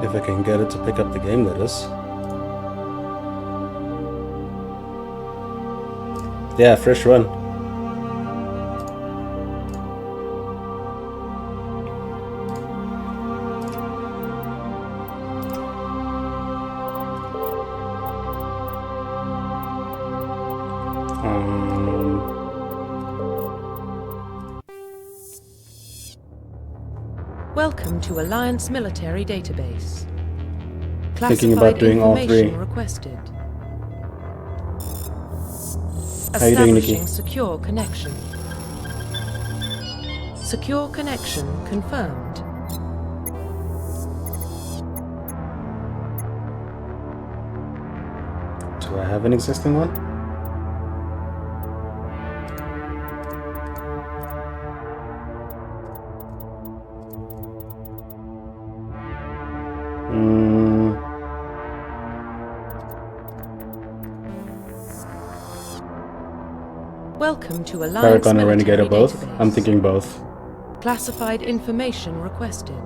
If I can get it to pick up the game, that is. Yeah, fresh run. Welcome to Alliance Military Database. Thinking about doing all three. Requested. How you doing, Nikki? Establishing secure connection. Secure connection confirmed. Do I have an existing one? Welcome to Alliance Paragon or Renegade or both? Database. I'm thinking both. Classified information requested. A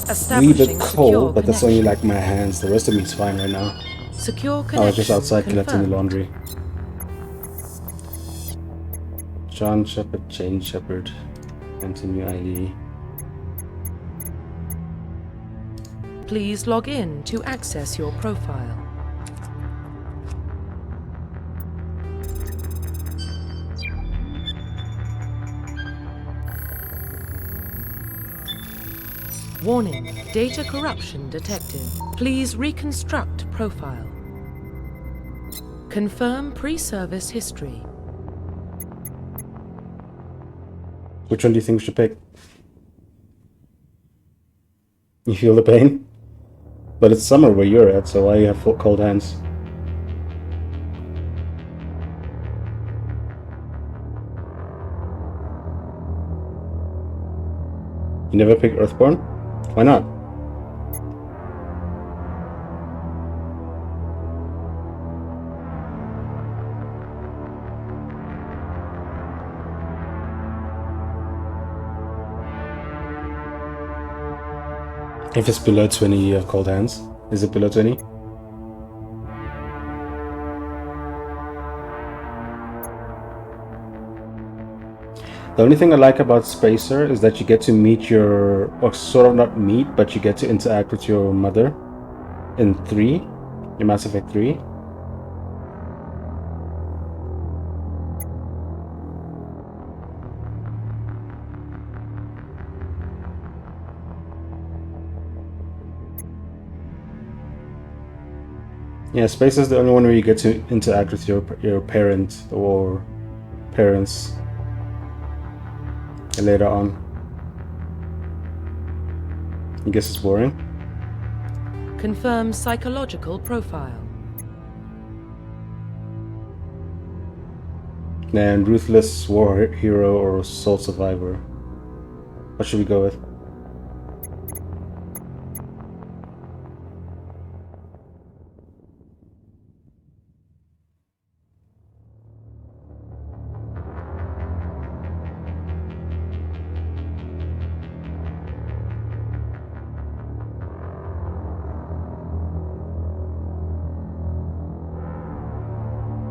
wee Establishing bit secure cold, but that's only connection. like my hands. The rest of me is fine right now. Secure connection I was just outside collecting the confirmed. laundry. John Shepard, Jane Shepard, Anthony ID. Please log in to access your profile. Warning, data corruption detected. Please reconstruct profile. Confirm pre-service history. Which one do you think we should pick? You feel the pain? But it's summer where you're at, so why you have cold hands? You never pick Earthborn? Why not? If it's below 20, you have cold hands. Is it below 20? The only thing I like about Spacer is that you get to meet your, or sort of not meet, but you get to interact with your mother in 3, in Mass Effect 3. Yeah, Spacer is the only one where you get to interact with your parent or parents later on. I guess it's boring. Confirm psychological profile. And Ruthless War Hero or Soul Survivor. What should we go with?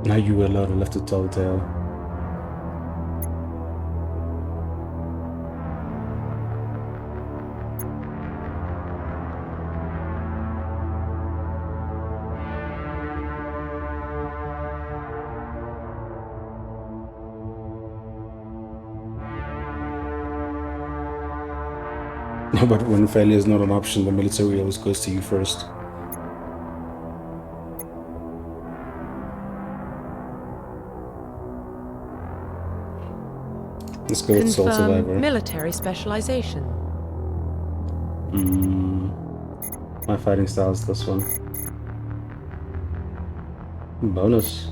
Now you were allowed to left to tell the tale. But when failure is not an option, the military always goes to you first. Let's go with Soul Survivor. Confirm military specialization. My fighting style is this one. Bonus.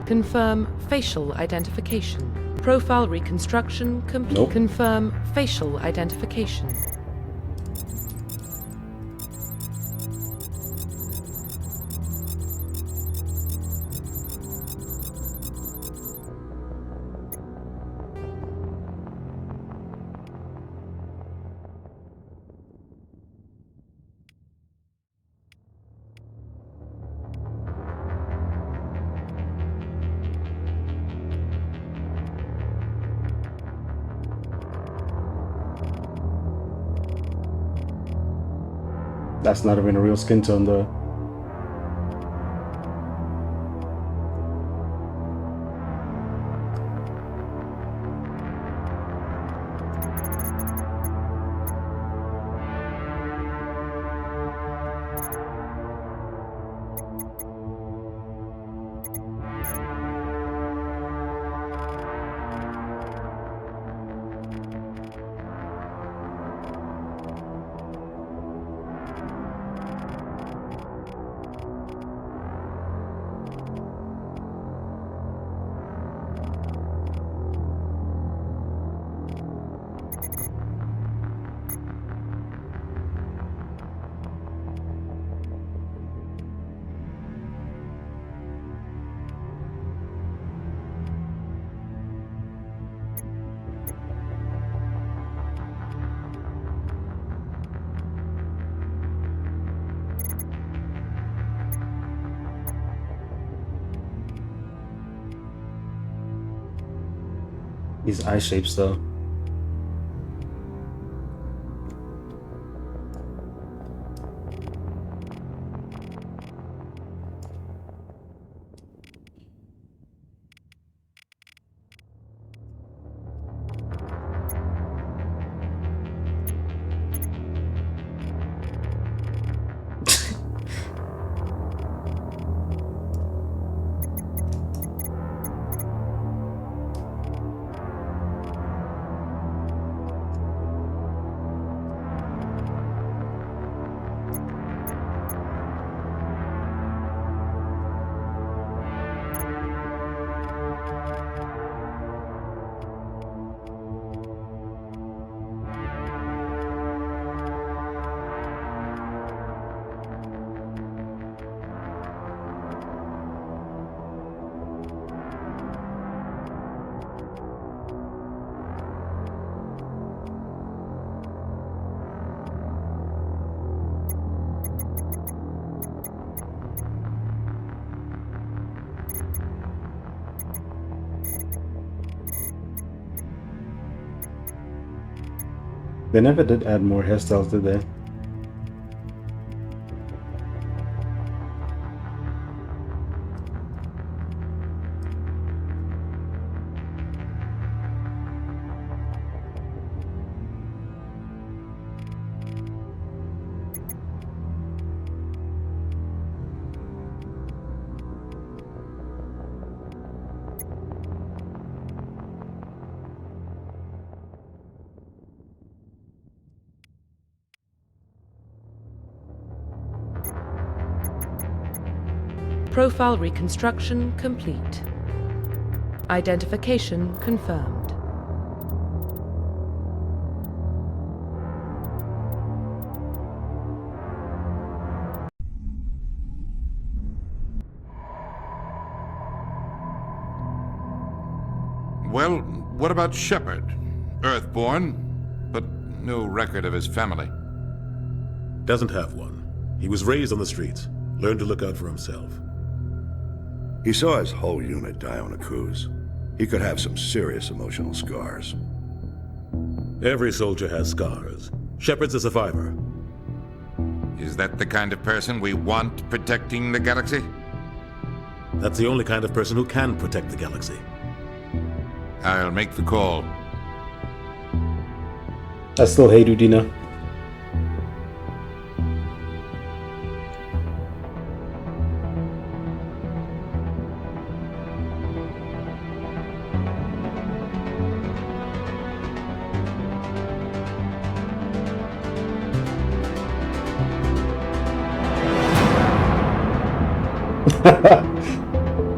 Confirm facial identification. Profile reconstruction complete. Nope. Confirm facial identification. That's not even a real skin tone though. These eye shapes though. They never did add more hairstyles, did they? Profile reconstruction complete. Identification confirmed. Well, what about Shepard? Earthborn, but no record of his family. Doesn't have one. He was raised on the streets. Learned to look out for himself. He saw his whole unit die on a cruise. He could have some serious emotional scars. Every soldier has scars. Shepard's a survivor. Is that the kind of person we want protecting the galaxy? That's the only kind of person who can protect the galaxy. I'll make the call. I still hate Udina.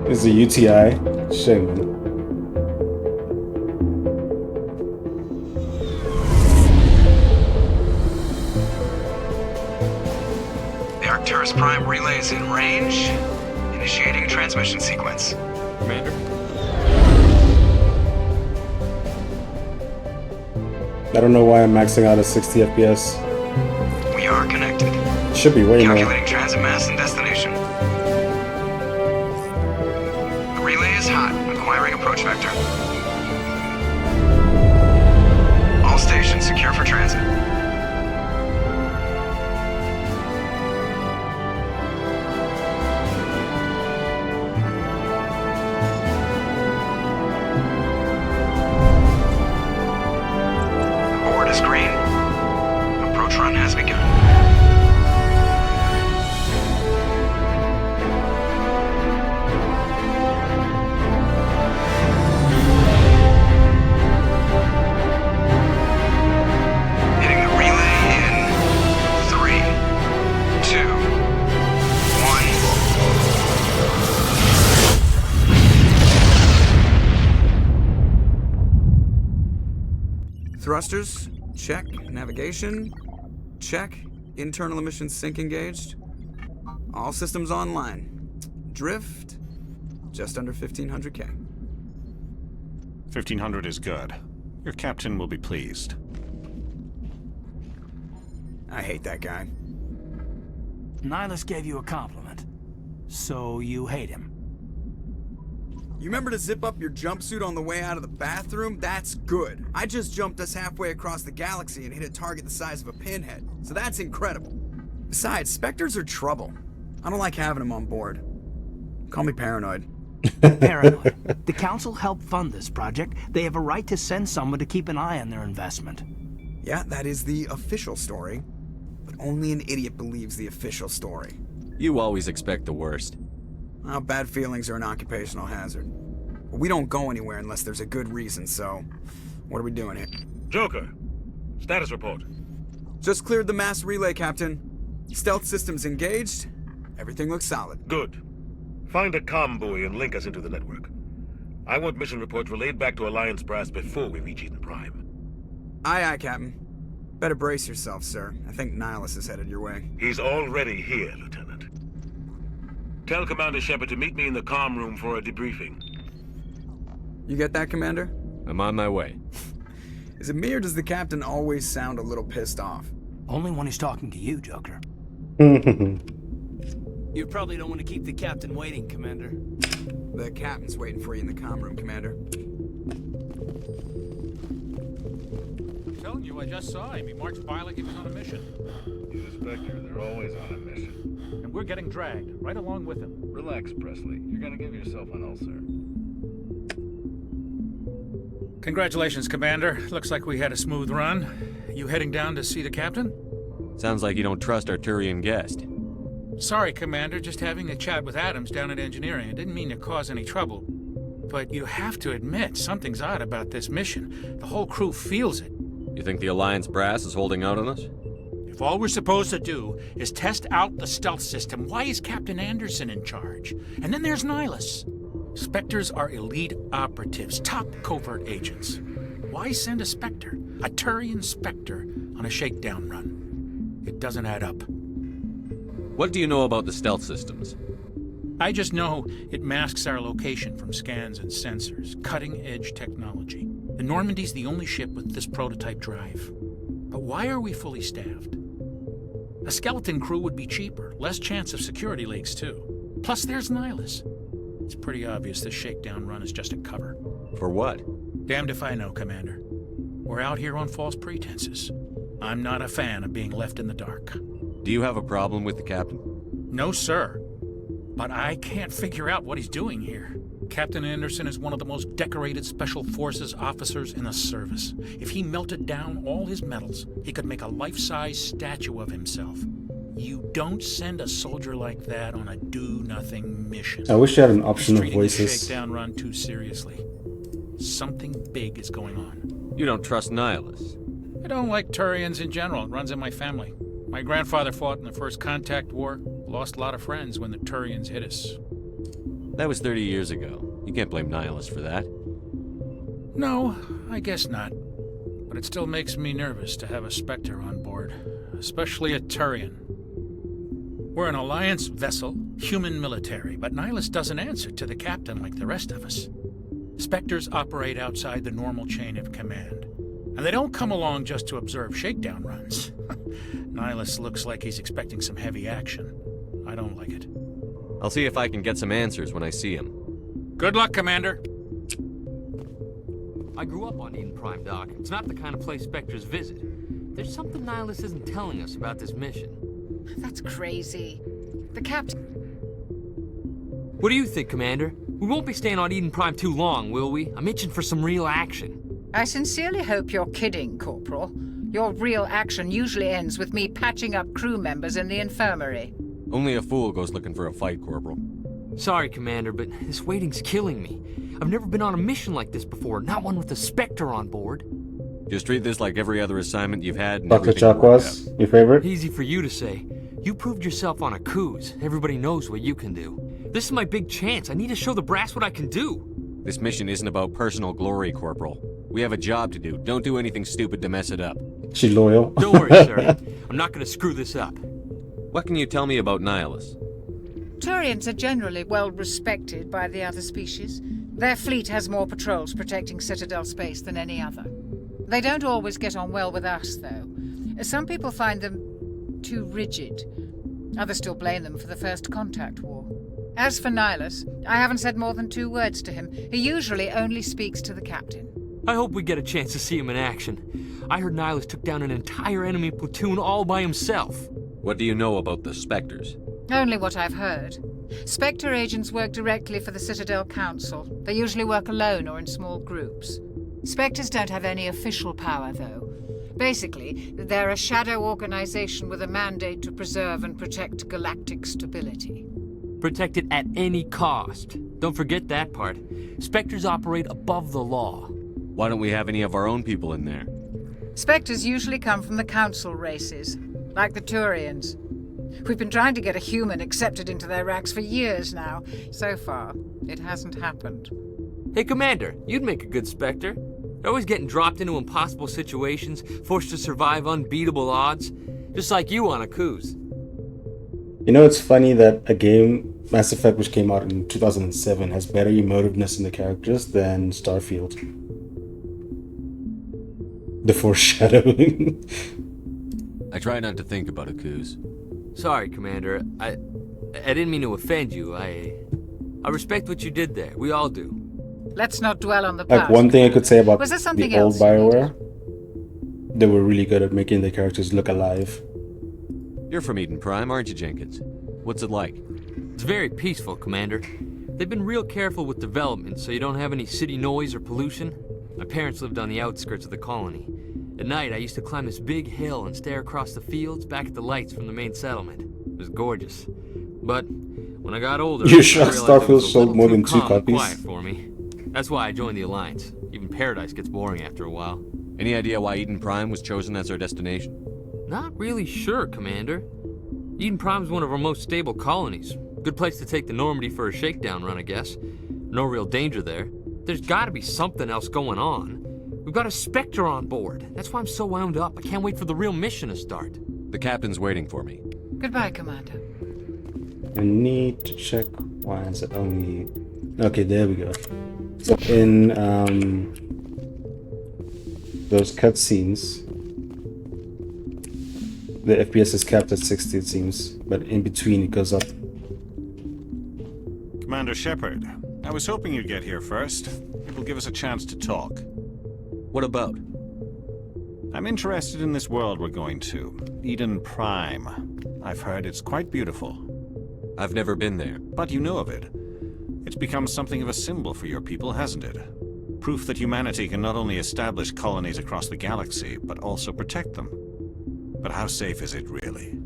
It's a UTI. Shame, man. The Arcturus Prime relay is in range. Initiating a transmission sequence. Commander? I don't know why I'm maxing out at 60 FPS. We are connected. Should be way more. Calculating transit mass and destination. The relay is hot. Acquiring approach vector. All stations secure for transit. thrusters, check. Navigation, check. Internal emissions sync engaged. All systems online. Drift, just under 1,500K. 1,500 is good. Your captain will be pleased. I hate that guy. Nihilus gave you a compliment. So you hate him. You remember to zip up your jumpsuit on the way out of the bathroom? That's good. I just jumped us halfway across the galaxy and hit a target the size of a pinhead, so that's incredible. Besides, Spectres are trouble. I don't like having them on board. Call me paranoid. Paranoid. The Council helped fund this project. They have a right to send someone to keep an eye on their investment. Yeah, that is the official story. But only an idiot believes the official story. You always expect the worst. Well, bad feelings are an occupational hazard. But we don't go anywhere unless there's a good reason, so... what are we doing here? Joker, status report. Just cleared the mass relay, Captain. Stealth systems engaged. Everything looks solid. Good. Find a comm buoy and link us into the network. I want mission reports relayed back to Alliance Brass before we reach Eden Prime. Aye, aye, Captain. Better brace yourself, sir. I think Nihilus is headed your way. He's already here, Lieutenant. Tell Commander Shepard to meet me in the comm room for a debriefing. You get that, Commander? I'm on my way. Is it me or does the Captain always sound a little pissed off? Only when he's talking to you, Joker. You probably don't want to keep the Captain waiting, Commander. The Captain's waiting for you in the comm room, Commander. I'm telling you, I just saw him. He marched by like he was on a mission. He's a Spectre. They're always on a mission. And we're getting dragged, right along with him. Relax, Presley. You're gonna give yourself an ulcer. Congratulations, Commander. Looks like we had a smooth run. You heading down to see the Captain? Sounds like you don't trust our Turian guest. Sorry, Commander. Just having a chat with Adams down at Engineering. I didn't mean to cause any trouble. But you have to admit, something's odd about this mission. The whole crew feels it. You think the Alliance Brass is holding out on us? If all we're supposed to do is test out the stealth system, why is Captain Anderson in charge? And then there's Nihilus. Spectres are elite operatives, top covert agents. Why send a Spectre, a Turian Spectre, on a shakedown run? It doesn't add up. What do you know about the stealth systems? I just know it masks our location from scans and sensors. Cutting-edge technology. The Normandy's the only ship with this prototype drive. But why are we fully staffed? A skeleton crew would be cheaper, less chance of security leaks too. Plus there's Nihilus. It's pretty obvious this shakedown run is just a cover. For what? Damned if I know, Commander. We're out here on false pretenses. I'm not a fan of being left in the dark. Do you have a problem with the Captain? No, sir. But I can't figure out what he's doing here. Captain Anderson is one of the most decorated Special Forces officers in the service. If he melted down all his medals, he could make a life-size statue of himself. You don't send a soldier like that on a do-nothing mission. I wish you had an option of He's treating voices. the shakedown run too seriously. Something big is going on. You don't trust Nihilus? I don't like Turians in general. It runs in my family. My grandfather fought in the First Contact War. Lost a lot of friends when the Turians hit us. That was 30 years ago. You can't blame Nihilus for that. No, I guess not. But it still makes me nervous to have a Spectre on board. Especially a Turian. We're an Alliance vessel, human military, but Nihilus doesn't answer to the Captain like the rest of us. Spectres operate outside the normal chain of command. And they don't come along just to observe shakedown runs. Nihilus looks like he's expecting some heavy action. I don't like it. I'll see if I can get some answers when I see him. Good luck, Commander. I grew up on Eden Prime, Doc. It's not the kind of place Spectres visit. There's something Nihilus isn't telling us about this mission. That's crazy. The Captain... What do you think, Commander? We won't be staying on Eden Prime too long, will we? I'm itching for some real action. I sincerely hope you're kidding, Corporal. Your real action usually ends with me patching up crew members in the infirmary. Only a fool goes looking for a fight, Corporal. Sorry, Commander, but this waiting's killing me. I've never been on a mission like this before, not one with a Spectre on board. Just treat this like every other assignment you've had and Dr. everything worked out. Chakwas, your favorite? Easy for you to say. You proved yourself on a cruise. Everybody knows what you can do. This is my big chance. I need to show the brass what I can do. This mission isn't about personal glory, Corporal. We have a job to do. Don't do anything stupid to mess it up. She loyal. Don't worry, sir. I'm not gonna screw this up. What can you tell me about Nihilus? Turians are generally well respected by the other species. Their fleet has more patrols protecting Citadel space than any other. They don't always get on well with us, though. Some people find them too rigid. Others still blame them for the First Contact War. As for Nihilus, I haven't said more than 2 words to him. He usually only speaks to the captain. I hope we get a chance to see him in action. I heard Nihilus took down an entire enemy platoon all by himself. What do you know about the Spectres? Only what I've heard. Spectre agents work directly for the Citadel Council. They usually work alone or in small groups. Spectres don't have any official power, though. Basically, they're a shadow organization with a mandate to preserve and protect galactic stability. Protect it at any cost. Don't forget that part. Spectres operate above the law. Why don't we have any of our own people in there? Spectres usually come from the Council races, like the Turians. We've been trying to get a human accepted into their ranks for years now. So far, it hasn't happened. Hey, Commander, you'd make a good Spectre. They're always getting dropped into impossible situations, forced to survive unbeatable odds, just like you on Akuz. You know, it's funny that a game, Mass Effect, which came out in 2007, has better emotiveness in the characters than Starfield. The foreshadowing. I try not to think about Akuz. Sorry, Commander. I didn't mean to offend you. I respect what you did there. We all do. Let's not dwell on the past. Like, one thing I could say about Was there something the old else you BioWare, they were really good at making the characters look alive. You're from Eden Prime, aren't you, Jenkins? What's it like? It's very peaceful, Commander. They've been real careful with development, so you don't have any city noise or pollution. My parents lived on the outskirts of the colony. At night, I used to climb this big hill and stare across the fields back at the lights from the main settlement. It was gorgeous. But when I got older, You I sure realized Starfield it was a sold little more too than 2 calm and copies? quiet for me. That's why I joined the Alliance. Even Paradise gets boring after a while. Any idea why Eden Prime was chosen as our destination? Not really sure, Commander. Eden Prime's one of our most stable colonies. Good place to take the Normandy for a shakedown run, I guess. No real danger there. There's gotta be something else going on. We've got a Spectre on board. That's why I'm so wound up. I can't wait for the real mission to start. The captain's waiting for me. Goodbye, Commander. I need to check why is it only... Okay, there we go. So in those cutscenes, the FPS is capped at 60, it seems, but in between it goes up. Commander Shepard, I was hoping you'd get here first. It will give us a chance to talk. What about? I'm interested in this world we're going to, Eden Prime. I've heard it's quite beautiful. I've never been there. But you know of it. It's become something of a symbol for your people, hasn't it? Proof that humanity can not only establish colonies across the galaxy, but also protect them. But how safe is it, really?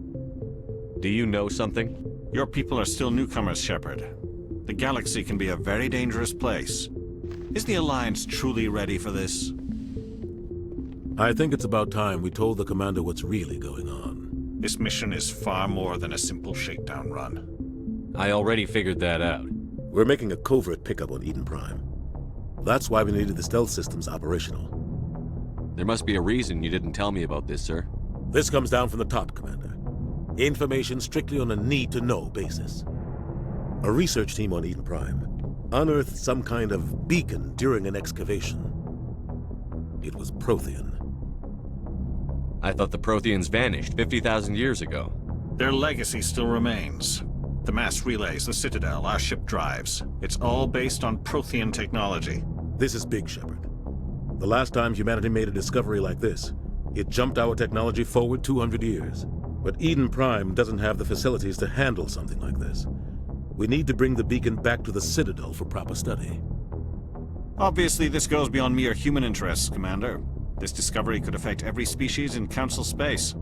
Do you know something? Your people are still newcomers, Shepard. The galaxy can be a very dangerous place. Is the Alliance truly ready for this? I think it's about time we told the Commander what's really going on. This mission is far more than a simple shakedown run. I already figured that out. We're making a covert pickup on Eden Prime. That's why we needed the stealth systems operational. There must be a reason you didn't tell me about this, sir. This comes down from the top, Commander. Information strictly on a need-to-know basis. A research team on Eden Prime unearthed some kind of beacon during an excavation. It was Prothean. I thought the Protheans vanished 50,000 years ago. Their legacy still remains. The mass relays, the Citadel, our ship drives. It's all based on Prothean technology. This is big, Shepard. The last time humanity made a discovery like this, it jumped our technology forward 200 years. But Eden Prime doesn't have the facilities to handle something like this. We need to bring the beacon back to the Citadel for proper study. Obviously, this goes beyond mere human interests, Commander. This discovery could affect every species in Council space.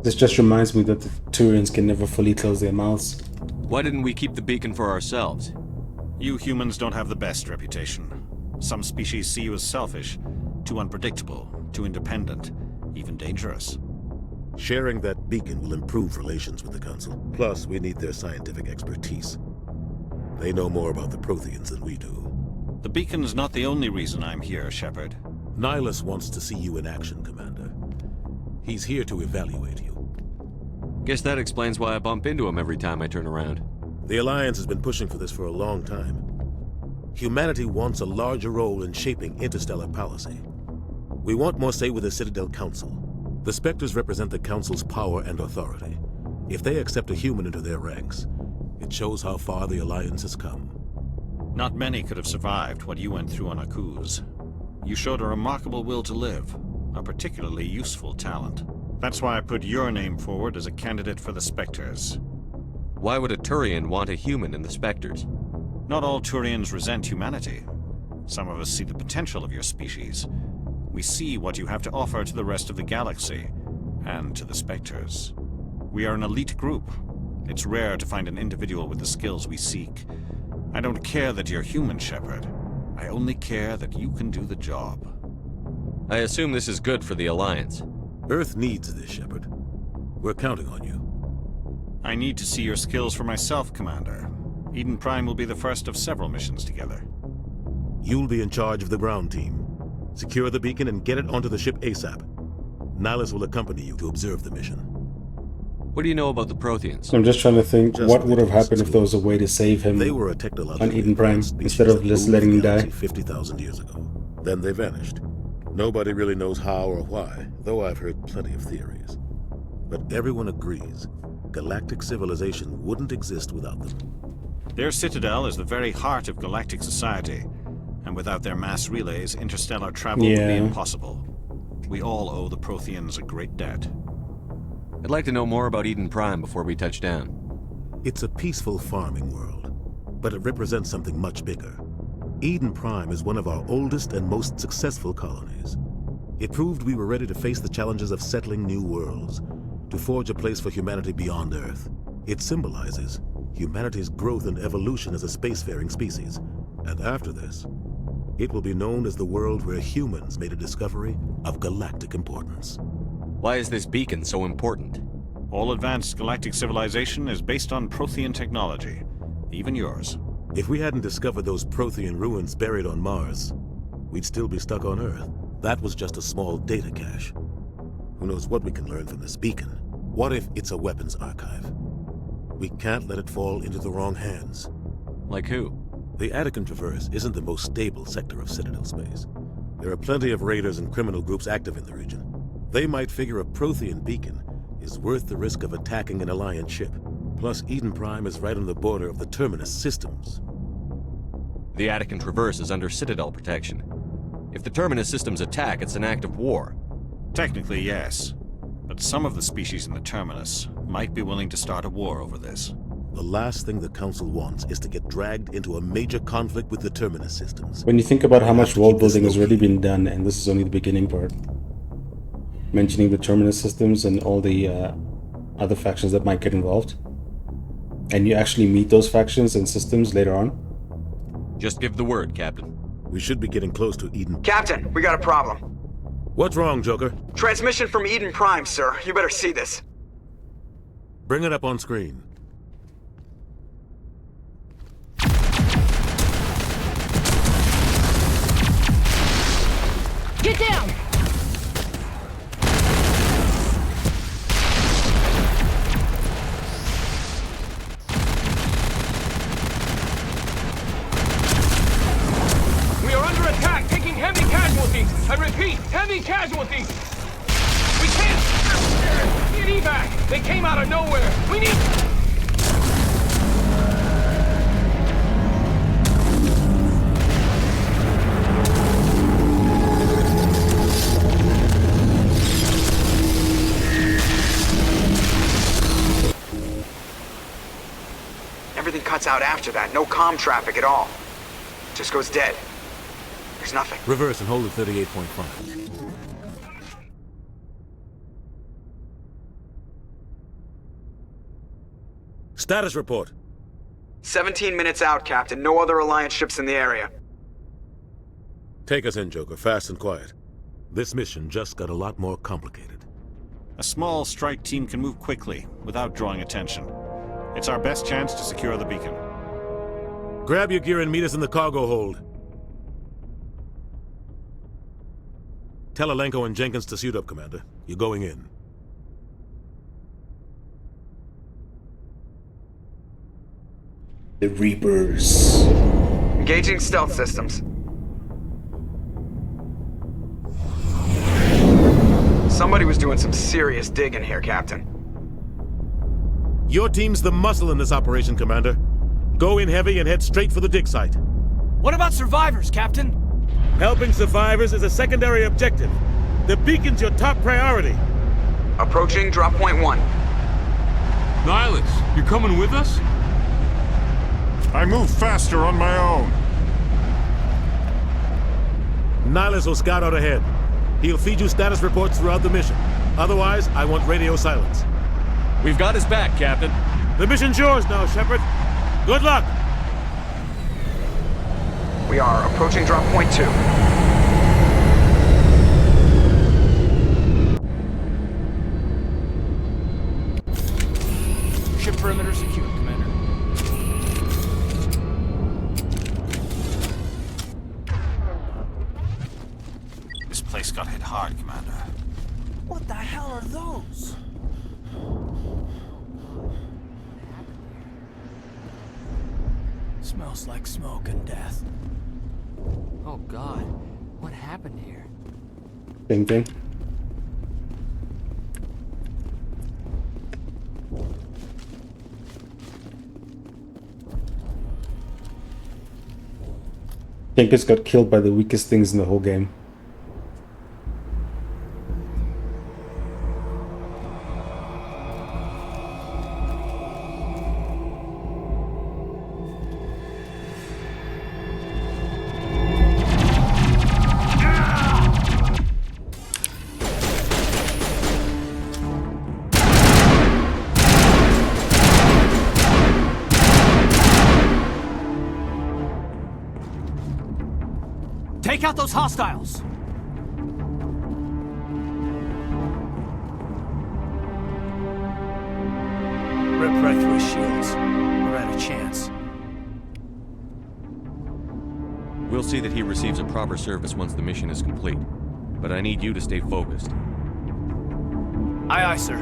This just reminds me that the Turians can never fully close their mouths. Why didn't we keep the beacon for ourselves? You humans don't have the best reputation. Some species see you as selfish, too unpredictable, too independent, even dangerous. Sharing that beacon will improve relations with the Council. Plus, we need their scientific expertise. They know more about the Protheans than we do. The beacon's not the only reason I'm here, Shepard. Nihilus wants to see you in action, Commander. He's here to evaluate you. Guess that explains why I bump into him every time I turn around. The Alliance has been pushing for this for a long time. Humanity wants a larger role in shaping interstellar policy. We want more say with the Citadel Council. The Spectres represent the Council's power and authority. If they accept a human into their ranks, it shows how far the Alliance has come. Not many could have survived what you went through on Akuz. You showed a remarkable will to live, a particularly useful talent. That's why I put your name forward as a candidate for the Spectres. Why would a Turian want a human in the Spectres? Not all Turians resent humanity. Some of us see the potential of your species. We see what you have to offer to the rest of the galaxy, and to the Spectres. We are an elite group. It's rare to find an individual with the skills we seek. I don't care that you're human, Shepard. I only care that you can do the job. I assume this is good for the Alliance. Earth needs this, Shepard. We're counting on you. I need to see your skills for myself, Commander. Eden Prime will be the first of several missions together. You'll be in charge of the ground team. Secure the beacon and get it onto the ship ASAP. Nihilus will accompany you to observe the mission. What do you know about the Protheans? I'm just trying to think what would have happened if there was a way to save him They were a technologically on Eden Prime advanced species instead of that just ruled letting the him die. galaxy 50,000 years ago. Then they vanished. Nobody really knows how or why, though I've heard plenty of theories. But everyone agrees, galactic civilization wouldn't exist without them. Their citadel is the very heart of galactic society, and without their mass relays, interstellar travel would be impossible. We all owe the Protheans a great debt. I'd like to know more about Eden Prime before we touch down. It's a peaceful farming world, but it represents something much bigger. Eden Prime is one of our oldest and most successful colonies. It proved we were ready to face the challenges of settling new worlds, to forge a place for humanity beyond Earth. It symbolizes humanity's growth and evolution as a spacefaring species. And after this, it will be known as the world where humans made a discovery of galactic importance. Why is this beacon so important? All advanced galactic civilization is based on Prothean technology, even yours. If we hadn't discovered those Prothean ruins buried on Mars, we'd still be stuck on Earth. That was just a small data cache. Who knows what we can learn from this beacon? What if it's a weapons archive? We can't let it fall into the wrong hands. Like who? The Attican Traverse isn't the most stable sector of Citadel space. There are plenty of raiders and criminal groups active in the region. They might figure a Prothean beacon is worth the risk of attacking an Alliance ship. Plus, Eden Prime is right on the border of the Terminus systems. The Attican Traverse is under Citadel protection. If the Terminus systems attack, it's an act of war. Technically, yes. But some of the species in the Terminus might be willing to start a war over this. The last thing the Council wants is to get dragged into a major conflict with the Terminus systems. When you think about how much world building has already been done, and this is only the beginning part, mentioning the Terminus systems and all the other factions that might get involved, and you actually meet those factions and systems later on. Just give the word, Captain. We should be getting close to Eden. Captain, we got a problem. What's wrong, Joker? Transmission from Eden Prime, sir. You better see this. Bring it up on screen. Get down! We are under attack, taking heavy casualties. I repeat, heavy casualties. We can't get evac. They came out of nowhere. We need... Everything cuts out after that. No comm traffic at all. Just goes dead. There's nothing. Reverse and hold at 38.5. Status report. 17 minutes out, Captain. No other Alliance ships in the area. Take us in, Joker, fast and quiet. This mission just got a lot more complicated. A small strike team can move quickly, without drawing attention. It's our best chance to secure the beacon. Grab your gear and meet us in the cargo hold. Tell Alenko and Jenkins to suit up, Commander. You're going in. The Reapers. Engaging stealth systems. Somebody was doing some serious digging here, Captain. Your team's the muscle in this operation, Commander. Go in heavy and head straight for the dig site. What about survivors, Captain? Helping survivors is a secondary objective. The beacon's your top priority. Approaching drop point 1. Nihilus, you're coming with us? I move faster on my own. Nihilus will scout out ahead. He'll feed you status reports throughout the mission. Otherwise, I want radio silence. We've got his back, Captain. The mission's yours now, Shepard. Good luck! We are approaching drop point 2. Ship perimeter secure, Commander. This place got hit hard, Commander. What the hell are those? Smells like smoke and death. Oh God, what happened here? Same thing. Jenkins got killed by the weakest things in the whole game. Take out those hostiles! Rip right through his shields. We're out of chance. We'll see that he receives a proper service once the mission is complete. But I need you to stay focused. Aye, aye, sir.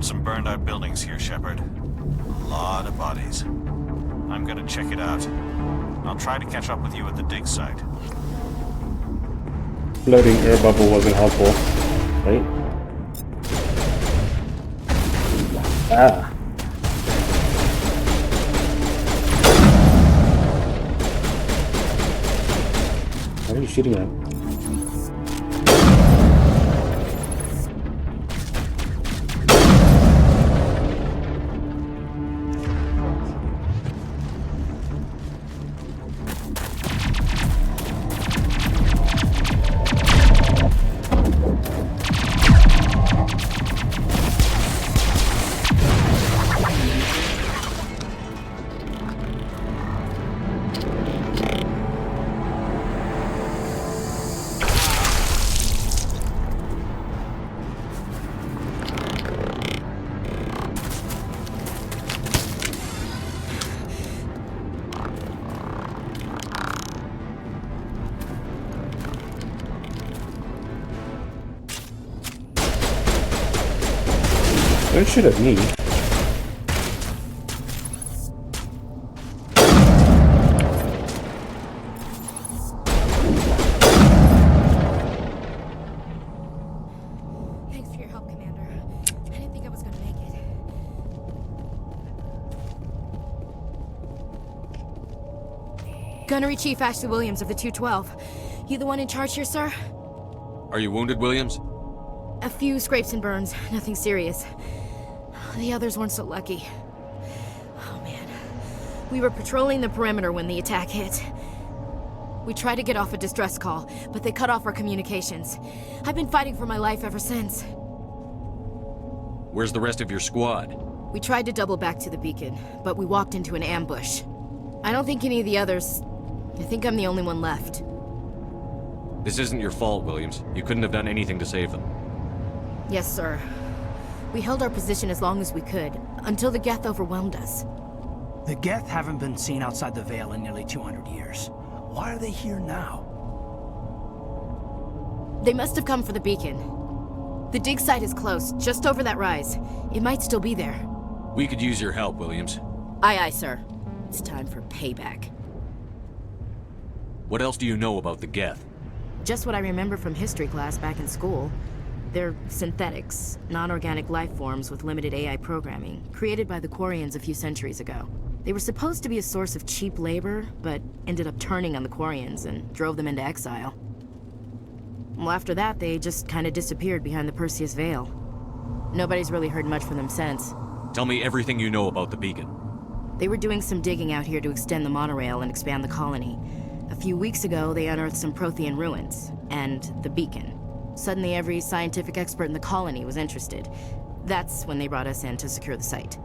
Some burned out buildings here, Shepard. A lot of bodies. I'm gonna check it out. I'll try to catch up with you at the dig site. Floating air bubble wasn't helpful, right? Ah. What are you shooting at? Don't shoot at me. Thanks for your help, Commander. I didn't think I was gonna make it. Gunnery Chief Ashley Williams of the 212. You the one in charge here, sir? Are you wounded, Williams? A few scrapes and burns, nothing serious. The others weren't so lucky. Oh man. We were patrolling the perimeter when the attack hit. We tried to get off a distress call, but they cut off our communications. I've been fighting for my life ever since. Where's the rest of your squad? We tried to double back to the beacon, but we walked into an ambush. I don't think any of the others... I think I'm the only one left. This isn't your fault, Williams. You couldn't have done anything to save them. Yes, sir. We held our position as long as we could, until the Geth overwhelmed us. The Geth haven't been seen outside the Veil in nearly 200 years. Why are they here now? They must have come for the beacon. The dig site is close, just over that rise. It might still be there. We could use your help, Williams. Aye, aye, sir. It's time for payback. What else do you know about the Geth? Just what I remember from history class back in school. They're synthetics, non-organic life forms with limited AI programming, created by the Quarians a few centuries ago. They were supposed to be a source of cheap labor, but ended up turning on the Quarians and drove them into exile. Well, after that, they just kind of disappeared behind the Perseus Veil. Nobody's really heard much from them since. Tell me everything you know about the beacon. They were doing some digging out here to extend the monorail and expand the colony. A few weeks ago, they unearthed some Prothean ruins, and the beacon. Suddenly, every scientific expert in the colony was interested. That's when they brought us in to secure the site.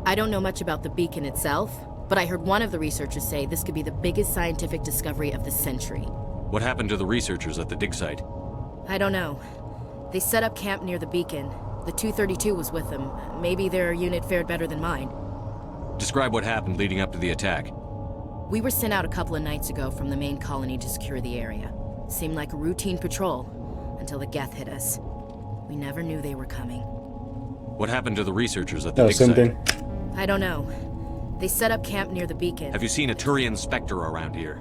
I don't know much about the beacon itself, but I heard one of the researchers say this could be the biggest scientific discovery of the century. What happened to the researchers at the dig site? I don't know. They set up camp near the beacon. The 232 was with them. Maybe their unit fared better than mine. Describe what happened leading up to the attack. We were sent out a couple of nights ago from the main colony to secure the area. Seemed like a routine patrol, until the Geth hit us. We never knew they were coming. What happened to the researchers at the dig same site? thing. I don't know. They set up camp near the beacon. Have you seen a Turian Spectre around here?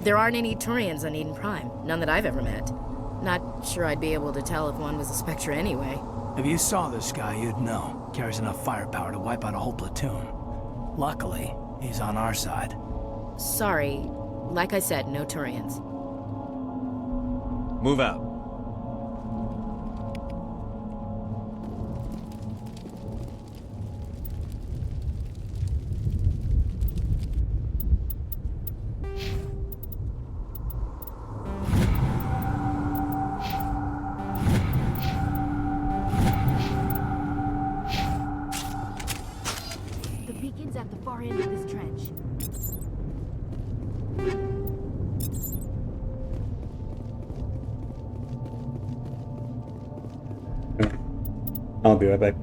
There aren't any Turians on Eden Prime. None that I've ever met. Not sure I'd be able to tell if one was a Spectre anyway. If you saw this guy, you'd know. Carries enough firepower to wipe out a whole platoon. Luckily, he's on our side. Sorry. Like I said, no Turians. Move out. The beacon's at the far end of this trench. I'll be right back.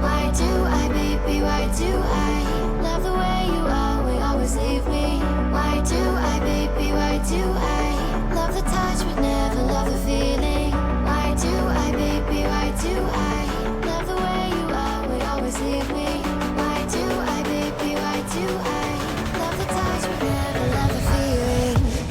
Why do I, baby, why do I love the way you always leave me? Why do I, baby, why do I love the touch but never love the feeling? Why do I, baby, why do I love the way you always leave me? Why do I, baby, why do I love the touch but never love the feeling?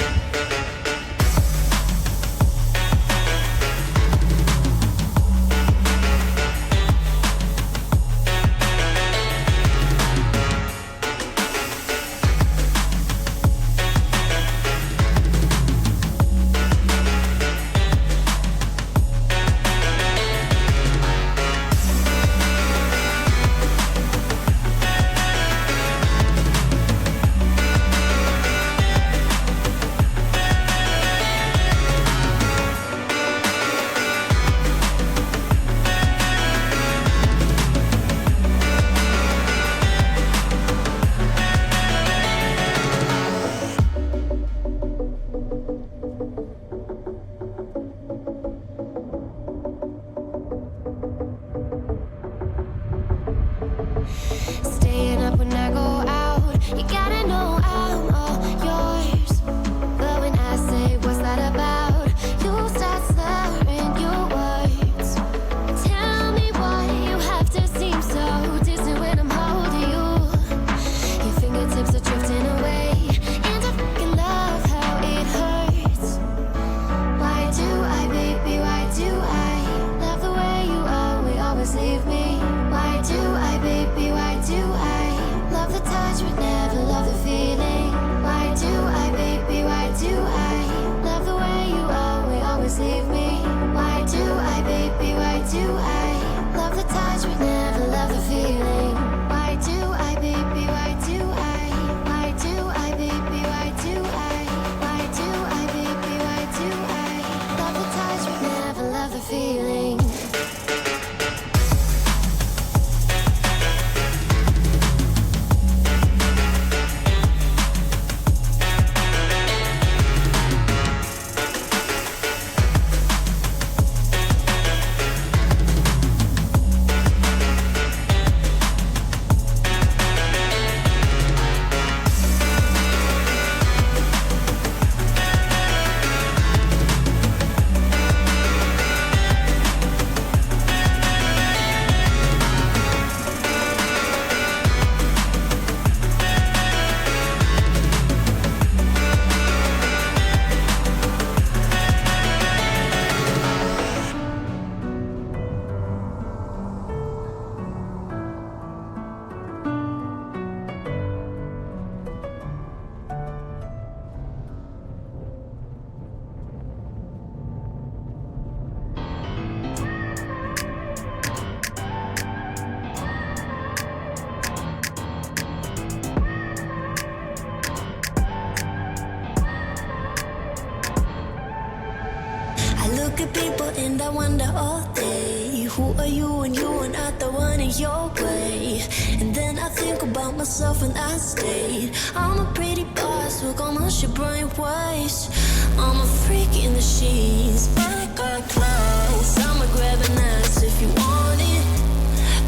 wonder all day, who are you when you are not the one in your way? And then I think about myself and I stayed. I'm a pretty boss, look almost your brain waves. I'm a freak in the sheets, but I got class. I'ma grab an ass if you want it.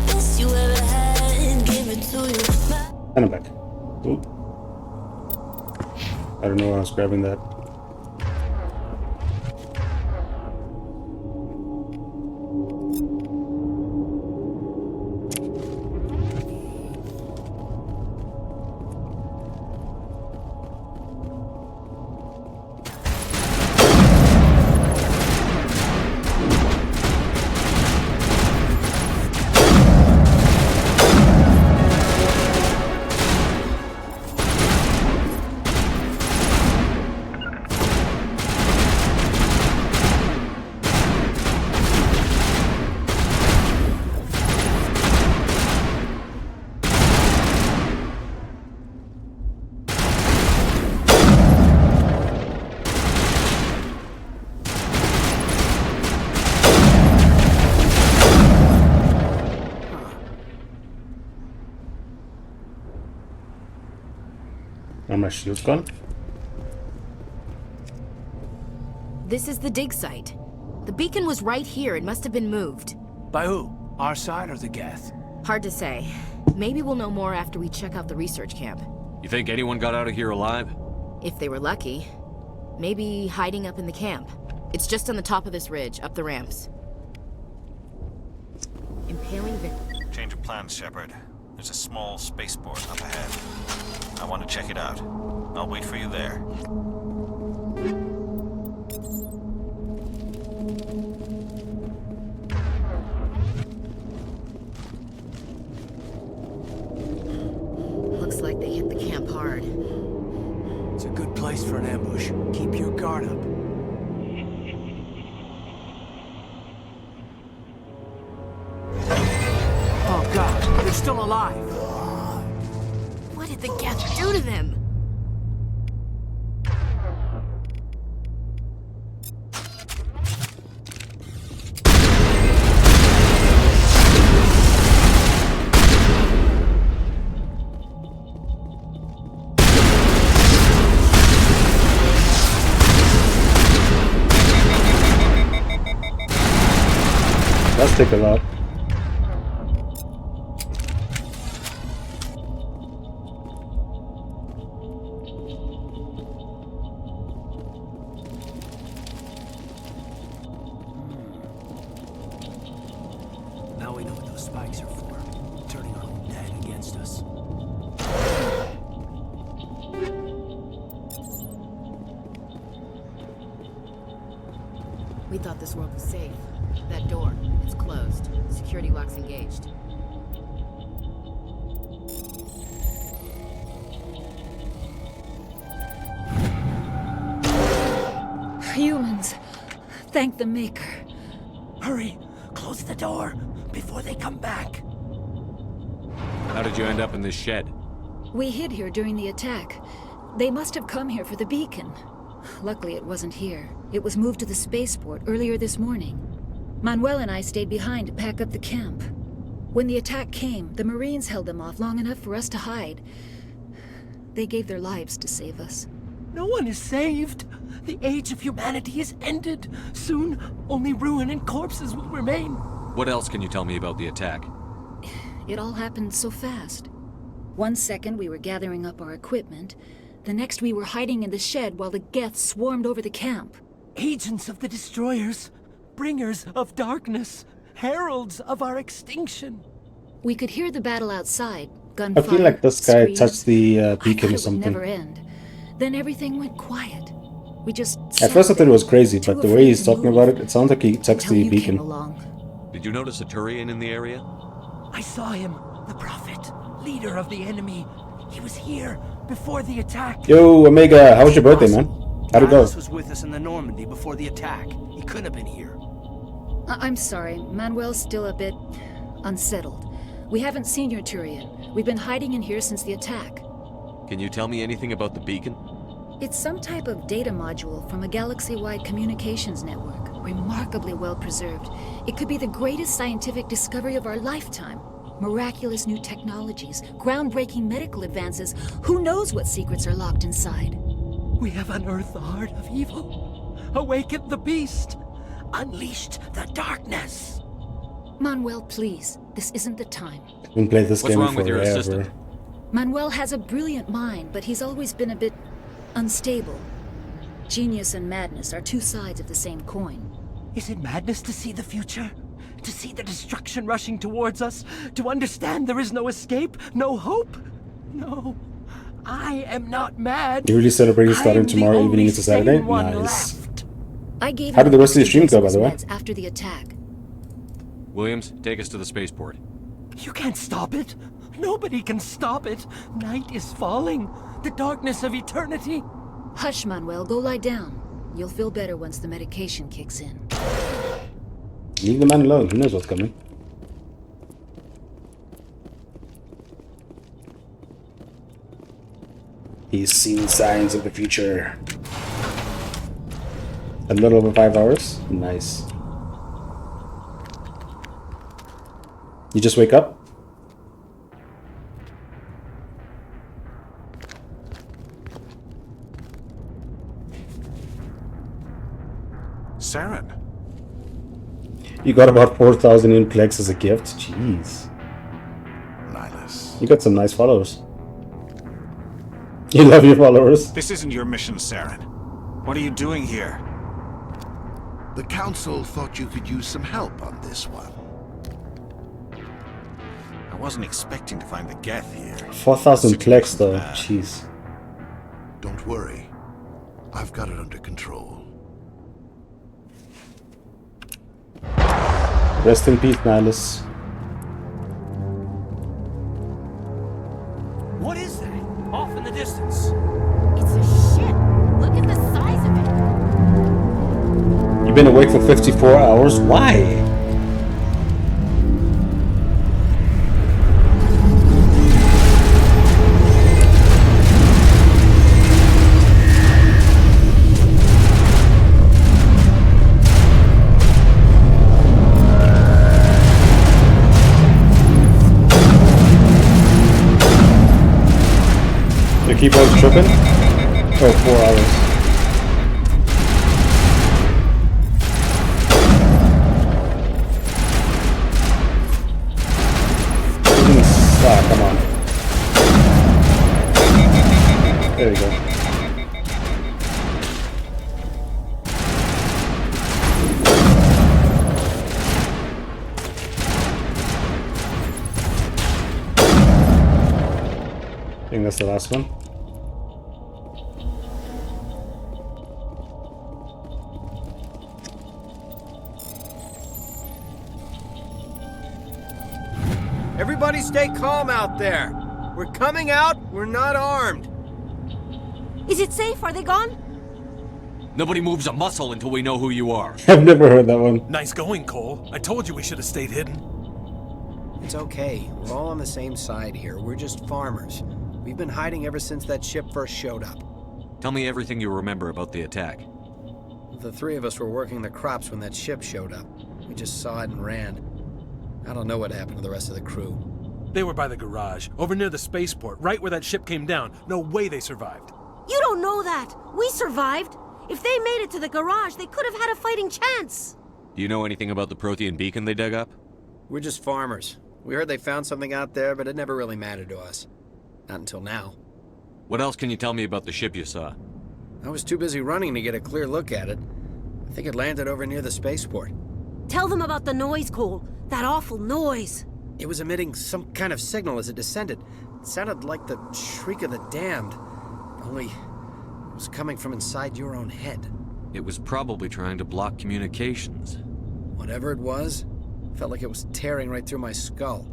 Best you ever had, give it to you. And I'm back. Ooh. I don't know why I was grabbing that. Are my shields gone? This is the dig site. The beacon was right here. It must have been moved. By who? Our side or the Geth? Hard to say. Maybe we'll know more after we check out the research camp. You think anyone got out of here alive? If they were lucky. Maybe hiding up in the camp. It's just on the top of this ridge, up the ramps. Impaling Change of plans, Shepard. There's a small spaceport up ahead. I want to check it out. I'll wait for you there. Looks like they hit the camp hard. It's a good place for an ambush. Keep your guard up. Oh God, they're still alive. What did the Geth do to them? Let's take a lot. Now we know what those spikes are for. Turning our own dead against us. We thought this world was safe. That door, it's closed. Security lock's engaged. Humans. Thank the Maker. Hurry! Close the door before they come back. How did you end up in this shed? We hid here during the attack. They must have come here for the beacon. Luckily, it wasn't here. It was moved to the spaceport earlier this morning. Manuel and I stayed behind to pack up the camp. When the attack came, the Marines held them off long enough for us to hide. They gave their lives to save us. No one is saved. The age of humanity is ended. Soon, only ruin and corpses will remain. What else can you tell me about the attack? It all happened so fast. 1 second we were gathering up our equipment. The next we were hiding in the shed while the Geth swarmed over the camp. Agents of the Destroyers. Bringers of darkness. Heralds of our extinction. We could hear the battle outside. Gunfire, I feel like this guy screams. touched the beacon or It would something. never end. Then everything went quiet. We just At first I thought it was crazy, but the way he's talking about it, it sounds like he touched the beacon. Did you notice a Turian in the area? I saw him, the Prophet, leader of the enemy. He was here before the attack. Yo, Omega, how was your birthday, man? How'd it go? Niles was with us in the Normandy before the attack. He couldn't have been here. I'm sorry, Manuel's still a bit unsettled. We haven't seen your Turian. We've been hiding in here since the attack. Can you tell me anything about the beacon? It's some type of data module from a galaxy-wide communications network. Remarkably well preserved. It could be the greatest scientific discovery of our lifetime. Miraculous new technologies, groundbreaking medical advances. Who knows what secrets are locked inside? We have unearthed the heart of evil, awakened the beast, unleashed the darkness. Manuel, please. This isn't the time. I've been playing this What's game wrong with your forever. assistant? Manuel has a brilliant mind, but he's always been a bit unstable. Genius and madness are two sides of the same coin. Is it madness to see the future? To see the destruction rushing towards us? To understand there is no escape? No hope? No. I am not mad. You really celebrating starting I'm the tomorrow only evening into Saturday? sane one Nice. left. I gave How him did the rest of the stream go, by his the way? meds after the attack. Williams, take us to the spaceport. You can't stop it. Nobody can stop it. Night is falling. The darkness of eternity. Hush, Manuel. Go lie down. You'll feel better once the medication kicks in. Leave the man alone. Who knows what's coming? He's seen signs of the future. A little over 5 hours. Nice. You just wake up? Saren. You got about 4,000 in Plex as a gift? Jeez. Nihilus. You got some nice followers. You love your followers. This isn't your mission, Saren. What are you doing here? The Council thought you could use some help on this one. I wasn't expecting to find the Geth here. 4,000 Plex though. Jeez. Don't worry. I've got it under control. Rest in peace, Nihilus. What is that? Off in the distance. It's a ship. Look at the size of it. You've been awake for 54 hours? Why? The keyboard's tripping? Oh, 4 hours. Come on. There we go. I think that's the last one. Everybody stay calm out there. We're coming out, we're not armed. Is it safe? Are they gone? Nobody moves a muscle until we know who you are. I've never heard that one. Nice going, Cole. I told you we should have stayed hidden. It's okay. We're all on the same side here. We're just farmers. We've been hiding ever since that ship first showed up. Tell me everything you remember about the attack. The three of us were working the crops when that ship showed up. We just saw it and ran. I don't know what happened to the rest of the crew. They were by the garage, over near the spaceport, right where that ship came down. No way they survived. You don't know that. We survived. If they made it to the garage, they could have had a fighting chance. Do you know anything about the Prothean beacon they dug up? We're just farmers. We heard they found something out there, but it never really mattered to us. Not until now. What else can you tell me about the ship you saw? I was too busy running to get a clear look at it. I think it landed over near the spaceport. Tell them about the noise, Cole. That awful noise. It was emitting some kind of signal as it descended. It sounded like the shriek of the damned. Only it was coming from inside your own head. It was probably trying to block communications. Whatever it was, felt like it was tearing right through my skull.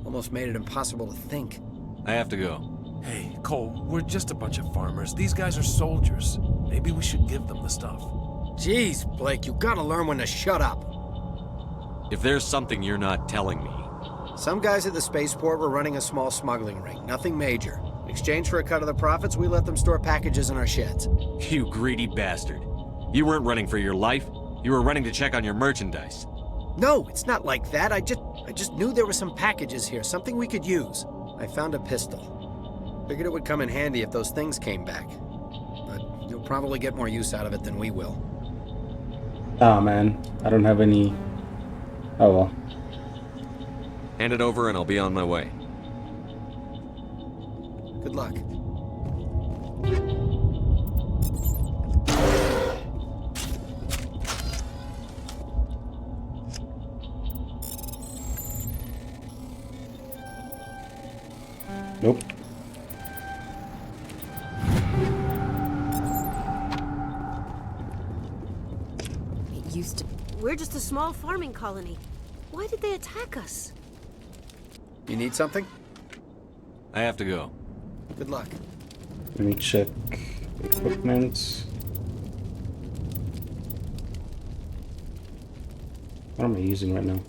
Almost made it impossible to think. I have to go. Hey, Cole, we're just a bunch of farmers. These guys are soldiers. Maybe we should give them the stuff. Jeez, Blake, you gotta learn when to shut up. If there's something you're not telling me... Some guys at the spaceport were running a small smuggling ring, nothing major. In exchange for a cut of the profits, we let them store packages in our sheds. You greedy bastard. You weren't running for your life. You were running to check on your merchandise. No, it's not like that. I just knew there were some packages here, something we could use. I found a pistol. Figured it would come in handy if those things came back. But you'll probably get more use out of it than we will. Oh man, I don't have any... Oh well. Hand it over and I'll be on my way. Good luck. Nope. It used to... We're just a small farming colony. Why did they attack us? You need something? I have to go. Good luck. Let me check equipment. What am I using right now?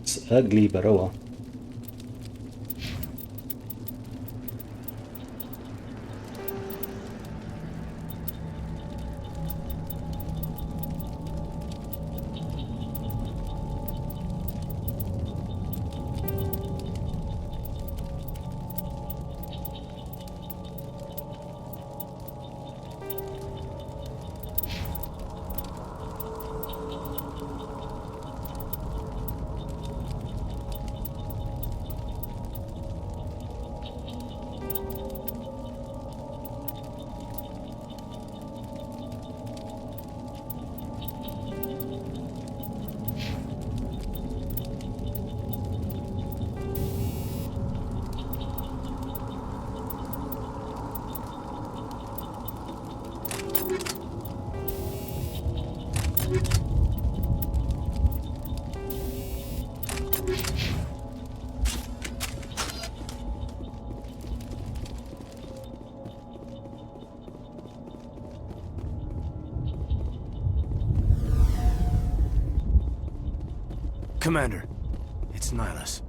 It's ugly, but oh well. Commander, it's Nihilus.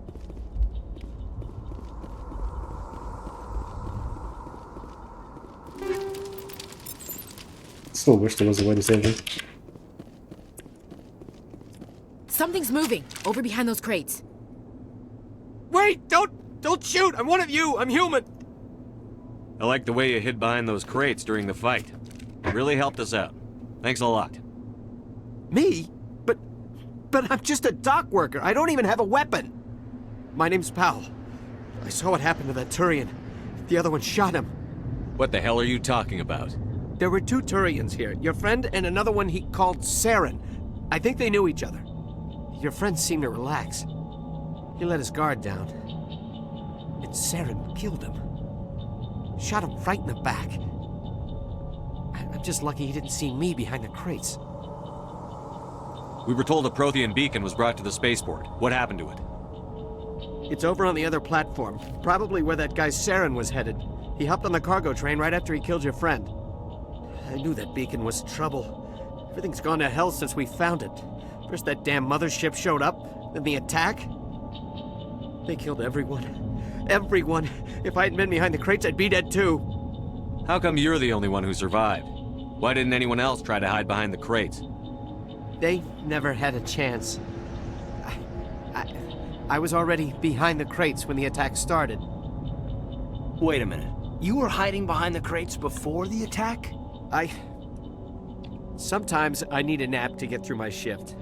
Still wish there was a way to save him. Something's moving over behind those crates. Wait! Don't shoot! I'm one of you! I'm human! I like the way you hid behind those crates during the fight. It really helped us out. Thanks a lot. Me? But I'm just a dock worker. I don't even have a weapon. My name's Powell. I saw what happened to that Turian. The other one shot him. What the hell are you talking about? There were two Turians here. Your friend and another one he called Saren. I think they knew each other. Your friend seemed to relax. He let his guard down. And Saren killed him. Shot him right in the back. I'm just lucky he didn't see me behind the crates. We were told a Prothean beacon was brought to the spaceport. What happened to it? It's over on the other platform. Probably where that guy Saren was headed. He hopped on the cargo train right after he killed your friend. I knew that beacon was trouble. Everything's gone to hell since we found it. First that damn mothership showed up, then the attack. They killed everyone. Everyone. If I hadn't been behind the crates, I'd be dead too. How come you're the only one who survived? Why didn't anyone else try to hide behind the crates? They never had a chance. I was already behind the crates when the attack started. Wait a minute. You were hiding behind the crates before the attack? Sometimes I need a nap to get through my shift.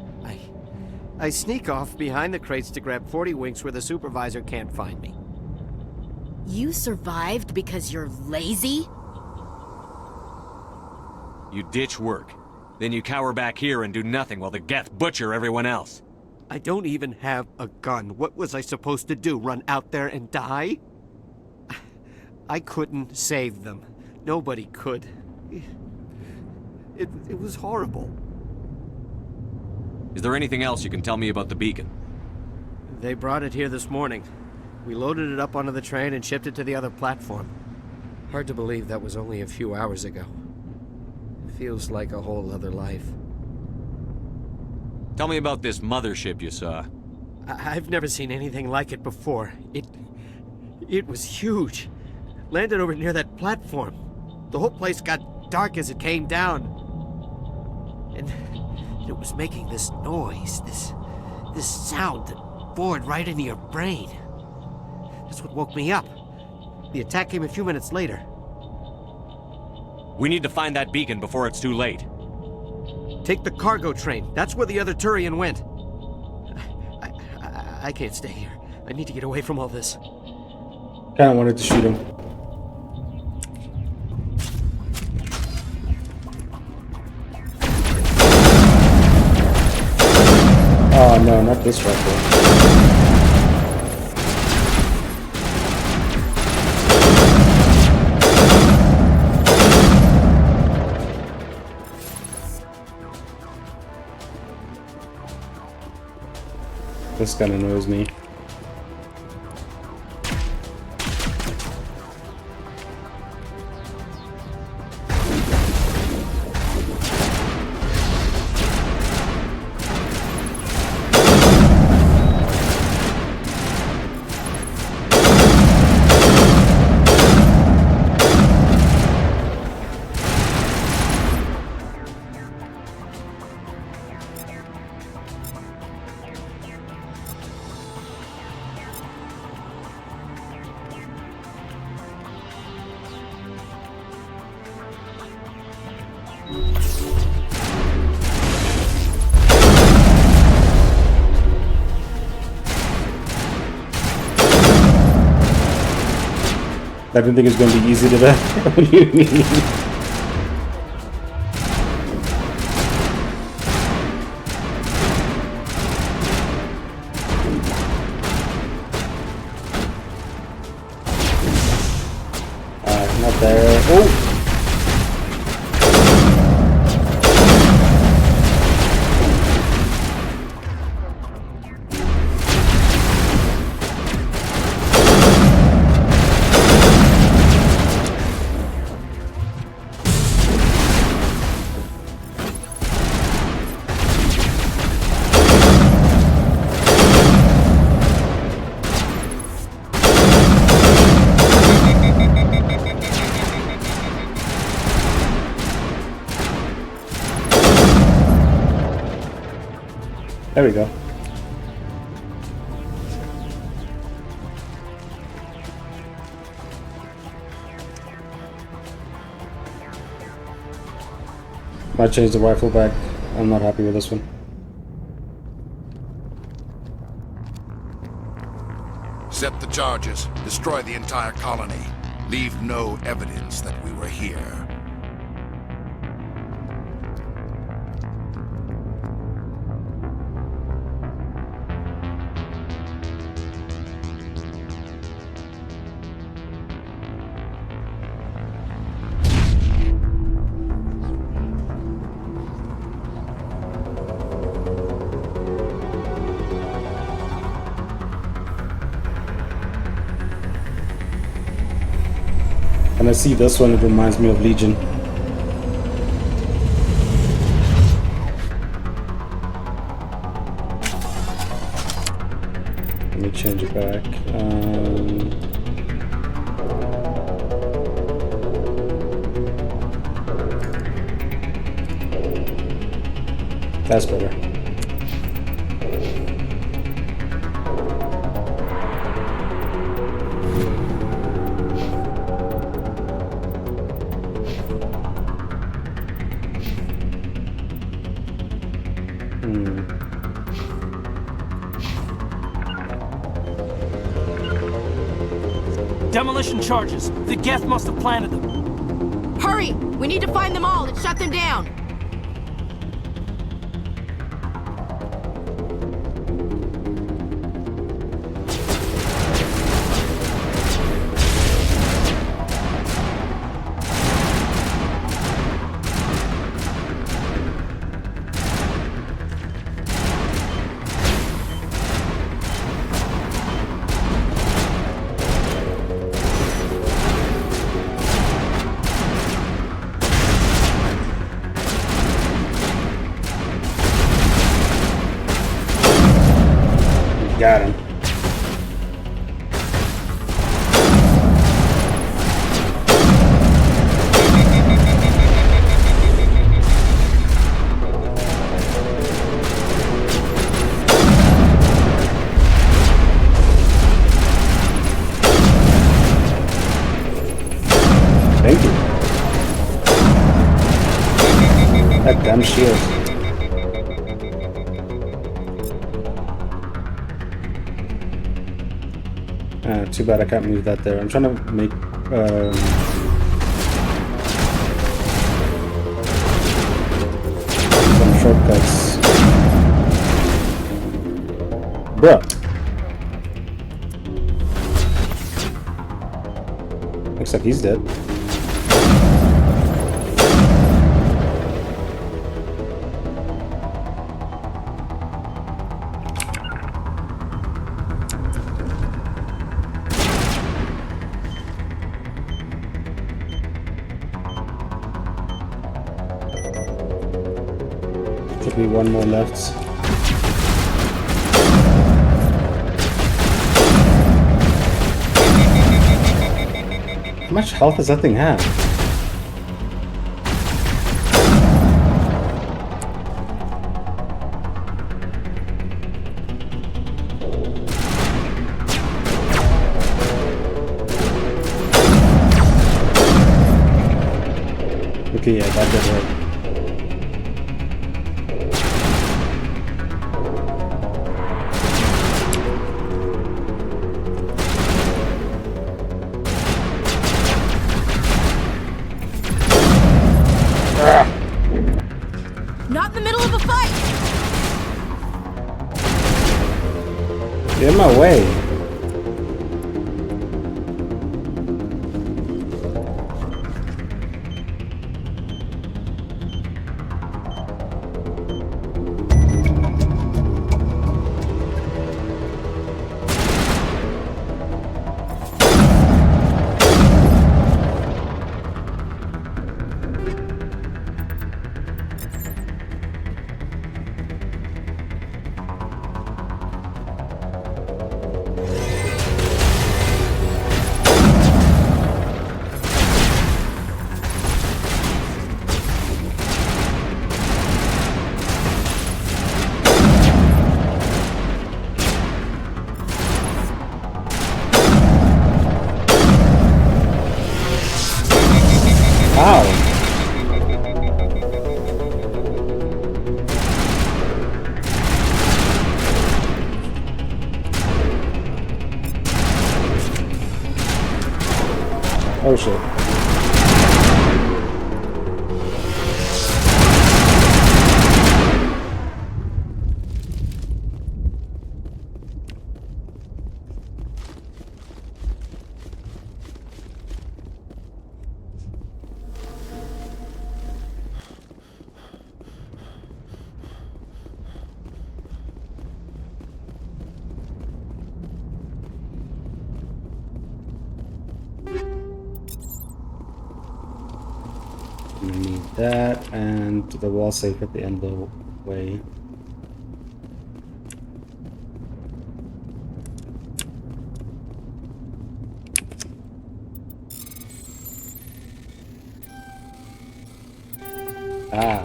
I sneak off behind the crates to grab 40 winks where the supervisor can't find me. You survived because you're lazy? You ditch work. Then you cower back here and do nothing while the Geth butcher everyone else. I don't even have a gun. What was I supposed to do? Run out there and die? I couldn't save them. Nobody could. It was horrible. Is there anything else you can tell me about the beacon? They brought it here this morning. We loaded it up onto the train and shipped it to the other platform. Hard to believe that was only a few hours ago. Feels like a whole other life. Tell me about this mothership you saw. I've never seen anything like it before. It was huge. Landed over near that platform. The whole place got dark as it came down. And it was making this noise, this sound that bored right into your brain. That's what woke me up. The attack came a few minutes later. We need to find that beacon before it's too late. Take the cargo train. That's where the other Turian went. I can't stay here. I need to get away from all this. Kinda wanted to shoot him. Oh no, not this rifle. This kind of annoys me. I didn't think it was going to be easy to that. What do you mean? Not there. Oh! There we go. Might change the rifle back. I'm not happy with this one. Set the charges. Destroy the entire colony. Leave no evidence that we were here. When I see this one, it reminds me of Legion. Let me change it back. That's better. Demolition charges. The Geth must have planted them. Hurry! We need to find them all and shut them down. Got him. Thank you. That damn shield. Too bad I can't move that there. I'm trying to make some shortcuts. Bruh. Looks like he's dead. Should be one more left. How much health does that thing have? Okay, yeah, that did work. Not in the middle of a fight! Get in my way. Oh shit. We need that and the wall safe at the end of the way. Ah.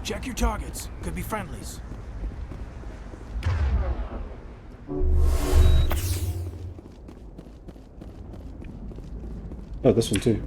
Check your targets. Could be friendlies. Oh, this one too.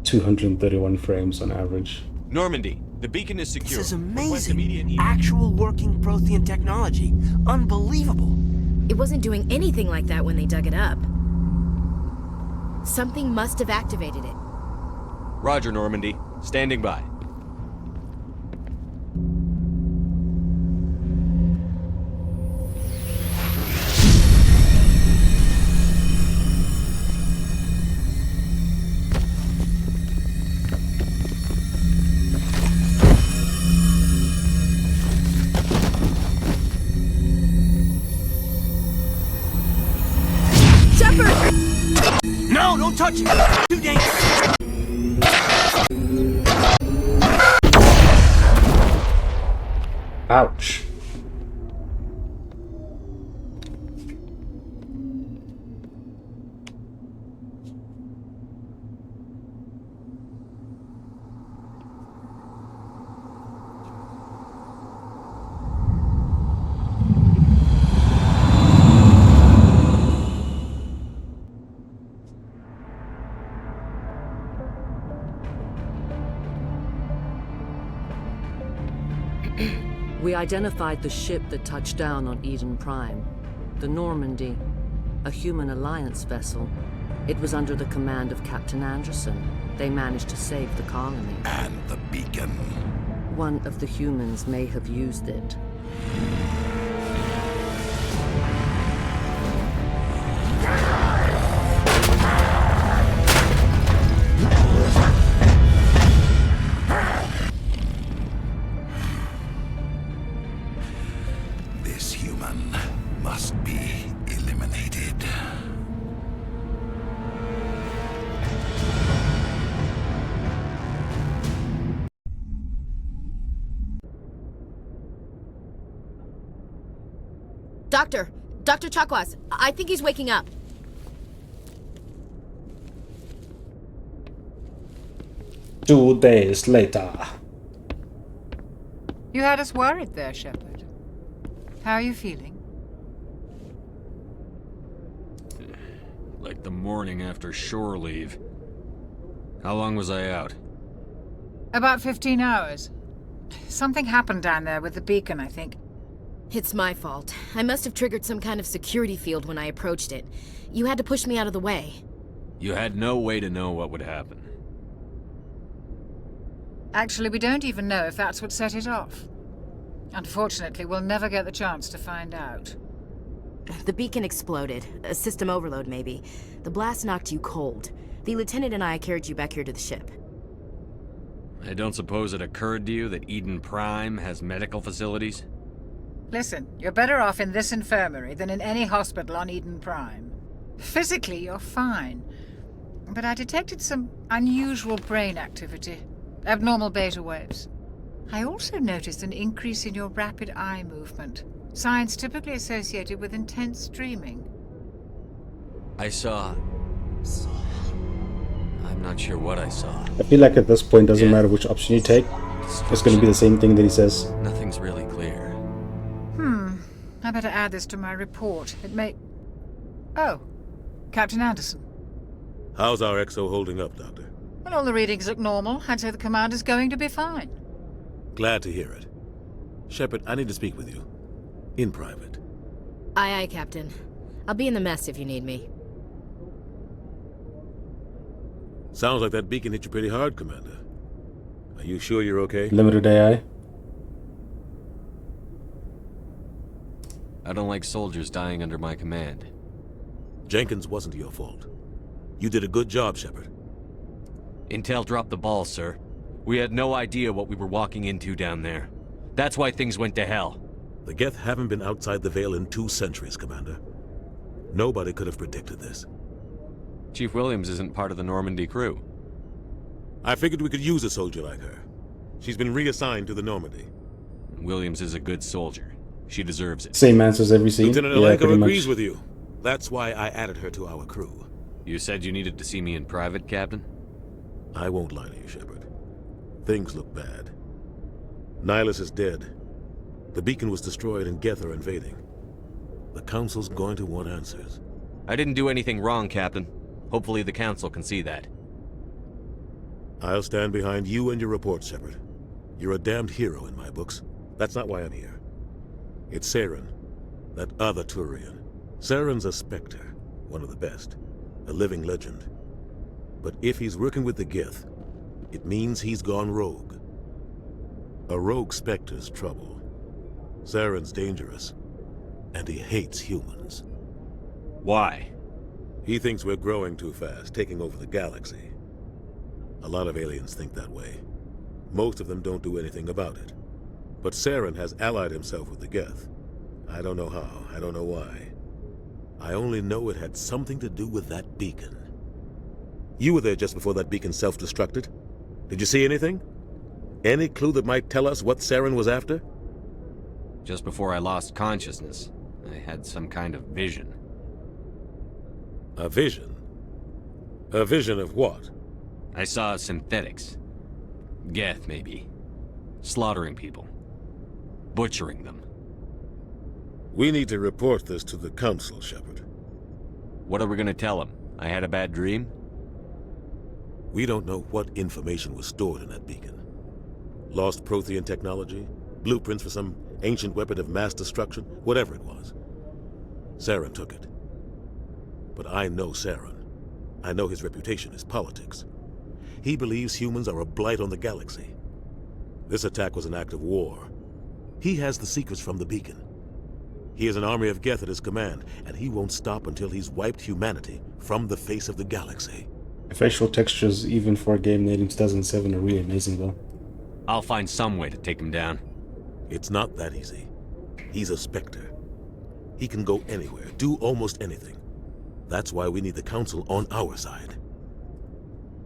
$231 frames on average. Normandy, the beacon is secure. This is amazing. Actual working Prothean technology. Unbelievable. It wasn't doing anything like that when they dug it up. Something must have activated it. Roger, Normandy. Standing by. Don't touch it! Too dangerous! Ouch. We identified the ship that touched down on Eden Prime. The Normandy. A human alliance vessel. It was under the command of Captain Anderson. They managed to save the colony. And the beacon. One of the humans may have used it. This human must be eliminated. Dr. Chakwas, I think he's waking up. Two days later. You had us worried there, Shepard. How are you feeling? Like the morning after shore leave. How long was I out? About 15 hours. Something happened down there with the beacon, I think. It's my fault. I must have triggered some kind of security field when I approached it. You had to push me out of the way. You had no way to know what would happen. Actually, we don't even know if that's what set it off. Unfortunately, we'll never get the chance to find out. The beacon exploded. A system overload, maybe. The blast knocked you cold. The lieutenant and I carried you back here to the ship. I don't suppose it occurred to you that Eden Prime has medical facilities? Listen, you're better off in this infirmary than in any hospital on Eden Prime. Physically, you're fine. But I detected some unusual brain activity. Abnormal beta waves. I also noticed an increase in your rapid eye movement. Signs typically associated with intense dreaming. I saw... I'm not sure what I saw. I feel like at this point, doesn't matter which option you take, it's going to be the same thing that he says. Nothing's really clear. I better add this to my report. It may... Oh, Captain Anderson. How's our XO holding up, Doctor? Well, all the readings look normal. I'd say the commander's going to be fine. Glad to hear it. Shepard, I need to speak with you. In private. Aye, Captain. I'll be in the mess if you need me. Sounds like that beacon hit you pretty hard, Commander. Are you sure you're okay? Limited AI. I don't like soldiers dying under my command. Jenkins wasn't your fault. You did a good job, Shepard. Intel dropped the ball, sir. We had no idea what we were walking into down there. That's why things went to hell. The Geth haven't been outside the Veil in 2 centuries, Commander. Nobody could have predicted this. Chief Williams isn't part of the Normandy crew. I figured we could use a soldier like her. She's been reassigned to the Normandy. Williams is a good soldier. She deserves it. Same answers every scene. Lieutenant Yeah, Alenko pretty agrees much. with you. That's why I added her to our crew. You said you needed to see me in private, Captain? I won't lie to you, Shepard. Things look bad. Nihilus is dead. The beacon was destroyed and Geth are invading. The Council's going to want answers. I didn't do anything wrong, Captain. Hopefully the Council can see that. I'll stand behind you and your report, Shepard. You're a damned hero in my books. That's not why I'm here. It's Saren, that other Turian. Saren's a Spectre, one of the best. A living legend. But if he's working with the Geth, it means he's gone rogue. A rogue Spectre's trouble. Saren's dangerous, and he hates humans. Why? He thinks we're growing too fast, taking over the galaxy. A lot of aliens think that way. Most of them don't do anything about it. But Saren has allied himself with the Geth. I don't know how, I don't know why. I only know it had something to do with that beacon. You were there just before that beacon self-destructed. Did you see anything? Any clue that might tell us what Saren was after? Just before I lost consciousness, I had some kind of vision. A vision? A vision of what? I saw synthetics. Geth, maybe. Slaughtering people. Butchering them. We need to report this to the Council, Shepard. What are we gonna tell them? I had a bad dream? We don't know what information was stored in that beacon. Lost Prothean technology? Blueprints for some ancient weapon of mass destruction? Whatever it was. Saren took it. But I know Saren. I know his reputation is politics. He believes humans are a blight on the galaxy. This attack was an act of war. He has the secrets from the beacon. He has an army of Geth at his command, and he won't stop until he's wiped humanity from the face of the galaxy. The facial textures, even for a game made in 2007, are really amazing, though. I'll find some way to take him down. It's not that easy. He's a Spectre. He can go anywhere, do almost anything. That's why we need the Council on our side.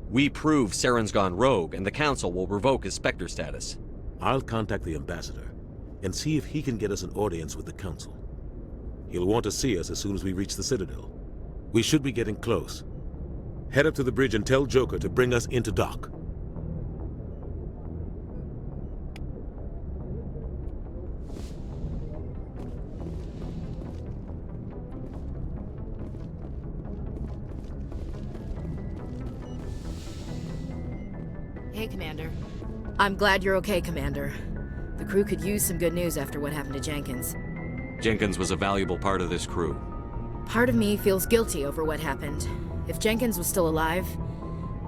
We prove Saren's gone rogue, and the Council will revoke his Spectre status. I'll contact the Ambassador and see if he can get us an audience with the Council. He'll want to see us as soon as we reach the Citadel. We should be getting close. Head up to the bridge and tell Joker to bring us into dock. Hey, Commander. I'm glad you're okay, Commander. The crew could use some good news after what happened to Jenkins. Jenkins was a valuable part of this crew. Part of me feels guilty over what happened. If Jenkins was still alive,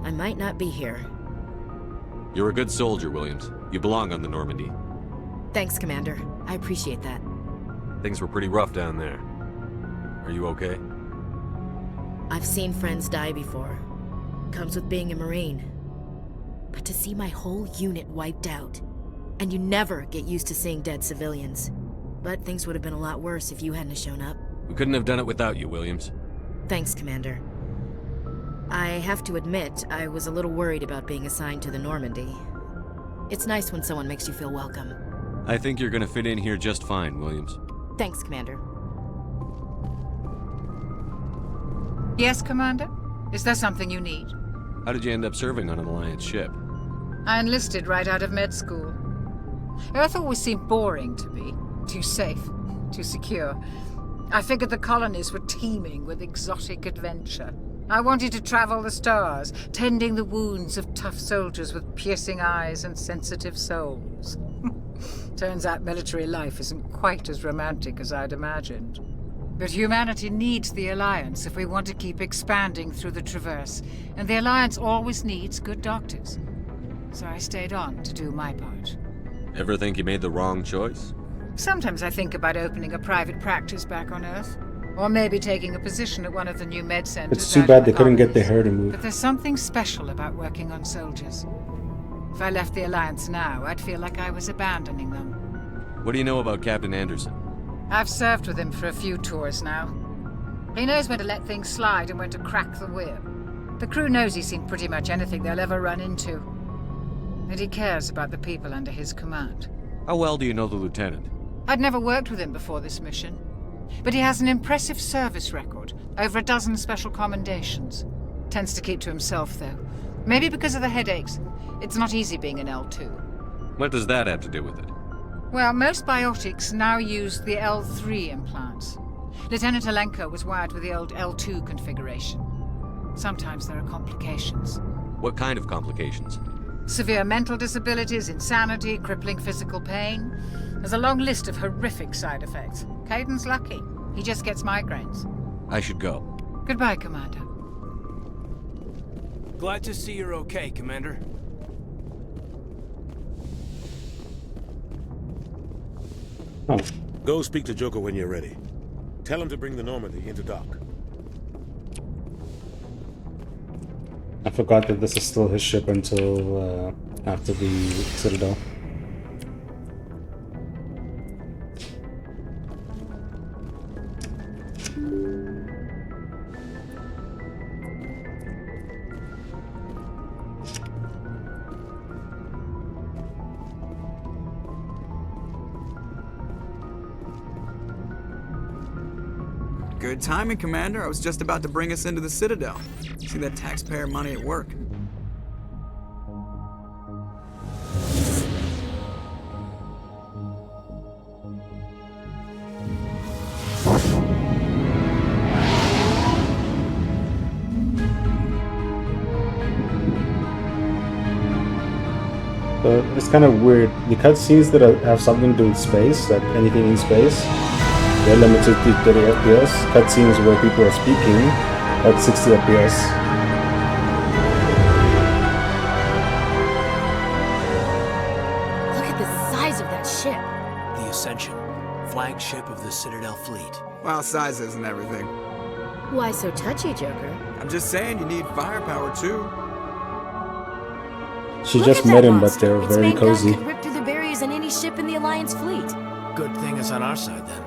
I might not be here. You're a good soldier, Williams. You belong on the Normandy. Thanks, Commander. I appreciate that. Things were pretty rough down there. Are you okay? I've seen friends die before. Comes with being a Marine. But to see my whole unit wiped out, and you never get used to seeing dead civilians. But things would have been a lot worse if you hadn't shown up. We couldn't have done it without you, Williams. Thanks, Commander. I have to admit, I was a little worried about being assigned to the Normandy. It's nice when someone makes you feel welcome. I think you're gonna fit in here just fine, Williams. Thanks, Commander. Yes, Commander? Is there something you need? How did you end up serving on an Alliance ship? I enlisted right out of med school. Earth always seemed boring to me. Too safe, too secure. I figured the colonies were teeming with exotic adventure. I wanted to travel the stars, tending the wounds of tough soldiers with piercing eyes and sensitive souls. Turns out military life isn't quite as romantic as I'd imagined. But humanity needs the Alliance if we want to keep expanding through the Traverse, and the Alliance always needs good doctors. So I stayed on to do my part. Ever think you made the wrong choice? Sometimes I think about opening a private practice back on Earth. Or maybe taking a position at one of the new med centers. It's too bad they couldn't get their hair removed. But there's something special about working on soldiers. If I left the Alliance now, I'd feel like I was abandoning them. What do you know about Captain Anderson? I've served with him for a few tours now. He knows when to let things slide and when to crack the whip. The crew knows he's seen pretty much anything they'll ever run into. And he cares about the people under his command. How well do you know the Lieutenant? I'd never worked with him before this mission. But he has an impressive service record, over a dozen special commendations. Tends to keep to himself, though. Maybe because of the headaches. It's not easy being an L2. What does that have to do with it? Well, most biotics now use the L3 implants. Lieutenant Alenko was wired with the old L2 configuration. Sometimes there are complications. What kind of complications? Severe mental disabilities, insanity, crippling physical pain. There's a long list of horrific side effects. Caden's lucky. He just gets migraines. I should go. Goodbye, Commander. Glad to see you're okay, Commander. Go speak to Joker when you're ready. Tell him to bring the Normandy into dock. I forgot that this is still his ship until after the Citadel. Good timing, Commander. I was just about to bring us into the Citadel. See that taxpayer money at work. It's kind of weird. The cutscenes that have something to do with space, like anything in space, they're limited to 30 FPS. Cutscenes where people are speaking at 60 FPS. Look at the size of that ship. The Ascension, flagship of the Citadel fleet. Well, size isn't everything. Why so touchy, Joker? I'm just saying you need firepower too. She just met him, but they're Its very main gun cozy. could rip through the barriers in any ship in the Alliance fleet. Good thing it's on our side then.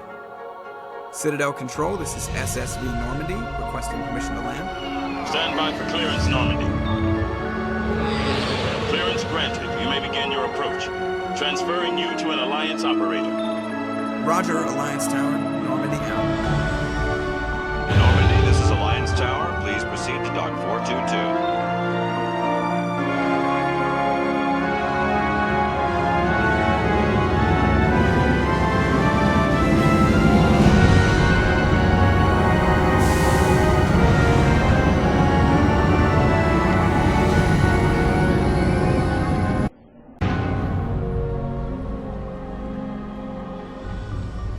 Citadel Control, this is SSV Normandy, requesting permission to land. Stand by for clearance, Normandy. Clearance granted. You may begin your approach. Transferring you to an Alliance operator. Roger, Alliance Tower. Normandy out. Normandy, this is Alliance Tower. Please proceed to Dock 422.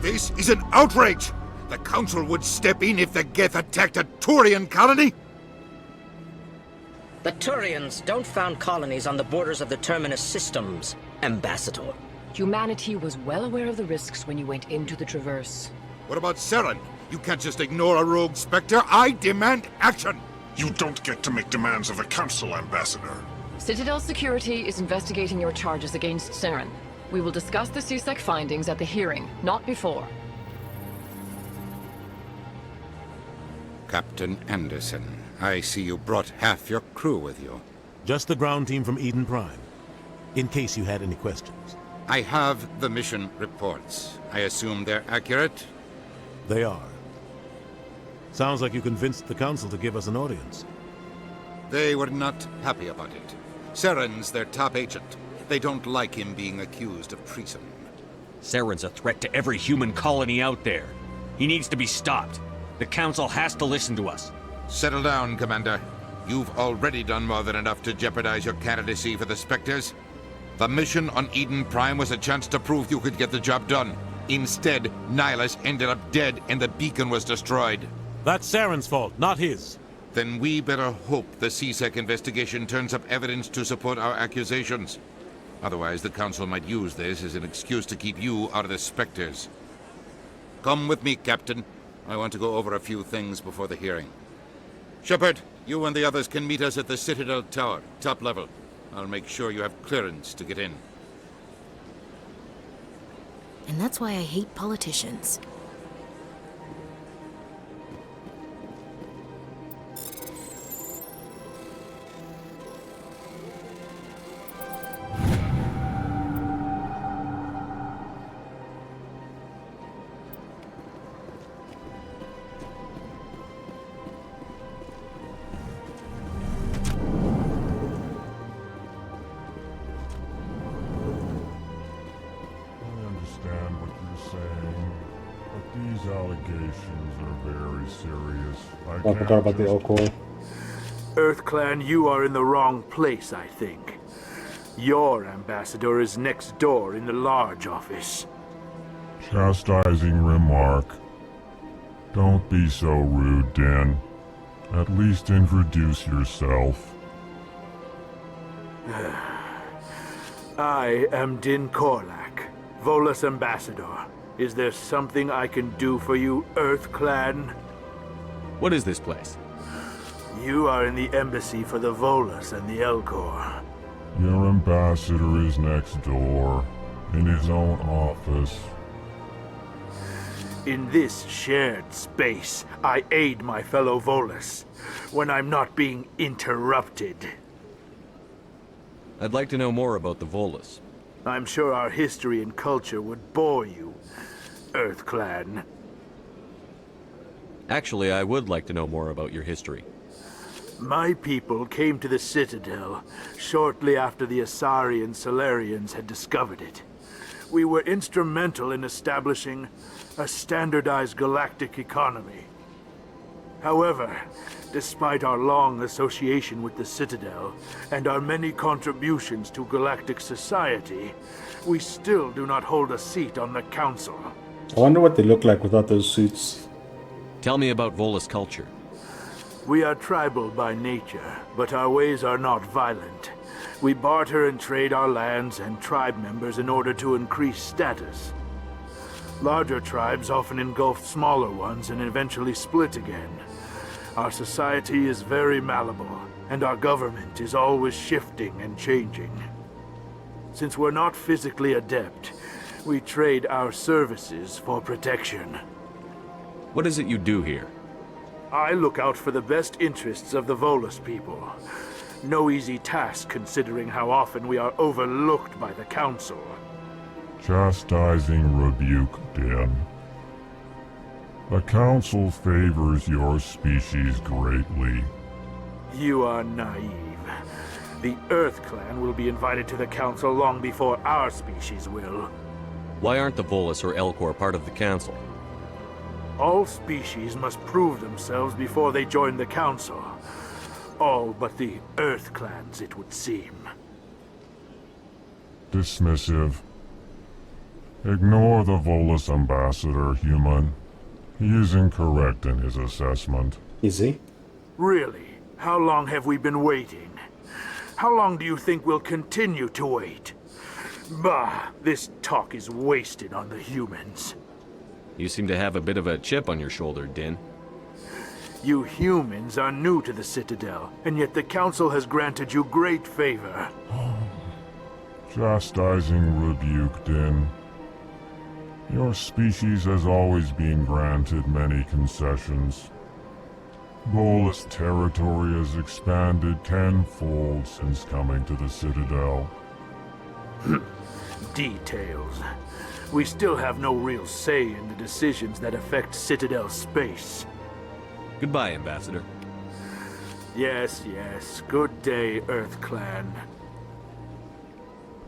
This is an outrage! The Council would step in if the Geth attacked a Turian colony? The Turians don't found colonies on the borders of the Terminus systems, Ambassador. Humanity was well aware of the risks when you went into the Traverse. What about Saren? You can't just ignore a rogue Spectre. I demand action! You don't get to make demands of the Council, Ambassador. Citadel Security is investigating your charges against Saren. We will discuss the CSEC findings at the hearing, not before. Captain Anderson, I see you brought half your crew with you. Just the ground team from Eden Prime, in case you had any questions. I have the mission reports. I assume they're accurate? They are. Sounds like you convinced the Council to give us an audience. They were not happy about it. Saren's their top agent. They don't like him being accused of treason. Saren's a threat to every human colony out there. He needs to be stopped. The Council has to listen to us. Settle down, Commander. You've already done more than enough to jeopardize your candidacy for the Spectres. The mission on Eden Prime was a chance to prove you could get the job done. Instead, Nihilus ended up dead and the beacon was destroyed. That's Saren's fault, not his. Then we better hope the CSEC investigation turns up evidence to support our accusations. Otherwise, the Council might use this as an excuse to keep you out of the Spectres. Come with me, Captain. I want to go over a few things before the hearing. Shepard, you and the others can meet us at the Citadel Tower, top level. I'll make sure you have clearance to get in. And that's why I hate politicians. I forgot about the Alcor. EarthClan, you are in the wrong place, I think. Your ambassador is next door in the large office. Chastising remark. Don't be so rude, Den. At least introduce yourself. I am Din Korlak, Volus ambassador. Is there something I can do for you, EarthClan? What is this place? You are in the embassy for the Volus and the Elcor. Your ambassador is next door, in his own office. In this shared space, I aid my fellow Volus when I'm not being interrupted. I'd like to know more about the Volus. I'm sure our history and culture would bore you, EarthClan. Actually, I would like to know more about your history. My people came to the Citadel shortly after the Asari and Salarians had discovered it. We were instrumental in establishing a standardized galactic economy. However, despite our long association with the Citadel and our many contributions to galactic society, we still do not hold a seat on the Council. I wonder what they look like without those suits. Tell me about Volus culture. We are tribal by nature, but our ways are not violent. We barter and trade our lands and tribe members in order to increase status. Larger tribes often engulf smaller ones and eventually split again. Our society is very malleable, and our government is always shifting and changing. Since we're not physically adept, we trade our services for protection. What is it you do here? I look out for the best interests of the Volus people. No easy task considering how often we are overlooked by the Council. Chastising rebuke, Din. The Council favors your species greatly. You are naive. The Earth Clan will be invited to the Council long before our species will. Why aren't the Volus or Elcor part of the Council? All species must prove themselves before they join the Council. All but the Earth Clans, it would seem. Dismissive. Ignore the Volus ambassador, human. He is incorrect in his assessment. Is he? Really? How long have we been waiting? How long do you think we'll continue to wait? Bah, this talk is wasted on the humans. You seem to have a bit of a chip on your shoulder, Din. You humans are new to the Citadel, and yet the Council has granted you great favor. Chastising rebuke, Din. Your species has always been granted many concessions. Volus territory has expanded tenfold since coming to the Citadel. Details. We still have no real say in the decisions that affect Citadel space. Goodbye, Ambassador. Yes, yes. Good day, Earth Clan.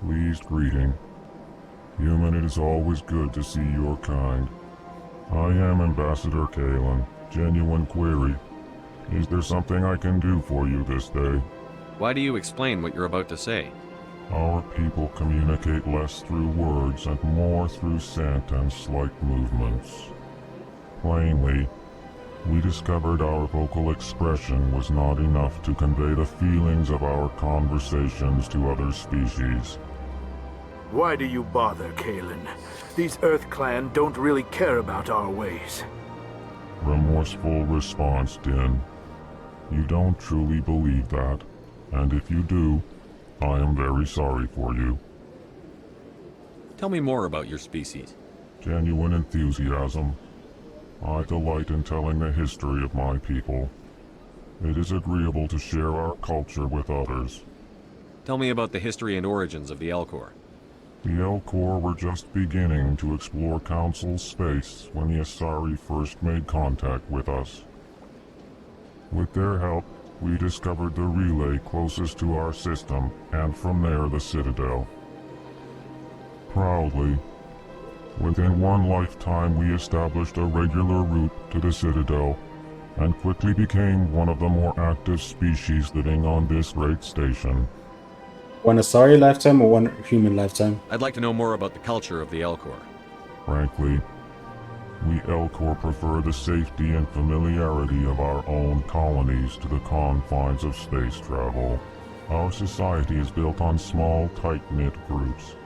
Pleased greeting. Human, it is always good to see your kind. I am Ambassador Kalen. Genuine query. Is there something I can do for you this day? Why do you explain what you're about to say? Our people communicate less through words and more through scent and slight movements. Plainly, we discovered our vocal expression was not enough to convey the feelings of our conversations to other species. Why do you bother, Kalen? These Earth Clan don't really care about our ways. Remorseful response, Din. You don't truly believe that, and if you do, I am very sorry for you. Tell me more about your species. Genuine enthusiasm. I delight in telling the history of my people. It is agreeable to share our culture with others. Tell me about the history and origins of the Elcor. The Elcor were just beginning to explore Council space when the Asari first made contact with us. With their help, we discovered the relay closest to our system, and from there the Citadel. Proudly, within one lifetime we established a regular route to the Citadel, and quickly became one of the more active species living on this great station. One Asari lifetime or one human lifetime? I'd like to know more about the culture of the Elcor. Frankly, we Elcor prefer the safety and familiarity of our own colonies to the confines of space travel. Our society is built on small, tight-knit groups.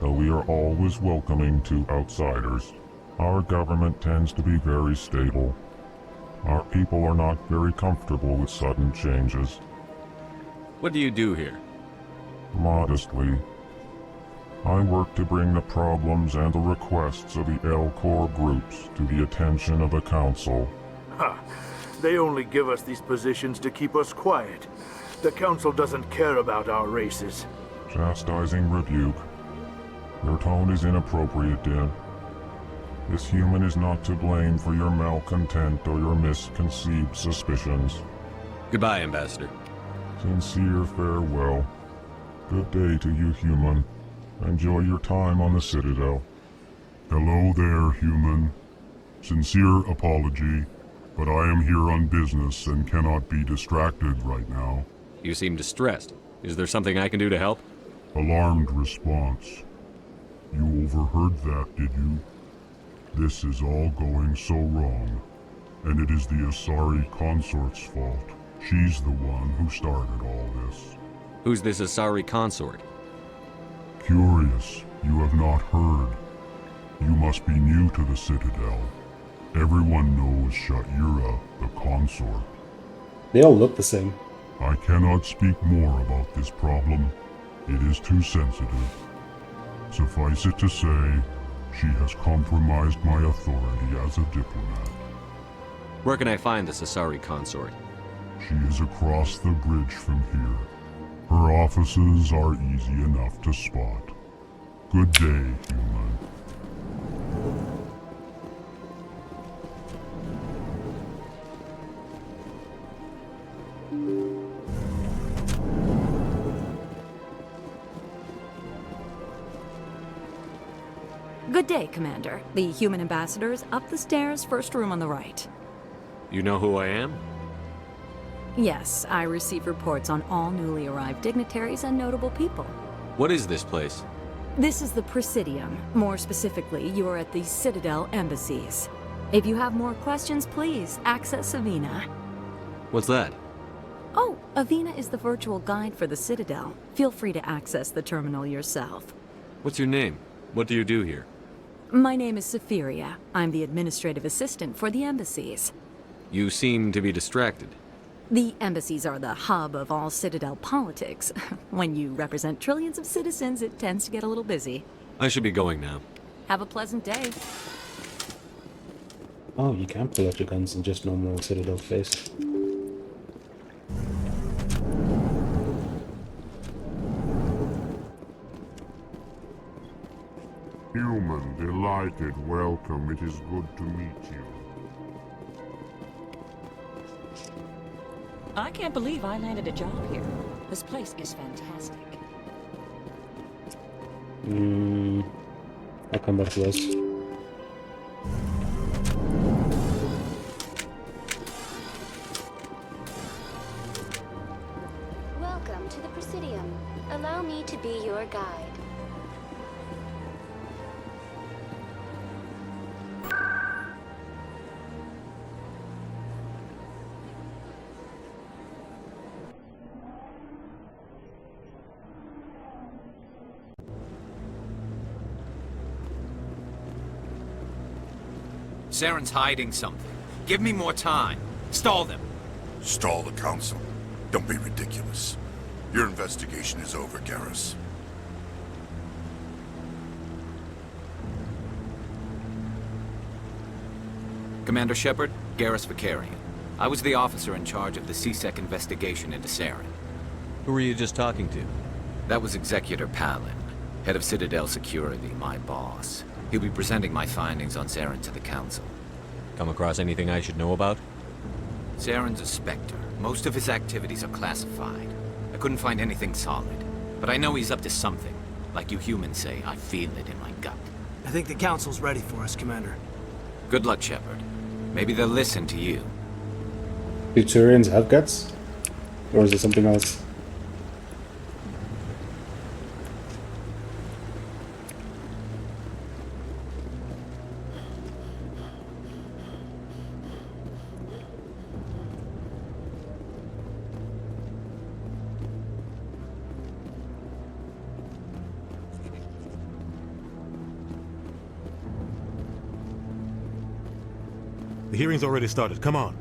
Though we are always welcoming to outsiders, our government tends to be very stable. Our people are not very comfortable with sudden changes. What do you do here? Modestly, I work to bring the problems and the requests of the Elcor groups to the attention of the Council. Ha! They only give us these positions to keep us quiet. The Council doesn't care about our races. Chastising rebuke. Your tone is inappropriate, Din. This human is not to blame for your malcontent or your misconceived suspicions. Goodbye, Ambassador. Sincere farewell. Good day to you, human. Enjoy your time on the Citadel. Hello there, human. Sincere apology, but I am here on business and cannot be distracted right now. You seem distressed. Is there something I can do to help? Alarmed response. You overheard that, did you? This is all going so wrong, and it is the Asari consort's fault. She's the one who started all this. Who's this Asari consort? Curious, you have not heard. You must be new to the Citadel. Everyone knows Sha'ira, the consort. They all look the same. I cannot speak more about this problem. It is too sensitive. Suffice it to say, she has compromised my authority as a diplomat. Where can I find this Asari consort? She is across the bridge from here. Her offices are easy enough to spot. Good day, human. Good day, Commander. The human ambassador is up the stairs, first room on the right. You know who I am? Yes, I receive reports on all newly arrived dignitaries and notable people. What is this place? This is the Presidium. More specifically, you are at the Citadel embassies. If you have more questions, please access Avina. What's that? Oh, Avina is the virtual guide for the Citadel. Feel free to access the terminal yourself. What's your name? What do you do here? My name is Safiria. I'm the administrative assistant for the embassies. You seem to be distracted. The embassies are the hub of all Citadel politics. When you represent trillions of citizens, it tends to get a little busy. I should be going now. Have a pleasant day. Oh, you can pull out your guns in just normal Citadel face. Human, delighted, welcome. It is good to meet you. I can't believe I landed a job here. This place is fantastic. I'll come back to us. Welcome to the Presidium. Allow me to be your guide. Saren's hiding something. Give me more time. Stall them. Stall the Council? Don't be ridiculous. Your investigation is over, Garrus. Commander Shepard, Garrus Vakarian. I was the officer in charge of the C-Sec investigation into Saren. Who were you just talking to? That was Executor Palin, head of Citadel Security, my boss. He'll be presenting my findings on Saren to the Council. Come across anything I should know about? Saren's a Spectre. Most of his activities are classified. I couldn't find anything solid. But I know he's up to something. Like you humans say, I feel it in my gut. I think the Council's ready for us, Commander. Good luck, Shepard. Maybe they'll listen to you. Do Turians have guts? Or is it something else? The hearing's already started. Come on.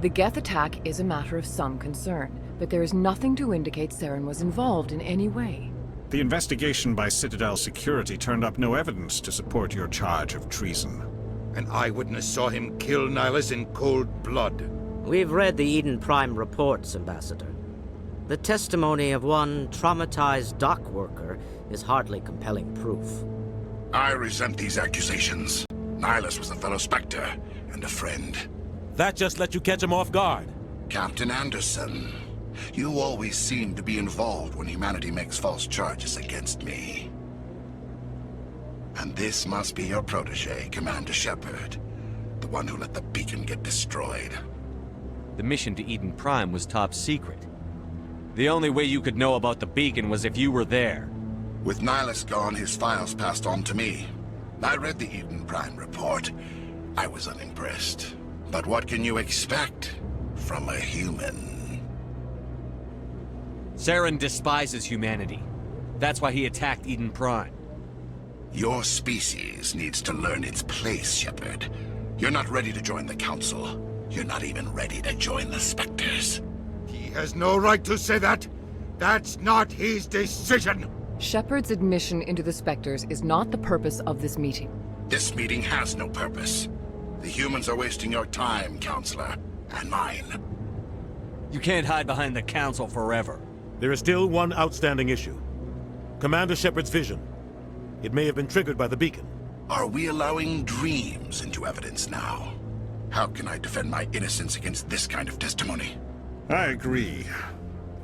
The Geth attack is a matter of some concern, but there is nothing to indicate Saren was involved in any way. The investigation by Citadel Security turned up no evidence to support your charge of treason. An eyewitness saw him kill Nihilus in cold blood. We've read the Eden Prime reports, Ambassador. The testimony of one traumatized dock worker is hardly compelling proof. I resent these accusations. Nihilus was a fellow Spectre and a friend. That just let you catch him off guard. Captain Anderson, you always seem to be involved when humanity makes false charges against me. And this must be your protege, Commander Shepard. The one who let the beacon get destroyed. The mission to Eden Prime was top secret. The only way you could know about the beacon was if you were there. With Nihilus gone, his files passed on to me. I read the Eden Prime report. I was unimpressed. But what can you expect from a human? Saren despises humanity. That's why he attacked Eden Prime. Your species needs to learn its place, Shepard. You're not ready to join the Council. You're not even ready to join the Spectres. He has no right to say that. That's not his decision. Shepard's admission into the Spectres is not the purpose of this meeting. This meeting has no purpose. The humans are wasting your time, Counselor, and mine. You can't hide behind the Council forever. There is still one outstanding issue. Commander Shepard's vision. It may have been triggered by the beacon. Are we allowing dreams into evidence now? How can I defend my innocence against this kind of testimony? I agree.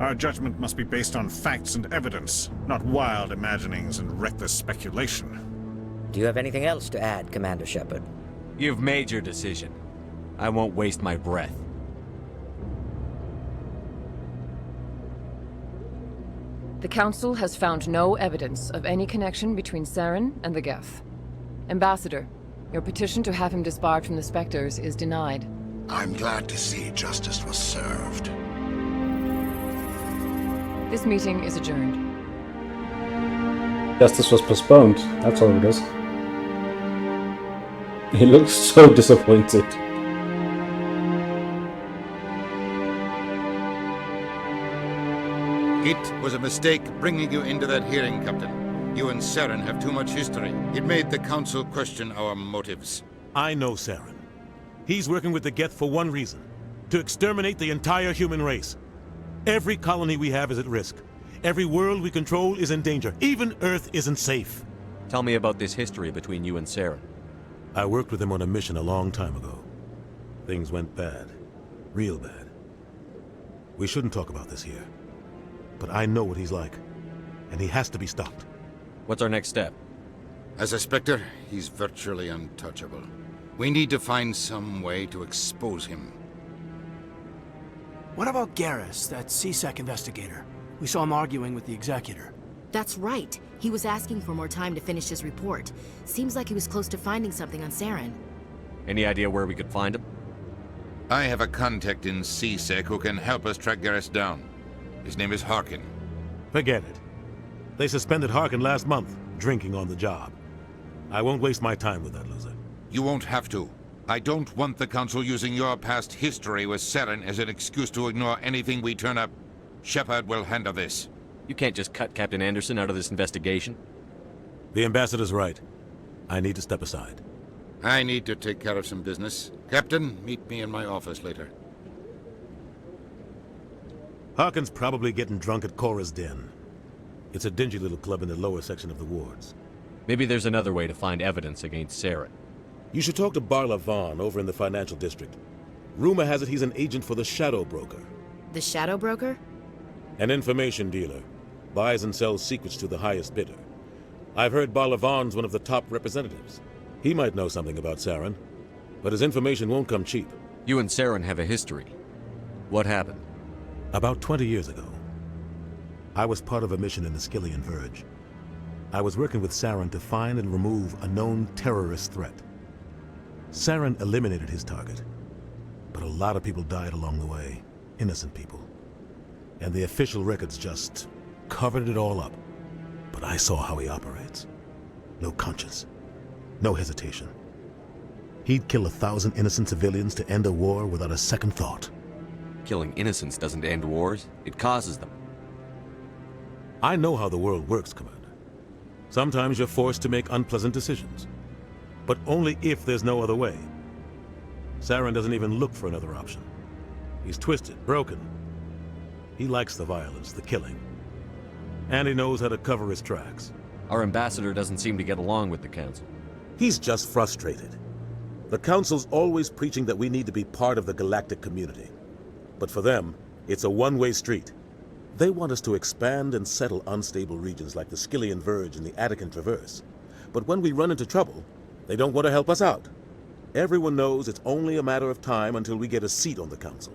Our judgment must be based on facts and evidence, not wild imaginings and reckless speculation. Do you have anything else to add, Commander Shepard? You've made your decision. I won't waste my breath. The Council has found no evidence of any connection between Saren and the Geth. Ambassador, your petition to have him disbarred from the Spectres is denied. I'm glad to see justice was served. This meeting is adjourned. Justice was postponed. That's all it is. He looks so disappointed. It was a mistake bringing you into that hearing, Captain. You and Saren have too much history. It made the Council question our motives. I know Saren. He's working with the Geth for one reason. To exterminate the entire human race. Every colony we have is at risk. Every world we control is in danger. Even Earth isn't safe. Tell me about this history between you and Saren. I worked with him on a mission a long time ago. Things went bad. Real bad. We shouldn't talk about this here. But I know what he's like. And he has to be stopped. What's our next step? As a Spectre, he's virtually untouchable. We need to find some way to expose him. What about Garrus, that CSEC investigator? We saw him arguing with the Executor. That's right. He was asking for more time to finish his report. Seems like he was close to finding something on Saren. Any idea where we could find him? I have a contact in CSEC who can help us track Garrus down. His name is Harkin. Forget it. They suspended Harkin last month, drinking on the job. I won't waste my time with that loser. You won't have to. I don't want the Council using your past history with Saren as an excuse to ignore anything we turn up. Shepard will handle this. You can't just cut Captain Anderson out of this investigation. The Ambassador's right. I need to step aside. I need to take care of some business. Captain, meet me in my office later. Harkin's probably getting drunk at Cora's Den. It's a dingy little club in the lower section of the wards. Maybe there's another way to find evidence against Saren. You should talk to Barla Vaughn over in the financial district. Rumor has it he's an agent for the Shadow Broker. The Shadow Broker? An information dealer. Buys and sells secrets to the highest bidder. I've heard Barla Vaughn's one of the top representatives. He might know something about Saren, but his information won't come cheap. You and Saren have a history. What happened? About 20 years ago, I was part of a mission in the Skillian Verge. I was working with Saren to find and remove a known terrorist threat. Saren eliminated his target, but a lot of people died along the way, innocent people. And the official records just covered it all up. But I saw how he operates. No conscience, no hesitation. He'd kill 1,000 innocent civilians to end a war without a second thought. Killing innocents doesn't end wars, it causes them. I know how the world works, Commander. Sometimes you're forced to make unpleasant decisions. But only if there's no other way. Saren doesn't even look for another option. He's twisted, broken. He likes the violence, the killing. And he knows how to cover his tracks. Our ambassador doesn't seem to get along with the Council. He's just frustrated. The Council's always preaching that we need to be part of the galactic community. But for them, it's a one-way street. They want us to expand and settle unstable regions like the Skyllian Verge and the Attican Traverse. But when we run into trouble, they don't want to help us out. Everyone knows it's only a matter of time until we get a seat on the Council.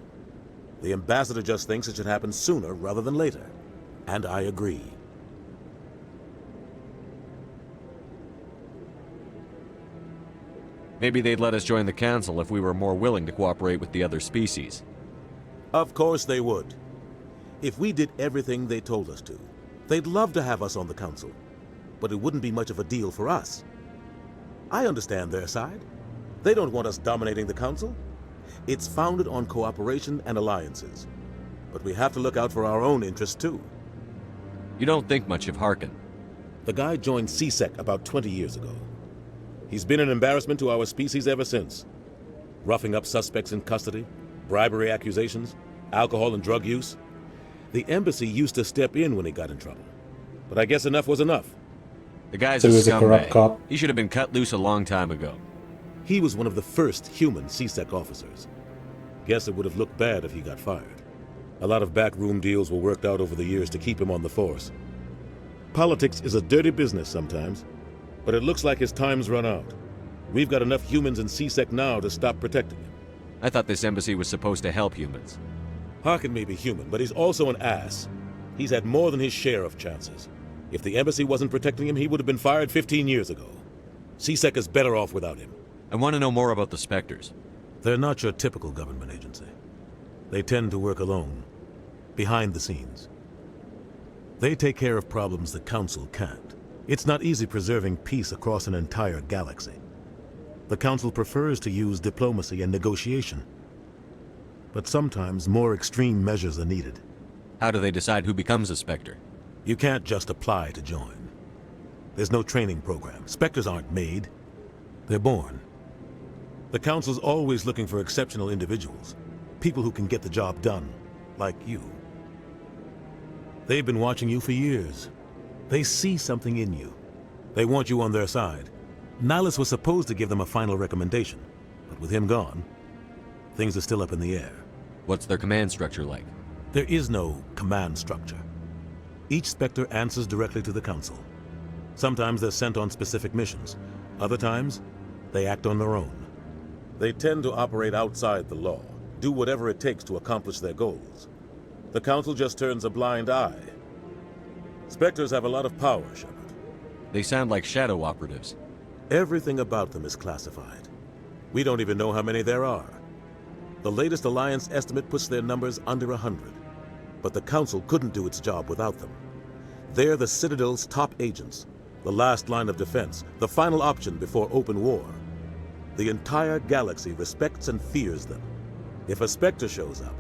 The ambassador just thinks it should happen sooner rather than later. And I agree. Maybe they'd let us join the Council if we were more willing to cooperate with the other species. Of course they would. If we did everything they told us to, they'd love to have us on the Council. But it wouldn't be much of a deal for us. I understand their side. They don't want us dominating the Council. It's founded on cooperation and alliances. But we have to look out for our own interests too. You don't think much of Harkin. The guy joined C-Sec about 20 years ago. He's been an embarrassment to our species ever since. Roughing up suspects in custody, bribery accusations, alcohol and drug use. The embassy used to step in when he got in trouble. But I guess enough was enough. The guy's So he was a corrupt scumbag. cop. He should have been cut loose a long time ago. He was one of the first human C-Sec officers. Guess it would have looked bad if he got fired. A lot of backroom deals were worked out over the years to keep him on the force. Politics is a dirty business sometimes, but it looks like his time's run out. We've got enough humans in C-Sec now to stop protecting him. I thought this embassy was supposed to help humans. Harkin may be human, but he's also an ass. He's had more than his share of chances. If the embassy wasn't protecting him, he would have been fired 15 years ago. C-Sec is better off without him. I want to know more about the Spectres. They're not your typical government agency. They tend to work alone, behind the scenes. They take care of problems the Council can't. It's not easy preserving peace across an entire galaxy. The Council prefers to use diplomacy and negotiation. But sometimes more extreme measures are needed. How do they decide who becomes a Spectre? You can't just apply to join. There's no training program. Spectres aren't made. They're born. The Council's always looking for exceptional individuals. People who can get the job done, like you. They've been watching you for years. They see something in you. They want you on their side. Nihilus was supposed to give them a final recommendation, but with him gone, things are still up in the air. What's their command structure like? There is no command structure. Each Spectre answers directly to the Council. Sometimes they're sent on specific missions. Other times, they act on their own. They tend to operate outside the law, do whatever it takes to accomplish their goals. The Council just turns a blind eye. Spectres have a lot of power, Shepard. They sound like shadow operatives. Everything about them is classified. We don't even know how many there are. The latest Alliance estimate puts their numbers under 100. But the Council couldn't do its job without them. They're the Citadel's top agents, the last line of defense, the final option before open war. The entire galaxy respects and fears them. If a Spectre shows up,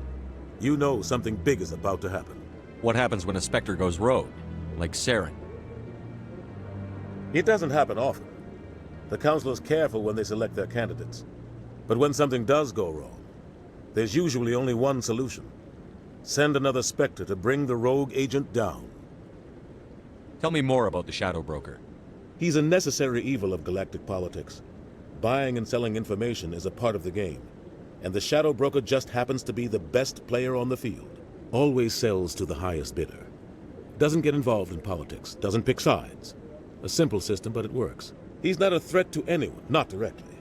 you know something big is about to happen. What happens when a Spectre goes rogue? Like Saren? It doesn't happen often. The Council is careful when they select their candidates. But when something does go wrong, there's usually only one solution. Send another Spectre to bring the rogue agent down. Tell me more about the Shadow Broker. He's a necessary evil of galactic politics. Buying and selling information is a part of the game. And the Shadow Broker just happens to be the best player on the field. Always sells to the highest bidder. Doesn't get involved in politics, doesn't pick sides. A simple system, but it works. He's not a threat to anyone, not directly.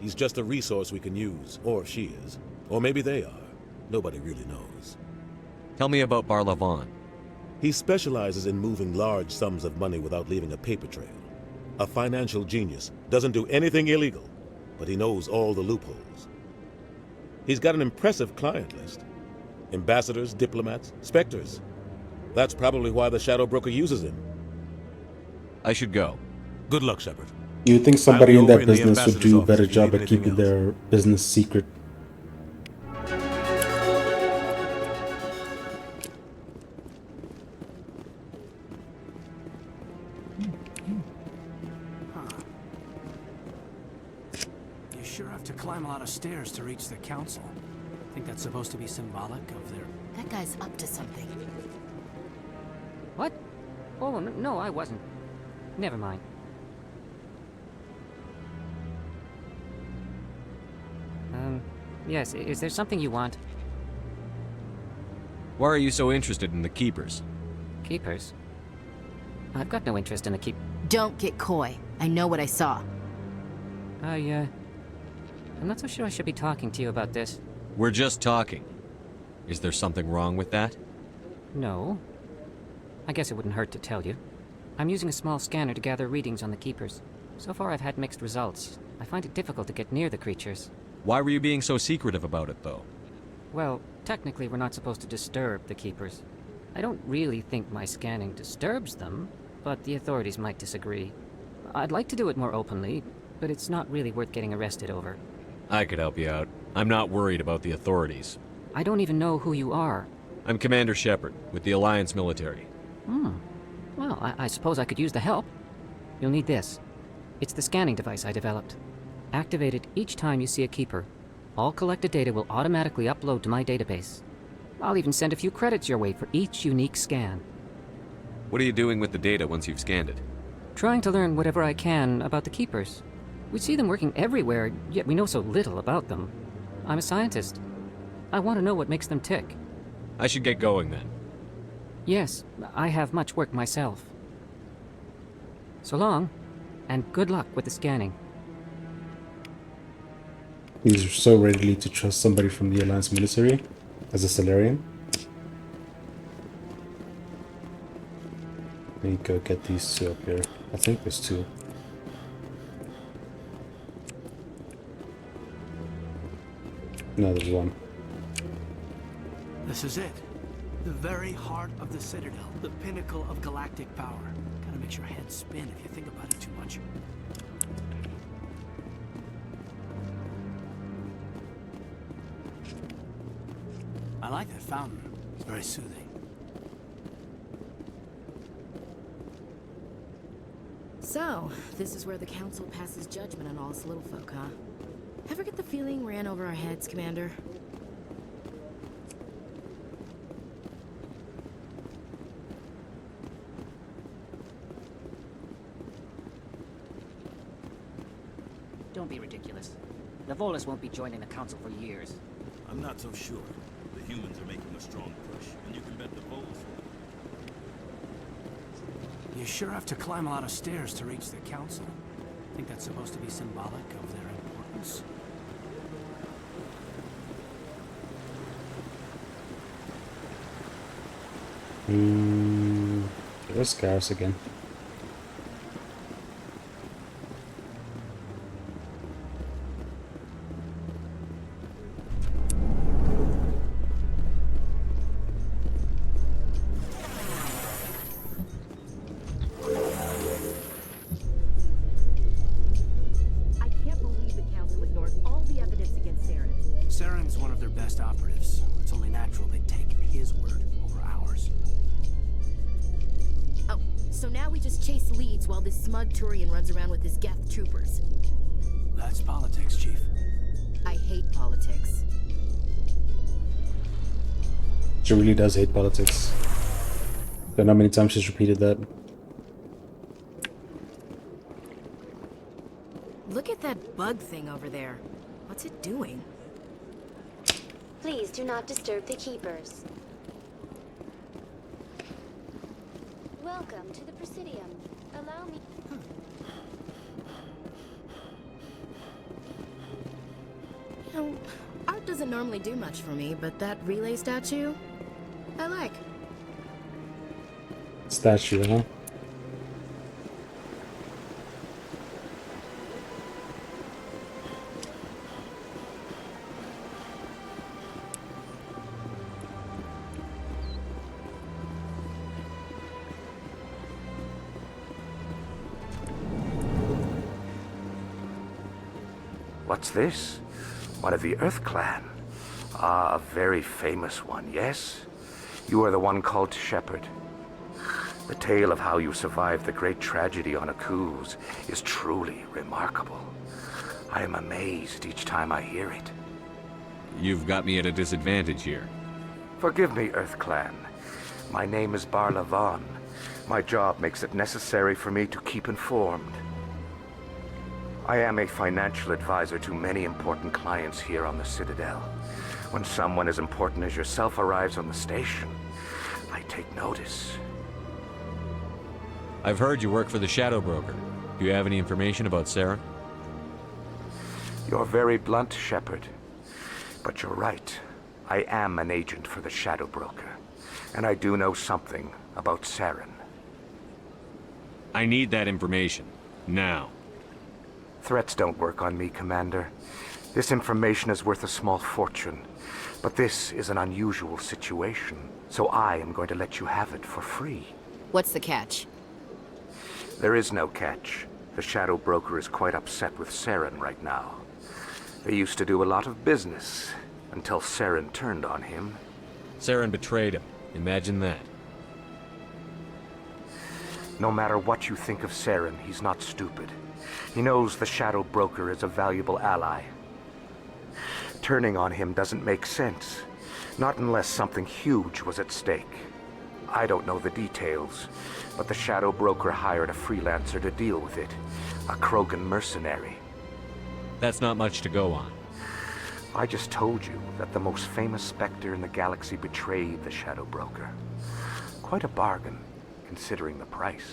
He's just a resource we can use, or she is. Or maybe they are. Nobody really knows. Tell me about Barlavan. He specializes in moving large sums of money without leaving a paper trail. A financial genius, doesn't do anything illegal, but he knows all the loopholes. He's got an impressive client list. Ambassadors, diplomats, Spectres. That's probably why the Shadow Broker uses him. I should go. Good luck, Shepard. You think somebody I'll in be over that in the business would ambassador's do a office better if you job need at keeping anything else. their business secret? You sure have to climb a lot of stairs to reach the Council. Think Think that's supposed to be symbolic of their... That guy's up to something. What? Oh, no, I wasn't. Never mind. Yes, is there something you want? Why are you so interested in the Keepers? Keepers? I've got no interest in the Don't get coy. I know what I saw. I'm not so sure I should be talking to you about this. We're just talking. Is there something wrong with that? No. I guess it wouldn't hurt to tell you. I'm using a small scanner to gather readings on the Keepers. So far I've had mixed results. I find it difficult to get near the creatures. Why were you being so secretive about it, though? Well, technically we're not supposed to disturb the Keepers. I don't really think my scanning disturbs them, but the authorities might disagree. I'd like to do it more openly, but it's not really worth getting arrested over. I could help you out. I'm not worried about the authorities. I don't even know who you are. I'm Commander Shepard, with the Alliance military. Well, I suppose I could use the help. You'll need this. It's the scanning device I developed. Activate it each time you see a Keeper. All collected data will automatically upload to my database. I'll even send a few credits your way for each unique scan. What are you doing with the data once you've scanned it? Trying to learn whatever I can about the Keepers. We see them working everywhere, yet we know so little about them. I'm a scientist. I want to know what makes them tick. I should get going then. Yes, I have much work myself. So long, and good luck with the scanning. He's so ready to trust somebody from the Alliance military as a Salarian. Let me go get these two up here. I think there's two. No, there's one. This is it. The very heart of the Citadel. The pinnacle of galactic power. Kinda makes your head spin if you think about it too much. I like that fountain. It's very soothing. So, this is where the Council passes judgment on all us little folk, huh? Ever get the feeling we're in over our heads, Commander? Don't be ridiculous. The Volus won't be joining the Council for years. I'm not so sure. The humans are making a strong push, and you can bet the Volus will. You sure have to climb a lot of stairs to reach the Council. Think that's supposed to be symbolic of their importance? There's Garrus again. I can't believe the Council ignored all the evidence against Saren. Saren's one of their best operatives. It's only natural they take his word over ours. Oh, so now we just chase leads while this smug Turian runs around with his Geth troopers. That's politics, Chief. I hate politics. She really does hate politics. Don't know how many times she's repeated that. Look at that bug thing over there. What's it doing? Please do not disturb the Keepers. Welcome to the Presidium. Allow me... You know, art doesn't normally do much for me, but that relay statue, I like. Statue, huh? What's this? One of the Earth Clan. Ah, a very famous one, yes? You are the one called Shepard. The tale of how you survived the great tragedy on Akuz is truly remarkable. I am amazed each time I hear it. you've got me at a disadvantage here. Forgive me, EarthClan. My name is Barla Vaughn. My job makes it necessary for me to keep informed. I am a financial advisor to many important clients here on the Citadel. When someone as important as yourself arrives on the station, I take notice. I've heard you work for the Shadow Broker. Do you have any information about Saren? You're very blunt, Shepard. But you're right. I am an agent for the Shadow Broker. And I do know something about Saren. I need that information. Now. Threats don't work on me, Commander. This information is worth a small fortune. But this is an unusual situation, so I am going to let you have it for free. What's the catch? There is no catch. The Shadow Broker is quite upset with Saren right now. They used to do a lot of business, until Saren turned on him. Saren betrayed him. Imagine that. No matter what you think of Saren, he's not stupid. He knows the Shadow Broker is a valuable ally. Turning on him doesn't make sense. Not unless something huge was at stake. I don't know the details, but the Shadow Broker hired a freelancer to deal with it. A Krogan mercenary. That's not much to go on. I just told you that the most famous Spectre in the galaxy betrayed the Shadow Broker. Quite a bargain, considering the price.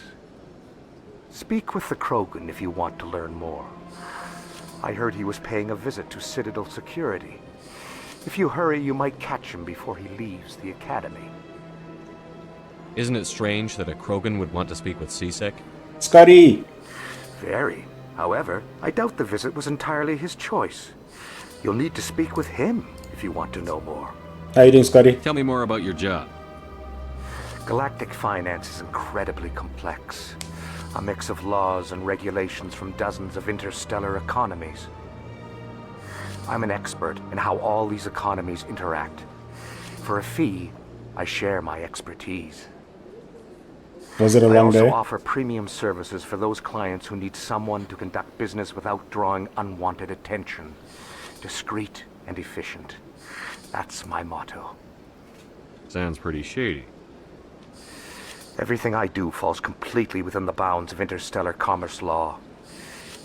Speak with the Krogan if you want to learn more. I heard he was paying a visit to Citadel security. If you hurry, you might catch him before he leaves the Academy. Isn't it strange that a Krogan would want to speak with C-Sec? Scotty! Very. However, I doubt the visit was entirely his choice. You'll need to speak with him if you want to know more. How you doing, Scotty? Tell me more about your job. Galactic finance is incredibly complex. A mix of laws and regulations from dozens of interstellar economies. I'm an expert in how all these economies interact. For a fee, I share my expertise. Was it a long I day? also offer premium services for those clients who need someone to conduct business without drawing unwanted attention. Discreet and efficient. That's my motto. Sounds pretty shady. Everything I do falls completely within the bounds of interstellar commerce law.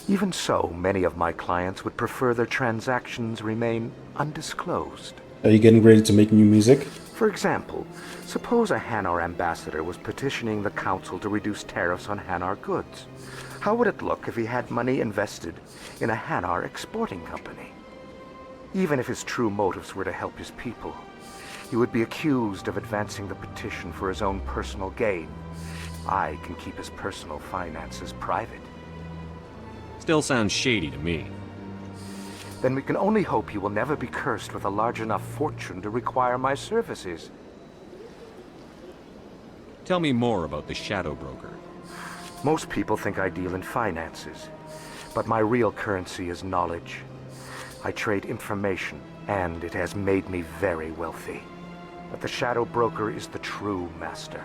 Even so, many of my clients would prefer their transactions remain undisclosed. Are you getting ready to make new music? For example, suppose a Hanar ambassador was petitioning the Council to reduce tariffs on Hanar goods. How would it look if he had money invested in a Hanar exporting company? Even if his true motives were to help his people, he would be accused of advancing the petition for his own personal gain. I can keep his personal finances private. Still sounds shady to me. Then we can only hope he will never be cursed with a large enough fortune to require my services. Tell me more about the Shadow Broker. Most people think I deal in finances, but my real currency is knowledge. I trade information, and it has made me very wealthy. But the Shadow Broker is the true master.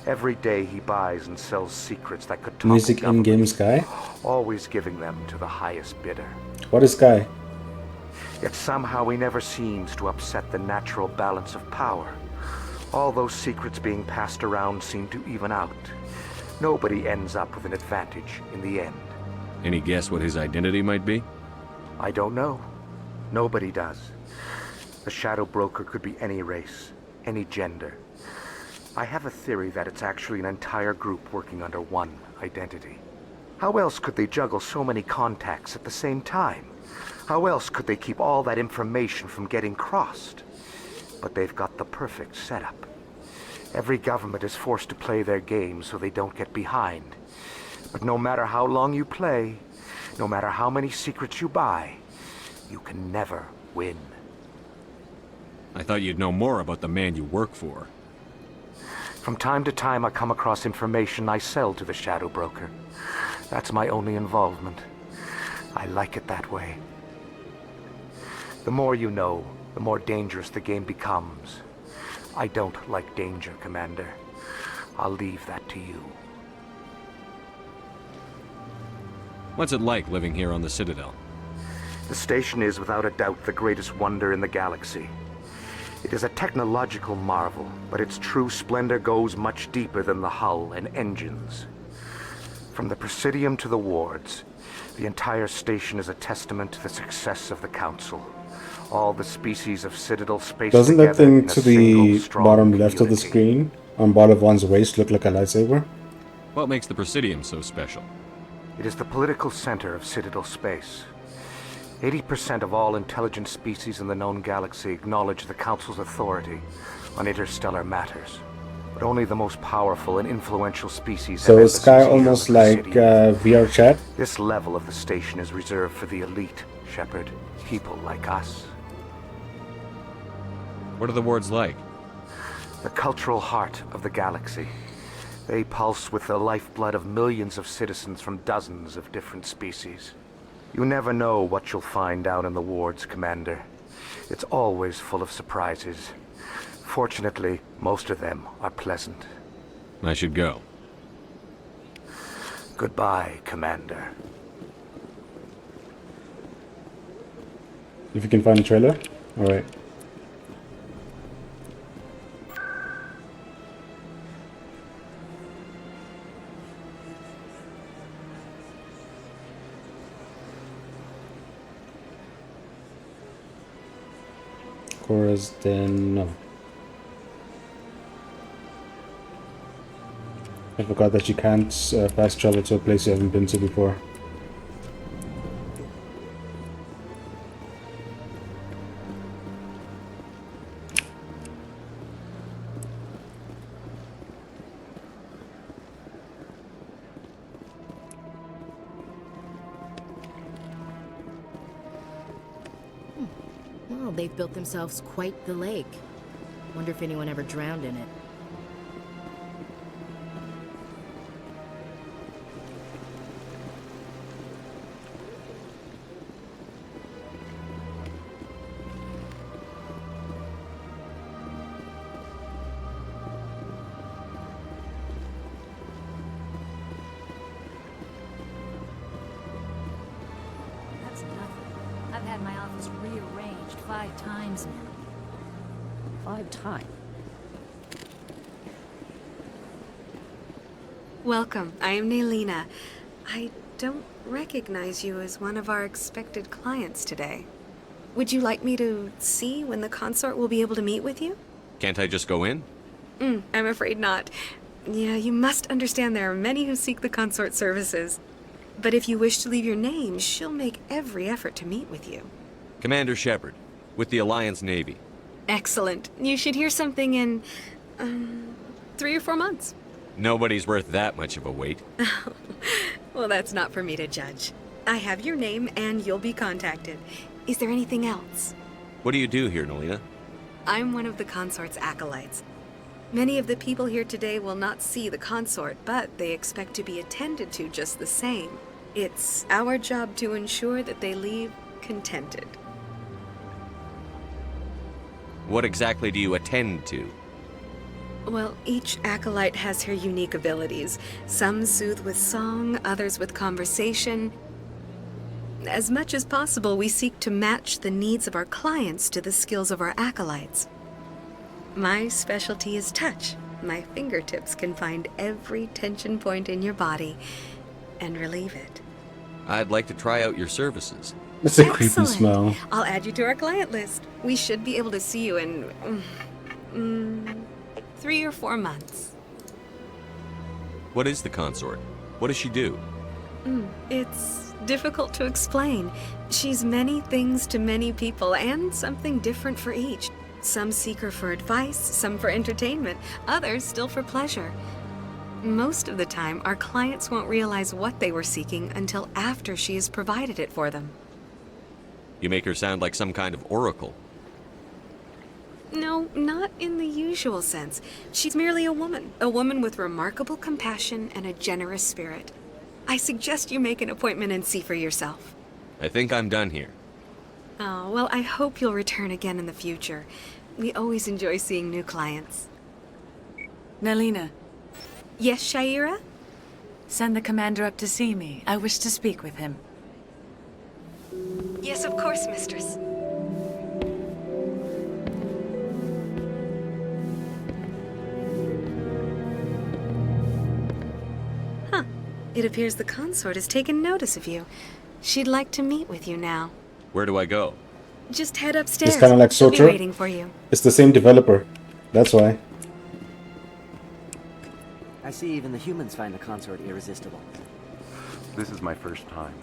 Every day he buys and sells secrets that could topple Music in-game Sky? always giving them to the highest bidder. What is Sky? Yet somehow he never seems to upset the natural balance of power. All those secrets being passed around seem to even out. Nobody ends up with an advantage in the end. Any guess what his identity might be? I don't know. Nobody does. The Shadow Broker could be any race, any gender. I have a theory that it's actually an entire group working under one identity. How else could they juggle so many contacts at the same time? How else could they keep all that information from getting crossed? But they've got the perfect setup. Every government is forced to play their game so they don't get behind. But no matter how long you play, no matter how many secrets you buy, you can never win. I thought you'd know more about the man you work for. From time to time, I come across information I sell to the Shadow Broker. That's my only involvement. I like it that way. The more you know, the more dangerous the game becomes. I don't like danger, Commander. I'll leave that to you. What's it like living here on the Citadel? The station is without a doubt the greatest wonder in the galaxy. It is a technological marvel, but its true splendor goes much deeper than the hull and engines. From the Presidium to the wards, the entire station is a testament to the success of the Council. All the species of Citadel space Doesn't that together thing in a to single, the strong bottom left of the community. screen on bottom of one's waist look like a lightsaber? What makes the Presidium so special? It is the political center of Citadel space. 80% of all intelligent species in the known galaxy acknowledge the Council's authority on interstellar matters. But only the most powerful and influential species So have is Sky embassies on almost the like Presidium. VR chat? This level of the station is reserved for the elite, Shepard. People like us. What are the wards like? The cultural heart of the galaxy. They pulse with the lifeblood of millions of citizens from dozens of different species. You never know what you'll find down in the wards, Commander. It's always full of surprises. Fortunately, most of them are pleasant. I should go. Goodbye, Commander. If you can find a trailer? Alright. Chorus, then no. I forgot that you can't fast travel to a place you haven't been to before. Well, they've built themselves quite the lake. Wonder if anyone ever drowned in it. That's nothing. I've had my office rearranged 5 times now. 5 times? Welcome. I am Nelina. I don't recognize you as one of our expected clients today. Would you like me to see when the consort will be able to meet with you? Can't I just go in? I'm afraid not. Yeah, you must understand there are many who seek the consort services. But if you wish to leave your name, she'll make every effort to meet with you. Commander Shepard, with the Alliance Navy. Excellent. You should hear something in, 3 or 4 months. Nobody's worth that much of a wait. Well, that's not for me to judge. I have your name and you'll be contacted. Is there anything else? What do you do here, Nelina? I'm one of the consort's acolytes. Many of the people here today will not see the consort, but they expect to be attended to just the same. It's our job to ensure that they leave contented. What exactly do you attend to? Well, each acolyte has her unique abilities. Some soothe with song, others with conversation. As much as possible, we seek to match the needs of our clients to the skills of our acolytes. My specialty is touch. My fingertips can find every tension point in your body and relieve it. I'd like to try out your services. It's a creepy Excellent. smell. I'll add you to our client list. We should be able to see you in 3 or 4 months. What is the consort? What does she do? It's difficult to explain. She's many things to many people and something different for each. Some seek her for advice, some for entertainment, others still for pleasure. Most of the time, our clients won't realize what they were seeking until after she has provided it for them. You make her sound like some kind of oracle. No, not in the usual sense. She's merely a woman with remarkable compassion and a generous spirit. I suggest you make an appointment and see for yourself. I think I'm done here. Oh, well, I hope you'll return again in the future. We always enjoy seeing new clients. Nelina. Yes, Shaira? Send the commander up to see me. I wish to speak with him. Yes, of course, mistress. Huh. It appears the consort has taken notice of you. She'd like to meet with you now. Where do I go? Just head upstairs. It's kind of like She'll be Sotra. waiting for you. It's the same developer. That's why. I see even the humans find the consort irresistible. This is my first time.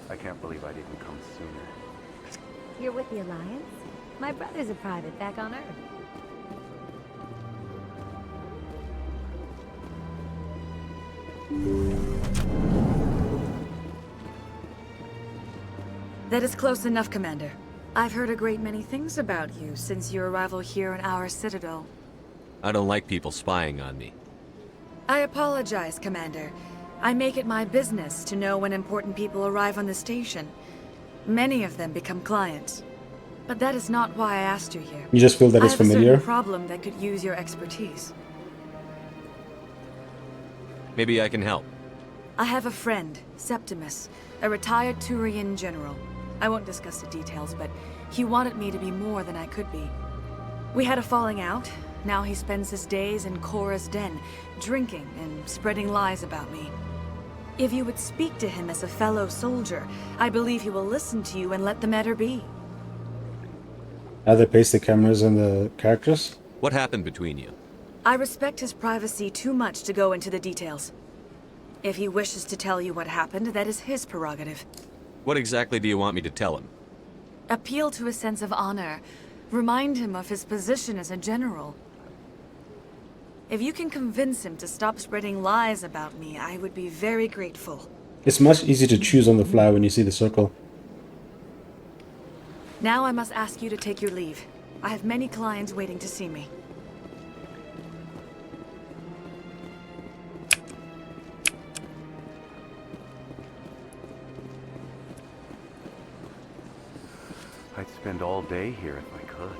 I can't believe I didn't come sooner. You're with the Alliance? My brother's a private back on Earth. That is close enough, Commander. I've heard a great many things about you since your arrival here in our Citadel. I don't like people spying on me. I apologize, Commander. I make it my business to know when important people arrive on the station. Many of them become clients. But that is not why I asked you here. You just feel that it's I have a familiar? certain problem that could use your expertise. Maybe I can help. I have a friend, Septimus, a retired Turian general. I won't discuss the details, but he wanted me to be more than I could be. We had a falling out. Now he spends his days in Korra's den, drinking and spreading lies about me. If you would speak to him as a fellow soldier, I believe he will listen to you and let the matter be. How they paste the cameras and the characters? What happened between you? I respect his privacy too much to go into the details. If he wishes to tell you what happened, that is his prerogative. What exactly do you want me to tell him? Appeal to his sense of honor. Remind him of his position as a general. If you can convince him to stop spreading lies about me, I would be very grateful. It's much easier to choose on the fly when you see the circle. Now I must ask you to take your leave. I have many clients waiting to see me. I'd spend all day here if I could.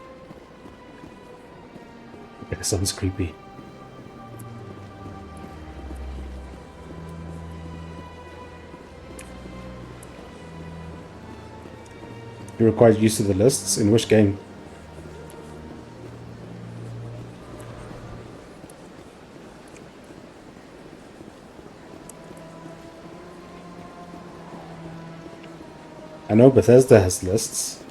That sounds creepy. You require use of the lists? In which game? I know Bethesda has lists.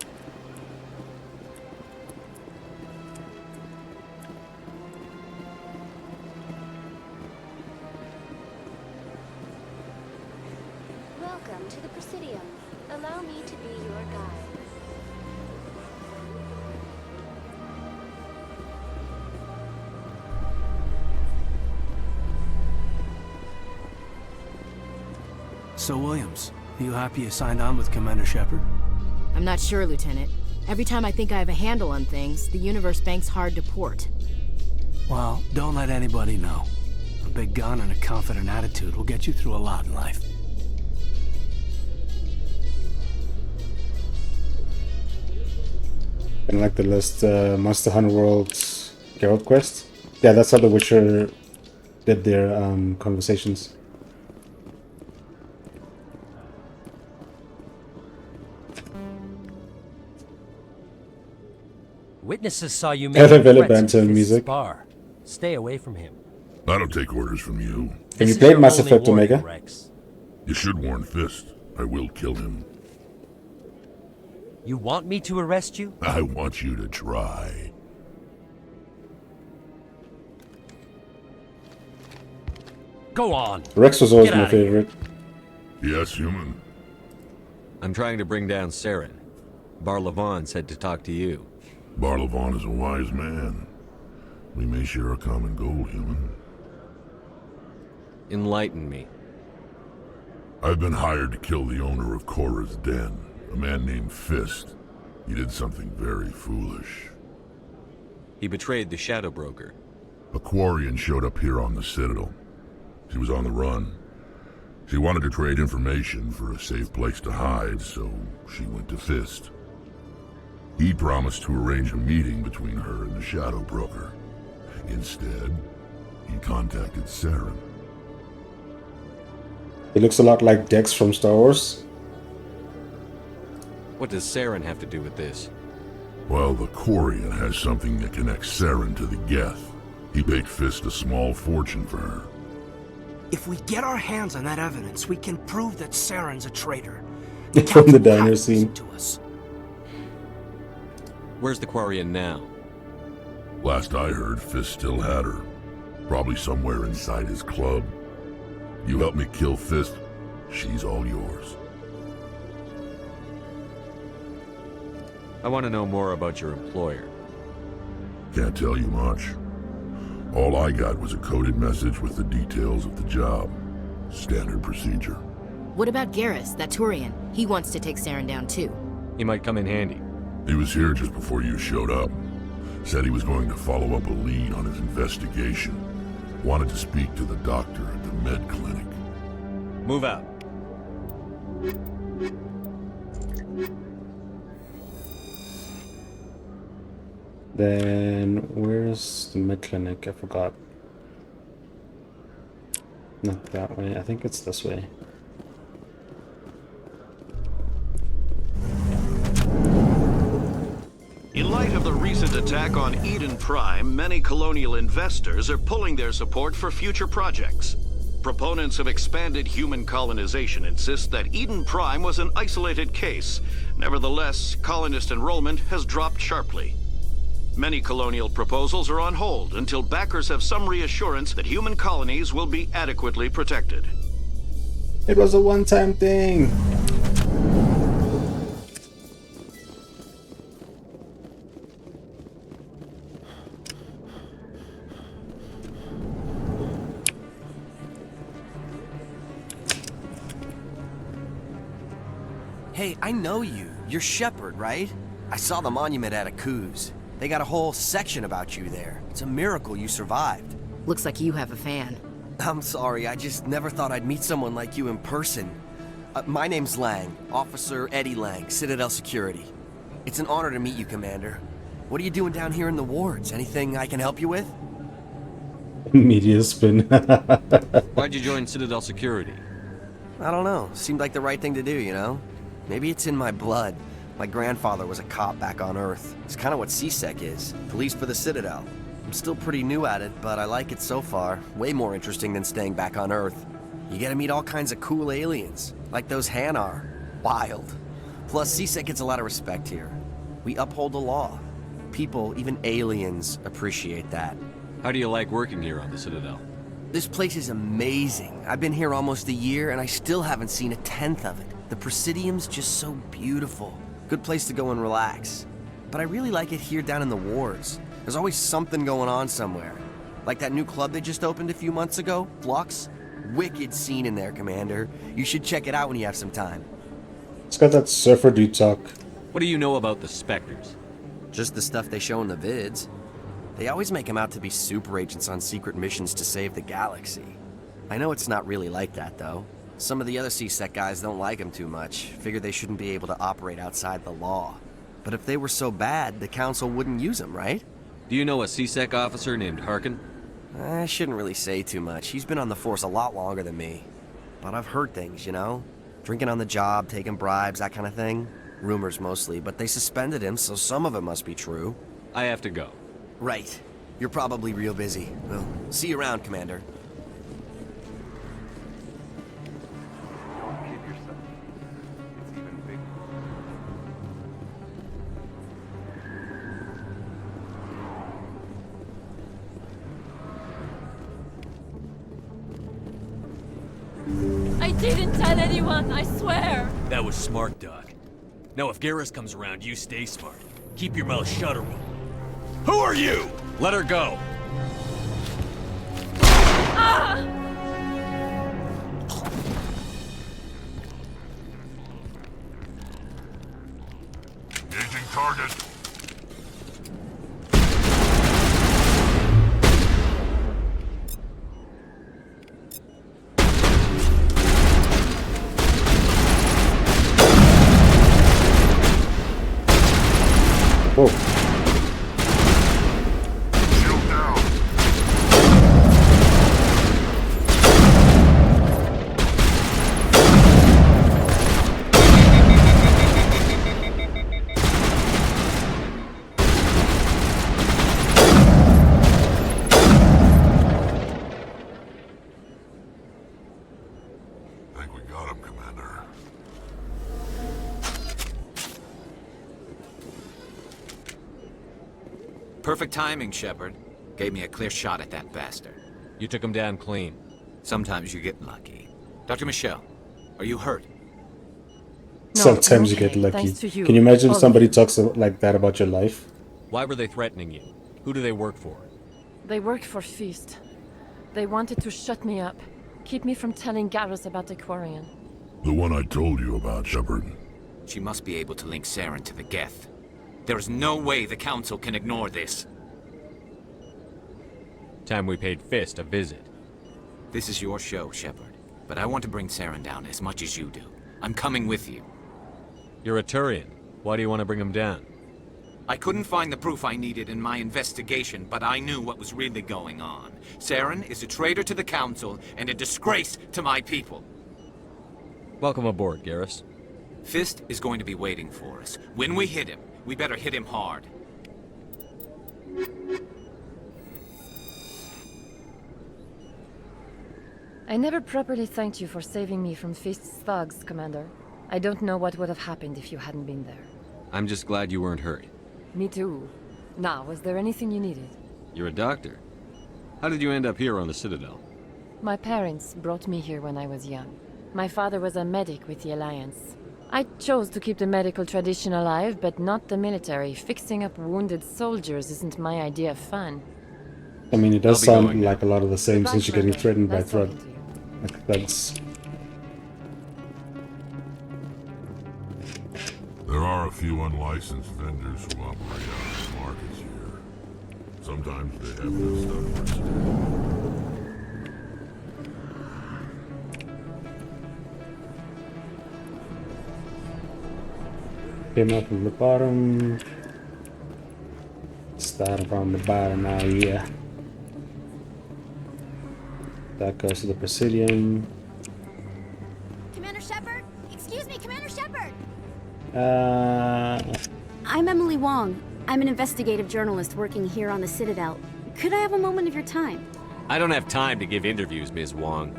Welcome to the Presidium. Allow me to be your guide. So, Williams, are you happy you signed on with Commander Shepard? I'm not sure, Lieutenant. Every time I think I have a handle on things, the universe bank's hard to port. Well, don't let anybody know. A big gun and a confident attitude will get you through a lot in life. And like the list, Monster Hunter World, Geralt Quest. Yeah, that's how The Witcher did their conversations. Witnesses saw you Add making a Villa threats banter at and Fisk's music. bar. Stay away from him. I don't take orders from you. Have you This is played your Mass only Effect warning, Omega? Rex. You should warn Fist. I will kill him. You want me to arrest you? I want you to try. Go on. Rex was always Get my outta here. favorite. Yes, human. I'm trying to bring down Saren. Barlavon said to talk to you. Barlavon is a wise man. We may share a common goal, human. Enlighten me. I've been hired to kill the owner of Korra's den, a man named Fist. He did something very foolish. He betrayed the Shadow Broker. A Quarian showed up here on the Citadel. She was on the run. She wanted to trade information for a safe place to hide, so she went to Fist. He promised to arrange a meeting between her and the Shadow Broker. Instead, he contacted Saren. He looks a lot like Dex from Star Wars. What does Saren have to do with this? Well, the Quarian has something that connects Saren to the Geth. He paid Fist a small fortune for her. If we get our hands on that evidence, we can prove that Saren's a traitor. From the diner scene. Where's the Quarian now? Last I heard, Fist still had her. Probably somewhere inside his club. You help me kill Fist, she's all yours. I want to know more about your employer. Can't tell you much. All I got was a coded message with the details of the job. Standard procedure. What about Garrus, that Turian? He wants to take Saren down too. He might come in handy. He was here just before you showed up. Said he was going to follow up a lead on his investigation. Wanted to speak to the doctor at the med clinic. Move out. Then where's the med clinic? I forgot. Not that way. I think it's this way. In light of the recent attack on Eden Prime, many colonial investors are pulling their support for future projects. Proponents of expanded human colonization insist that Eden Prime was an isolated case. Nevertheless, colonist enrollment has dropped sharply. Many colonial proposals are on hold until backers have some reassurance that human colonies will be adequately protected. It was a one-time thing. Hey, I know you. You're Shepard, right? I saw the monument at Akuz. They got a whole section about you there. It's a miracle you survived. Looks like you have a fan. I'm sorry, I just never thought I'd meet someone like you in person. My name's Lang, Officer Eddie Lang, Citadel Security. It's an honor to meet you, Commander. What are you doing down here in the wards? Anything I can help you with? Media spin. Why'd you join Citadel Security? I don't know. Seemed like the right thing to do, you know? Maybe it's in my blood. My grandfather was a cop back on Earth. It's kind of what CSEC is. Police for the Citadel. I'm still pretty new at it, but I like it so far. Way more interesting than staying back on Earth. You get to meet all kinds of cool aliens, like those Hanar. Wild. Plus, CSEC gets a lot of respect here. We uphold the law. People, even aliens, appreciate that. How do you like working here on the Citadel? This place is amazing. I've been here almost a year, and I still haven't seen a tenth of it. The Presidium's just so beautiful. Good place to go and relax. But I really like it here down in the wards. There's always something going on somewhere. Like that new club they just opened a few months ago, Flux. Wicked scene in there, Commander. You should check it out when you have some time. It's got that surfer dude talk. What do you know about the Spectres? Just the stuff they show in the vids. They always make them out to be super agents on secret missions to save the galaxy. I know it's not really like that, though. Some of the other CSEC guys don't like them too much. Figure they shouldn't be able to operate outside the law. But if they were so bad, the Council wouldn't use them, right? Do you know a CSEC officer named Harkin? I shouldn't really say too much. He's been on the force a lot longer than me. But I've heard things, you know? Drinking on the job, taking bribes, that kind of thing. Rumors mostly, but they suspended him, so some of it must be true. I have to go. Right. You're probably real busy. Well, see you around, Commander. I didn't tell anyone, I swear! That was smart, Doc. Now if Garrus comes around, you stay smart. Keep your mouth shut or we'll... Who are you? Let her go! Ah! Engaging target. Whoa. think we got him, Commander. Perfect timing, Shepard. Gave me a clear shot at that bastard. You took him down clean. Sometimes you get lucky. Dr. Michelle, are you hurt? Sometimes you get lucky. Can you imagine if somebody talks like that about your life? Why were they threatening you? Who do they work for? They work for Feast. They wanted to shut me up. Keep me from telling Garrus about the Quarian. The one I told you about, Shepard. She must be able to link Saren to the Geth. There is no way the Council can ignore this. Time we paid Fist a visit. This is your show, Shepard. But I want to bring Saren down as much as you do. I'm coming with you. You're a Turian. Why do you want to bring him down? I couldn't find the proof I needed in my investigation, but I knew what was really going on. Saren is a traitor to the Council and a disgrace to my people. Welcome aboard, Garrus. Fist is going to be waiting for us. When we hit him, we better hit him hard. I never properly thanked you for saving me from Fist's thugs, Commander. I don't know what would have happened if you hadn't been there. I'm just glad you weren't hurt. Me too. Now, was there anything you needed? You're a doctor. How did you end up here on the Citadel? My parents brought me here when I was young. My father was a medic with the Alliance. I chose to keep the medical tradition alive, but not the military. Fixing up wounded soldiers isn't my idea of fun. I mean, it does sound like a lot of the same since you're getting threatened by Thrud. Like thugs. There are a few unlicensed vendors who operate out of the markets here. Sometimes they have this stuff for sale. Came up from the bottom. Start from the bottom now, yeah. That goes to the Presidium. Commander Shepard? Excuse me, Commander Shepard! I'm Emily Wong. I'm an investigative journalist working here on the Citadel. Could I have a moment of your time? I don't have time to give interviews, Ms. Wong.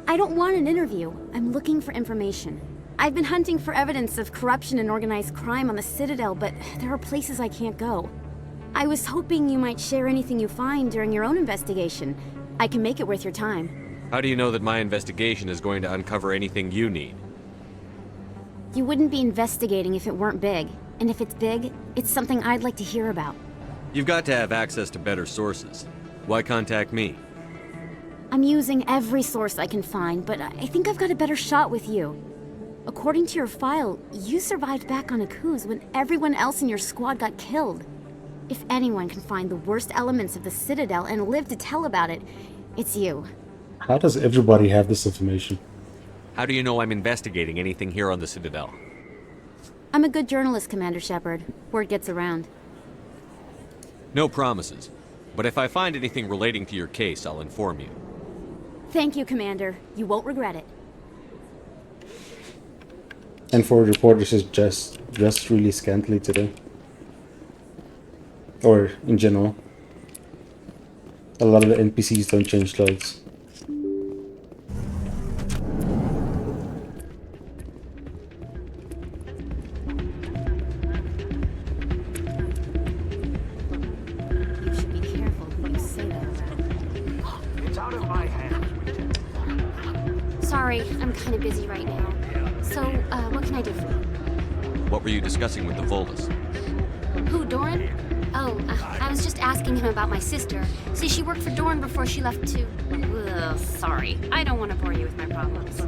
I don't want an interview. I'm looking for information. I've been hunting for evidence of corruption and organized crime on the Citadel, but there are places I can't go. I was hoping you might share anything you find during your own investigation. I can make it worth your time. How do you know that my investigation is going to uncover anything you need? You wouldn't be investigating if it weren't big. And if it's big, it's something I'd like to hear about. You've got to have access to better sources. Why contact me? I'm using every source I can find, but I think I've got a better shot with you. According to your file, you survived back on Akuz when everyone else in your squad got killed. If anyone can find the worst elements of the Citadel and live to tell about it, it's you. How does everybody have this information? How do you know I'm investigating anything here on the Citadel? I'm a good journalist, Commander Shepard. Word gets around. No promises. But if I find anything relating to your case, I'll inform you. Thank you, Commander. You won't regret it. And for a report, this is dressed really scantily today. Or in general. A lot of the NPCs don't change clothes. You should be careful when you say that around. It's out of my hands. Sorry, I'm kind of busy right now. So, what can I do for you? What were you discussing with the Volus? Who, Doran? Oh, I was just asking him about my sister. See, she worked for Doran before she left to... Ugh, sorry. I don't want to bore you with my problems.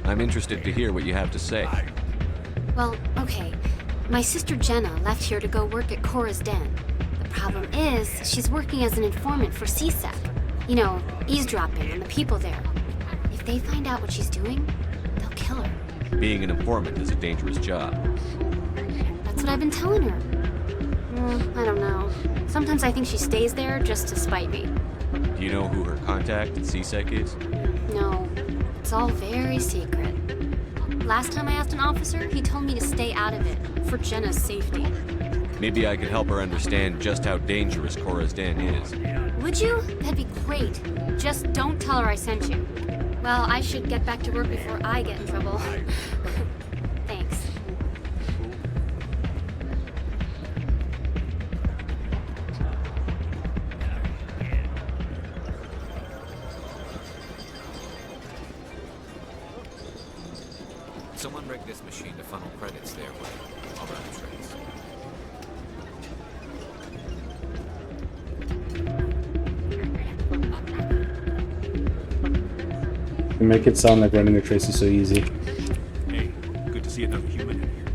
I'm interested to hear what you have to say. Well, okay. My sister Jenna left here to go work at Cora's Den. The problem is, she's working as an informant for CSEC. You know, eavesdropping on the people there. If they find out what she's doing, they'll kill her. Being an informant is a dangerous job. That's what I've been telling her. I don't know. Sometimes I think she stays there just to spite me. Do you know who her contact at CSEC is? No, it's all very secret. Last time I asked an officer, he told me to stay out of it, for Jenna's safety. Maybe I could help her understand just how dangerous Cora's Den is. Would you? That'd be great. Just don't tell her I sent you. Well, I should get back to work before I get in trouble. Thanks. Someone rigged this machine to funnel credits their way. I'll run the trace. You make it sound like running a trace is so easy. Hey, good to see another human in here.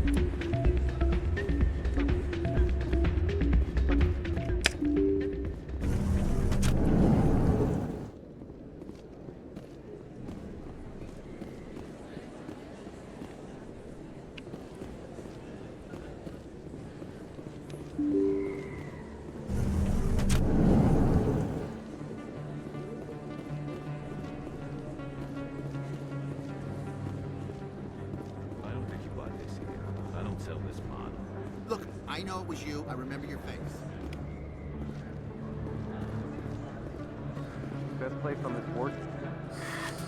Look, I know it was you. I remember your face. Best place on this board?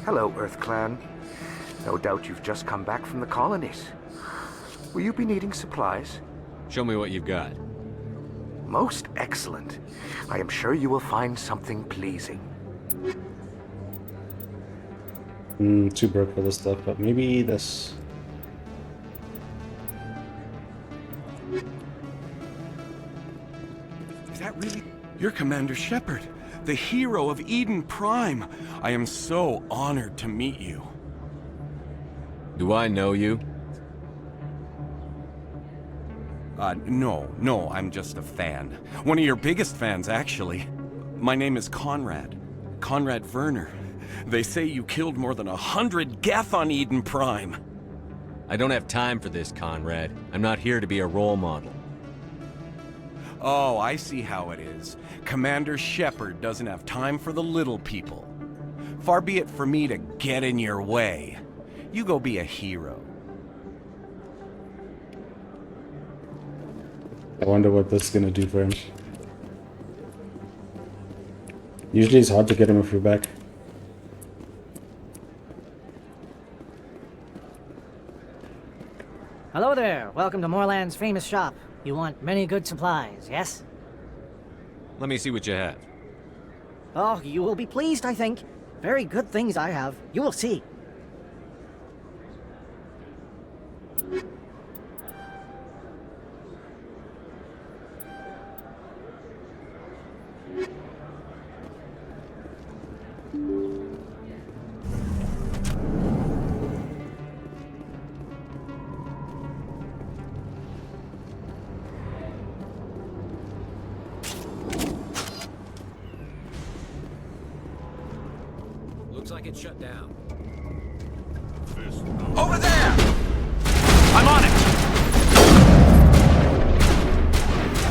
Hello, Earth Clan. No doubt you've just come back from the colonies. Will you be needing supplies? Show me what you've got. Most excellent. I am sure you will find something pleasing. Too broke for this stuff, but maybe this. Is that really? You're Commander Shepard, the hero of Eden Prime. I am so honored to meet you. Do I know you? No, I'm just a fan. One of your biggest fans, actually. My name is Conrad. Conrad Werner. They say you killed more than 100 Geth on Eden Prime. I don't have time for this, Conrad. I'm not here to be a role model. Oh, I see how it is. Commander Shepard doesn't have time for the little people. Far be it for me to get in your way. You go be a hero. I wonder what this is gonna do for him. Usually it's hard to get him off your back. Hello there. Welcome to Moorland's famous shop. You want many good supplies, yes? Let me see what you have. Oh, you will be pleased, I think. Very good things I have. You will see. Looks like it's shut down. Over there! I'm on it!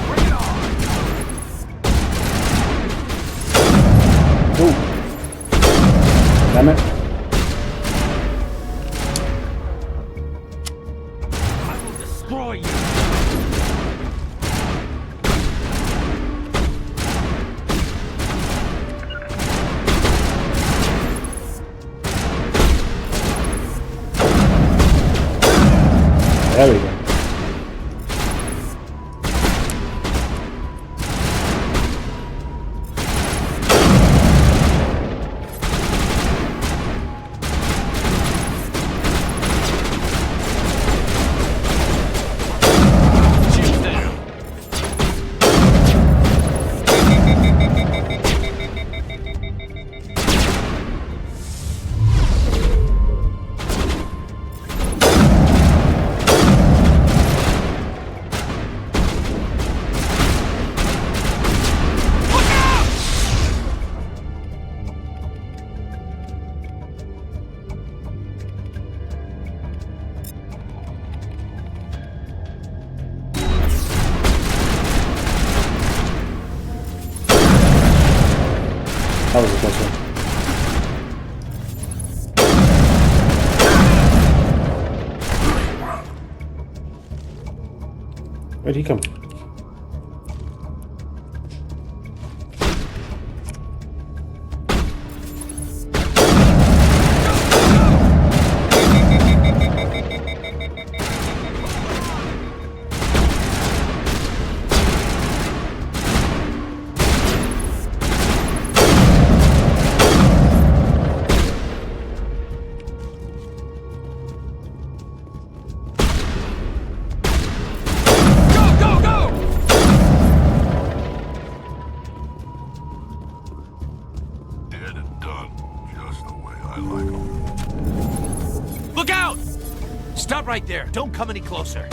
Bring it on! Damn it. I will destroy you! There we go. That was a close one. Where'd he come? Stop right there. Don't come any closer.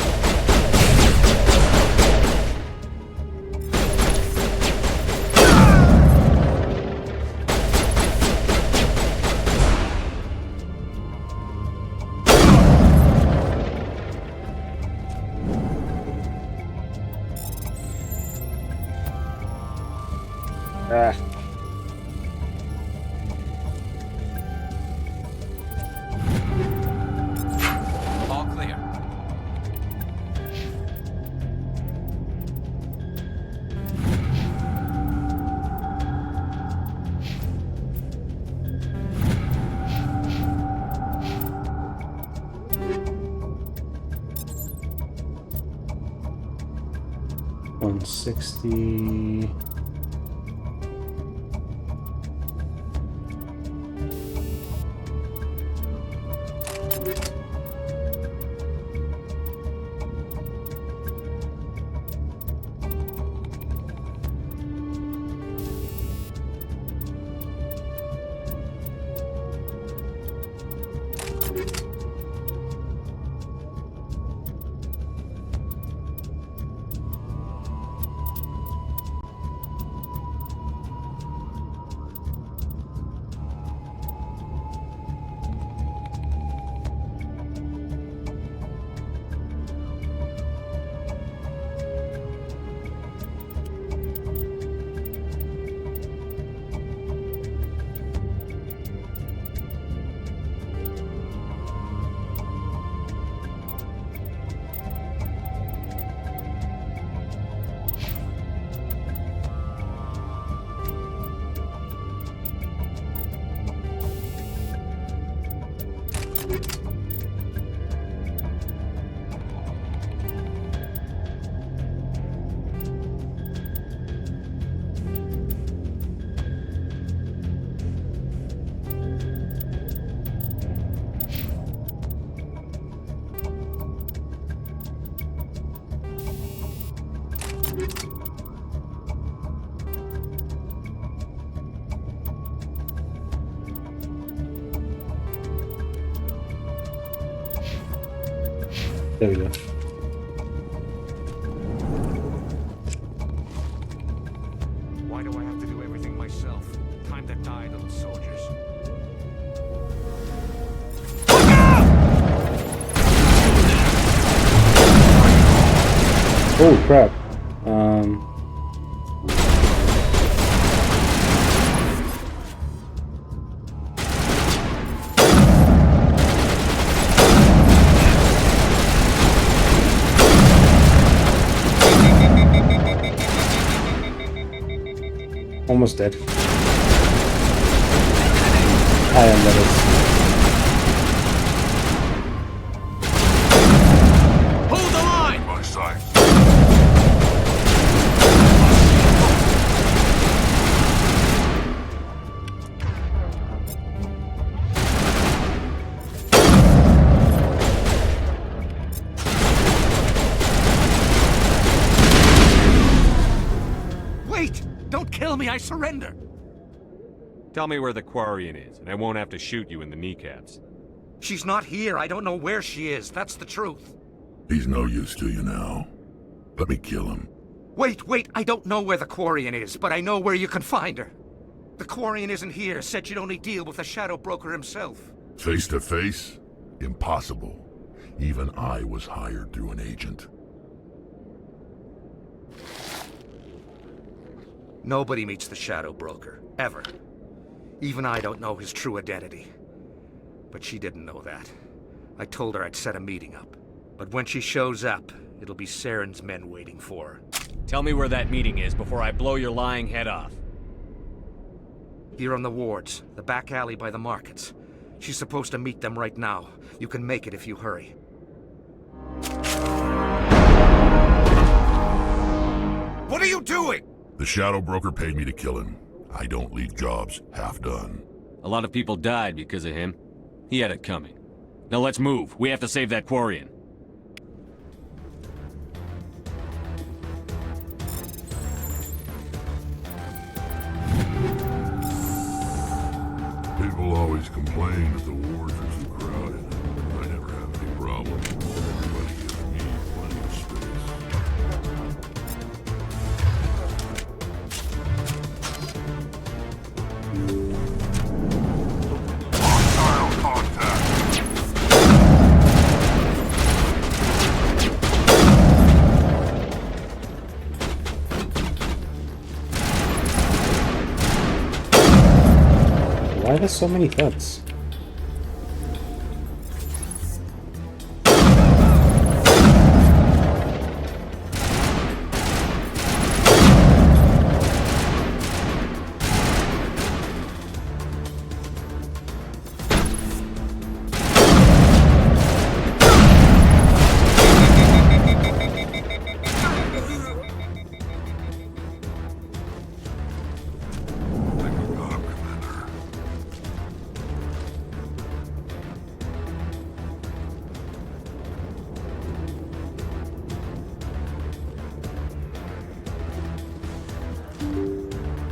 All clear. $160. There we go. Why do I have to do everything myself? Time to die, little soldiers. Oh crap. Almost dead. I am levels. Hold the line! My side. Wait! Don't kill me, I surrender! Tell me where the Quarian is, and I won't have to shoot you in the kneecaps. She's not here. I don't know where she is. That's the truth. He's no use to you now. Let me kill him. Wait, I don't know where the Quarian is, but I know where you can find her. The Quarian isn't here. Said you'd only deal with the Shadow Broker himself. Face to face? Impossible. Even I was hired through an agent. Nobody meets the Shadow Broker, ever. Even I don't know his true identity. But she didn't know that. I told her I'd set a meeting up. But when she shows up, it'll be Saren's men waiting for her. Tell me where that meeting is before I blow your lying head off. Here on the wards, the back alley by the markets. She's supposed to meet them right now. You can make it if you hurry. What are you doing? The Shadow Broker paid me to kill him. I don't leave jobs half done. A lot of people died because of him. He had it coming. Now let's move. We have to save that Quarian. People always complain that the wards are too crowded. I never have any problems. Why are there so many thuds?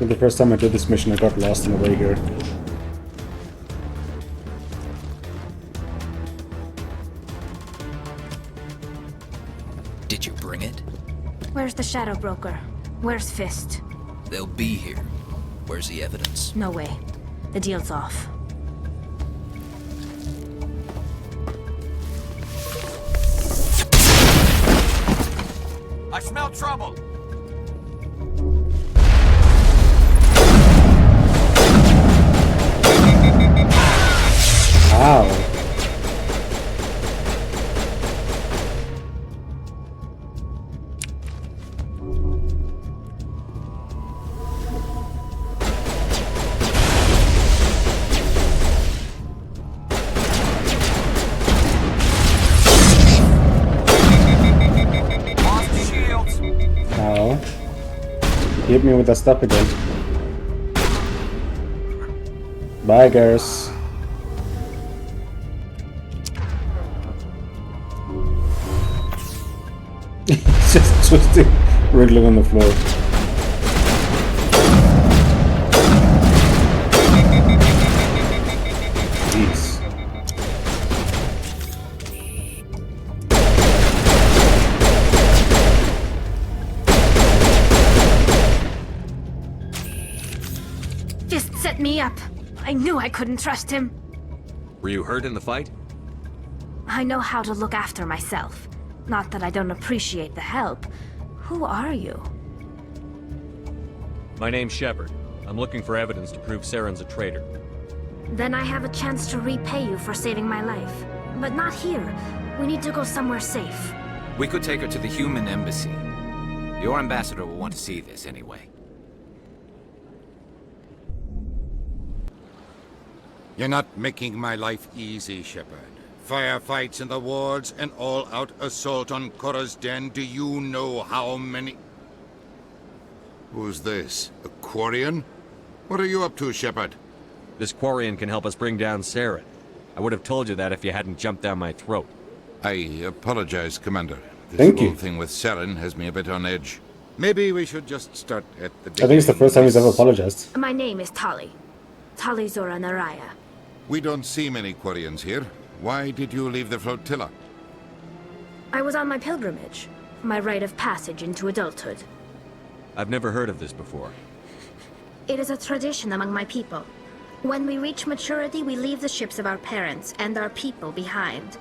The first time I did this mission, I got lost in the way here. Did you bring it? Where's the Shadow Broker? Where's Fist? They'll be here. Where's the evidence? No way. The deal's off. I smell trouble! Ow. Ow. Hit me with that stuff again. Bye, Garrus. Just twisting, wriggling on the floor. Jeez. Fist set me up. I knew I couldn't trust him. Were you hurt in the fight? I know how to look after myself. Not that I don't appreciate the help. Who are you? My name's Shepard. I'm looking for evidence to prove Saren's a traitor. Then I have a chance to repay you for saving my life. But not here. We need to go somewhere safe. We could take her to the human embassy. Your ambassador will want to see this anyway. You're not making my life easy, Shepard. Firefights in the wards, an all-out assault on Korra's den. Do you know how many... Who's this? A Quarian? What are you up to, Shepard? This Quarian can help us bring down Saren. I would have told you that if you hadn't jumped down my throat. I apologize, Commander. This Thank whole you. thing with Saren has me a bit on edge. Maybe we should just start at the beginning. I think it's the first time he's ever apologized. My name is Tali. Tali Zora Naraya. We don't see many Quarians here. Why did you leave the flotilla? I was on my pilgrimage. My rite of passage into adulthood. I've never heard of this before. It is a tradition among my people. When we reach maturity, we leave the ships of our parents and our people behind.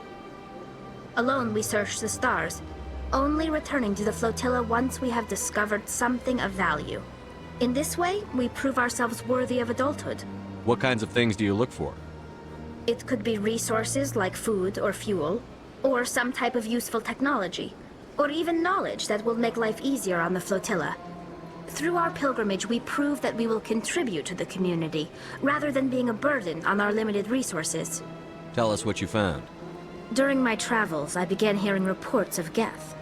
Alone, we search the stars, only returning to the flotilla once we have discovered something of value. In this way, we prove ourselves worthy of adulthood. What kinds of things do you look for? It could be resources like food or fuel, or some type of useful technology, or even knowledge that will make life easier on the flotilla. Through our pilgrimage, we prove that we will contribute to the community, rather than being a burden on our limited resources. Tell us what you found. During my travels, I began hearing reports of Geth.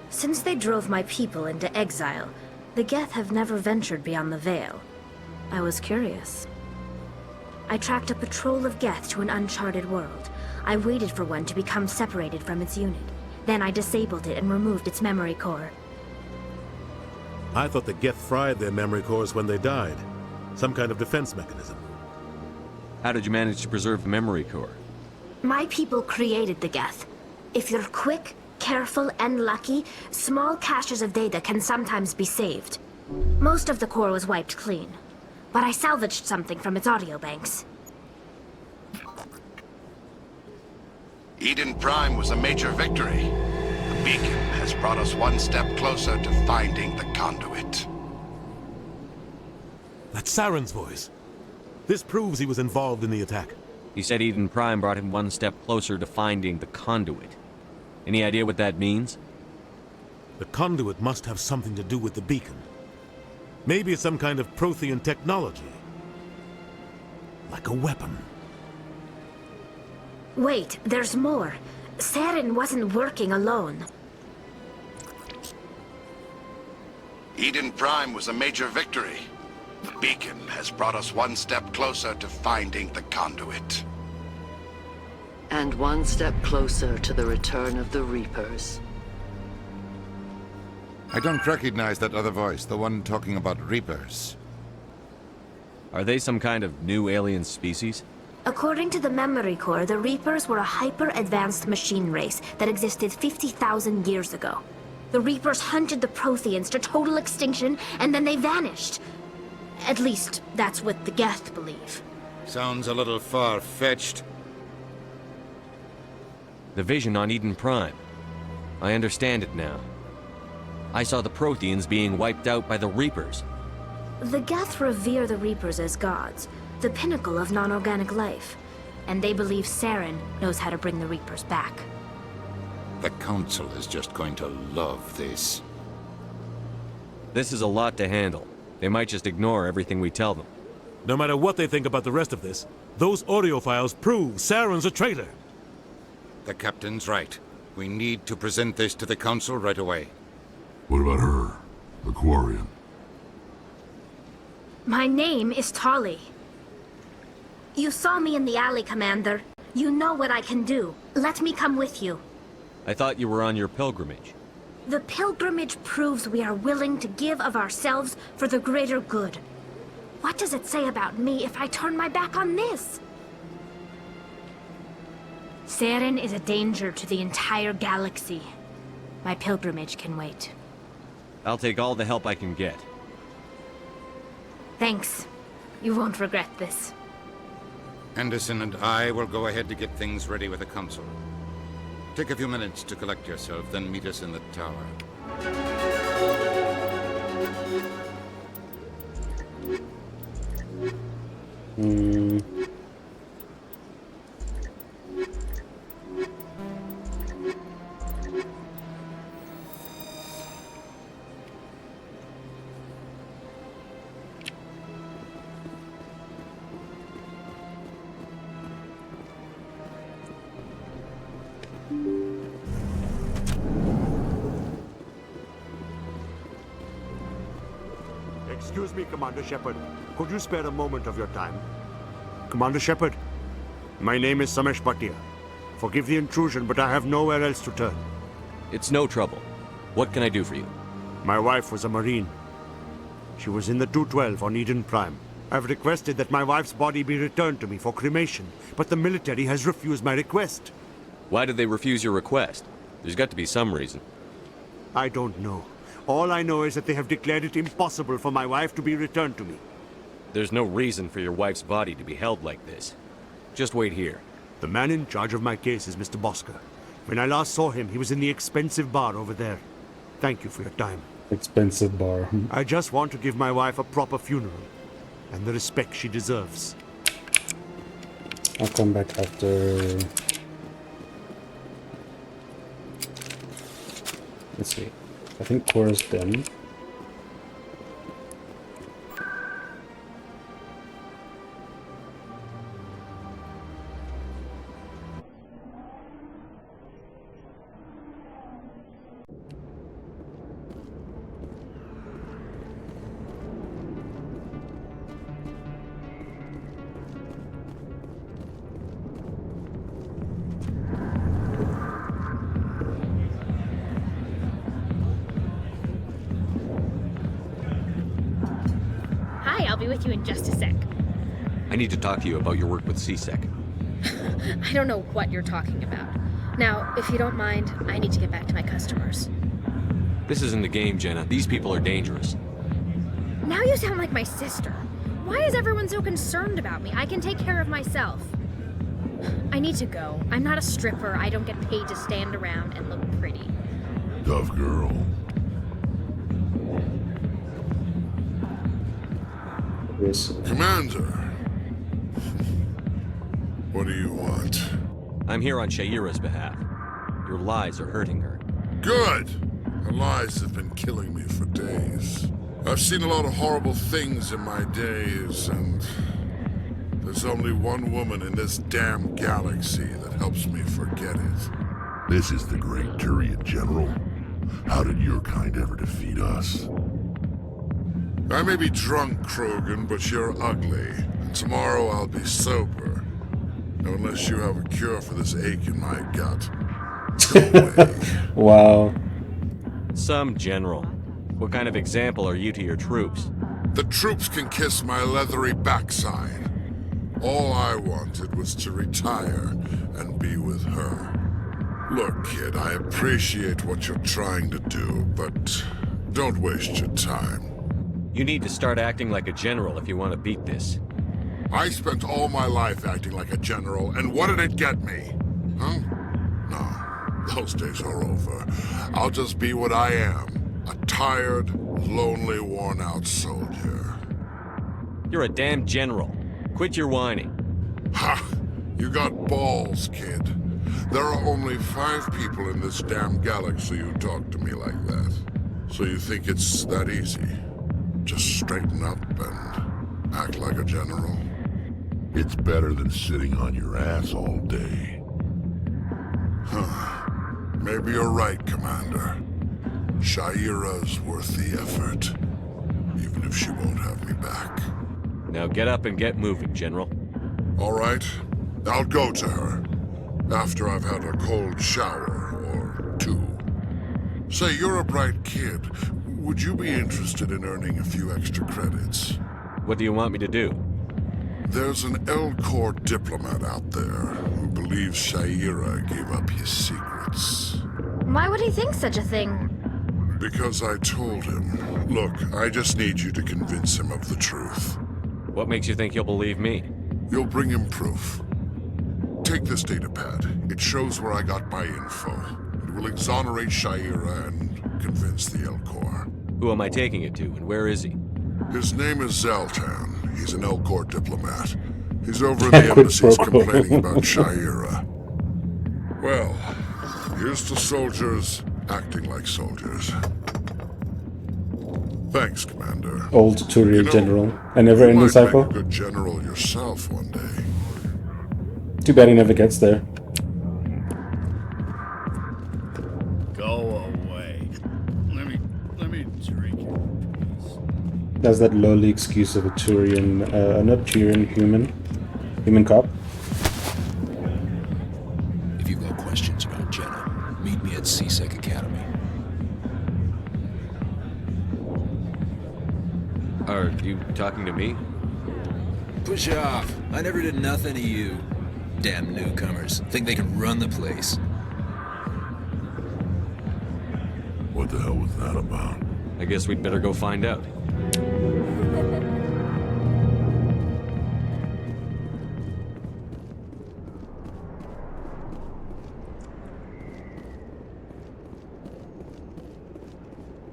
Since they drove my people into exile, the Geth have never ventured beyond the Veil. I was curious. I tracked a patrol of Geth to an uncharted world. I waited for one to become separated from its unit. Then I disabled it and removed its memory core. I thought the Geth fried their memory cores when they died. Some kind of defense mechanism. How did you manage to preserve the memory core? My people created the Geth. If you're quick, careful, and lucky, small caches of data can sometimes be saved. Most of the core was wiped clean, but I salvaged something from its audio banks. Eden Prime was a major victory. The beacon has brought us one step closer to finding the conduit. That's Saren's voice. This proves he was involved in the attack. He said Eden Prime brought him one step closer to finding the conduit. Any idea what that means? The conduit must have something to do with the beacon. Maybe it's some kind of Prothean technology. Like a weapon. Wait, there's more. Saren wasn't working alone. Eden Prime was a major victory. The beacon has brought us one step closer to finding the conduit. And one step closer to the return of the Reapers. I don't recognize that other voice, the one talking about Reapers. Are they some kind of new alien species? According to the Memory Core, the Reapers were a hyper-advanced machine race that existed 50,000 years ago. The Reapers hunted the Protheans to total extinction, and then they vanished. At least, that's what the Geth believe. Sounds a little far-fetched. The vision on Eden Prime. I understand it now. I saw the Protheans being wiped out by the Reapers. The Geth revere the Reapers as gods, the pinnacle of non-organic life. And they believe Saren knows how to bring the Reapers back. The Council is just going to love this. This is a lot to handle. They might just ignore everything we tell them. No matter what they think about the rest of this, those audio files prove Saren's a traitor. The Captain's right. We need to present this to the Council right away. What about her? The Quarian? My name is Tali. You saw me in the alley, Commander. You know what I can do. Let me come with you. I thought you were on your pilgrimage. The pilgrimage proves we are willing to give of ourselves for the greater good. What does it say about me if I turn my back on this? Saren is a danger to the entire galaxy. My pilgrimage can wait. I'll take all the help I can get. Thanks. You won't regret this. Anderson and I will go ahead to get things ready with the Council. Take a few minutes to collect yourself, then meet us in the tower. Excuse me, Commander Shepard. Could you spare a moment of your time? Commander Shepard, my name is Samesh Bhatia. Forgive the intrusion, but I have nowhere else to turn. It's no trouble. What can I do for you? My wife was a Marine. She was in the 212 on Eden Prime. I've requested that my wife's body be returned to me for cremation, but the military has refused my request. Why did they refuse your request? There's got to be some reason. I don't know. All I know is that they have declared it impossible for my wife to be returned to me. There's no reason for your wife's body to be held like this. Just wait here. The man in charge of my case is Mr. Bosker. When I last saw him, he was in the expensive bar over there. Thank you for your time. Expensive bar. I just want to give my wife a proper funeral, and the respect she deserves. I'll come back after... Let's see. I think Cora's done. I'll be with you in just a sec. I need to talk to you about your work with CSEC. I don't know what you're talking about. Now, if you don't mind, I need to get back to my customers. This isn't a game, Jenna. These people are dangerous. Now you sound like my sister. Why is everyone so concerned about me? I can take care of myself. I need to go. I'm not a stripper. I don't get paid to stand around and look pretty. Tough girl. Yes. Commander, What do you want? I'm here on Shaira's behalf. Your lies are hurting her. Good! Her lies have been killing me for days. I've seen a lot of horrible things in my days, and there's only one woman in this damn galaxy that helps me forget it. This is the great Turian General. How did your kind ever defeat us? I may be drunk, Krogan, but you're ugly. And tomorrow I'll be sober. Unless you have a cure for this ache in my gut. Wow. Some general. What kind of example are you to your troops? The troops can kiss my leathery backside. All I wanted was to retire and be with her. Look, kid, I appreciate what you're trying to do, but don't waste your time. You need to start acting like a general if you want to beat this. I spent all my life acting like a general, and what did it get me? Huh? No, those days are over. I'll just be what I am. A tired, lonely, worn-out soldier. You're a damn general. Quit your whining. Ha! You got balls, kid. There are only 5 people in this damn galaxy who talk to me like that. So you think it's that easy? Just straighten up and act like a general? It's better than sitting on your ass all day. Huh. Maybe you're right, Commander. Shaira's worth the effort. Even if she won't have me back. Now get up and get moving, General. All right. I'll go to her. After I've had a cold shower or 2. Say, you're a bright kid. Would you be interested in earning a few extra credits? What do you want me to do? There's an Elcor diplomat out there who believes Shaira gave up his secrets. Why would he think such a thing? Because I told him. Look, I just need you to convince him of the truth. What makes you think he'll believe me? You'll bring him proof. Take this datapad. It shows where I got my info. It will exonerate Shaira and convince the Elcor. Who am I taking it to, and where is he? His name is Zaltan. He's an Elcor diplomat. He's over in the embassies complaining about Shaira. Well, here's to soldiers acting like soldiers. Thanks, Commander. Old Turian General. I never you in might Disciple. make a good general yourself one day. Too bad he never gets there. Go away. Let me drink it. That's that lowly excuse of a Turian, not Turian, human cop. If you've got questions about Jenna, meet me at CSEC Academy. Are you talking to me? Push off. I never did nothing to you. Damn newcomers. Think they can run the place. What the hell was that about? I guess we'd better go find out.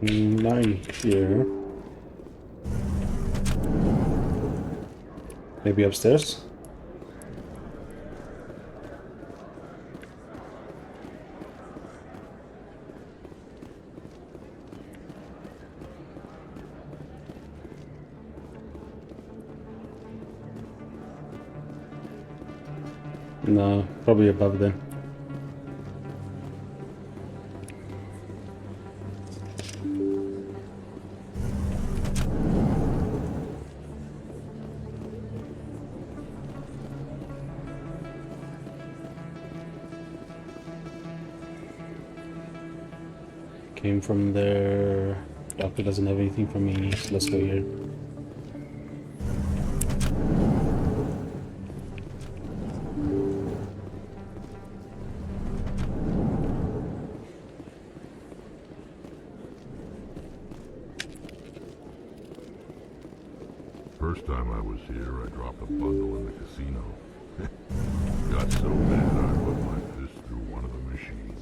Nine here. Maybe upstairs? No, probably above then. Came from there. Doctor doesn't have anything for me, so let's go here. First time I was here, I dropped a bundle in the casino. Got so mad I put my fist through one of the machines.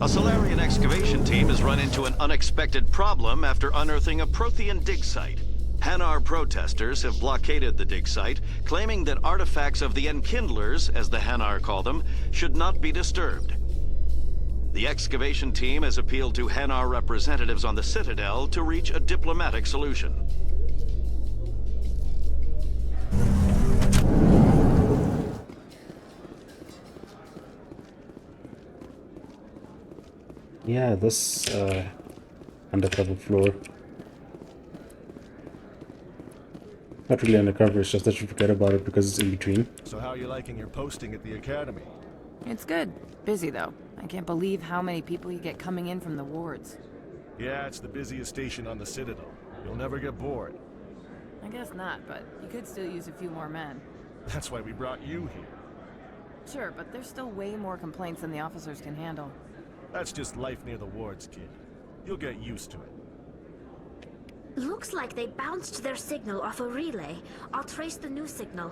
A Solarian excavation team has run into an unexpected problem after unearthing a Prothean dig site. Hanar protesters have blockaded the dig site, claiming that artifacts of the Enkindlers, as the Hanar call them, should not be disturbed. The excavation team has appealed to Hanar representatives on the Citadel to reach a diplomatic solution. Yeah, this undercover floor. Not really undercover, it's just that you forget about it because it's in between. So how are you liking your posting at the academy? It's good. Busy, though. I can't believe how many people you get coming in from the wards. Yeah, it's the busiest station on the Citadel. You'll never get bored. I guess not, but you could still use a few more men. That's why we brought you here. Sure, but there's still way more complaints than the officers can handle. That's just life near the wards, kid. You'll get used to it. Looks like they bounced their signal off a relay. I'll trace the new signal.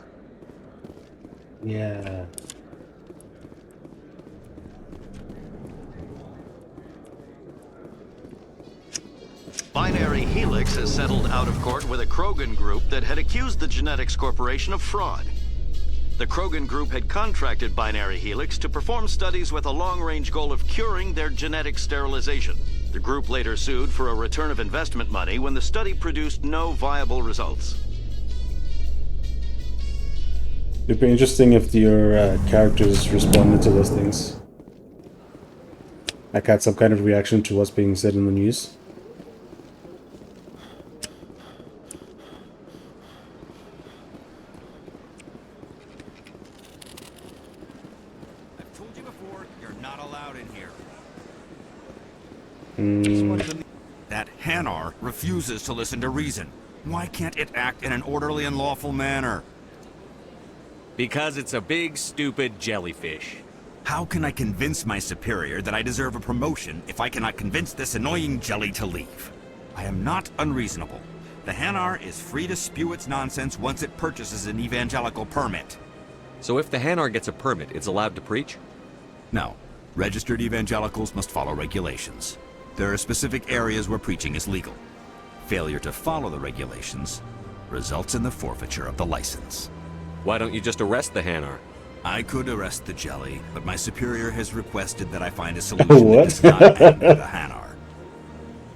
Yeah. Binary Helix has settled out of court with a Krogan group that had accused the Genetics Corporation of fraud. The Krogan group had contracted Binary Helix to perform studies with a long-range goal of curing their genetic sterilization. The group later sued for a return of investment money when the study produced no viable results. It'd be interesting if your characters responded to those things. Like had some kind of reaction to what's being said in the news. I've told you before, you're not allowed in here. That Hanar refuses to listen to reason. Why can't it act in an orderly and lawful manner? Because it's a big, stupid jellyfish. How can I convince my superior that I deserve a promotion if I cannot convince this annoying jelly to leave? I am not unreasonable. The Hanar is free to spew its nonsense once it purchases an evangelical permit. So if the Hanar gets a permit, it's allowed to preach? No. Registered evangelicals must follow regulations. There are specific areas where preaching is legal. Failure to follow the regulations results in the forfeiture of the license. Why don't you just arrest the Hanar? I could arrest the jelly, but my superior has requested that I find a solution that does not anger the Hanar.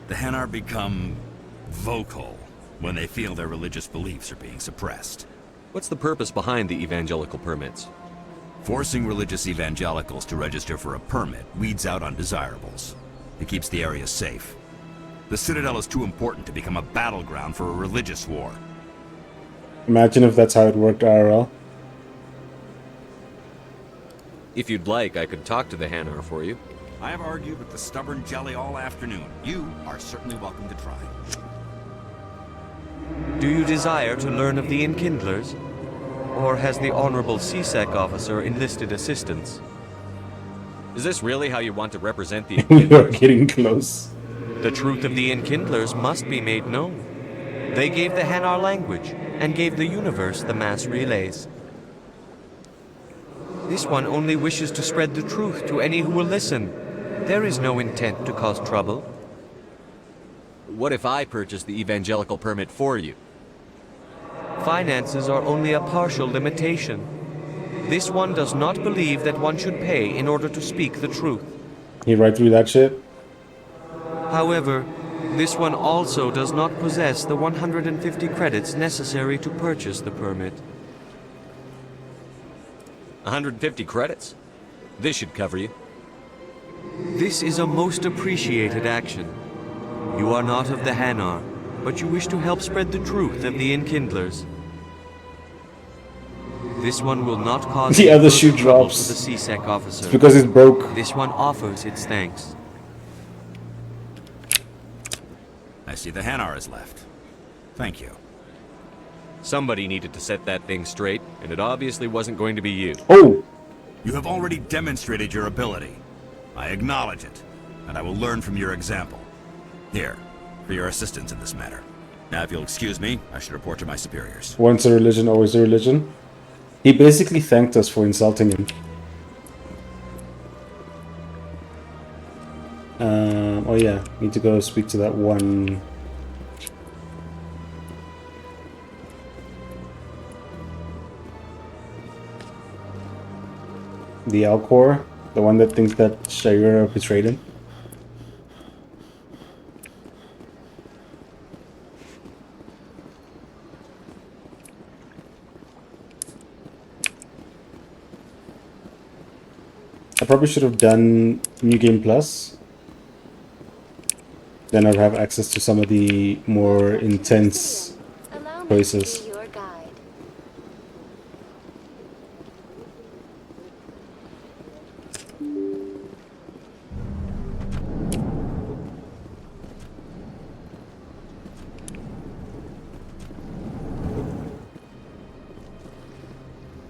The Hanar become vocal when they feel their religious beliefs are being suppressed. What's the purpose behind the evangelical permits? Forcing religious evangelicals to register for a permit weeds out undesirables. It keeps the area safe. The Citadel is too important to become a battleground for a religious war. Imagine if that's how it worked IRL. If you'd like, I could talk to the Hanar for you. I have argued with the stubborn jelly all afternoon. You are certainly welcome to try. Do you desire to learn of the Enkindlers? Or has the Honorable CSEC officer enlisted assistance? Is this really how you want to represent the We are Enkindlers? getting close. The truth of the Enkindlers must be made known. They gave the Hanar language, and gave the universe the mass relays. This one only wishes to spread the truth to any who will listen. There is no intent to cause trouble. What if I purchase the evangelical permit for you? Finances are only a partial limitation. This one does not believe that one should pay in order to speak the truth. You right through that shit? However, this one also does not possess the 150 credits necessary to purchase the permit. 150 credits? This should cover you. This is a most appreciated action. You are not of the Hanar, but you wish to help spread the truth of the Enkindlers. This one will not cause The any other further shoe trouble drops. to the CSEC officer. It's because it's broke. This one offers its thanks. I see the Hanar is left. Thank you. Somebody needed to set that thing straight, and it obviously wasn't going to be you. Oh! You have already demonstrated your ability. I acknowledge it, and I will learn from your example. Here, for your assistance in this matter. Now, if you'll excuse me, I should report to my superiors. Once a religion, always a religion. He basically thanked us for insulting him. Oh yeah, need to go speak to that one The Alcor, the one that thinks that Shayura betrayed him. I probably should have done New Game Plus. Then I'd have access to some of the more intense choices.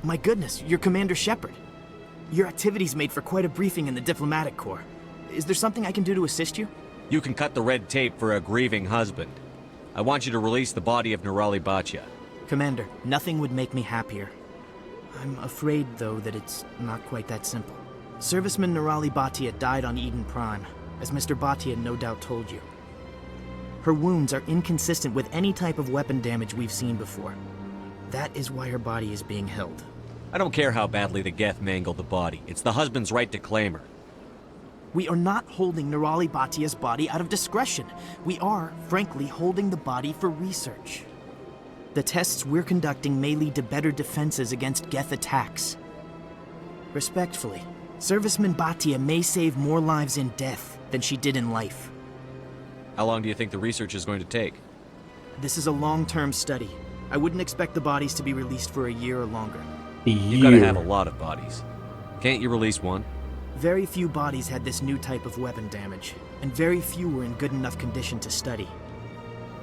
My goodness, you're Commander Shepard. Your activities made for quite a briefing in the Diplomatic Corps. Is there something I can do to assist you? You can cut the red tape for a grieving husband. I want you to release the body of Nirali Bhatia. Commander, nothing would make me happier. I'm afraid, though, that it's not quite that simple. Serviceman Nirali Bhatia died on Eden Prime, as Mr. Bhatia no doubt told you. Her wounds are inconsistent with any type of weapon damage we've seen before. That is why her body is being held. I don't care how badly the Geth mangled the body. It's the husband's right to claim her. We are not holding Nirali Bhatia's body out of discretion. We are, frankly, holding the body for research. The tests we're conducting may lead to better defenses against Geth attacks. Respectfully, Serviceman Bhatia may save more lives in death than she did in life. How long do you think the research is going to take? This is a long-term study. I wouldn't expect the bodies to be released for a year or longer. You've got to have a lot of bodies. Can't you release one? Very few bodies had this new type of weapon damage, and very few were in good enough condition to study.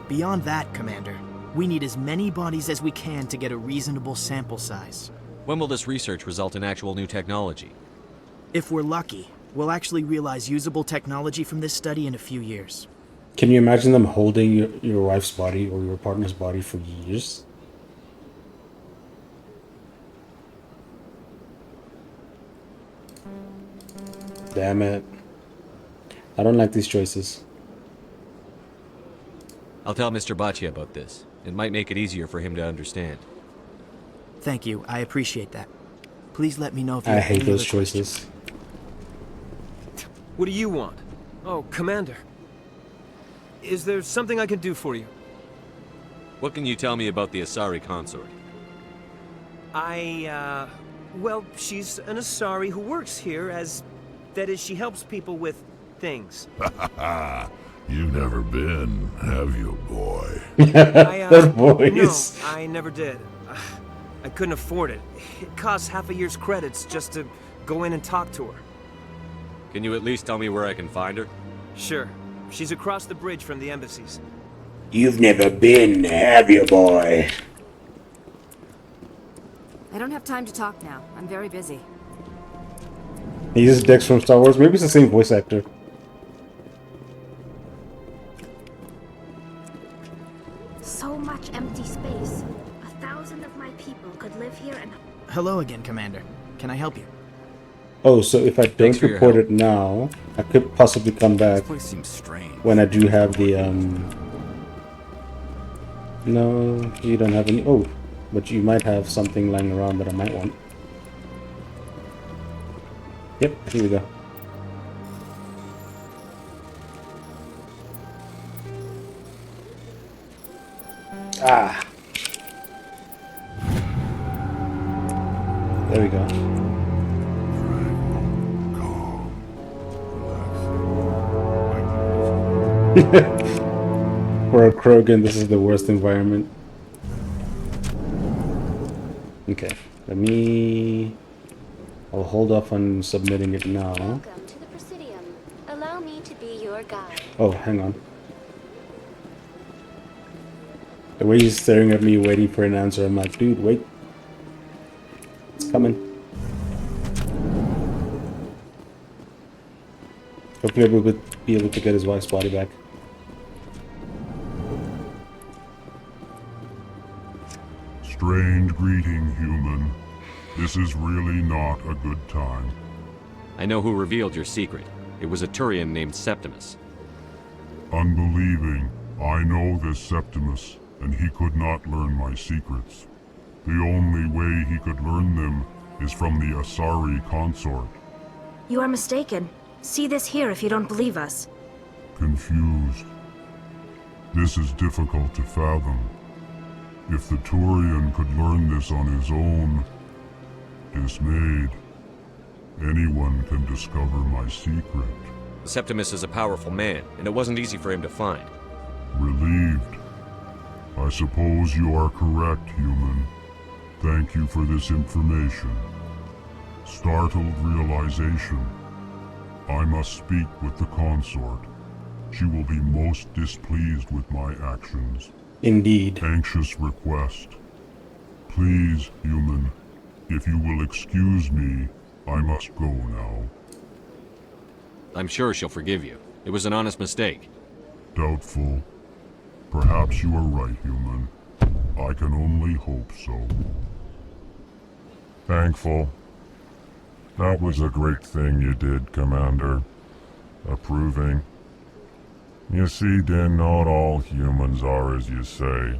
Beyond that, Commander, we need as many bodies as we can to get a reasonable sample size. When will this research result in actual new technology? If we're lucky, we'll actually realize usable technology from this study in a few years. Can you imagine them holding your wife's body or your partner's body for years? Damn it. I don't like these choices. I'll tell Mr. Bhatia about this. It might make it easier for him to understand. Thank you. I appreciate that. Please let me know if you I have hate any those other choices. What do you want? Oh, Commander. Is there something I can do for you? What can you tell me about the Asari consort? Well, she's an Asari who works here as... That is, she helps people with things. You've never been, have you, boy? That voice. No, I never did. I couldn't afford it. It costs half a year's credits just to go in and talk to her. Can you at least tell me where I can find her? Sure. She's across the bridge from the embassies. You've never been, have you, boy? I don't have time to talk now. I'm very busy. He uses Dex from Star Wars. Maybe it's the same voice actor. So much empty space. 1,000 of my people could live here and... Hello again, Commander. Can I help you? Oh, so if I don't report it now, I could possibly come back. This place seems strange. When I do have the, No, you don't have any... Oh, but you might have something lying around that I might want. Yep, here we go. Ah. There we go. For a Krogan, this is the worst environment. Okay, I'll hold off on submitting it now. Welcome to the Presidium. Allow me to be your guide. Oh, hang on. The way he's staring at me waiting for an answer, I'm like, dude, wait. It's coming. Hopefully we'll be able to get his wife's body back. Strange greeting, human. This is really not a good time. I know who revealed your secret. It was a Turian named Septimus. Unbelieving, I know this Septimus, and he could not learn my secrets. The only way he could learn them is from the Asari consort. You are mistaken. See this here if you don't believe us. Confused. This is difficult to fathom. If the Turian could learn this on his own, dismayed, anyone can discover my secret. Septimus is a powerful man, and it wasn't easy for him to find. Relieved. I suppose you are correct, human. Thank you for this information. Startled realization. I must speak with the consort. She will be most displeased with my actions. Indeed. Anxious request. Please, human, if you will excuse me, I must go now. I'm sure she'll forgive you. It was an honest mistake. Doubtful. Perhaps you are right, human. I can only hope so. Thankful. That was a great thing you did, Commander. Approving. You see, Din, not all humans are as you say.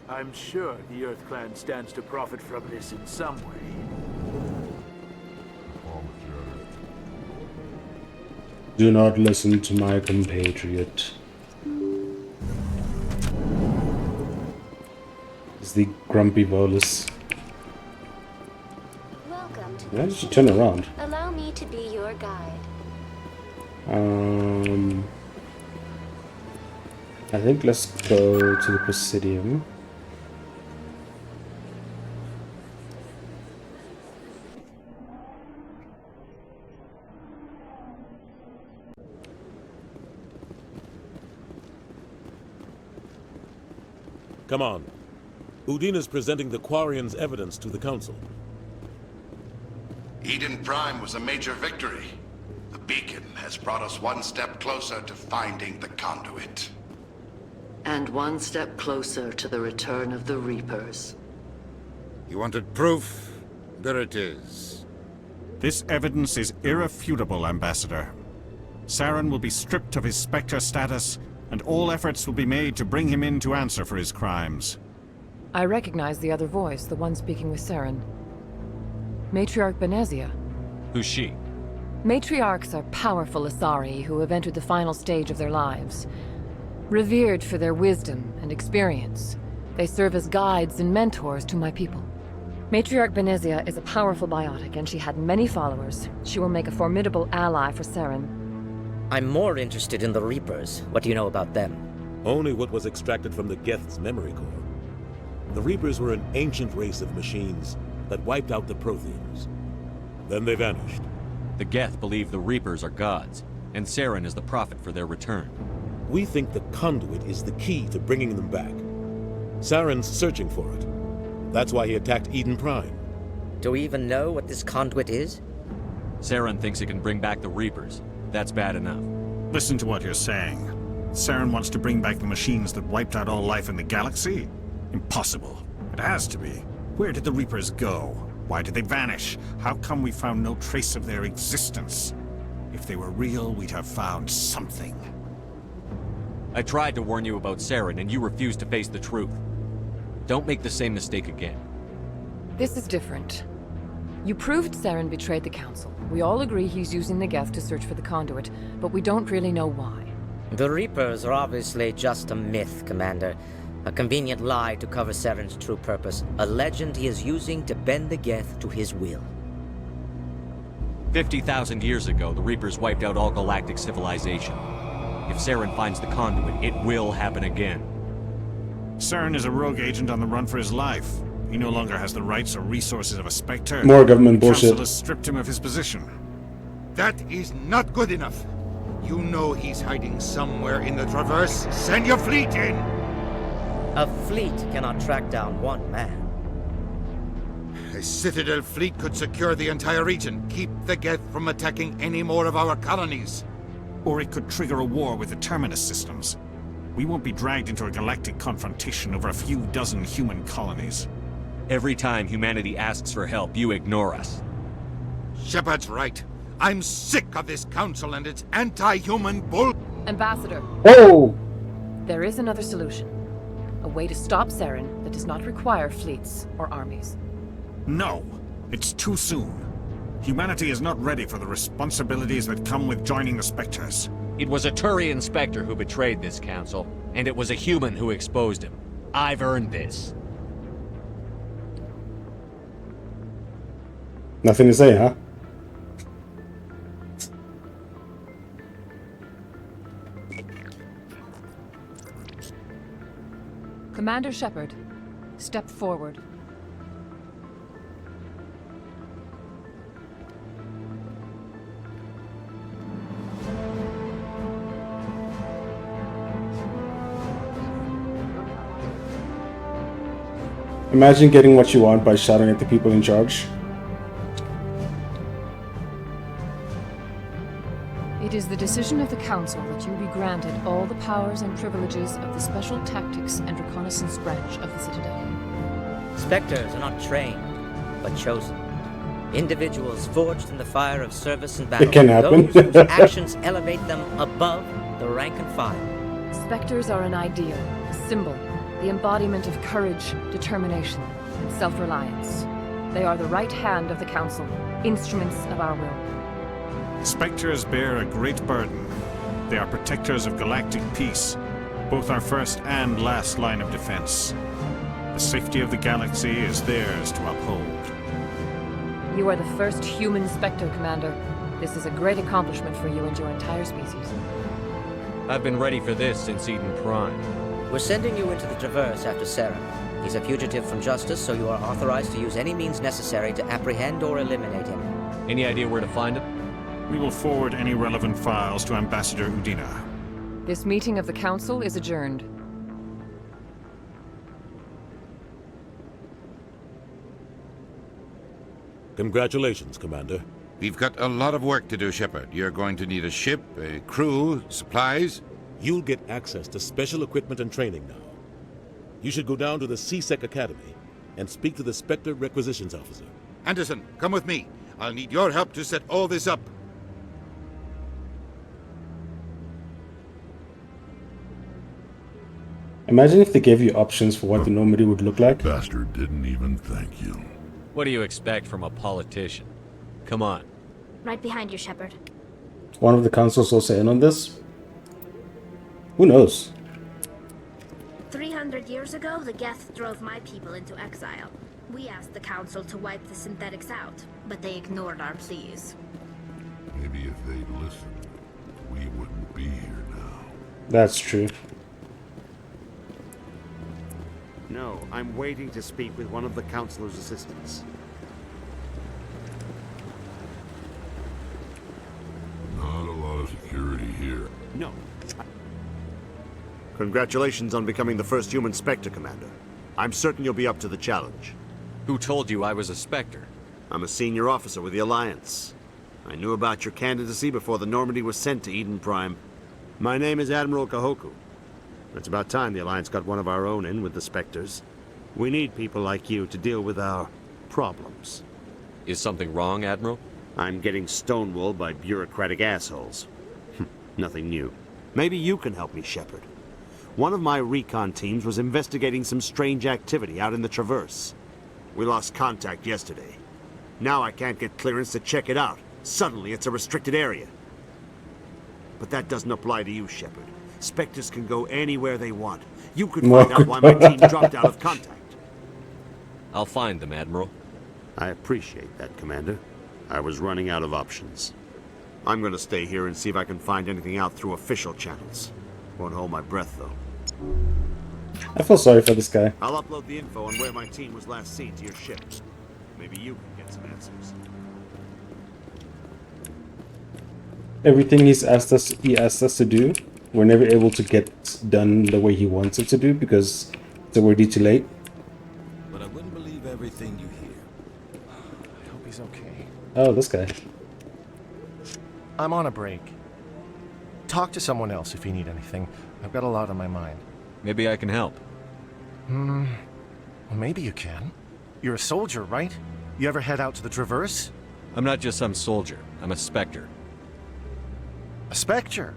I'm sure the Earth Clan stands to profit from this in some way. Do not listen to my compatriot. It's the grumpy Volus. Welcome to Why did she turn around? Allow me to be your guide. I think let's go to the Presidium. Come on. Udina's presenting the Quarians' evidence to the Council. Eden Prime was a major victory. The beacon has brought us one step closer to finding the conduit. And one step closer to the return of the Reapers. You wanted proof? There it is. This evidence is irrefutable, Ambassador. Saren will be stripped of his Spectre status, and all efforts will be made to bring him in to answer for his crimes. I recognize the other voice, the one speaking with Saren. Matriarch Benezia. Who's she? Matriarchs are powerful Asari who have entered the final stage of their lives. Revered for their wisdom and experience, they serve as guides and mentors to my people. Matriarch Benezia is a powerful biotic, and she had many followers. She will make a formidable ally for Saren. I'm more interested in the Reapers. What do you know about them? Only what was extracted from the Geth's memory core. The Reapers were an ancient race of machines that wiped out the Protheans. Then they vanished. The Geth believe the Reapers are gods, and Saren is the prophet for their return. We think the conduit is the key to bringing them back. Saren's searching for it. That's why he attacked Eden Prime. Do we even know what this conduit is? Saren thinks it can bring back the Reapers. That's bad enough. Listen to what you're saying. Saren wants to bring back the machines that wiped out all life in the galaxy? Impossible. It has to be. Where did the Reapers go? Why did they vanish? How come we found no trace of their existence? If they were real, we'd have found something. I tried to warn you about Saren, and you refused to face the truth. Don't make the same mistake again. This is different. You proved Saren betrayed the Council. We all agree he's using the Geth to search for the conduit, but we don't really know why. The Reapers are obviously just a myth, Commander. A convenient lie to cover Saren's true purpose. A legend he is using to bend the Geth to his will. 50,000 years ago, the Reapers wiped out all galactic civilization. If Saren finds the conduit, it will happen again. Saren is a rogue agent on the run for his life. He no longer has the rights or resources of a Spectre. More government bullshit. The Council has stripped him of his position. That is not good enough. You know he's hiding somewhere in the Traverse. Send your fleet in! A fleet cannot track down one man. A Citadel fleet could secure the entire region, keep the Geth from attacking any more of our colonies. Or it could trigger a war with the Terminus systems. We won't be dragged into a galactic confrontation over a few dozen human colonies. Every time humanity asks for help, you ignore us. Shepard's right. I'm sick of this council and its anti-human bull... Ambassador. Oh! There is another solution. A way to stop Saren that does not require fleets or armies. No, it's too soon. Humanity is not ready for the responsibilities that come with joining the Spectres. It was a Turian Spectre who betrayed this council, and it was a human who exposed him. I've earned this. Nothing to say, huh? Commander Shepard, step forward. Imagine getting what you want by shouting at the people in charge. It is the decision of the Council that you be granted all the powers and privileges of the Special Tactics and Reconnaissance branch of the Citadel. Spectres are not trained, but chosen. Individuals forged in the fire of service and battle. It can happen. Those whose actions elevate them above the rank and file. Spectres are an ideal, a symbol, the embodiment of courage, determination, and self-reliance. They are the right hand of the Council, instruments of our will. Spectres bear a great burden. They are protectors of galactic peace, both our first and last line of defense. The safety of the galaxy is theirs to uphold. You are the first human Spectre, Commander. This is a great accomplishment for you and your entire species. I've been ready for this since Eden Prime. We're sending you into the Traverse after Saren. He's a fugitive from justice, so you are authorized to use any means necessary to apprehend or eliminate him. Any idea where to find him? We will forward any relevant files to Ambassador Udina. This meeting of the Council is adjourned. Congratulations, Commander. We've got a lot of work to do, Shepard. You're going to need a ship, a crew, supplies. You'll get access to special equipment and training now. You should go down to the C-Sec Academy and speak to the Spectre Requisitions Officer. Anderson, come with me. I'll need your help to set all this up. Imagine if they gave you options for what the Normandy would look like. Bastard didn't even thank you. What do you expect from a politician? Come on. Right behind you, Shepard. One of the councils also in on this? Who knows? 300 years ago, the Geth drove my people into exile. We asked the Council to wipe the synthetics out, but they ignored our pleas. Maybe if they'd listened, we wouldn't be here now. That's true. No, I'm waiting to speak with one of the Councilor's assistants. Not a lot of security here. No. Congratulations on becoming the first human Spectre, Commander. I'm certain you'll be up to the challenge. Who told you I was a Spectre? I'm a senior officer with the Alliance. I knew about your candidacy before the Normandy was sent to Eden Prime. My name is Admiral Kahoku. It's about time the Alliance got one of our own in with the Spectres. We need people like you to deal with our problems. Is something wrong, Admiral? I'm getting stonewalled by bureaucratic assholes. Nothing new. Maybe you can help me, Shepard. One of my recon teams was investigating some strange activity out in the Traverse. We lost contact yesterday. Now I can't get clearance to check it out. Suddenly it's a restricted area. But that doesn't apply to you, Shepard. Spectres can go anywhere they want. You could find out why my team dropped out of contact. I'll find them, Admiral. I appreciate that, Commander. I was running out of options. I'm gonna stay here and see if I can find anything out through official channels. Won't hold my breath, though. I feel sorry for this guy. I'll upload the info on where my team was last seen to your ship. Maybe you can get some answers. Everything he asked us to do, we're never able to get done the way he wants it to do because it's already too late. But I wouldn't believe everything you hear. I hope he's okay. Oh, this guy. I'm on a break. Talk to someone else if you need anything. I've got a lot on my mind. Maybe I can help. Well, maybe you can. You're a soldier, right? You ever head out to the Traverse? I'm not just some soldier. I'm a Spectre. A Spectre?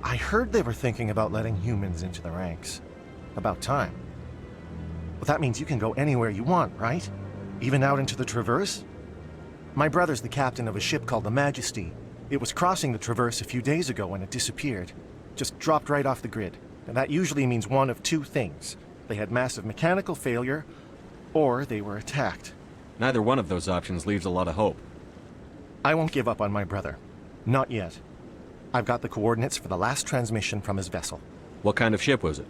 I heard they were thinking about letting humans into the ranks. About time. Well, that means you can go anywhere you want, right? Even out into the Traverse? My brother's the captain of a ship called the Majesty. It was crossing the Traverse a few days ago when it disappeared. Just dropped right off the grid. And that usually means one of two things. They had massive mechanical failure, or they were attacked. Neither one of those options leaves a lot of hope. I won't give up on my brother. Not yet. I've got the coordinates for the last transmission from his vessel. What kind of ship was it?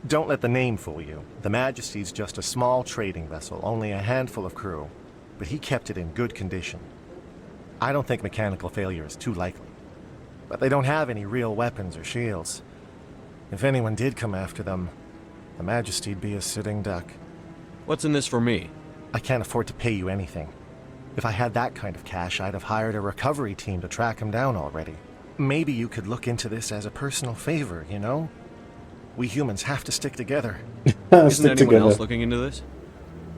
Don't let the name fool you. The Majesty's just a small trading vessel, only a handful of crew. But he kept it in good condition. I don't think mechanical failure is too likely. But they don't have any real weapons or shields. If anyone did come after them, the Majesty'd be a sitting duck. What's in this for me? I can't afford to pay you anything. If I had that kind of cash, I'd have hired a recovery team to track him down already. Maybe you could look into this as a personal favor, you know? We humans have to stick together. Isn't anyone else looking into this?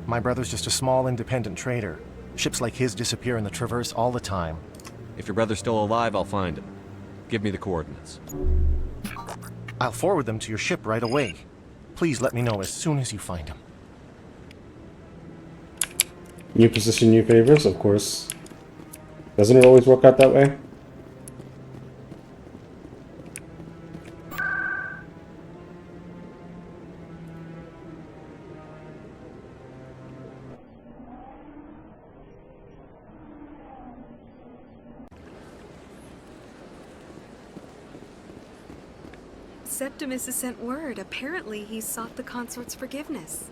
My brother's just a small independent trader. Ships like his disappear in the Traverse all the time. If your brother's still alive, I'll find him. Give me the coordinates. I'll forward them to your ship right away. Please let me know as soon as you find him. New position, new favors, of course. Doesn't it always work out that way? Septimus has sent word. Apparently, he sought the consort's forgiveness.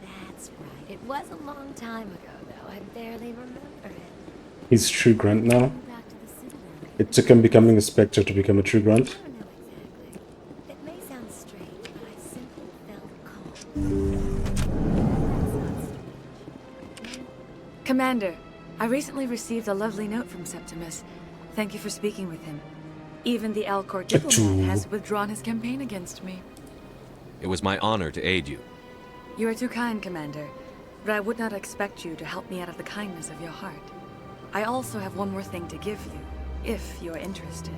That's right. It was a long time ago, though. I barely remember it. He's a true grunt now. It took him becoming a Spectre to become a true grunt. It may sound strange, but I simply felt calm. Commander, I recently received a lovely note from Septimus. Thank you for speaking with him. Even the Alcor diplomat has withdrawn his campaign against me. It was my honor to aid you. You are too kind, Commander, but I would not expect you to help me out of the kindness of your heart. I also have one more thing to give you, if you're interested.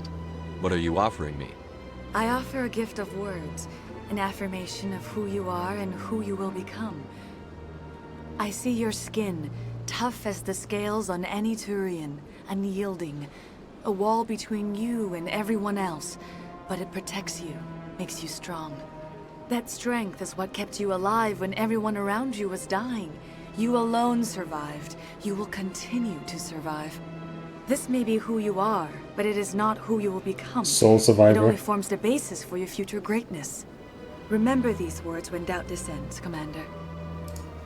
What are you offering me? I offer a gift of words, an affirmation of who you are and who you will become. I see your skin, tough as the scales on any Turian, unyielding, a wall between you and everyone else, but it protects you, makes you strong. That strength is what kept you alive when everyone around you was dying. You alone survived. You will continue to survive. This may be who you are, but it is not who you will become. Soul survivor. It only forms the basis for your future greatness. Remember these words when doubt descends, Commander.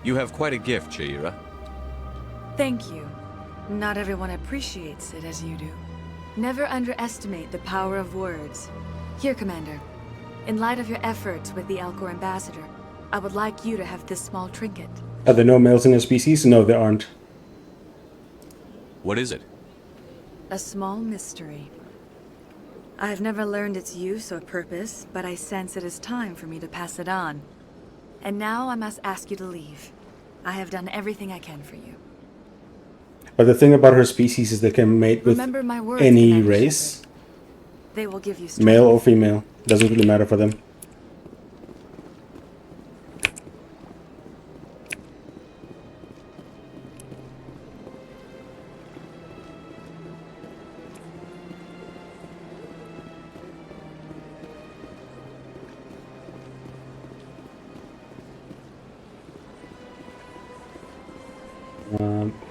You have quite a gift, Sha'ira. Thank you. Not everyone appreciates it as you do. Never underestimate the power of words. Here, Commander. In light of your efforts with the Alcor ambassador, I would like you to have this small trinket. Are there no males in your species? No, there aren't. What is it? A small mystery. I have never learned its use or purpose, but I sense it is time for me to pass it on. And now I must ask you to leave. I have done everything I can for you. But the thing about her species is they can mate with Remember my words, any Commander race, They will give you strength. male or female. Doesn't really matter for them.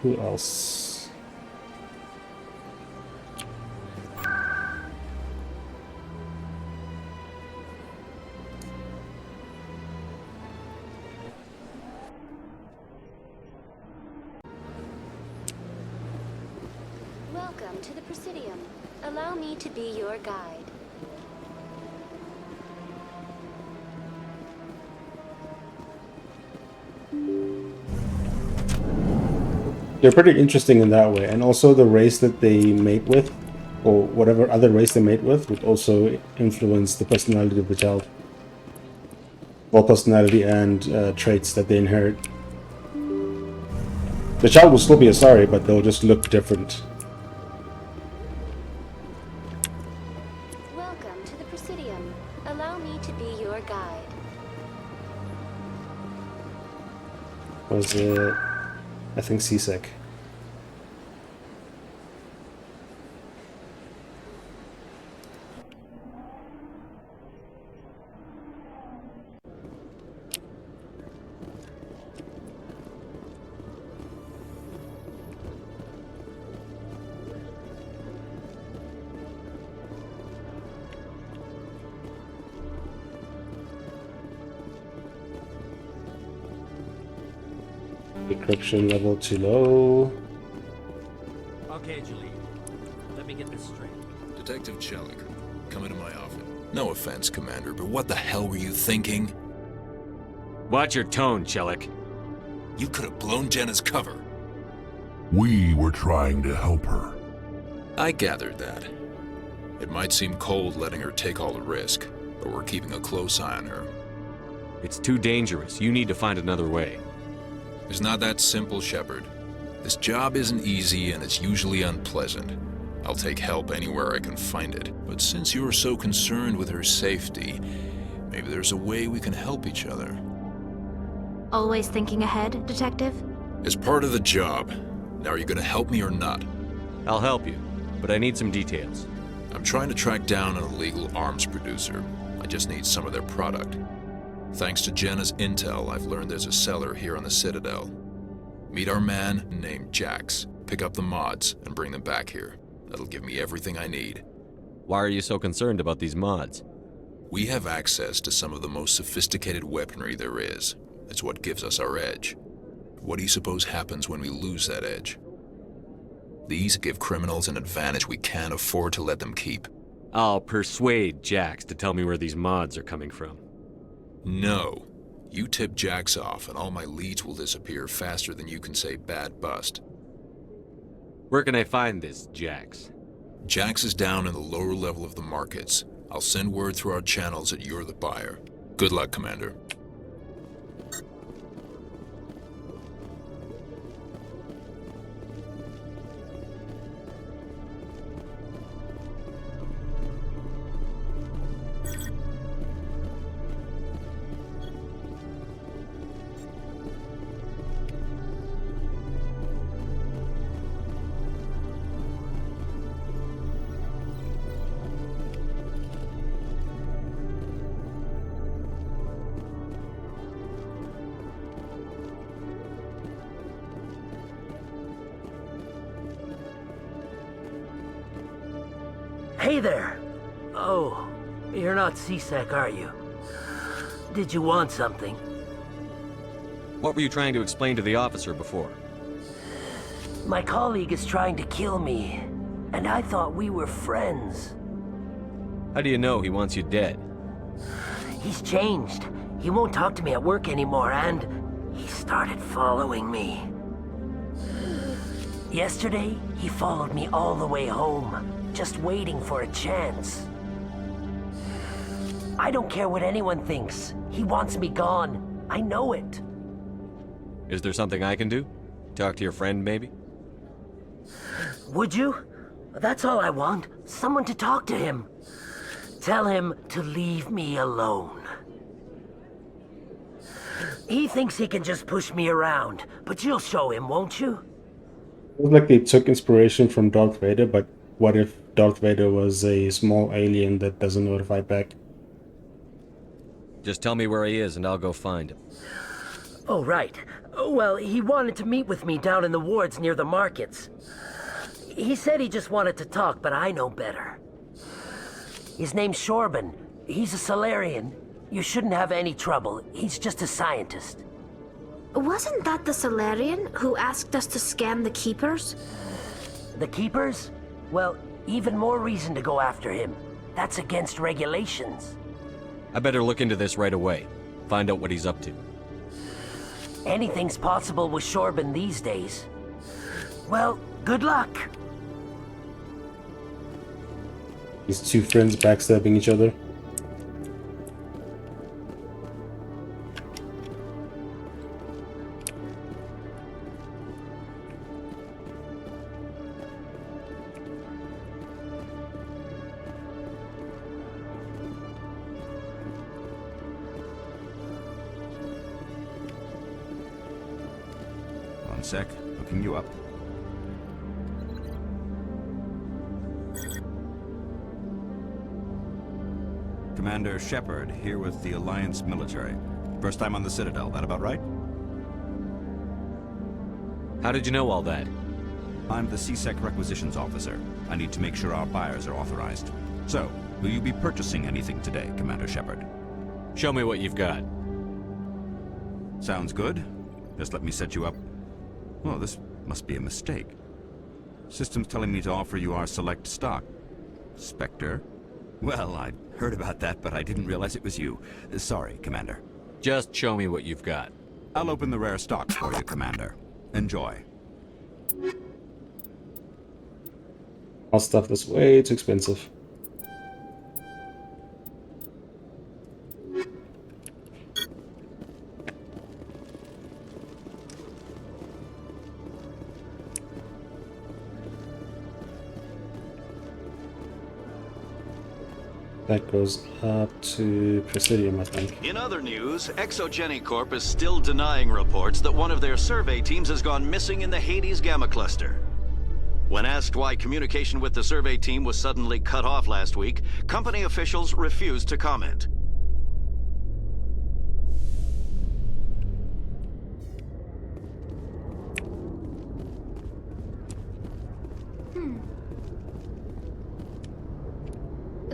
Who else? Welcome to the Presidium. Allow me to be your guide. They're pretty interesting in that way, and also the race that they mate with, or whatever other race they mate with, would also influence the personality of the child. Well, personality and traits that they inherit. The child will still be Asari, but they'll just look different. Welcome to the Presidium. Allow me to be your guide. was, I think, CSEC. Decryption level too low. Okay, Julie. Let me get this straight. Detective Chelik, come into my office. No offense, Commander, but what the hell were you thinking? Watch your tone, Chelik. You could have blown Jenna's cover. We were trying to help her. I gathered that. It might seem cold letting her take all the risk, but we're keeping a close eye on her. It's too dangerous. You need to find another way. It's not that simple, Shepard. This job isn't easy and it's usually unpleasant. I'll take help anywhere I can find it. But since you're so concerned with her safety, maybe there's a way we can help each other. Always thinking ahead, Detective? It's part of the job. Now, are you gonna help me or not? I'll help you, but I need some details. I'm trying to track down an illegal arms producer. I just need some of their product. Thanks to Jenna's intel, I've learned there's a seller here on the Citadel. Meet our man named Jax, pick up the mods, and bring them back here. That'll give me everything I need. Why are you so concerned about these mods? We have access to some of the most sophisticated weaponry there is. It's what gives us our edge. What do you suppose happens when we lose that edge? These give criminals an advantage we can't afford to let them keep. I'll persuade Jax to tell me where these mods are coming from. No. You tip Jax off and all my leads will disappear faster than you can say bad bust. Where can I find this Jax? Jax is down in the lower level of the markets. I'll send word through our channels that you're the buyer. Good luck, Commander. Hey there! Oh, you're not CSEC, are you? Did you want something? What were you trying to explain to the officer before? My colleague is trying to kill me, and I thought we were friends. How do you know he wants you dead? He's changed. He won't talk to me at work anymore, and he started following me. Yesterday, he followed me all the way home, just waiting for a chance. I don't care what anyone thinks. He wants me gone. I know it. Is there something I can do? Talk to your friend, maybe? Would you? That's all I want. Someone to talk to him. Tell him to leave me alone. He thinks he can just push me around, but you'll show him, won't you? It was like they took inspiration from Darth Vader, but what if Darth Vader was a small alien that doesn't know to fight back? Just tell me where he is and I'll go find him. Oh, right. Well, he wanted to meet with me down in the wards near the markets. He said he just wanted to talk, but I know better. His name's Shorban. He's a Salarian. You shouldn't have any trouble. He's just a scientist. Wasn't that the Salarian who asked us to scan the Keepers? The Keepers? Well, even more reason to go after him. That's against regulations. I better look into this right away. Find out what he's up to. Anything's possible with Shorban these days. Well, good luck. These two friends backstabbing each other. sec. Looking you up. Commander Shepard, here with the Alliance military. First time on the Citadel, that about right? How did you know all that? I'm the C-Sec requisitions officer. I need to make sure our buyers are authorized. So, will you be purchasing anything today, Commander Shepard? Show me what you've got. Sounds good. Just let me set you up. Well, this must be a mistake. System's telling me to offer you our select stock. Spectre? Well, I heard about that, but I didn't realize it was you. Sorry, Commander. Just show me what you've got. I'll open the rare stock for you, Commander. Enjoy. All stuff that's way too expensive. That goes up to Presidium, I think. In other news, Exogeny Corp is still denying reports that one of their survey teams has gone missing in the Hades Gamma Cluster. When asked why communication with the survey team was suddenly cut off last week, company officials refused to comment.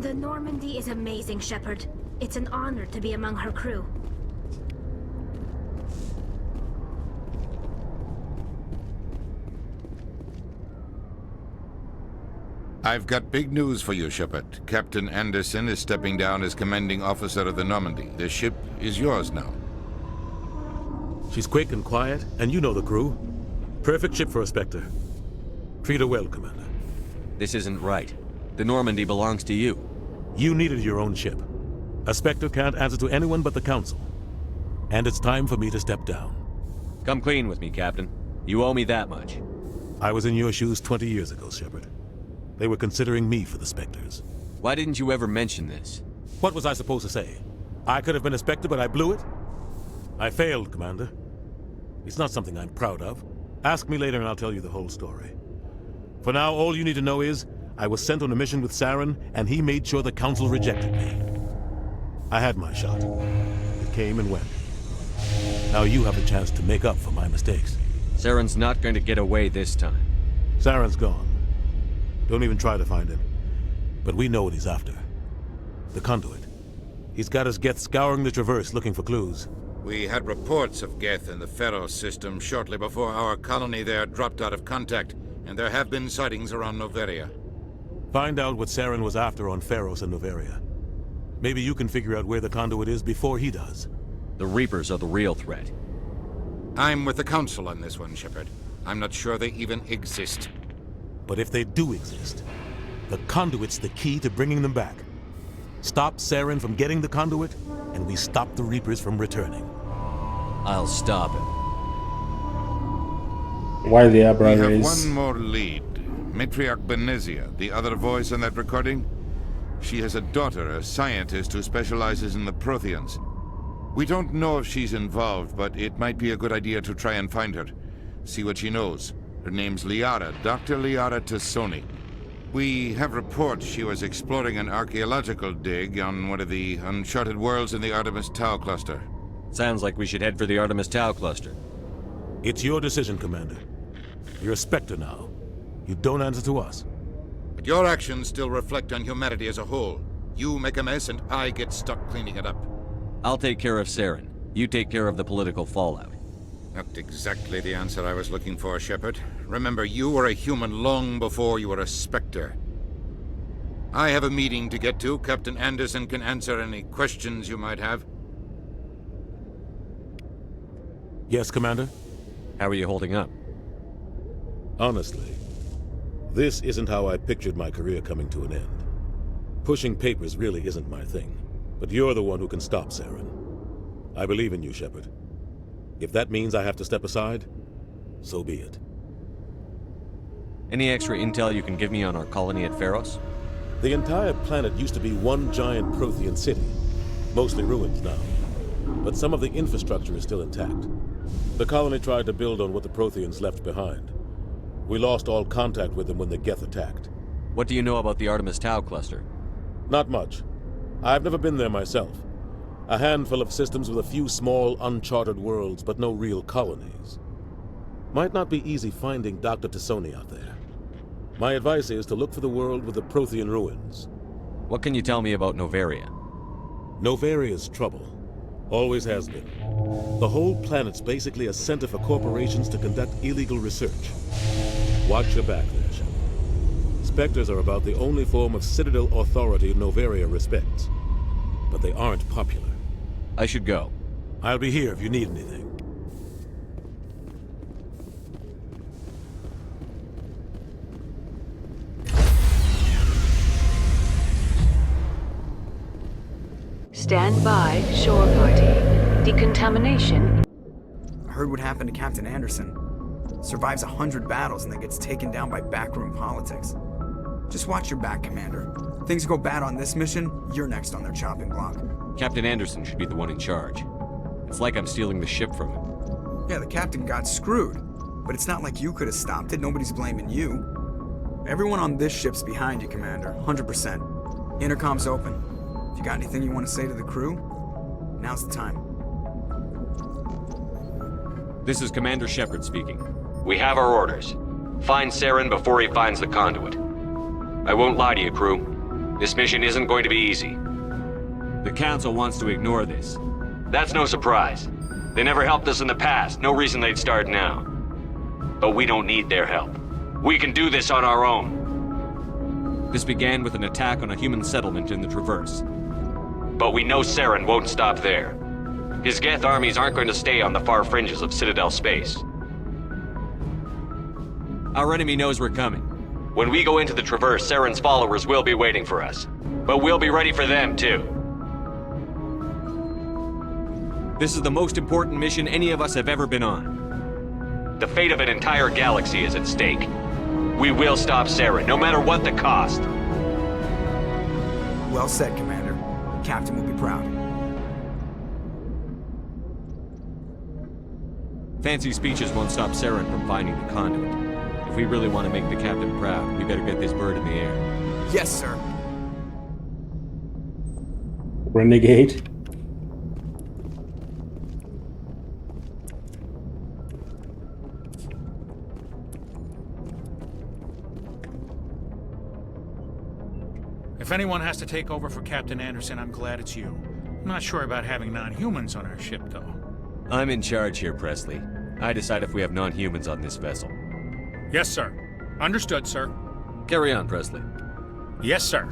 The Normandy is amazing, Shepard. It's an honor to be among her crew. I've got big news for you, Shepard. Captain Anderson is stepping down as commanding officer of the Normandy. The ship is yours now. She's quick and quiet, and you know the crew. Perfect ship for a Spectre. Treat her well, Commander. This isn't right. The Normandy belongs to you. You needed your own ship. A Spectre can't answer to anyone but the Council. And it's time for me to step down. Come clean with me, Captain. You owe me that much. I was in your shoes 20 years ago, Shepard. They were considering me for the Spectres. Why didn't you ever mention this? What was I supposed to say? I could have been a Spectre, but I blew it? I failed, Commander. It's not something I'm proud of. Ask me later and I'll tell you the whole story. For now, all you need to know is I was sent on a mission with Saren, and he made sure the Council rejected me. I had my shot. It came and went. Now you have a chance to make up for my mistakes. Saren's not going to get away this time. Saren's gone. Don't even try to find him. But we know what he's after. The Conduit. He's got his Geth scouring the Traverse looking for clues. We had reports of Geth in the Pharos system shortly before our colony there dropped out of contact, and there have been sightings around Noveria. Find out what Saren was after on Pharos and Noveria. Maybe you can figure out where the Conduit is before he does. The Reapers are the real threat. I'm with the Council on this one, Shepard. I'm not sure they even exist. But if they do exist, the Conduit's the key to bringing them back. Stop Saren from getting the Conduit, and we stop the Reapers from returning. I'll stop him. Why the eyebrow We have raise? one more lead. Matriarch Benezia, the other voice on that recording. She has a daughter, a scientist who specializes in the Protheans. We don't know if she's involved, but it might be a good idea to try and find her. See what she knows. Her name's Liara, Dr. Liara Tassoni. We have reports she was exploring an archaeological dig on one of the uncharted worlds in the Artemis Tau cluster. Sounds like we should head for the Artemis Tau cluster. It's your decision, Commander. You're a Spectre now. You don't answer to us. But your actions still reflect on humanity as a whole. You make a mess and I get stuck cleaning it up. I'll take care of Saren. You take care of the political fallout. Not exactly the answer I was looking for, Shepard. Remember, you were a human long before you were a Spectre. I have a meeting to get to. Captain Anderson can answer any questions you might have. Yes, Commander? How are you holding up? Honestly, this isn't how I pictured my career coming to an end. Pushing papers really isn't my thing, but you're the one who can stop Saren. I believe in you, Shepard. If that means I have to step aside, so be it. Any extra intel you can give me on our colony at Pharos? The entire planet used to be one giant Prothean city, mostly ruins now. But some of the infrastructure is still intact. The colony tried to build on what the Protheans left behind. We lost all contact with them when the Geth attacked. What do you know about the Artemis Tau cluster? Not much. I've never been there myself. A handful of systems with a few small, uncharted worlds, but no real colonies. Might not be easy finding Dr. T'Soni out there. My advice is to look for the world with the Prothean ruins. What can you tell me about Noveria? Noveria's trouble. Always has been. The whole planet's basically a center for corporations to conduct illegal research. Watch your back there, Shepard. Spectres are about the only form of Citadel authority Noveria respects. But they aren't popular. I should go. I'll be here if you need anything. Stand by, shore party. Decontamination. I heard what happened to Captain Anderson. Survives 100 battles and then gets taken down by backroom politics. Just watch your back, Commander. Things go bad on this mission, you're next on their chopping block. Captain Anderson should be the one in charge. It's like I'm stealing the ship from him. Yeah, the captain got screwed. But it's not like you could have stopped it. Nobody's blaming you. Everyone on this ship's behind you, Commander. 100%. Intercom's open. If you got anything you want to say to the crew, now's the time. This is Commander Shepard speaking. We have our orders. Find Saren before he finds the conduit. I won't lie to you, crew. This mission isn't going to be easy. The Council wants to ignore this. That's no surprise. They never helped us in the past, no reason they'd start now. But we don't need their help. We can do this on our own. This began with an attack on a human settlement in the Traverse. But we know Saren won't stop there. His Geth armies aren't going to stay on the far fringes of Citadel space. Our enemy knows we're coming. When we go into the Traverse, Saren's followers will be waiting for us. But we'll be ready for them, too. This is the most important mission any of us have ever been on. The fate of an entire galaxy is at stake. We will stop Saren, no matter what the cost. Well said, Commander. The Captain will be proud. Fancy speeches won't stop Saren from finding the conduit. If we really want to make the Captain proud, we better get this bird in the air. Yes, sir. Renegade. If anyone has to take over for Captain Anderson, I'm glad it's you. I'm not sure about having non-humans on our ship, though. I'm in charge here, Presley. I decide if we have non-humans on this vessel. Yes, sir. Understood, sir. Carry on, Presley. Yes, sir.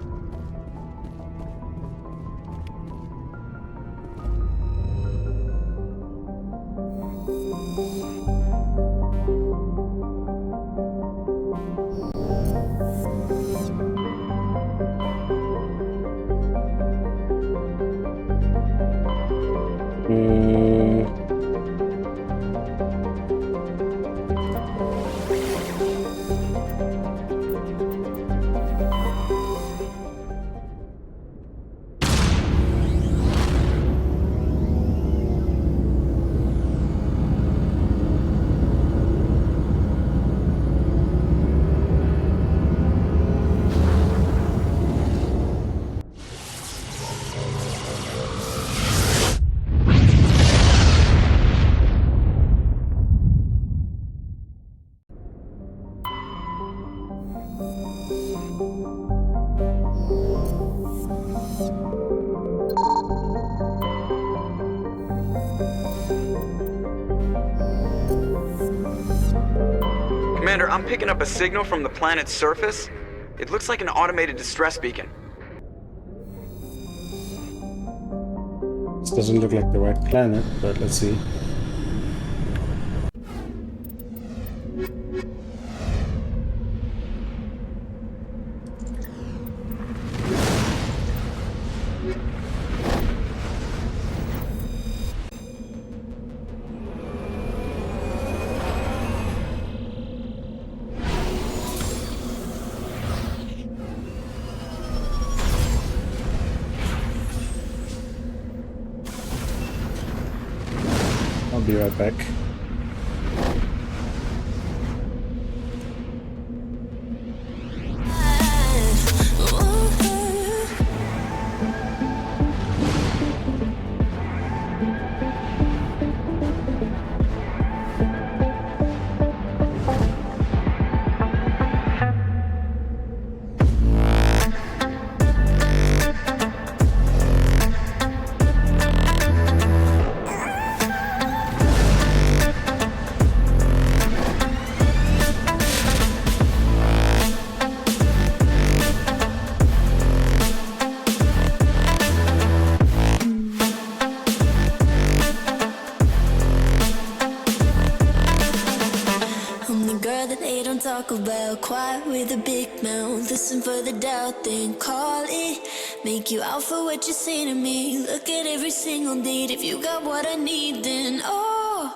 Commander, I'm picking up a signal from the planet's surface. It looks like an automated distress beacon. This doesn't look like the right planet, but let's see. be right back. Talk about quiet with a big mouth. Listen for the doubt, then call it. Make you out for what you say to me. Look at every single date. If you got what I need, then oh,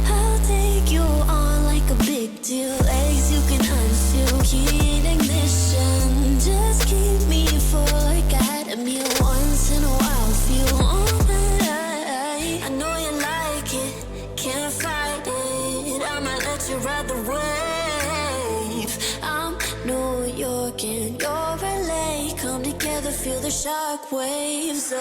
I'll take you on like a big deal. Legs you can unfeel. Key ignition. Just keep me full like I had a meal once in a while. Feel alright. I know you like it. Can't fight it. I might let you ride the wave. I'm New York and you're LA. Come together, feel the shock waves.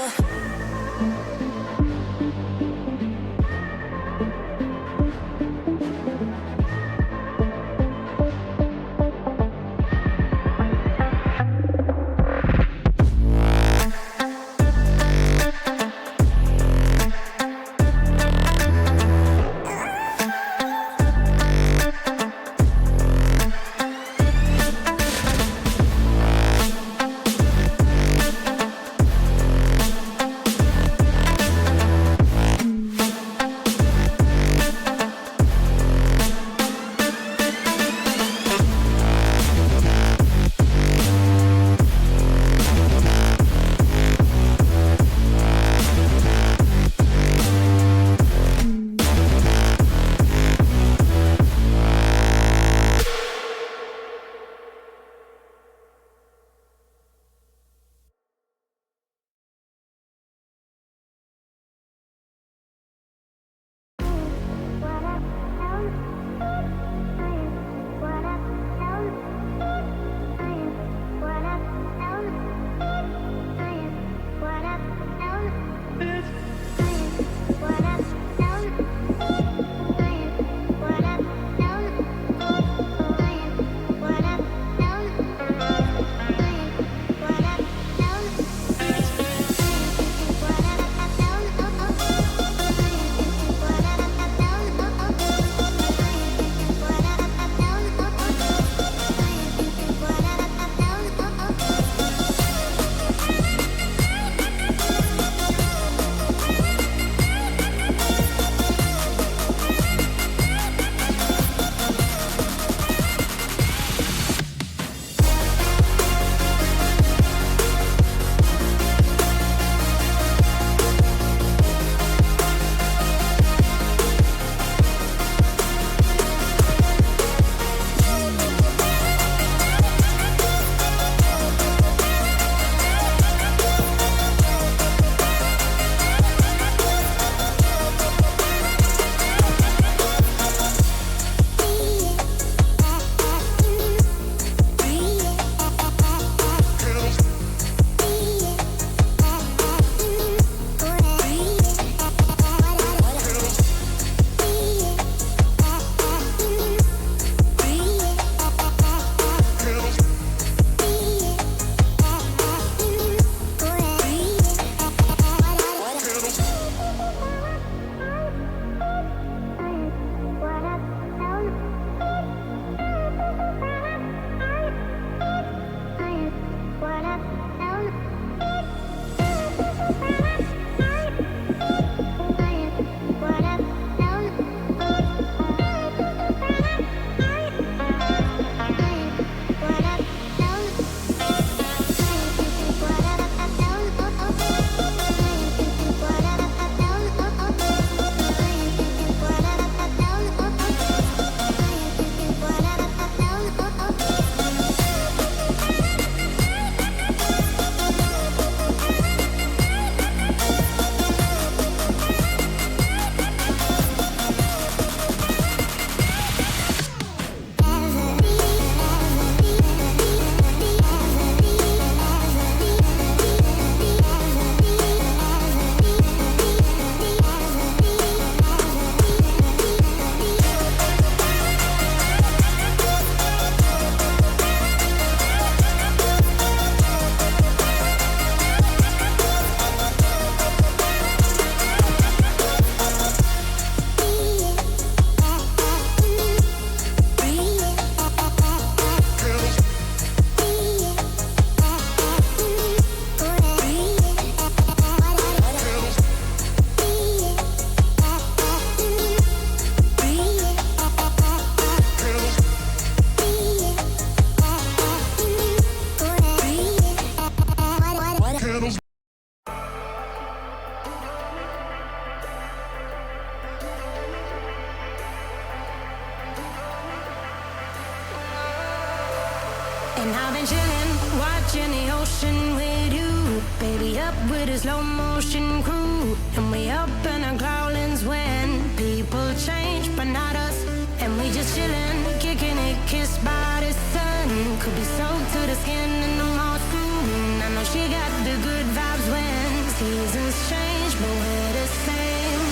And I've been chilling, watching the ocean with you. Baby, up with a slow motion crew. And we up in our growlings when people change, but not us. And we just chilling, kicking it, kissed by the sun. Could be soaked to the skin in the mall soon. I know she got the good vibes when seasons change, but we're the same.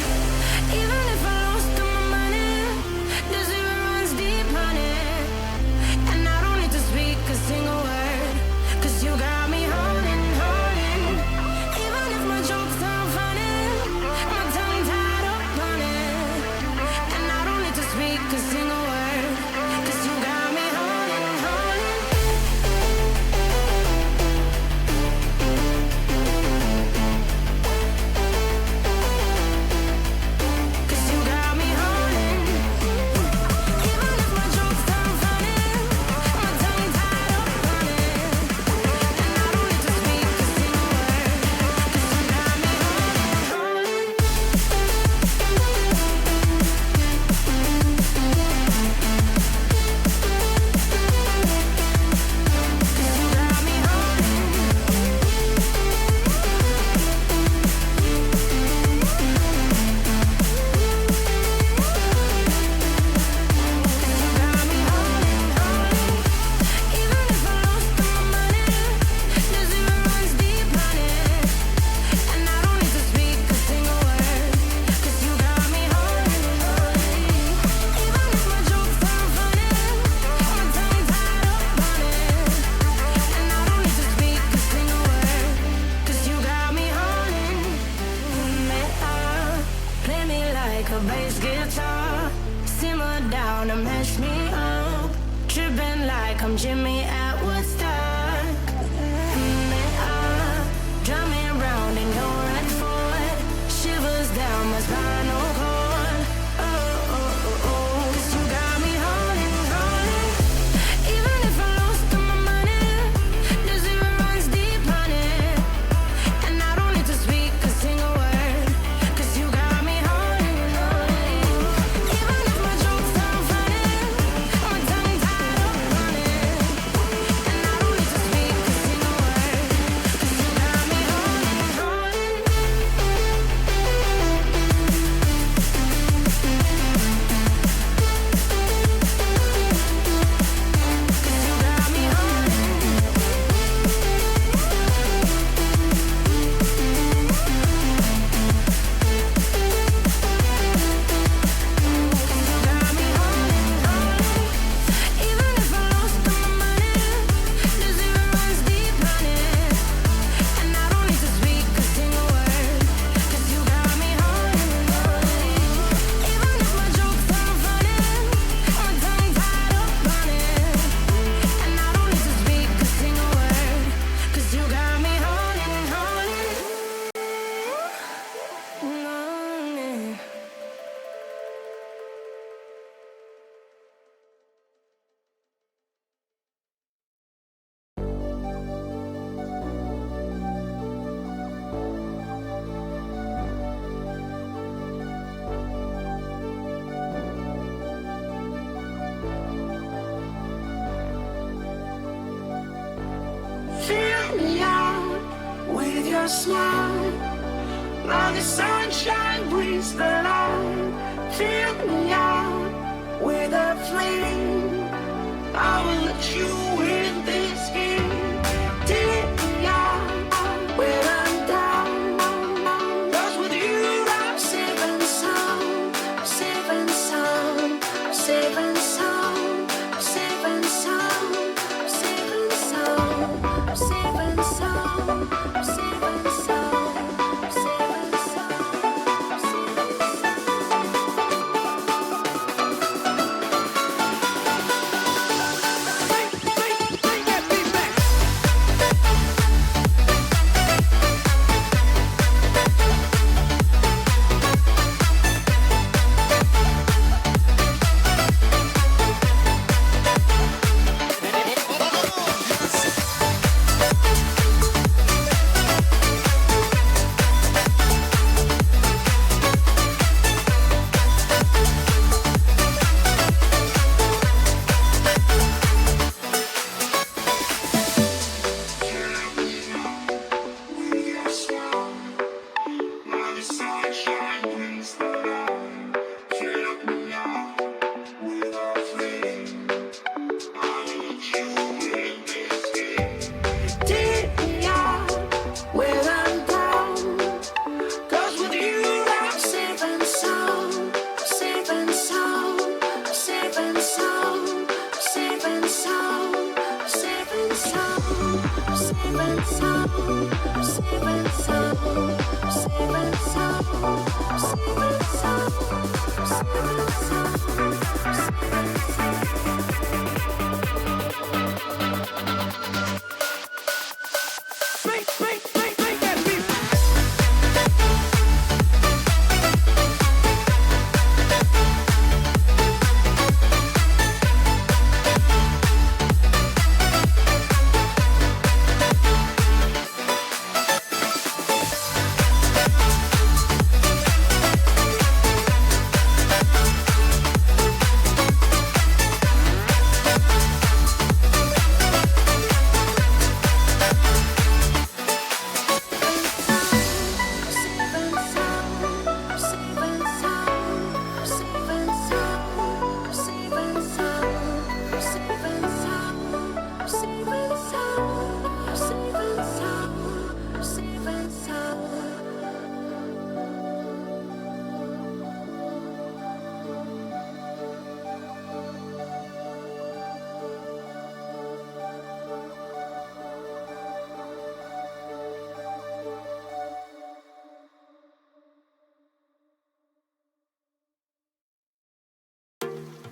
Even if I lost all my money, the zero runs deep, honey. And I don't need to speak a single word, 'cause you got me holding, holding. Even if my jokes aren't funny, my tongue tied up on it. And I don't need to speak a single word, 'cause you got me holding, holding. 'Cause you got me holding. Even if my jokes aren't funny, my tongue tied up on it. And I don't need to speak a single word, 'cause you got me holding, holding. 'Cause you got me holding. Even if I lost all my money, the zero runs deep, honey. And I don't need to speak a single word, 'cause you got me holding, holding. Even if my jokes aren't funny, my tongue tied up on it. And I don't need to speak a single word, 'cause you got me holding. Me up, play me like a bass guitar. Simmer down and mash me up. Tripping like I'm Jimmy at Woodstock. Me up, drum me round in your red Ford. Shivers down my spinal cord. Oh, oh, oh, oh. 'Cause you got me holding, holding. Even if I lost all my money, the zero runs deep, honey. And I don't need to speak a single word, 'cause you got me holding, holding. Even if my jokes aren't funny, my tongue tied up on it. And I don't need to speak a single word, 'cause you got me holding, holding. 'Cause you got me holding. Even if I lost all my money, the zero runs deep, honey. And I don't need to speak a single word, 'cause you got me holding, holding. Even if my jokes aren't funny, my tongue tied up on it. And I don't need to speak a single word, 'cause you got me holding, holding. Holding. Fill me out with your smile. Now the sunshine brings the light. Fill me out with a flame. I will let you in this game. Take me out when I'm down. 'Cause with you I'm safe and sound. Safe and sound. Safe and sound. Safe and sound. Safe and sound. Safe and sound. Safe and sound. Safe and sound.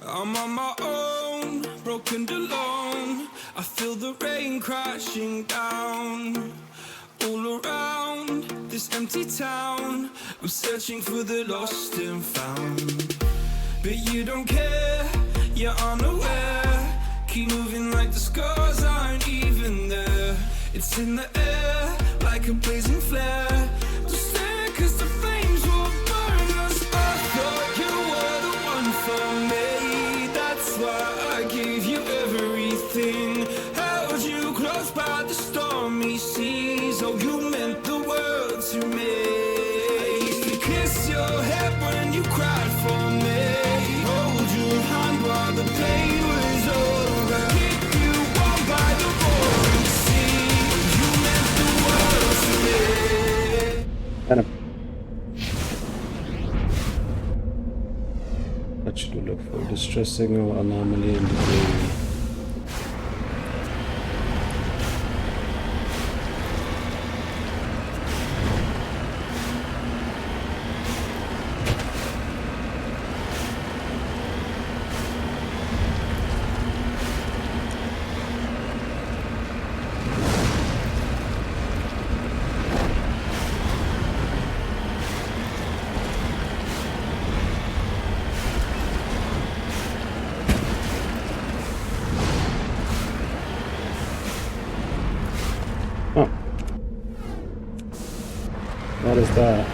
I'm on my own, broken alone. I feel the rain crashing down all around this empty town. I'm searching for the lost and found, but you don't care, you're unaware. Keep moving like the scars aren't even there. It's in the air like a blazing flare. Just stare 'cause the flames will burn us. I thought you were the one for me. That's why I gave you everything. Held you close by the stormy seas. Oh, you meant the world to me. I used to kiss your head when you cried for me. Hold your hand while the pain was over. Keep you warm by the roaring sea. You meant the world to me. What should we look for? Distress signal, anomaly, and decay. What is that?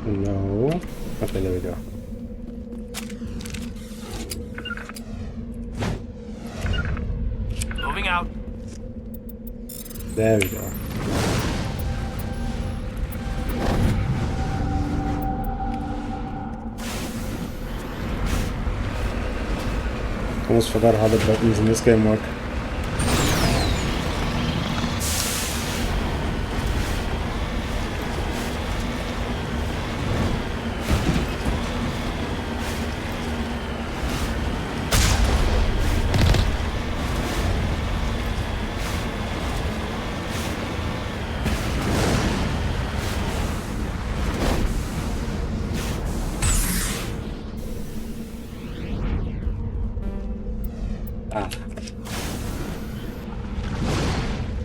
No. Okay, there we go. Moving out. There we go. Almost forgot how the buttons in this game work.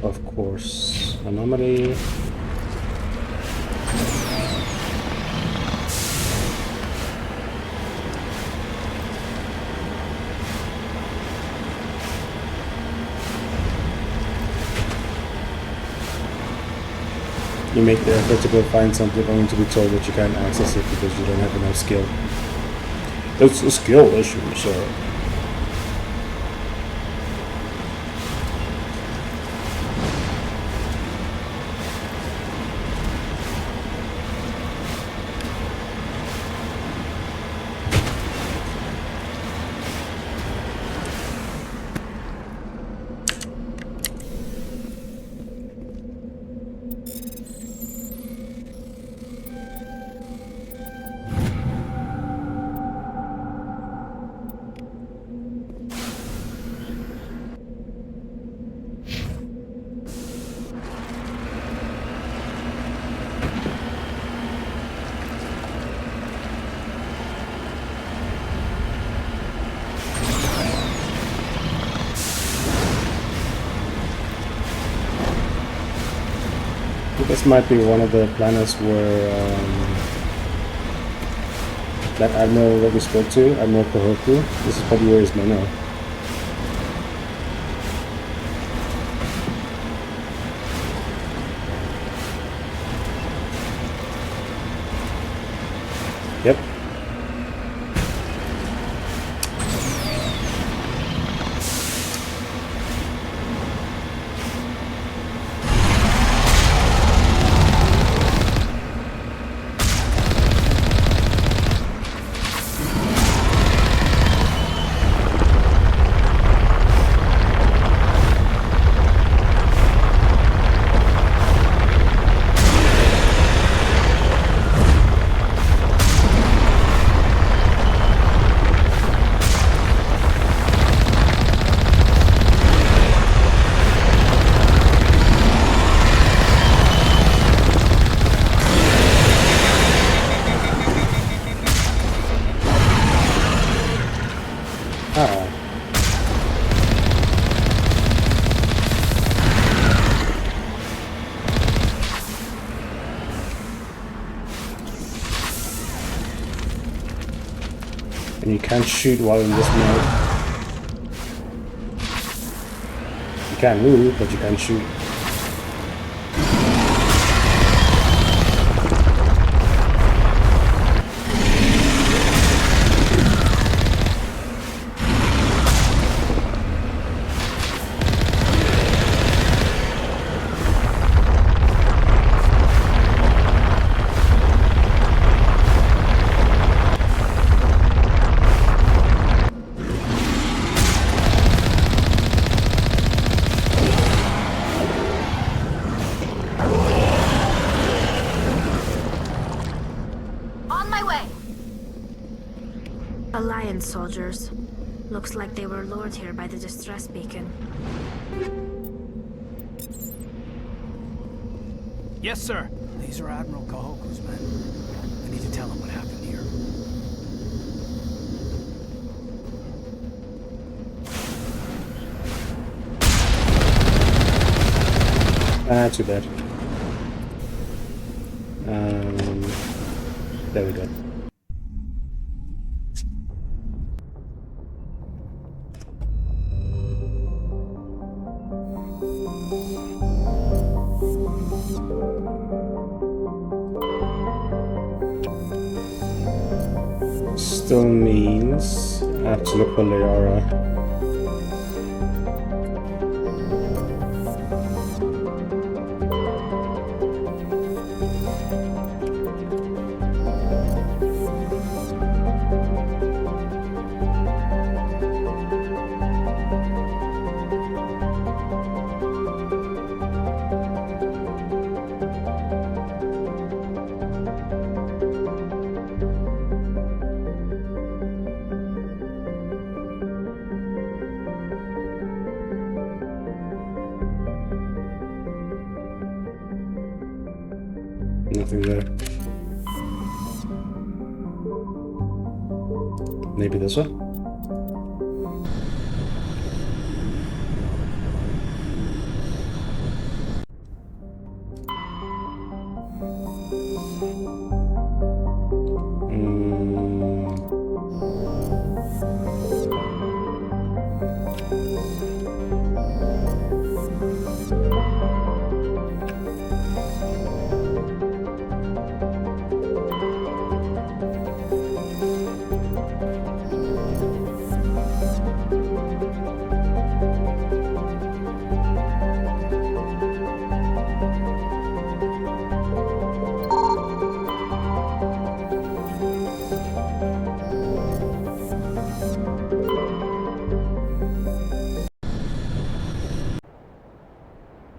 Of course, anomaly. You make the effort to go find something only to be told that you can't access it because you don't have enough skill. It's a skill issue, sir. This might be one of the planets where that Admiral that we spoke to, Admiral Kohoku, this is probably where his men are. Yep. And you can't shoot while in this mode. You can't move, but you can't shoot. Alliance soldiers. Looks like they were lured here by the distress beacon. Yes, sir. These are Admiral Kohoku's men. I need to tell him what happened here. Too bad. There we go. Still means I have to look for Liara. Nothing there. Maybe this one?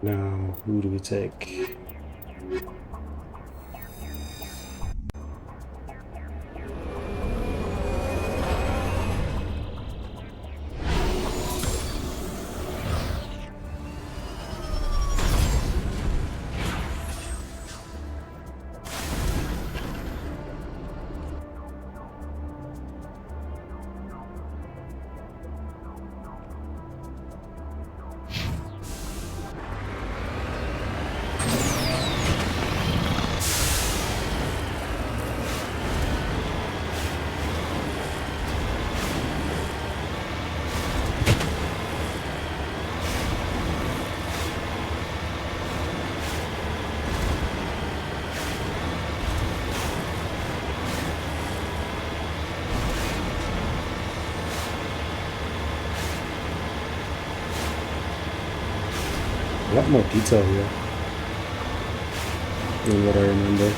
Now, who do we take? A lot more detail here than what I remember.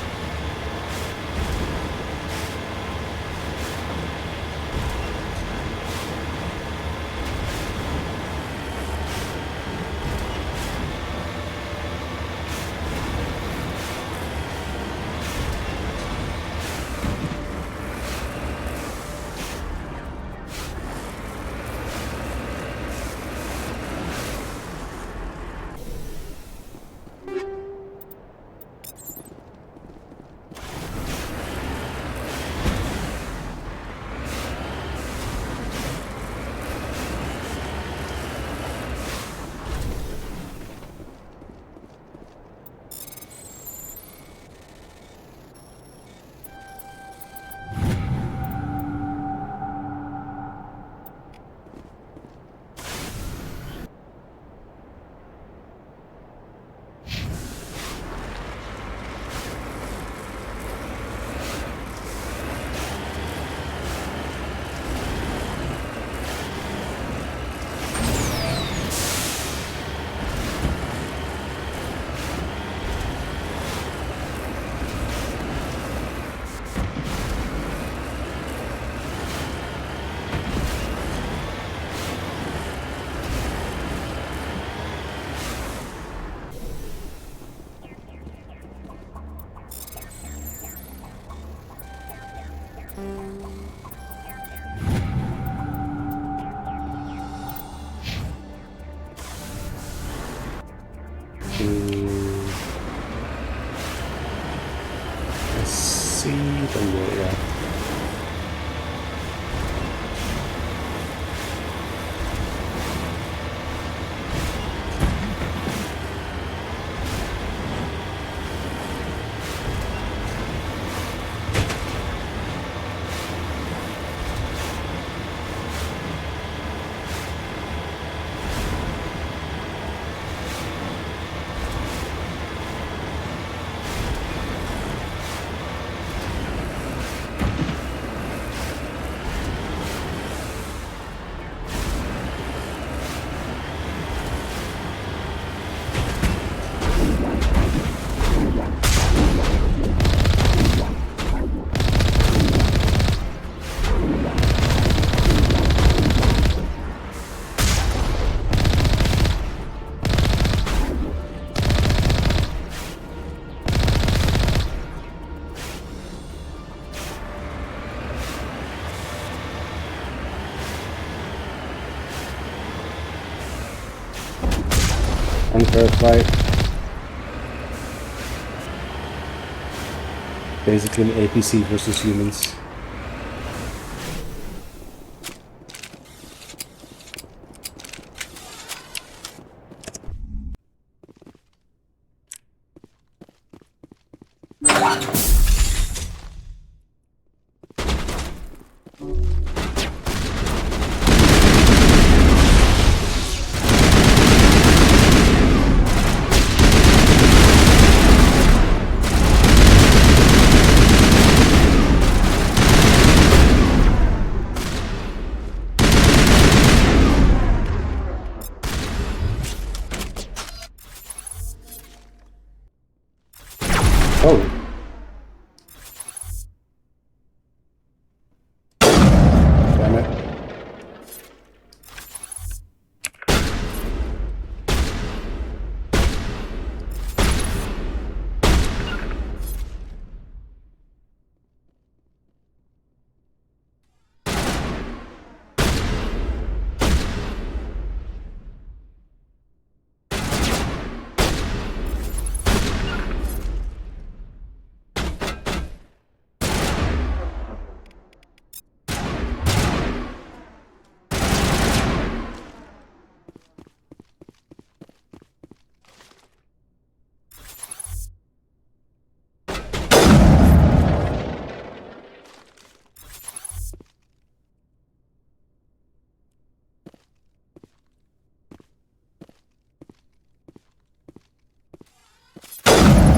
I see the way, yeah. Unfair fight. Basically an APC versus humans. Oh. Damn it.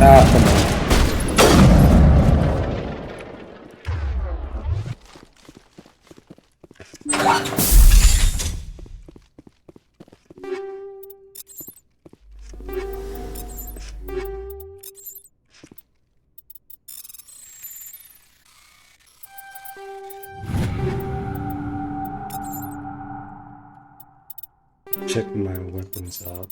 Ah, come on. Check my weapons out.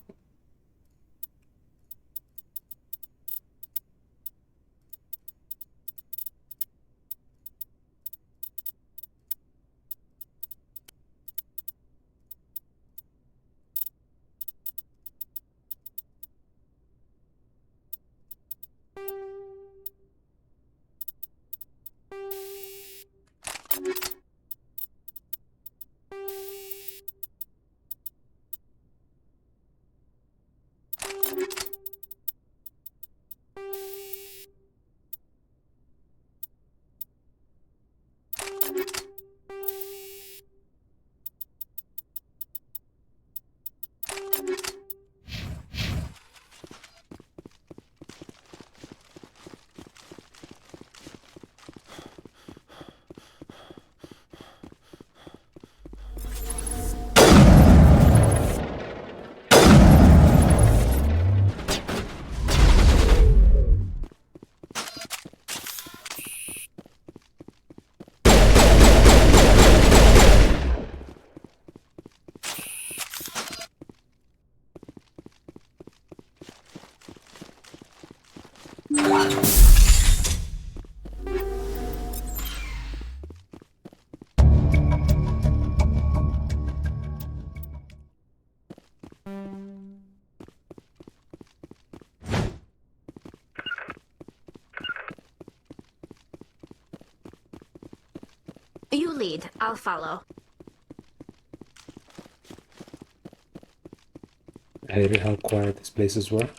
You lead. I'll follow. I heard how quiet these places were.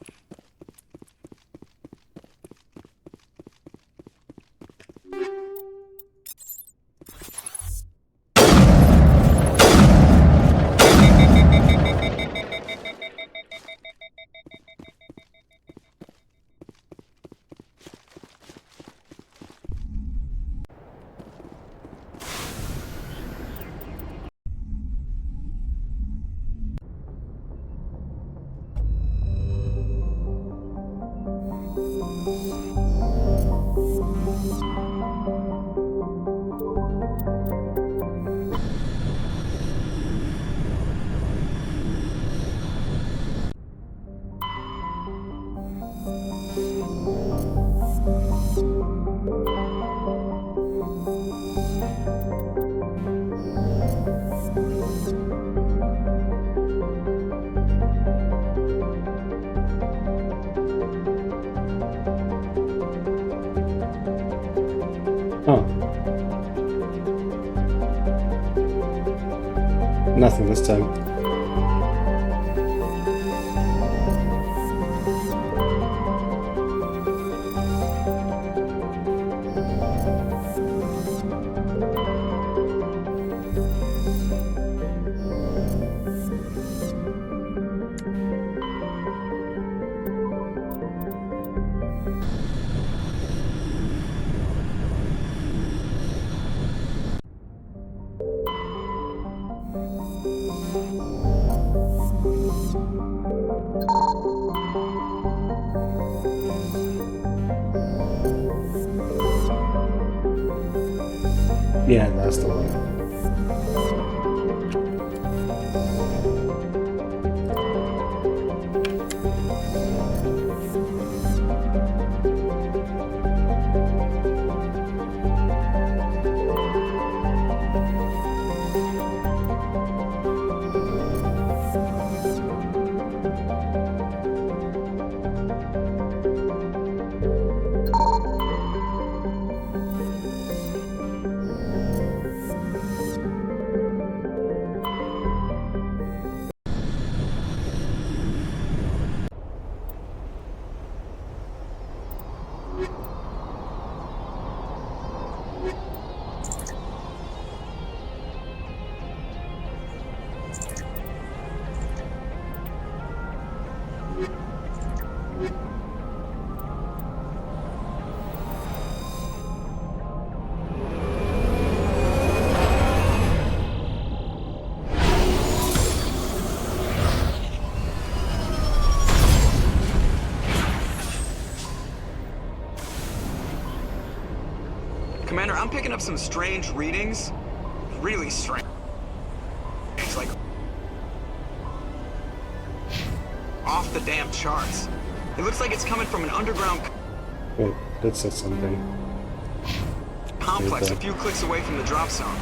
Nothing this time. Yeah, that's the one. Commander, I'm picking up some strange readings. Really strange. Like, the damn charts. It looks like it's coming from an underground Wait, that says something. complex a few clicks away from the drop zone.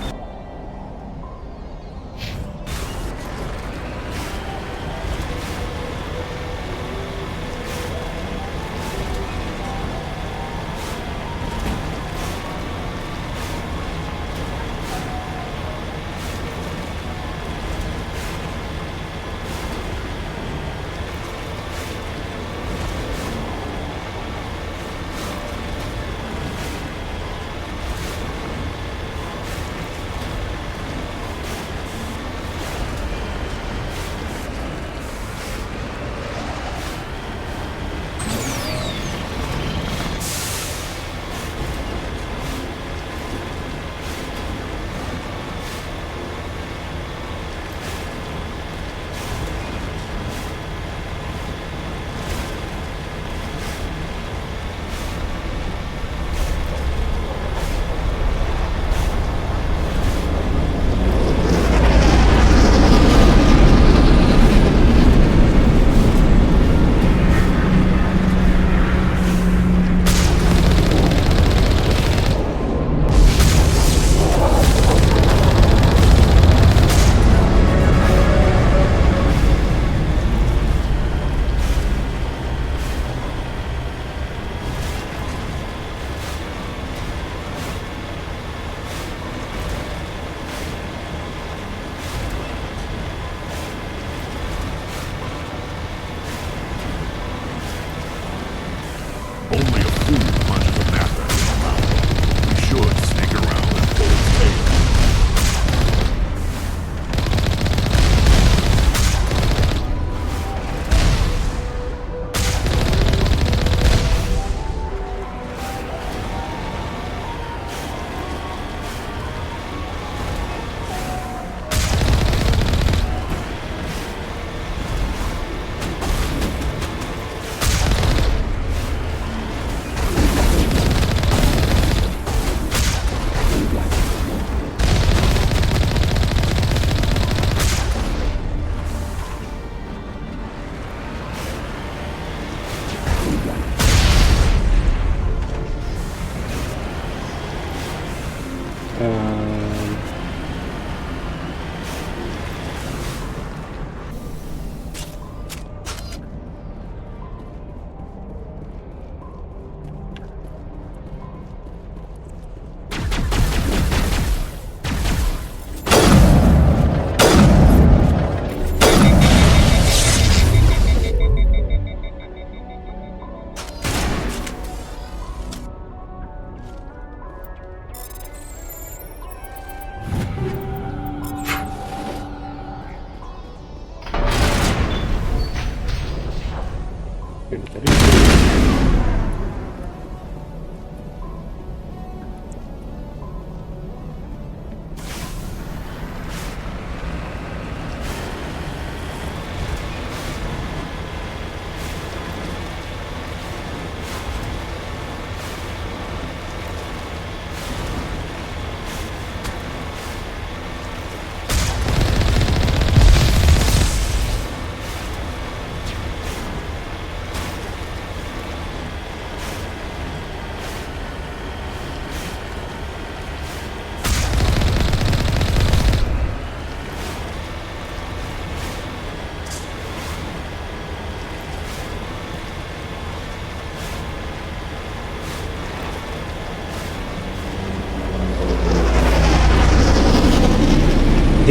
Only a fool punches a map out of his mouth. We should sneak around and pull its tail.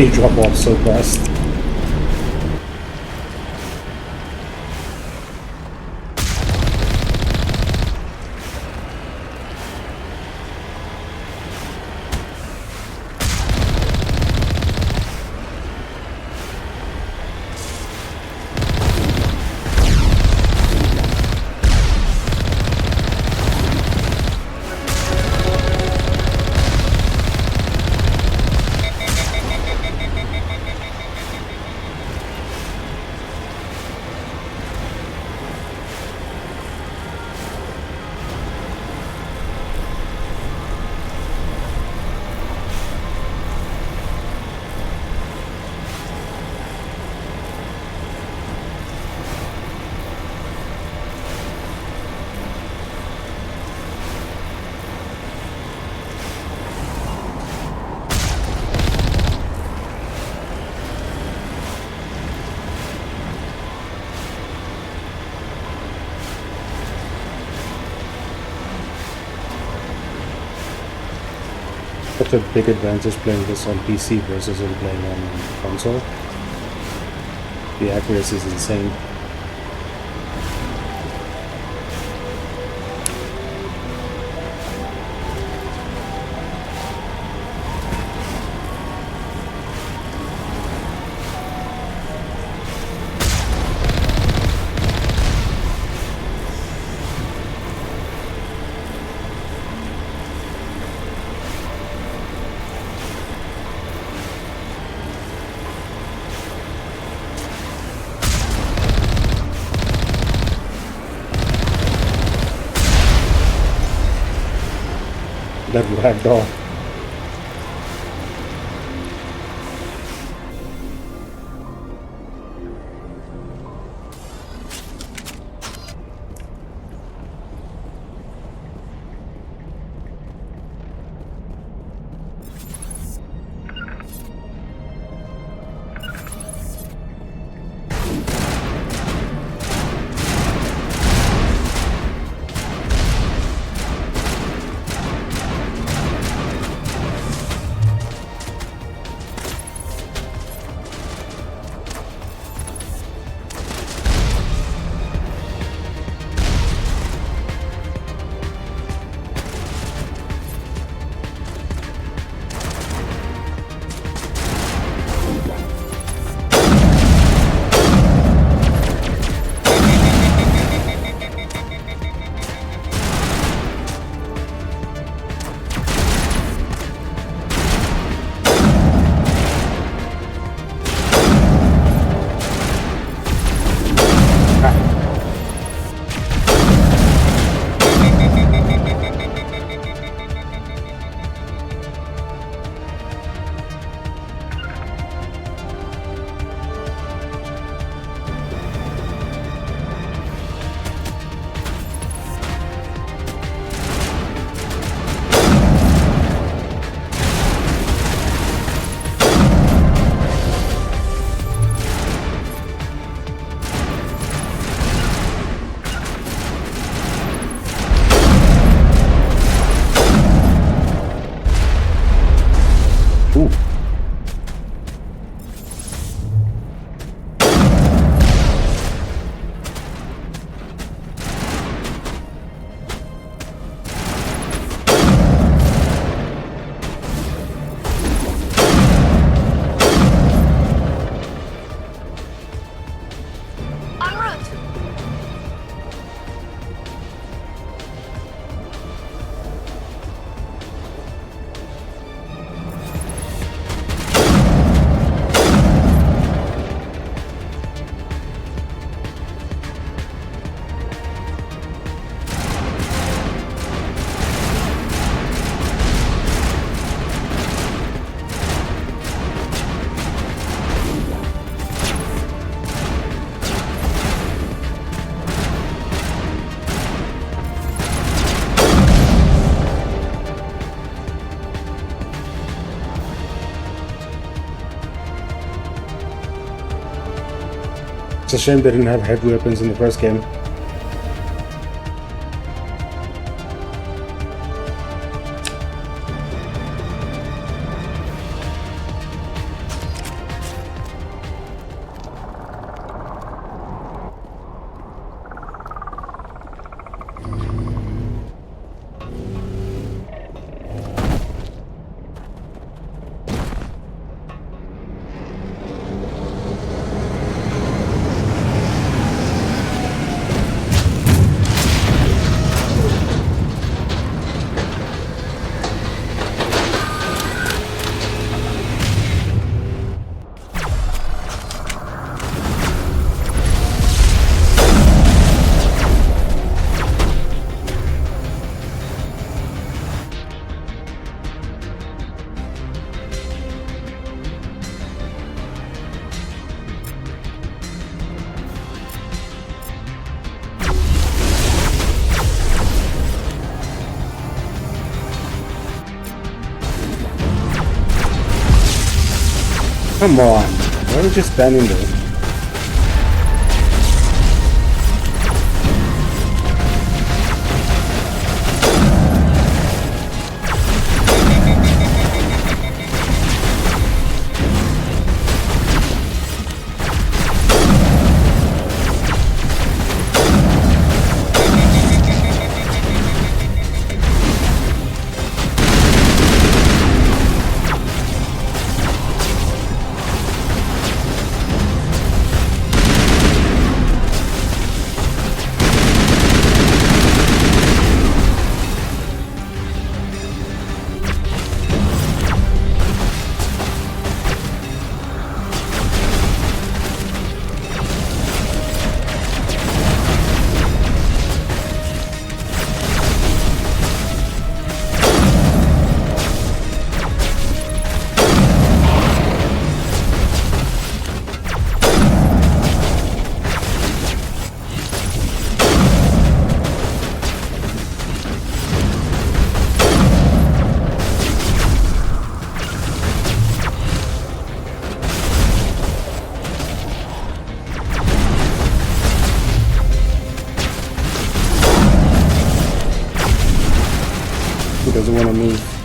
They drop off so fast. Such a big advantage playing this on PC versus in playing on console. The accuracy is insane. That ragdoll. It's a shame they didn't have heavy weapons in the first game. Come on, why are you just standing there? want to move.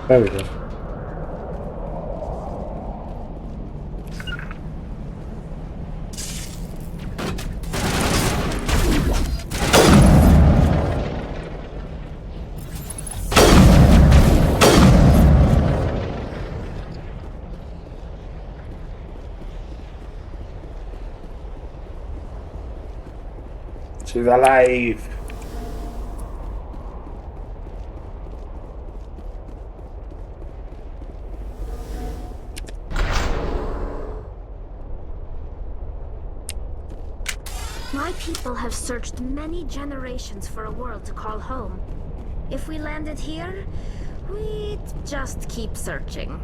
There we go. She's alive. My people have searched many generations for a world to call home. If we landed here, we'd just keep searching.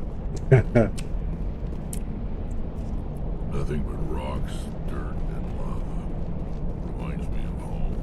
Nothing but rocks, dirt, and lava. Reminds me of home.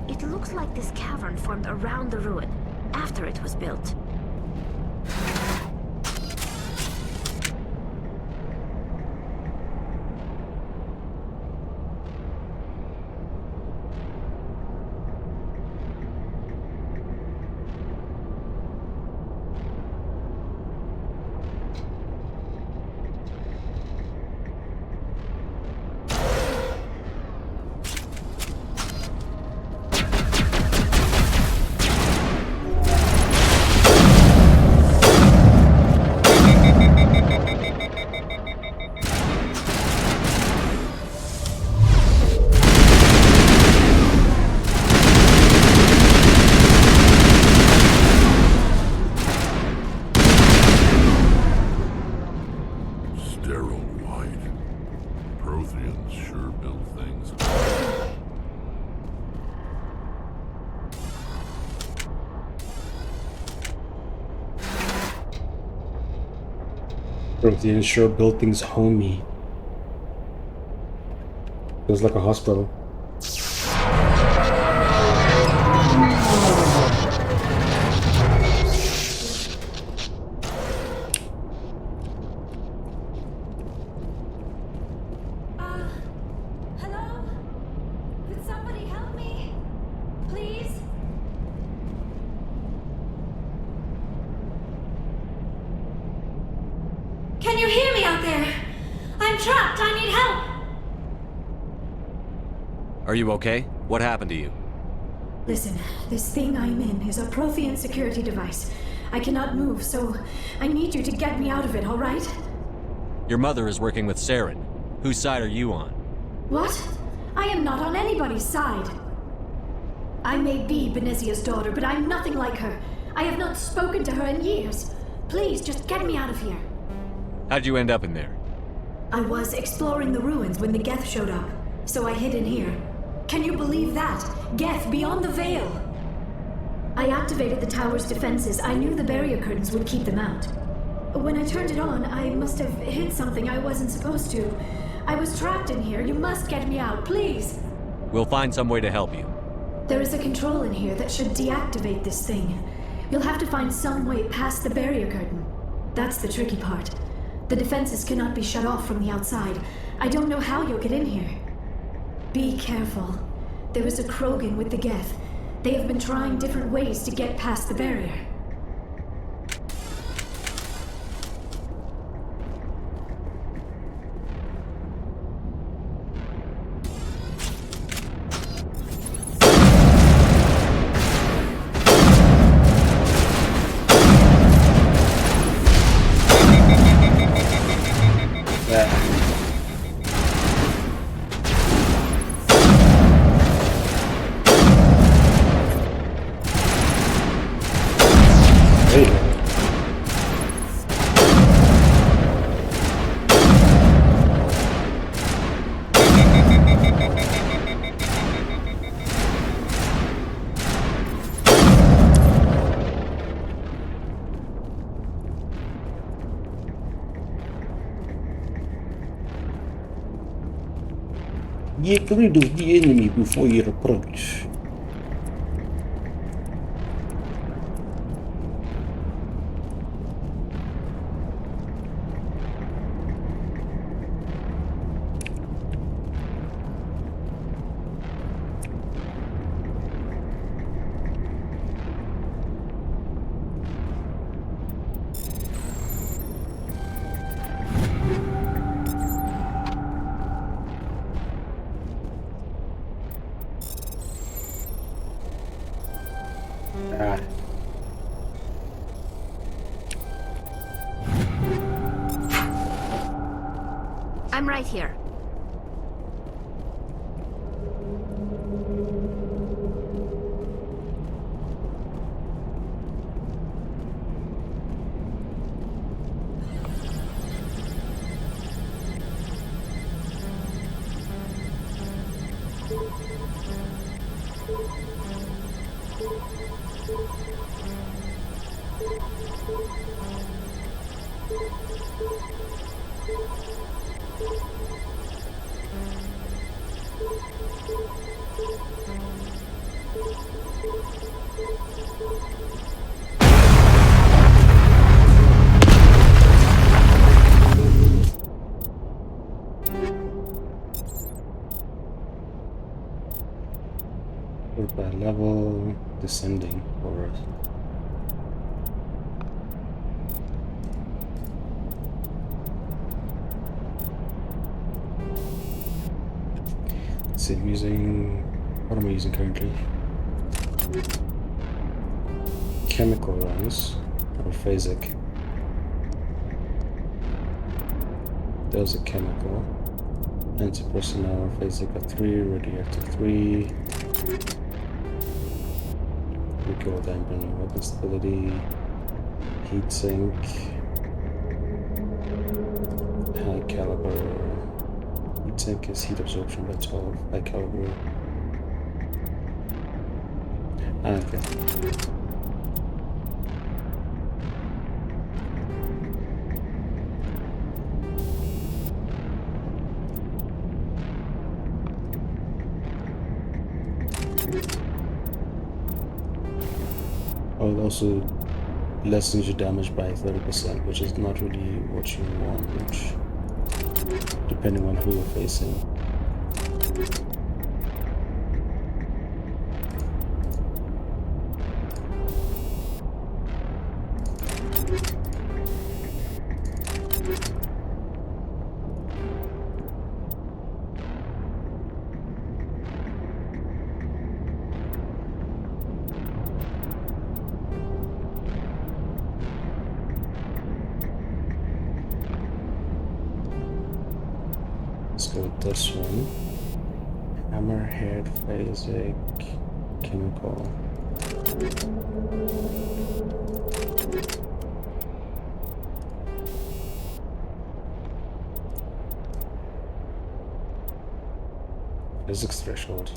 It looks like this cavern formed around the ruin, after it was built. Sterile white. Protheans sure build things. Protheans sure built things homey. Feels like a hospital. Hello? Could somebody help me? Please? Can you hear me out there? I'm trapped. I need help. Are you okay? What happened to you? Listen, this thing I'm in is a Prothean security device. I cannot move, so I need you to get me out of it, all right? Your mother is working with Saren. Whose side are you on? What? I am not on anybody's side. I may be Benezia's daughter, but I'm nothing like her. I have not spoken to her in years. Please, just get me out of here. How'd you end up in there? I was exploring the ruins when the Geth showed up, so I hid in here. Can you believe that? Geth, beyond the veil! I activated the tower's defenses. I knew the barrier curtains would keep them out. When I turned it on, I must have hit something I wasn't supposed to. I was trapped in here. You must get me out, please! We'll find some way to help you. There is a control in here that should deactivate this thing. You'll have to find some way past the barrier curtain. That's the tricky part. The defenses cannot be shut off from the outside. I don't know how you'll get in here. Be careful. There is a Krogan with the Geth. They have been trying different ways to get past the barrier. Get rid of the enemy before you approach. I'm right here. By level descending or let's see, I'm using, what am I using currently? Chemical runs or phasic. There's a chemical, anti-personnel, phasic at 3, radioactive 3. Recoil dampening, weapon stability, heat sink, high caliber. Heat sink is heat absorption by 12, high caliber. Okay. Oh, it also lessens your damage by 30%, which is not really what you want, depending on who you're facing. Let's go with this one. Hammerhead phasic chemical. Physics threshold.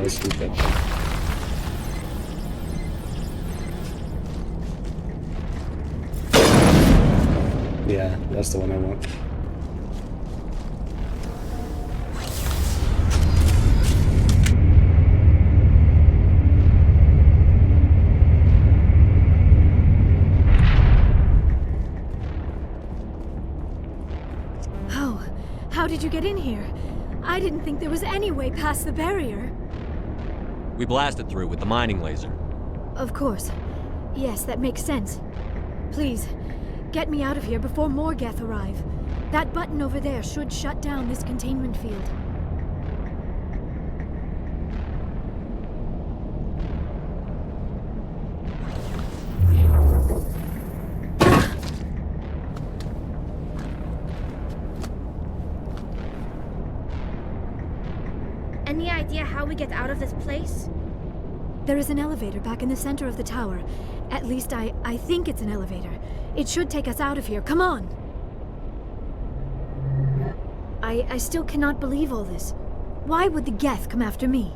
Let's do that. Yeah, that's the one I want. Oh, how did you get in here? I didn't think there was any way past the barrier. We blasted through with the mining laser. Of course. Yes, that makes sense. Please, get me out of here before more Geth arrive. That button over there should shut down this containment field. Any idea how we get out of this place? There is an elevator back in the center of the tower. At least I think it's an elevator. It should take us out of here. Come on! I still cannot believe all this. Why would the Geth come after me?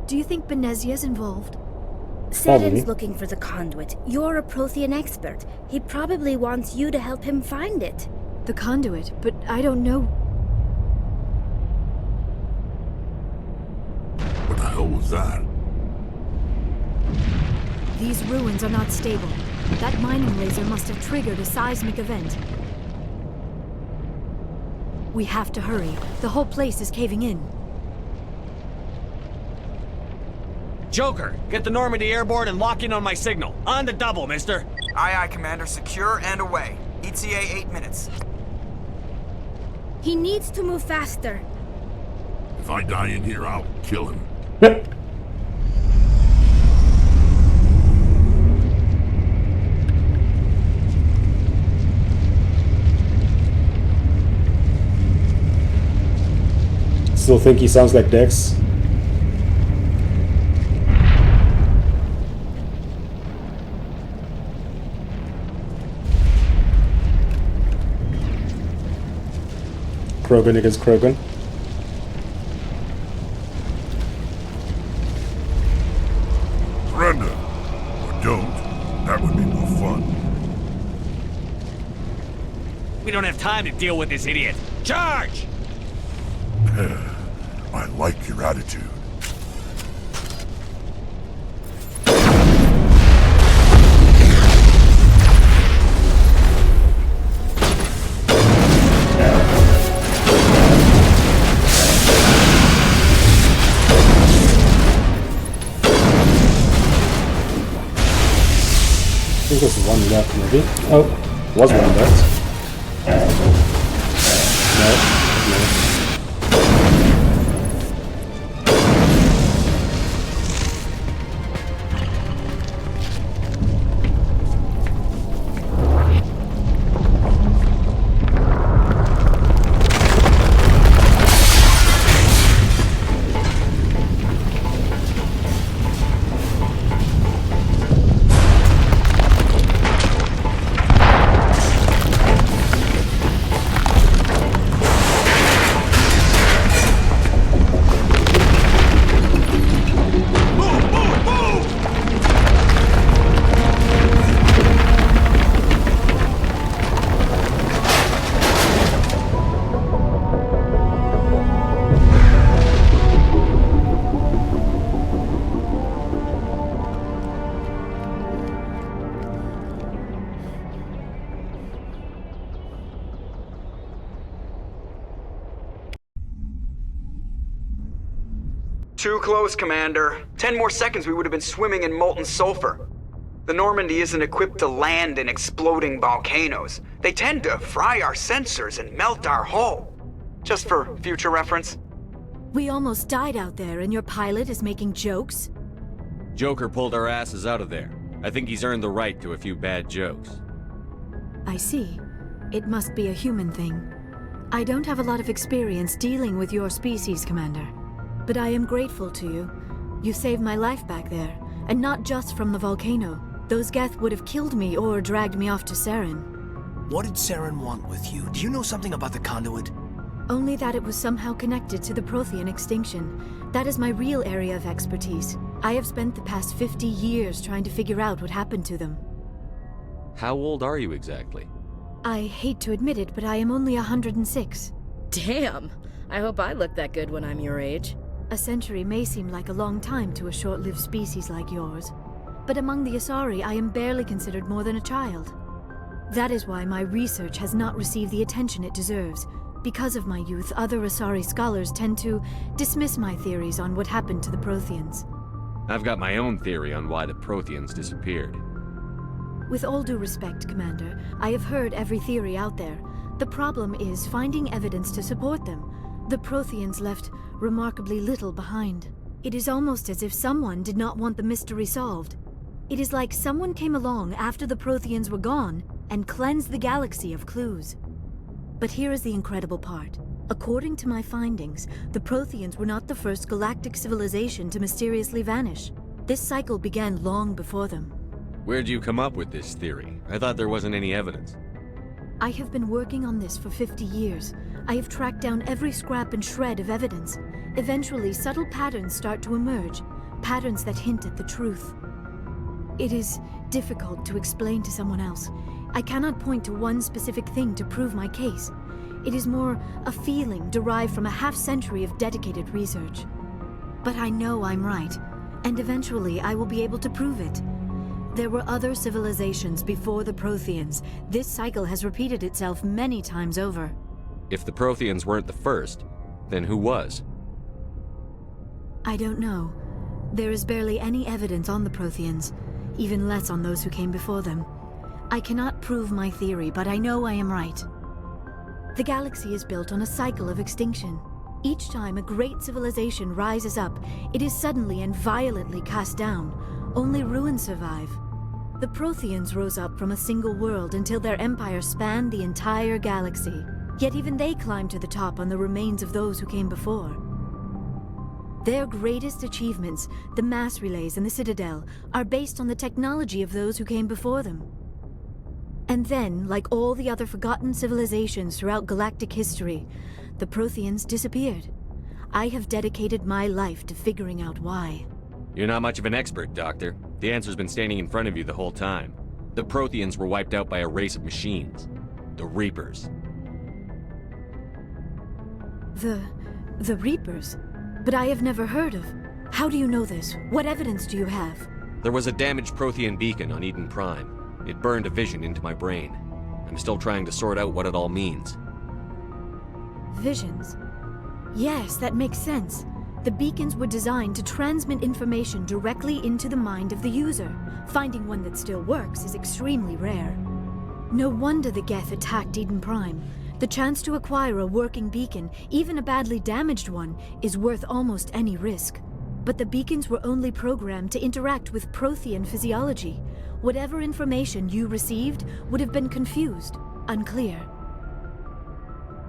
Do you think Benezia's involved? Seren's looking for the conduit. You're a Prothean expert. He probably wants you to help him find it. The conduit? But I don't know. What the hell was that? These ruins are not stable. That mining laser must have triggered a seismic event. We have to hurry. The whole place is caving in. Joker, get the Normandy airborne and lock in on my signal. On the double, mister. Aye, aye, Commander. Secure and away. ETA 8 minutes. He needs to move faster. If I die in here, I'll kill him. Still think he sounds like Dex? Krogan against Krogan. Surrender. Or don't. That would be more fun. We don't have time to deal with this idiot. Charge! I like your attitude. I think there's one left, maybe. Oh, was one left. No. Too close, Commander. 10 more seconds we would have been swimming in molten sulfur. The Normandy isn't equipped to land in exploding volcanoes. They tend to fry our sensors and melt our hull. Just for future reference. We almost died out there, and your pilot is making jokes? Joker pulled our asses out of there. I think he's earned the right to a few bad jokes. I see. It must be a human thing. I don't have a lot of experience dealing with your species, Commander. But I am grateful to you. You saved my life back there, and not just from the volcano. Those Geth would have killed me or dragged me off to Saren. What did Saren want with you? Do you know something about the conduit? Only that it was somehow connected to the Prothean extinction. That is my real area of expertise. I have spent the past 50 years trying to figure out what happened to them. How old are you exactly? I hate to admit it, but I am only 106. Damn! I hope I look that good when I'm your age. A century may seem like a long time to a short-lived species like yours. But among the Asari, I am barely considered more than a child. That is why my research has not received the attention it deserves. Because of my youth, other Asari scholars tend to dismiss my theories on what happened to the Protheans. I've got my own theory on why the Protheans disappeared. With all due respect, Commander, I have heard every theory out there. The problem is finding evidence to support them. The Protheans left remarkably little behind. It is almost as if someone did not want the mystery solved. It is like someone came along after the Protheans were gone and cleansed the galaxy of clues. But here is the incredible part. According to my findings, the Protheans were not the first galactic civilization to mysteriously vanish. This cycle began long before them. Where'd you come up with this theory? I thought there wasn't any evidence. I have been working on this for 50 years. I have tracked down every scrap and shred of evidence. Eventually, subtle patterns start to emerge, patterns that hint at the truth. It is difficult to explain to someone else. I cannot point to one specific thing to prove my case. It is more a feeling derived from a half-century of dedicated research. But I know I'm right, and eventually I will be able to prove it. There were other civilizations before the Protheans. This cycle has repeated itself many times over. If the Protheans weren't the first, then who was? I don't know. There is barely any evidence on the Protheans, even less on those who came before them. I cannot prove my theory, but I know I am right. The galaxy is built on a cycle of extinction. Each time a great civilization rises up, it is suddenly and violently cast down. Only ruins survive. The Protheans rose up from a single world until their empire spanned the entire galaxy. Yet even they climbed to the top on the remains of those who came before. Their greatest achievements, the mass relays and the Citadel, are based on the technology of those who came before them. And then, like all the other forgotten civilizations throughout galactic history, the Protheans disappeared. I have dedicated my life to figuring out why. You're not much of an expert, Doctor. The answer's been standing in front of you the whole time. The Protheans were wiped out by a race of machines. The Reapers. The Reapers? But I have never heard of. How do you know this? What evidence do you have? There was a damaged Prothean beacon on Eden Prime. It burned a vision into my brain. I'm still trying to sort out what it all means. Visions? Yes, that makes sense. The beacons were designed to transmit information directly into the mind of the user. Finding one that still works is extremely rare. No wonder the Geth attacked Eden Prime. The chance to acquire a working beacon, even a badly damaged one, is worth almost any risk. But the beacons were only programmed to interact with Prothean physiology. Whatever information you received would have been confused, unclear.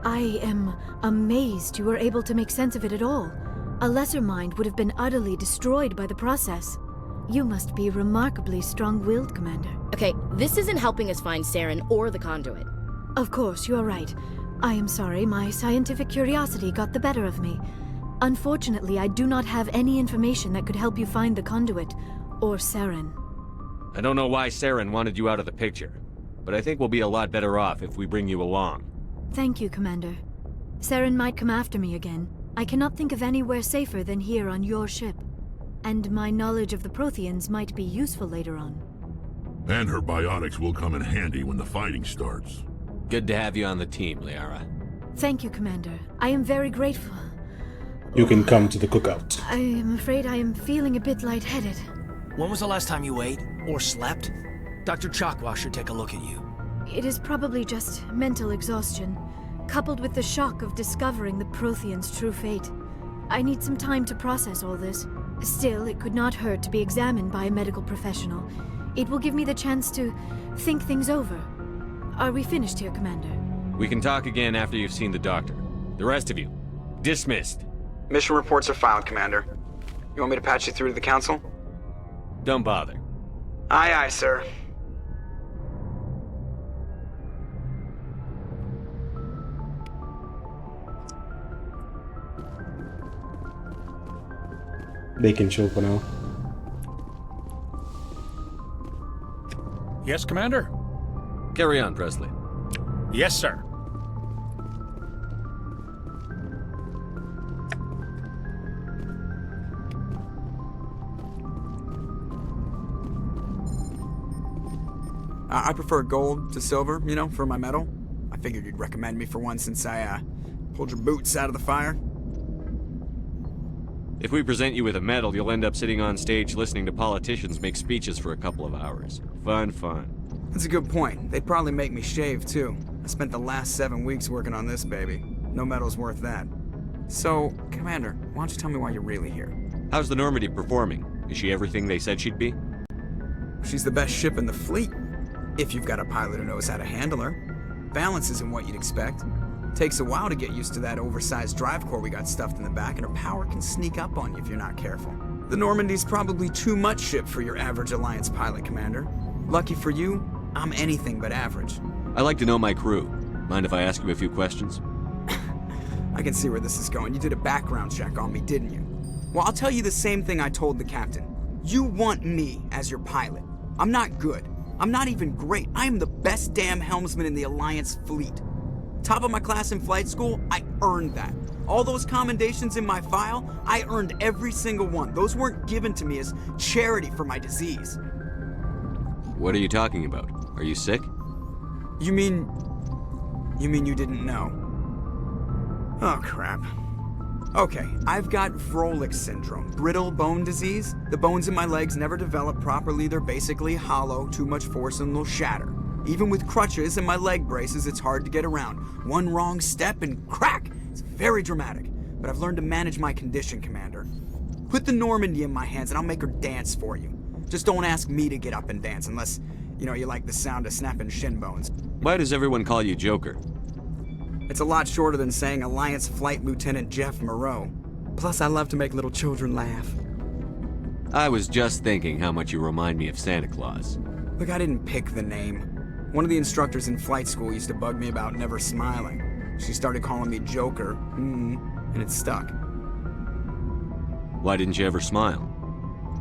I am amazed you were able to make sense of it at all. A lesser mind would have been utterly destroyed by the process. You must be remarkably strong-willed, Commander. Okay, this isn't helping us find Saren or the conduit. Of course, you are right. I am sorry, my scientific curiosity got the better of me. Unfortunately, I do not have any information that could help you find the conduit, or Saren. I don't know why Saren wanted you out of the picture, but I think we'll be a lot better off if we bring you along. Thank you, Commander. Saren might come after me again. I cannot think of anywhere safer than here on your ship. And my knowledge of the Protheans might be useful later on. And her biotics will come in handy when the fighting starts. Good to have you on the team, Liara. Thank you, Commander. I am very grateful. you can come to the cookout. I am afraid I am feeling a bit lightheaded. When was the last time you ate? Or slept? Dr. Chakwa should take a look at you. It is probably just mental exhaustion, coupled with the shock of discovering the Prothean's true fate. I need some time to process all this. Still, it could not hurt to be examined by a medical professional. It will give me the chance to think things over. Are we finished here, Commander? We can talk again after you've seen the doctor. The rest of you, dismissed. Mission reports are filed, Commander. You want me to patch you through to the Council? Don't bother. Aye, aye, sir. They can chill for now. Yes, Commander? Carry on, Presley. Yes, sir. I prefer gold to silver, you know, for my medal. I figured you'd recommend me for one since I, pulled your boots out of the fire. If we present you with a medal, you'll end up sitting on stage listening to politicians make speeches for a couple of hours. Fun, fun. That's a good point. They'd probably make me shave, too. I spent the last 7 weeks working on this baby. No medal's worth that. So, Commander, why don't you tell me why you're really here? How's the Normandy performing? Is she everything they said she'd be? She's the best ship in the fleet. If you've got a pilot who knows how to handle her. Balance isn't what you'd expect. Takes a while to get used to that oversized drive core we got stuffed in the back, and her power can sneak up on you if you're not careful. The Normandy's probably too much ship for your average Alliance pilot, Commander. Lucky for you, I'm anything but average. I like to know my crew. Mind if I ask you a few questions? I can see where this is going. You did a background check on me, didn't you? Well, I'll tell you the same thing I told the captain. You want me as your pilot. I'm not good. I'm not even great. I am the best damn helmsman in the Alliance fleet. Top of my class in flight school, I earned that. All those commendations in my file, I earned every single one. Those weren't given to me as charity for my disease. What are you talking about? Are you sick? You mean you didn't know? Oh, crap. Okay, I've got Vrolik syndrome, brittle bone disease. The bones in my legs never develop properly. They're basically hollow, too much force and they'll shatter. Even with crutches and my leg braces, it's hard to get around. One wrong step and crack! It's very dramatic. But I've learned to manage my condition, Commander. Put the Normandy in my hands and I'll make her dance for you. Just don't ask me to get up and dance unless, you know, you like the sound of snapping shin bones. Why does everyone call you Joker? It's a lot shorter than saying Alliance Flight Lieutenant Jeff Moreau. Plus, I love to make little children laugh. I was just thinking how much you remind me of Santa Claus. Look, I didn't pick the name. One of the instructors in flight school used to bug me about never smiling. She started calling me Joker, and it stuck. Why didn't you ever smile?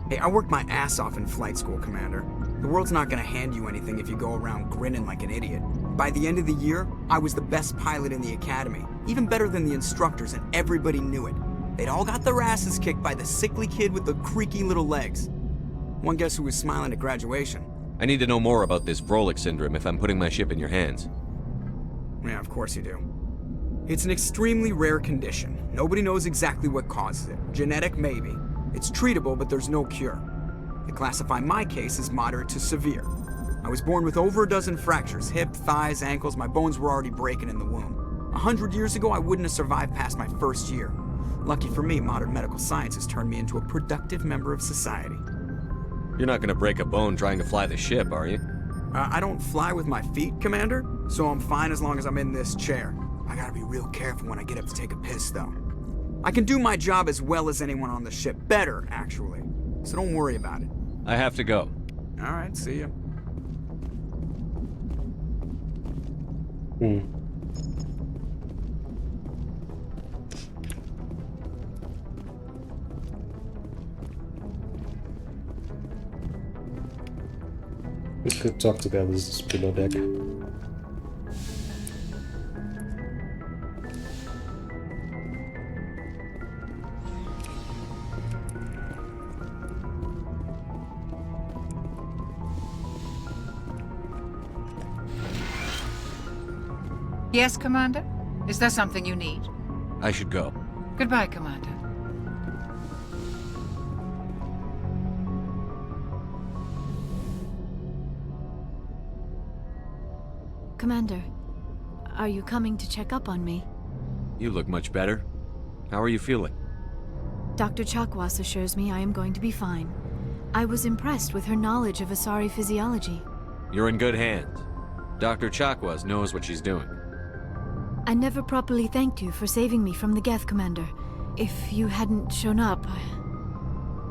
Hey, I worked my ass off in flight school, Commander. The world's not gonna hand you anything if you go around grinning like an idiot. By the end of the year, I was the best pilot in the academy, even better than the instructors, and everybody knew it. They'd all got their asses kicked by the sickly kid with the creaky little legs. One guess who was smiling at graduation? I need to know more about this Vrolik syndrome if I'm putting my ship in your hands. Yeah, of course you do. It's an extremely rare condition. Nobody knows exactly what causes it. Genetic, maybe. It's treatable, but there's no cure. They classify my case as moderate to severe. I was born with over a dozen fractures, hip, thighs, ankles. My bones were already breaking in the womb. 100 years ago, I wouldn't have survived past my first year. Lucky for me, modern medical science has turned me into a productive member of society. You're not gonna break a bone trying to fly the ship, are you? I don't fly with my feet, Commander, so I'm fine as long as I'm in this chair. I gotta be real careful when I get up to take a piss, though. I can do my job as well as anyone on the ship. Better, actually. So don't worry about it. I have to go. All right, see ya. We could talk together. This is below deck. Yes, Commander? Is there something you need? I should go. Goodbye, Commander. Commander, are you coming to check up on me? You look much better. How are you feeling? Dr. Chakwas assures me I am going to be fine. I was impressed with her knowledge of Asari physiology. You're in good hands. Dr. Chakwas knows what she's doing. I never properly thanked you for saving me from the Geth, Commander. If you hadn't shown up,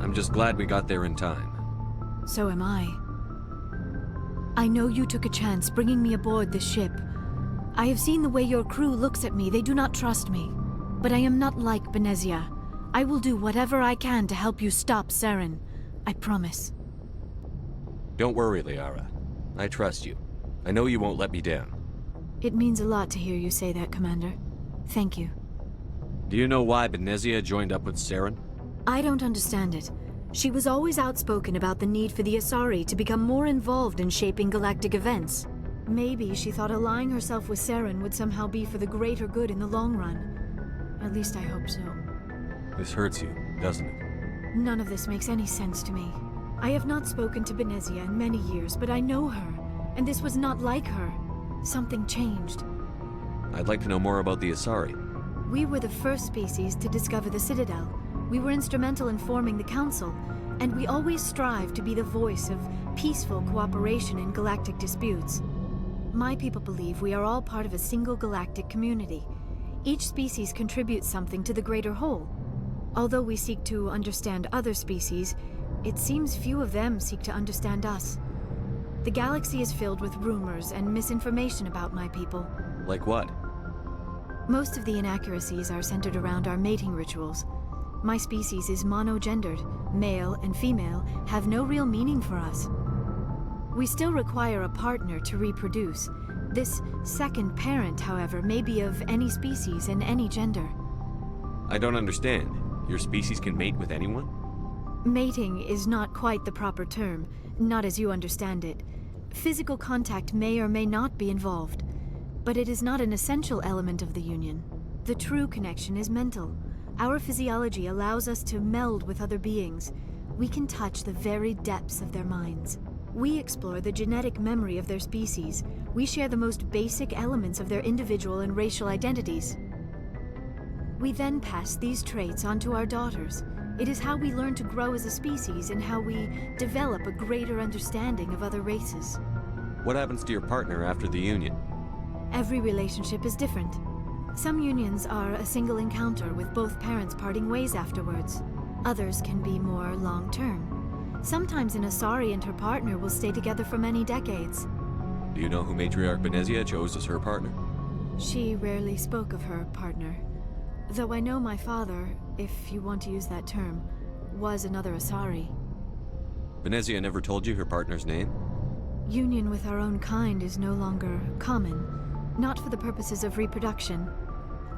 I'm just glad we got there in time. so am I. I know you took a chance bringing me aboard this ship. I have seen the way your crew looks at me. They do not trust me. But I am not like Benezia. I will do whatever I can to help you stop Saren. I promise. Don't worry, Liara. I trust you. I know you won't let me down. It means a lot to hear you say that, Commander. Thank you. Do you know why Benezia joined up with Saren? I don't understand it. She was always outspoken about the need for the Asari to become more involved in shaping galactic events. Maybe she thought allying herself with Saren would somehow be for the greater good in the long run. At least I hope so. This hurts you, doesn't it? None of this makes any sense to me. I have not spoken to Benezia in many years, but I know her, and this was not like her. Something changed. I'd like to know more about the Asari. We were the first species to discover the Citadel. We were instrumental in forming the Council, and we always strive to be the voice of peaceful cooperation in galactic disputes. My people believe we are all part of a single galactic community. Each species contributes something to the greater whole. Although we seek to understand other species, it seems few of them seek to understand us. The galaxy is filled with rumors and misinformation about my people. Like what? Most of the inaccuracies are centered around our mating rituals. My species is monogendered. Male and female have no real meaning for us. We still require a partner to reproduce. This second parent, however, may be of any species and any gender. I don't understand. Your species can mate with anyone? Mating is not quite the proper term, not as you understand it. Physical contact may or may not be involved, but it is not an essential element of the union. The true connection is mental. Our physiology allows us to meld with other beings. We can touch the very depths of their minds. We explore the genetic memory of their species. We share the most basic elements of their individual and racial identities. We then pass these traits on to our daughters. It is how we learn to grow as a species and how we develop a greater understanding of other races. What happens to your partner after the union? Every relationship is different. Some unions are a single encounter with both parents parting ways afterwards. Others can be more long-term. Sometimes an Asari and her partner will stay together for many decades. Do you know who Matriarch Benezia chose as her partner? She rarely spoke of her partner. Though I know my father, if you want to use that term, was another Asari. Benezia never told you her partner's name? Union with our own kind is no longer common, not for the purposes of reproduction.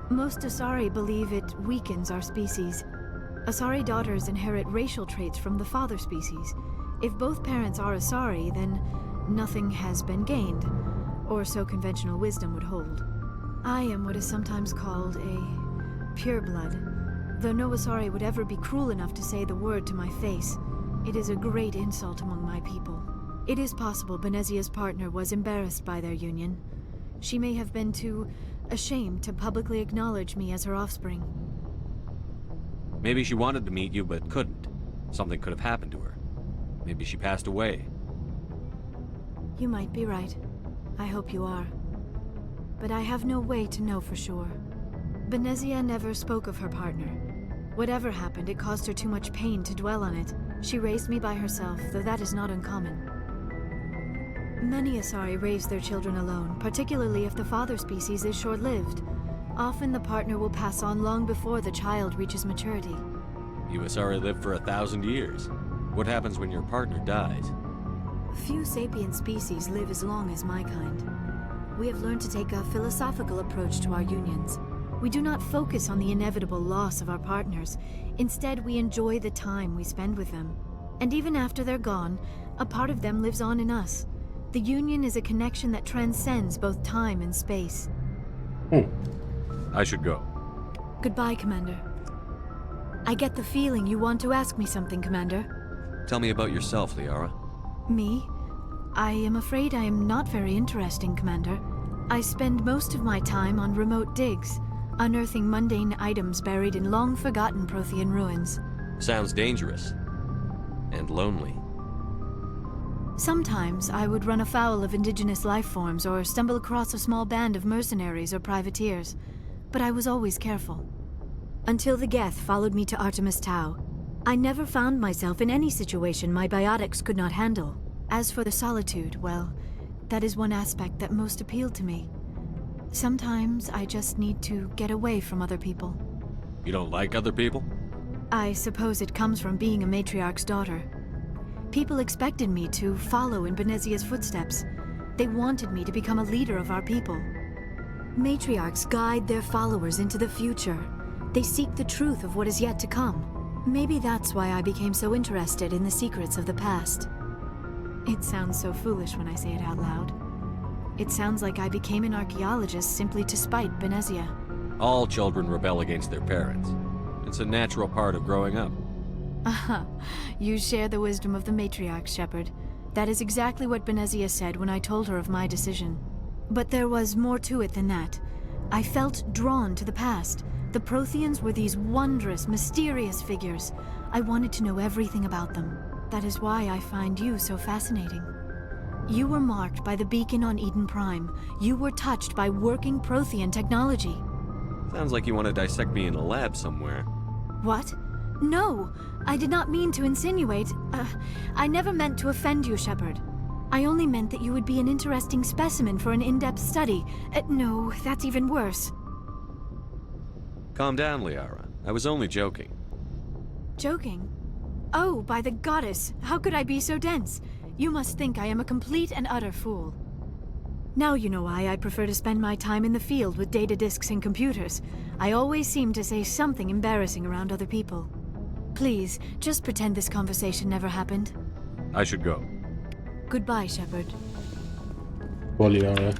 Most Asari believe it weakens our species. Asari daughters inherit racial traits from the father species. If both parents are Asari, then nothing has been gained, or so conventional wisdom would hold. I am what is sometimes called a pureblood. Though no Asari would ever be cruel enough to say the word to my face, it is a great insult among my people. It is possible Benezia's partner was embarrassed by their union. She may have been too ashamed to publicly acknowledge me as her offspring. Maybe she wanted to meet you but couldn't. Something could have happened to her. Maybe she passed away. You might be right. I hope you are. But I have no way to know for sure. Benezia never spoke of her partner. Whatever happened, it caused her too much pain to dwell on it. She raised me by herself, though that is not uncommon. Many Asari raise their children alone, particularly if the father species is short-lived. Often the partner will pass on long before the child reaches maturity. You Asari live for 1,000 years. What happens when your partner dies? Few sapient species live as long as my kind. We have learned to take a philosophical approach to our unions. We do not focus on the inevitable loss of our partners. Instead, we enjoy the time we spend with them. And even after they're gone, a part of them lives on in us. The union is a connection that transcends both time and space. I should go. Goodbye, Commander. I get the feeling you want to ask me something, Commander. Tell me about yourself, Liara. Me? I am afraid I am not very interesting, Commander. I spend most of my time on remote digs, unearthing mundane items buried in long-forgotten Prothean ruins. Sounds dangerous. And lonely. Sometimes I would run afoul of indigenous life forms or stumble across a small band of mercenaries or privateers, but I was always careful. Until the Geth followed me to Artemis Tau, I never found myself in any situation my biotics could not handle. As for the solitude, well, that is one aspect that most appealed to me. Sometimes I just need to get away from other people. You don't like other people? I suppose it comes from being a matriarch's daughter. People expected me to follow in Benezia's footsteps. They wanted me to become a leader of our people. Matriarchs guide their followers into the future. They seek the truth of what is yet to come. Maybe that's why I became so interested in the secrets of the past. It sounds so foolish when I say it out loud. It sounds like I became an archaeologist simply to spite Benezia. All children rebel against their parents. It's a natural part of growing up. Aha, you share the wisdom of the matriarch, Shepard. That is exactly what Benezia said when I told her of my decision. But there was more to it than that. I felt drawn to the past. The Protheans were these wondrous, mysterious figures. I wanted to know everything about them. That is why I find you so fascinating. You were marked by the beacon on Eden Prime. You were touched by working Prothean technology. Sounds like you want to dissect me in a lab somewhere. What? No, I did not mean to insinuate. I never meant to offend you, Shepard. I only meant that you would be an interesting specimen for an in-depth study. No, that's even worse. Calm down, Liara. I was only joking. Joking? Oh, by the goddess, how could I be so dense? You must think I am a complete and utter fool. Now you know why I prefer to spend my time in the field with data disks and computers. I always seem to say something embarrassing around other people. Please, just pretend this conversation never happened. I should go. Goodbye, Shepard. Well, Liara.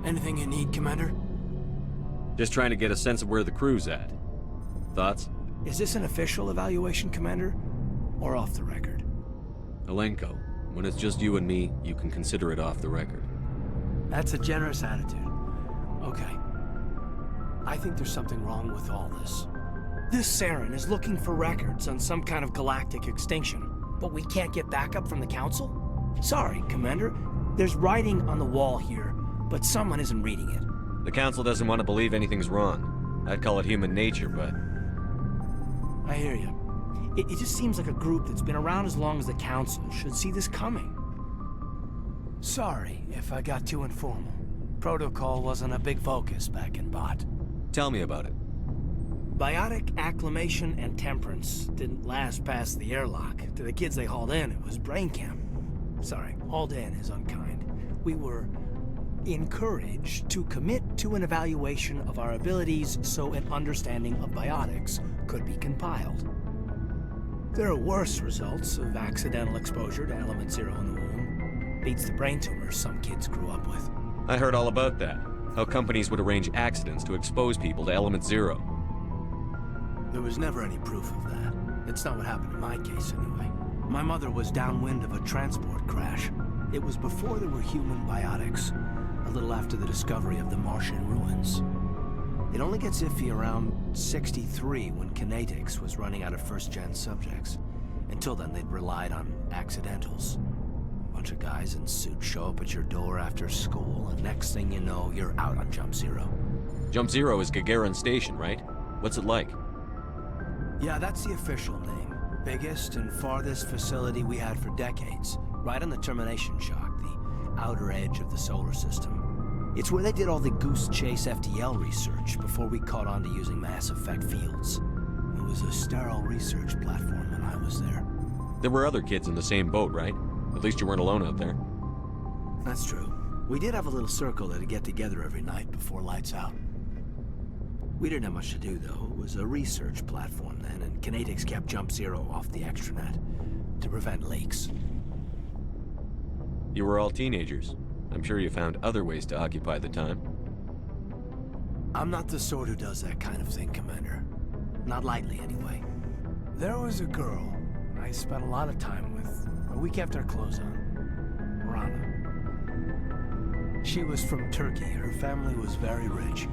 Anything you need, Commander? Just trying to get a sense of where the crew's at. Thoughts? Is this an official evaluation, Commander? Or off the record? Alenko, when it's just you and me, you can consider it off the record. That's a generous attitude. Okay. I think there's something wrong with all this. This Saren is looking for records on some kind of galactic extinction, but we can't get backup from the Council? Sorry, Commander. There's writing on the wall here, but someone isn't reading it. The Council doesn't want to believe anything's wrong. I'd call it human nature, but... I hear you. It just seems like a group that's been around as long as the Council should see this coming. Sorry if I got too informal. Protocol wasn't a big focus back in Bot. Tell me about it. Biotic acclimation and temperance didn't last past the airlock. To the kids they hauled in, it was brain camp. Sorry, hauled in is unkind. We were encouraged to commit to an evaluation of our abilities so an understanding of biotics could be compiled. There are worse results of accidental exposure to Element Zero in the womb. Beats the brain tumors some kids grew up with. I heard all about that. How companies would arrange accidents to expose people to Element Zero. There was never any proof of that. It's not what happened in my case, anyway. My mother was downwind of a transport crash. It was before there were human biotics, a little after the discovery of the Martian ruins. It only gets iffy around 63 when Kinetics was running out of first-gen subjects. Until then, they'd relied on accidentals. A bunch of guys in suits show up at your door after school, and next thing you know, you're out on Jump Zero. Jump Zero is Gagarin Station, right? What's it like? Yeah, that's the official name. Biggest and farthest facility we had for decades. Right on the termination shock, the outer edge of the solar system. It's where they did all the Goose Chase FTL research before we caught on to using mass effect fields. It was a sterile research platform when I was there. There were other kids in the same boat, right? At least you weren't alone out there. That's true. We did have a little circle that'd get together every night before lights out. We didn't have much to do, though. It was a research platform then, and Canadix kept Jump Zero off the extranet to prevent leaks. You were all teenagers. I'm sure you found other ways to occupy the time. I'm not the sort who does that kind of thing, Commander. Not lightly, anyway. There was a girl I spent a lot of time with a week after I closed on. Rana. She was from Turkey. Her family was very rich.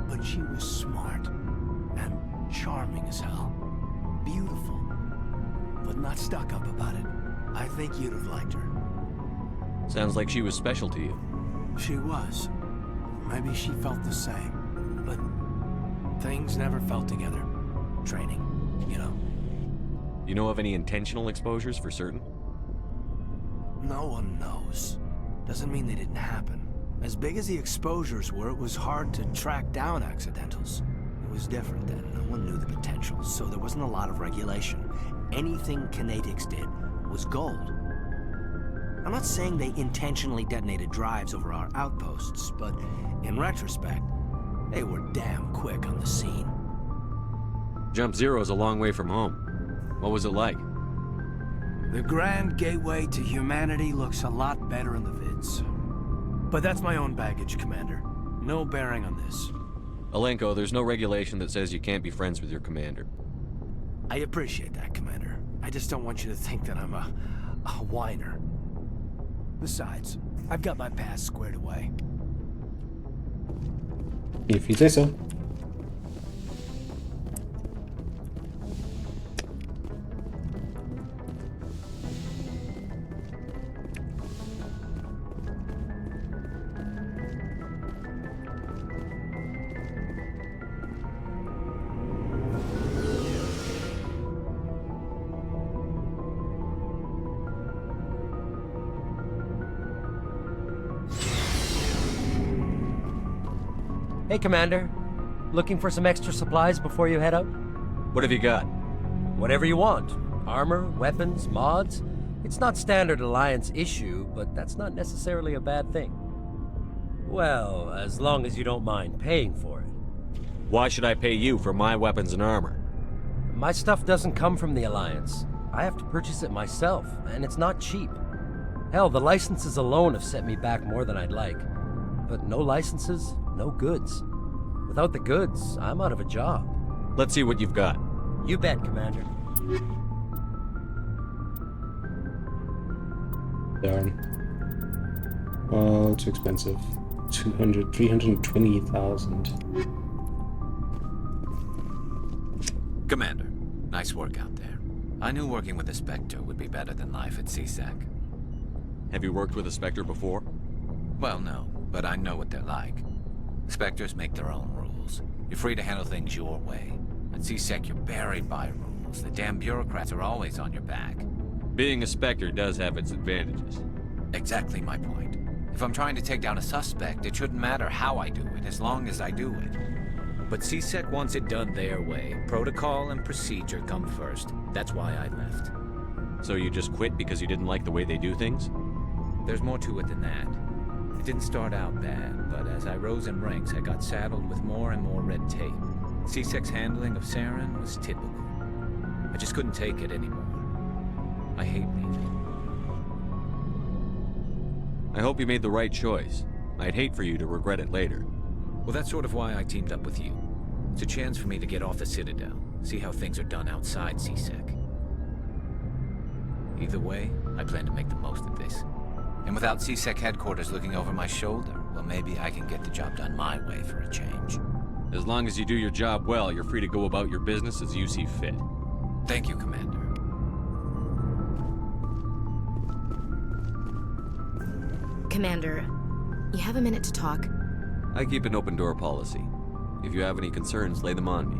But she was smart and charming as hell. Beautiful. But not stuck up about it. I think you'd have liked her. Sounds like she was special to you. She was. Maybe she felt the same. But things never felt together. Training, you know. You know of any intentional exposures for certain? No one knows. Doesn't mean they didn't happen. As big as the exposures were, it was hard to track down accidentals. It was different then. No one knew the potential, so there wasn't a lot of regulation. Anything Canadix did was gold. I'm not saying they intentionally detonated drives over our outposts, but in retrospect, they were damn quick on the scene. Jump Zero's a long way from home. What was it like? The grand gateway to humanity looks a lot better in the vids. But that's my own baggage, Commander. No bearing on this. Alenko, there's no regulation that says you can't be friends with your commander. I appreciate that, Commander. I just don't want you to think that I'm a whiner. Besides, I've got my past squared away. If you say so. Hey, Commander. Looking for some extra supplies before you head out? What have you got? Whatever you want. Armor, weapons, mods. It's not standard Alliance issue, but that's not necessarily a bad thing. Well, as long as you don't mind paying for it. Why should I pay you for my weapons and armor? My stuff doesn't come from the Alliance. I have to purchase it myself, and it's not cheap. Hell, the licenses alone have set me back more than I'd like. But no licenses, no goods. Without the goods, I'm out of a job. Let's see what you've got. You bet, Commander. Darn. Well, too expensive. 320,000. Commander, nice work out there. I knew working with a Spectre would be better than life at CSEC. Have you worked with a Spectre before? Well, no, but I know what they're like. Spectres make their own rules. You're free to handle things your way. At CSEC, you're buried by rules. The damn bureaucrats are always on your back. Being a Spectre does have its advantages. Exactly my point. If I'm trying to take down a suspect, it shouldn't matter how I do it, as long as I do it. But CSEC wants it done their way. Protocol and procedure come first. That's why I left. So you just quit because you didn't like the way they do things? There's more to it than that. It didn't start out bad, but as I rose in ranks, I got saddled with more and more red tape. CSEC's handling of Saren was typical. I just couldn't take it anymore. I hate leaving. I hope you made the right choice. I'd hate for you to regret it later. Well, that's sort of why I teamed up with you. It's a chance for me to get off the Citadel, see how things are done outside CSEC. Either way, I plan to make the most of this. And without CSEC headquarters looking over my shoulder, well, maybe I can get the job done my way for a change. As long as you do your job well, you're free to go about your business as you see fit. Thank you, Commander. Commander, you have a minute to talk? I keep an open door policy. If you have any concerns, lay them on me.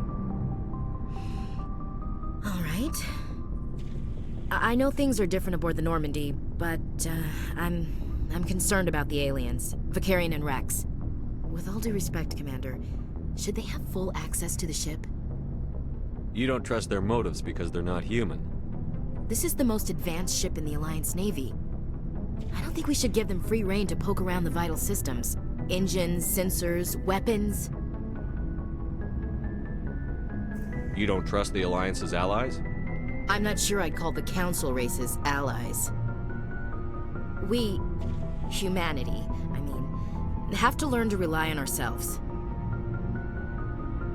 All right. I know things are different aboard the Normandy, but I'm concerned about the aliens, Vicarian and Rex. With all due respect, Commander, should they have full access to the ship? You don't trust their motives because they're not human. This is the most advanced ship in the Alliance Navy. I don't think we should give them free rein to poke around the vital systems. Engines, sensors, weapons. You don't trust the Alliance's allies? I'm not sure I'd call the Council races allies. We, humanity, I mean, have to learn to rely on ourselves.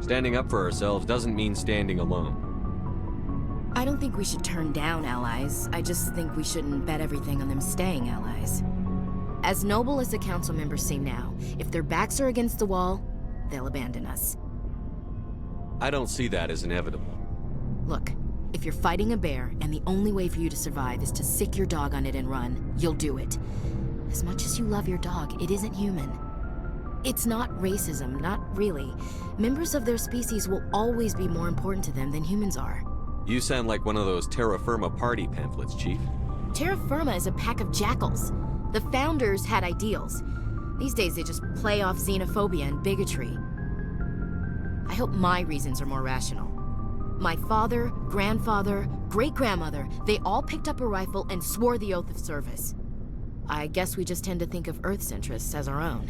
Standing up for ourselves doesn't mean standing alone. I don't think we should turn down allies. I just think we shouldn't bet everything on them staying allies. As noble as the Council members seem now, if their backs are against the wall, they'll abandon us. I don't see that as inevitable. Look, if you're fighting a bear and the only way for you to survive is to sick your dog on it and run, you'll do it. As much as you love your dog, it isn't human. It's not racism, not really. Members of their species will always be more important to them than humans are. You sound like one of those Terra Firma party pamphlets, Chief. Terra Firma is a pack of jackals. The founders had ideals. These days they just play off xenophobia and bigotry. I hope my reasons are more rational. My father, grandfather, great-grandmother, they all picked up a rifle and swore the oath of service. I guess we just tend to think of Earth's interests as our own.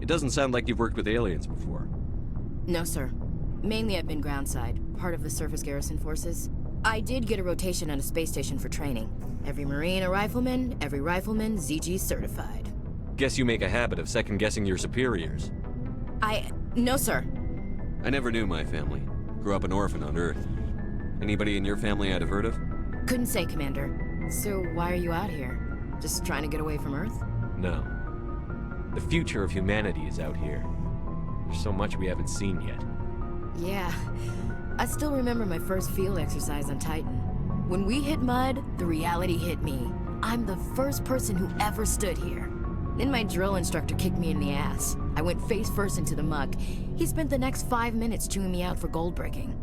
It doesn't sound like you've worked with aliens before. No, sir. Mainly I've been groundside, part of the surface garrison forces. I did get a rotation on a space station for training. Every Marine a rifleman, every rifleman ZG certified. Guess you make a habit of second-guessing your superiors. No, sir. I never knew my family. Grew up an orphan on Earth. Anybody in your family I'd have heard of? Couldn't say, Commander. So why are you out here? Just trying to get away from Earth? No. The future of humanity is out here. There's so much we haven't seen yet. Yeah. I still remember my first field exercise on Titan. When we hit mud, the reality hit me. I'm the first person who ever stood here. Then my drill instructor kicked me in the ass. I went face first into the muck. He spent the next 5 minutes chewing me out for gold bricking.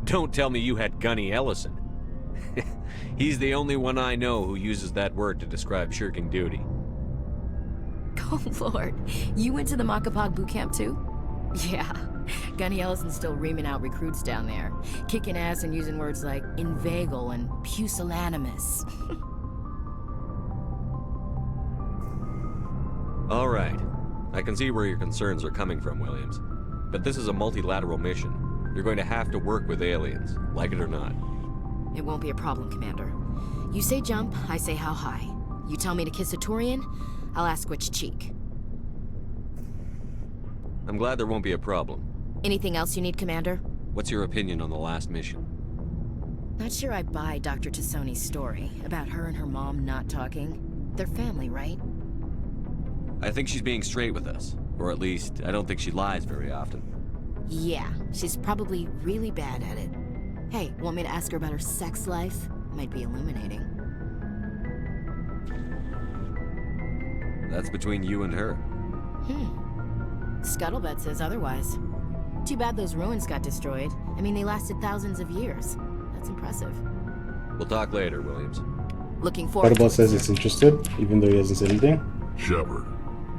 Don't tell me you had Gunny Ellison. He's the only one I know who uses that word to describe shirking duty. Oh, Lord. You went to the Makapog boot camp, too? Yeah. Gunny Ellison's still reaming out recruits down there. Kicking ass and using words like inveigle and pusillanimous. All right. I can see where your concerns are coming from, Williams. But this is a multilateral mission. You're going to have to work with aliens, like it or not. It won't be a problem, Commander. You say jump, I say how high. You tell me to kiss a Turian, I'll ask which cheek. I'm glad there won't be a problem. Anything else you need, Commander? What's your opinion on the last mission? Not sure I buy Dr. Tassoni's story about her and her mom not talking. They're family, right? I think she's being straight with us. Or at least, I don't think she lies very often. Yeah, she's probably really bad at it. Hey, want me to ask her about her sex life? Might be illuminating. That's between you and her. Scuttlebutt says otherwise. Too bad those ruins got destroyed. I mean, they lasted thousands of years. That's impressive. We'll talk later, Williams. Looking forward Scuttlebutt says he's interested, even though he hasn't said anything. Shepard,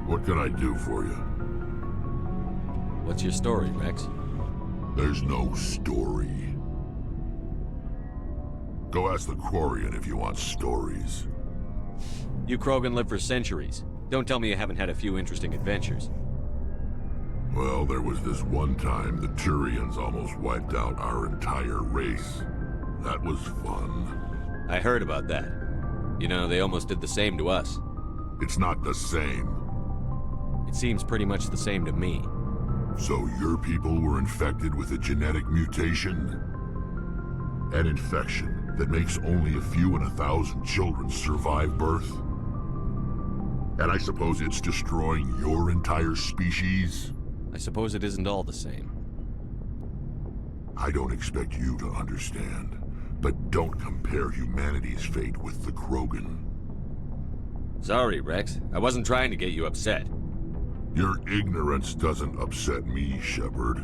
what can I do for you? What's your story, Rex? There's no story. Go ask the Quarian if you want stories. You Krogan lived for centuries. Don't tell me you haven't had a few interesting adventures. Well, there was this one time the Turians almost wiped out our entire race. That was fun. I heard about that. You know, they almost did the same to us. It's not the same. It seems pretty much the same to me. So your people were infected with a genetic mutation? An infection that makes only a few in 1,000 children survive birth? And I suppose it's destroying your entire species? I suppose it isn't all the same. I don't expect you to understand, but don't compare humanity's fate with the Krogan. Sorry, Rex. I wasn't trying to get you upset. Your ignorance doesn't upset me, Shepard.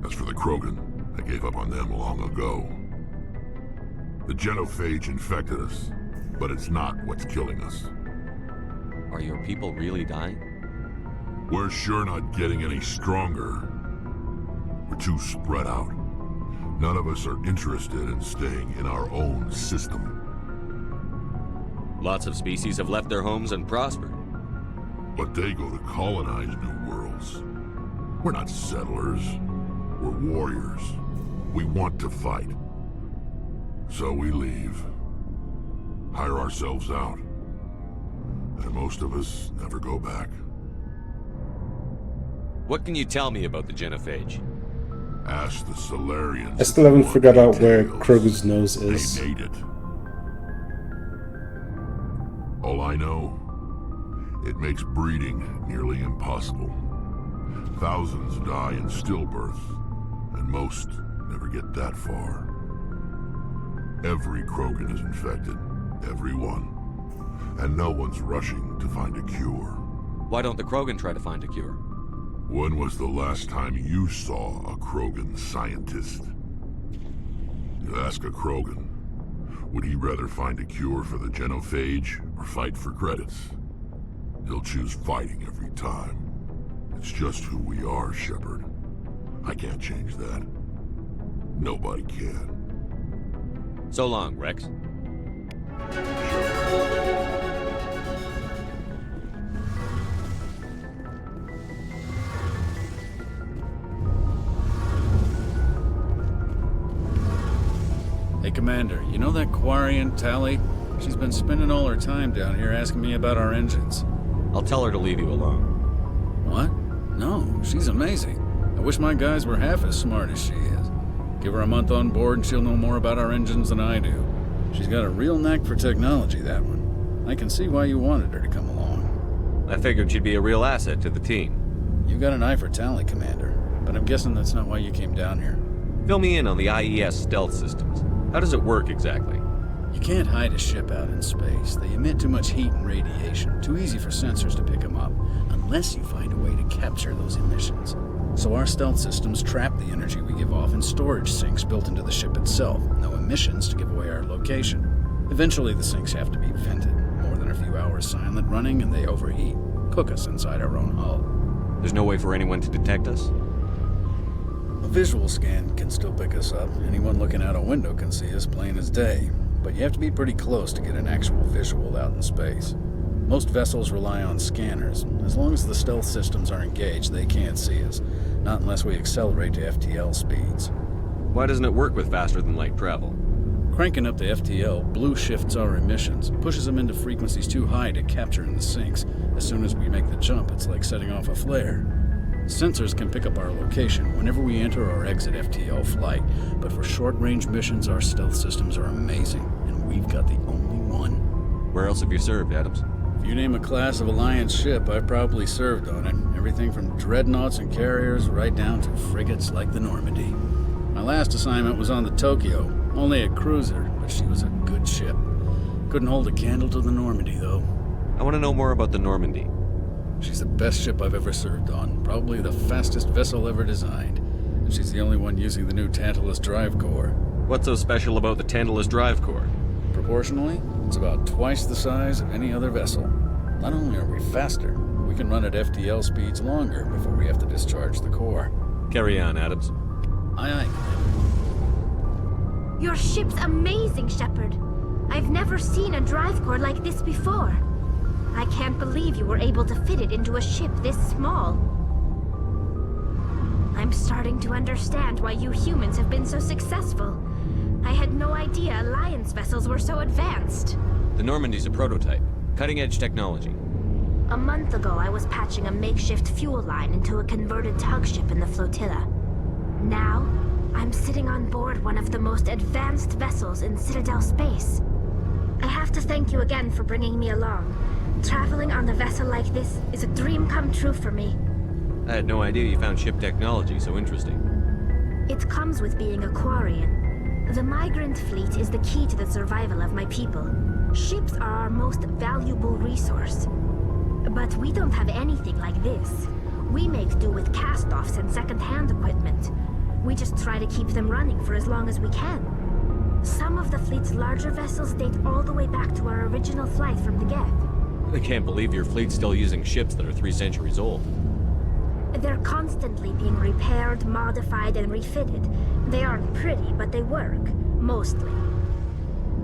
As for the Krogan, I gave up on them long ago. The genophage infected us, but it's not what's killing us. Are your people really dying? We're sure not getting any stronger. We're too spread out. None of us are interested in staying in our own system. Lots of species have left their homes and prospered. But they go to colonize new worlds. We're not settlers. We're warriors. We want to fight. So we leave. Hire ourselves out. And most of us never go back. What can you tell me about the genophage? Ask the Solarians. I still haven't figured out where Krogu's nose is. They made it. All I know, it makes breeding nearly impossible. Thousands die in stillbirth, and most never get that far. Every Krogan is infected. Every one. And no one's rushing to find a cure. Why don't the Krogan try to find a cure? When was the last time you saw a Krogan scientist? You ask a Krogan, would he rather find a cure for the genophage or fight for credits? He'll choose fighting every time. It's just who we are, Shepard. I can't change that. Nobody can. So long, Rex. Hey, Commander, you know that Quarian, Tali? She's been spending all her time down here asking me about our engines. I'll tell her to leave you alone. What? No, she's amazing. I wish my guys were half as smart as she is. Give her a month on board and she'll know more about our engines than I do. She's got a real knack for technology, that one. I can see why you wanted her to come along. I figured she'd be a real asset to the team. You got an eye for Tali, Commander, but I'm guessing that's not why you came down here. Fill me in on the IES stealth systems. How does it work exactly? You can't hide a ship out in space. They emit too much heat and radiation. Too easy for sensors to pick them up, unless you find a way to capture those emissions. So our stealth systems trap the energy we give off in storage sinks built into the ship itself. No emissions to give away our location. Eventually the sinks have to be vented. More than a few hours silent running and they overheat. Cook us inside our own hull. There's no way for anyone to detect us? A visual scan can still pick us up. Anyone looking out a window can see us plain as day. But you have to be pretty close to get an actual visual out in space. Most vessels rely on scanners. As long as the stealth systems are engaged, they can't see us. Not unless we accelerate to FTL speeds. Why doesn't it work with faster-than-light travel? Cranking up to FTL blue shifts our emissions, pushes them into frequencies too high to capture in the sinks. As soon as we make the jump, it's like setting off a flare. Sensors can pick up our location whenever we enter or exit FTL flight, but for short-range missions, our stealth systems are amazing, and we've got the only one. Where else have you served, Adams? If you name a class of Alliance ship, I've probably served on it. Everything from dreadnoughts and carriers right down to frigates like the Normandy. My last assignment was on the Tokyo, only a cruiser, but she was a good ship. Couldn't hold a candle to the Normandy, though. I want to know more about the Normandy. She's the best ship I've ever served on, probably the fastest vessel ever designed. And she's the only one using the new Tantalus drive core. What's so special about the Tantalus drive core? Proportionally, it's about twice the size of any other vessel. Not only are we faster, we can run at FTL speeds longer before we have to discharge the core. Carry on, Adams. Aye, aye. Your ship's amazing, Shepard. I've never seen a drive core like this before. I can't believe you were able to fit it into a ship this small. I'm starting to understand why you humans have been so successful. I had no idea Alliance vessels were so advanced. The Normandy's a prototype. Cutting-edge technology. A month ago, I was patching a makeshift fuel line into a converted tug ship in the flotilla. Now, I'm sitting on board one of the most advanced vessels in Citadel space. I have to thank you again for bringing me along. Traveling on a vessel like this is a dream come true for me. I had no idea you found ship technology so interesting. It comes with being a Quarian. The migrant fleet is the key to the survival of my people. Ships are our most valuable resource. But we don't have anything like this. We make do with cast-offs and second-hand equipment. We just try to keep them running for as long as we can. Some of the fleet's larger vessels date all the way back to our original flight from the Geth. I can't believe your fleet's still using ships that are 3 centuries old. They're constantly being repaired, modified, and refitted. They aren't pretty, but they work. Mostly.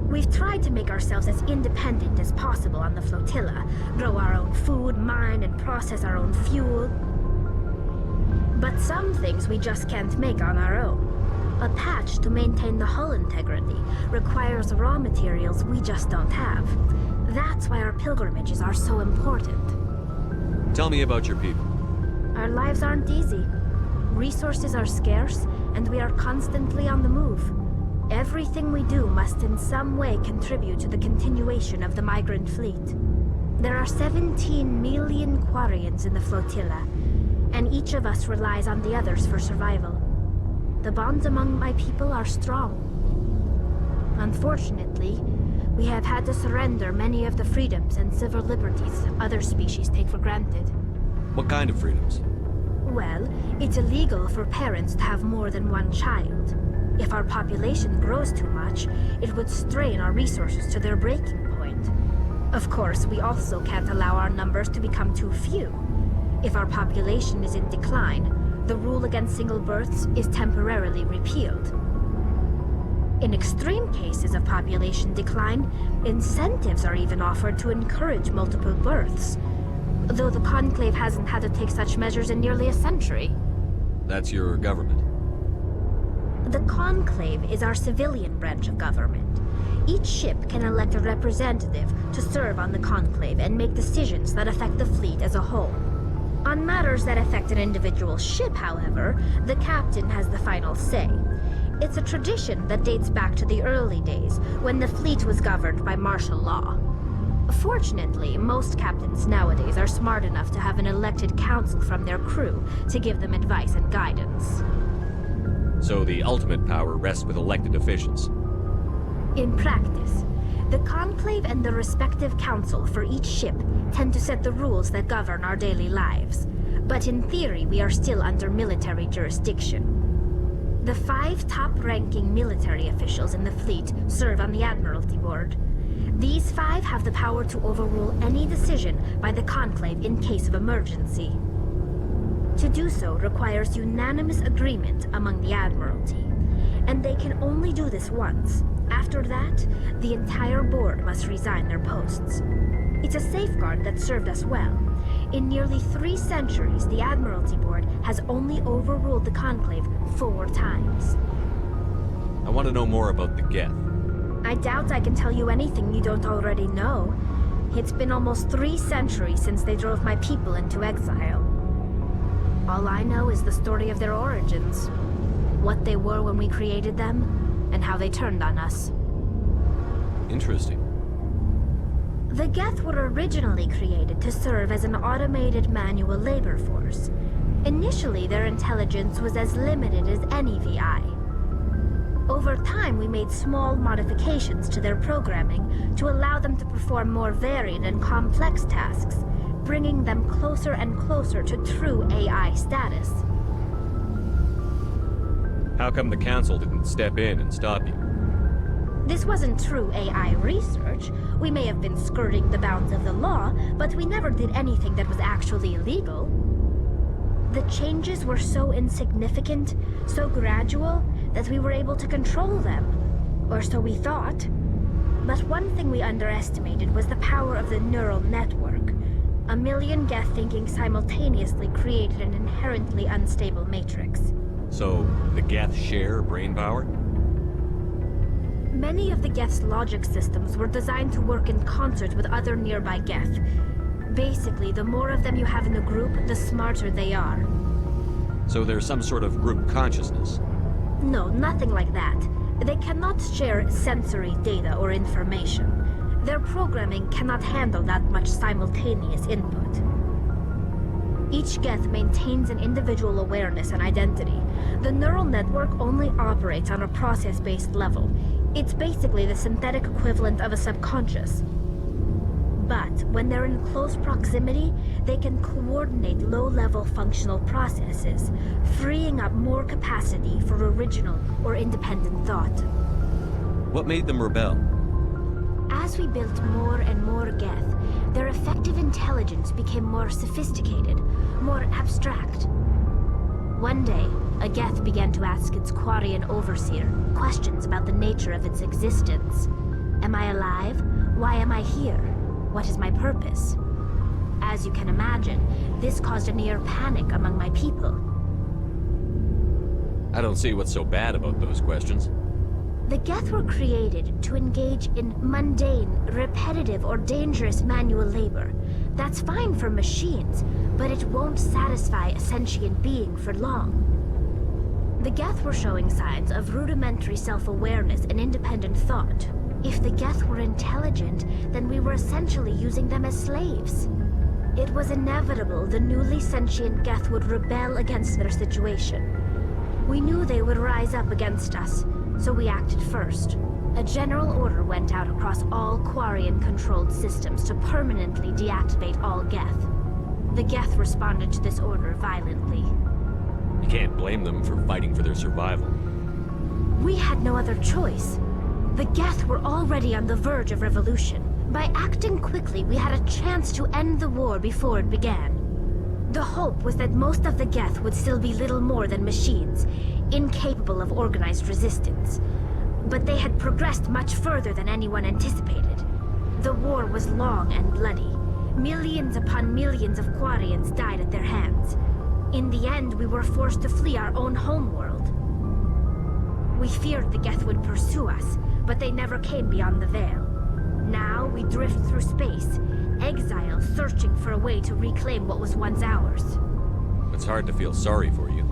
We've tried to make ourselves as independent as possible on the flotilla. Grow our own food, mine, and process our own fuel. But some things we just can't make on our own. A patch to maintain the hull integrity requires raw materials we just don't have. That's why our pilgrimages are so important. Tell me about your people. Our lives aren't easy. Resources are scarce, and we are constantly on the move. Everything we do must in some way contribute to the continuation of the migrant fleet. There are 17 million Quarians in the flotilla, and each of us relies on the others for survival. The bonds among my people are strong. Unfortunately, we have had to surrender many of the freedoms and civil liberties other species take for granted. What kind of freedoms? Well, it's illegal for parents to have more than one child. If our population grows too much, it would strain our resources to their breaking point. Of course, we also can't allow our numbers to become too few. If our population is in decline, the rule against single births is temporarily repealed. In extreme cases of population decline, incentives are even offered to encourage multiple births, though the Conclave hasn't had to take such measures in nearly a century. That's your government. The Conclave is our civilian branch of government. Each ship can elect a representative to serve on the Conclave and make decisions that affect the fleet as a whole. On matters that affect an individual ship, however, the captain has the final say. It's a tradition that dates back to the early days, when the fleet was governed by martial law. Fortunately, most captains nowadays are smart enough to have an elected council from their crew to give them advice and guidance. So the ultimate power rests with elected officials. In practice, the Conclave and the respective council for each ship tend to set the rules that govern our daily lives. But in theory, we are still under military jurisdiction. The 5 top-ranking military officials in the fleet serve on the Admiralty Board. These 5 have the power to overrule any decision by the Conclave in case of emergency. To do so requires unanimous agreement among the Admiralty, and they can only do this once. After that, the entire board must resign their posts. It's a safeguard that served us well. In nearly 3 centuries, the Admiralty Board has only overruled the Conclave 4 times. I want to know more about the Geth. I doubt I can tell you anything you don't already know. It's been almost 3 centuries since they drove my people into exile. All I know is the story of their origins, what they were when we created them, and how they turned on us. Interesting. The Geth were originally created to serve as an automated manual labor force. Initially, their intelligence was as limited as any VI. Over time, we made small modifications to their programming to allow them to perform more varied and complex tasks, bringing them closer and closer to true AI status. How come the Council didn't step in and stop you? This wasn't true AI research. We may have been skirting the bounds of the law, but we never did anything that was actually illegal. The changes were so insignificant, so gradual, that we were able to control them. Or so we thought. But one thing we underestimated was the power of the neural network. A million Geth thinking simultaneously created an inherently unstable matrix. So, the Geth share brain power? Many of the Geth's logic systems were designed to work in concert with other nearby Geth. Basically, the more of them you have in a group, the smarter they are. So there's some sort of group consciousness? No, nothing like that. They cannot share sensory data or information. Their programming cannot handle that much simultaneous input. Each Geth maintains an individual awareness and identity. The neural network only operates on a process-based level. It's basically the synthetic equivalent of a subconscious. But when they're in close proximity, they can coordinate low-level functional processes, freeing up more capacity for original or independent thought. What made them rebel? As we built more and more Geth, their effective intelligence became more sophisticated, more abstract. One day, a Geth began to ask its Quarian overseer questions about the nature of its existence. Am I alive? Why am I here? What is my purpose? As you can imagine, this caused a near panic among my people. I don't see what's so bad about those questions. The Geth were created to engage in mundane, repetitive, or dangerous manual labor. That's fine for machines, but it won't satisfy a sentient being for long. The Geth were showing signs of rudimentary self-awareness and independent thought. If the Geth were intelligent, then we were essentially using them as slaves. It was inevitable the newly sentient Geth would rebel against their situation. We knew they would rise up against us, so we acted first. A general order went out across all Quarian-controlled systems to permanently deactivate all Geth. The Geth responded to this order violently. You can't blame them for fighting for their survival. We had no other choice. The Geth were already on the verge of revolution. By acting quickly, we had a chance to end the war before it began. The hope was that most of the Geth would still be little more than machines, incapable of organized resistance. But they had progressed much further than anyone anticipated. The war was long and bloody. Millions upon millions of Quarians died at their hands. In the end, we were forced to flee our own homeworld. We feared the Geth would pursue us, but they never came beyond the Veil. Now we drift through space, exile, searching for a way to reclaim what was once ours. It's hard to feel sorry for you.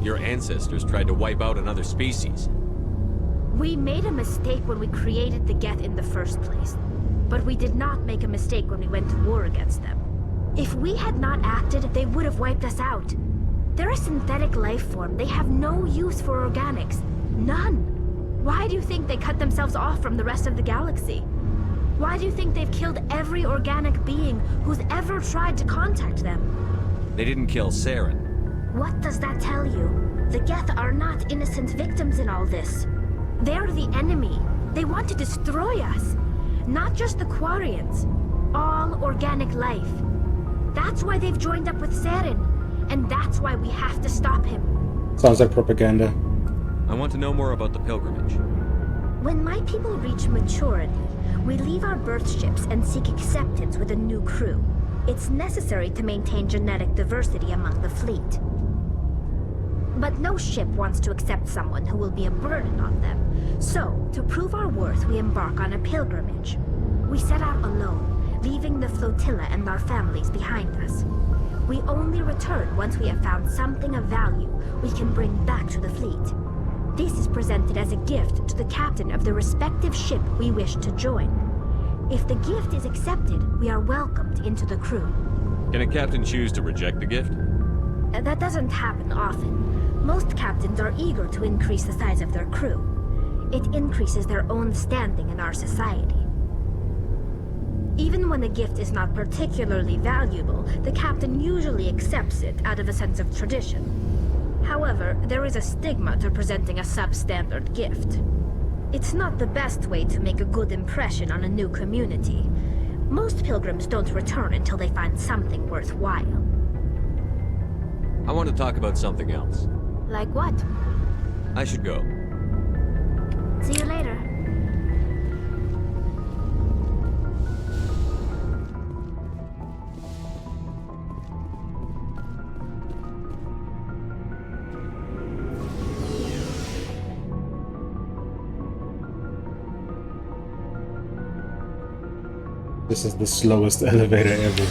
Your ancestors tried to wipe out another species. We made a mistake when we created the Geth in the first place, but we did not make a mistake when we went to war against them. If we had not acted, they would have wiped us out. They're a synthetic life form. They have no use for organics. None. Why do you think they cut themselves off from the rest of the galaxy? Why do you think they've killed every organic being who's ever tried to contact them? They didn't kill Saren. What does that tell you? The Geth are not innocent victims in all this. They're the enemy. They want to destroy us. Not just the Quarians. All organic life. That's why they've joined up with Saren. And that's why we have to stop him. Sounds like propaganda. I want to know more about the pilgrimage. When my people reach maturity, we leave our birth ships and seek acceptance with a new crew. It's necessary to maintain genetic diversity among the fleet. But no ship wants to accept someone who will be a burden on them. So, to prove our worth, we embark on a pilgrimage. We set out alone, leaving the flotilla and our families behind us. We only return once we have found something of value we can bring back to the fleet. This is presented as a gift to the captain of the respective ship we wish to join. If the gift is accepted, we are welcomed into the crew. Can a captain choose to reject the gift? That doesn't happen often. Most captains are eager to increase the size of their crew. It increases their own standing in our society. Even when the gift is not particularly valuable, the captain usually accepts it out of a sense of tradition. However, there is a stigma to presenting a substandard gift. It's not the best way to make a good impression on a new community. Most pilgrims don't return until they find something worthwhile. I want to talk about something else. Like what? I should go. See you later. This is the slowest elevator ever.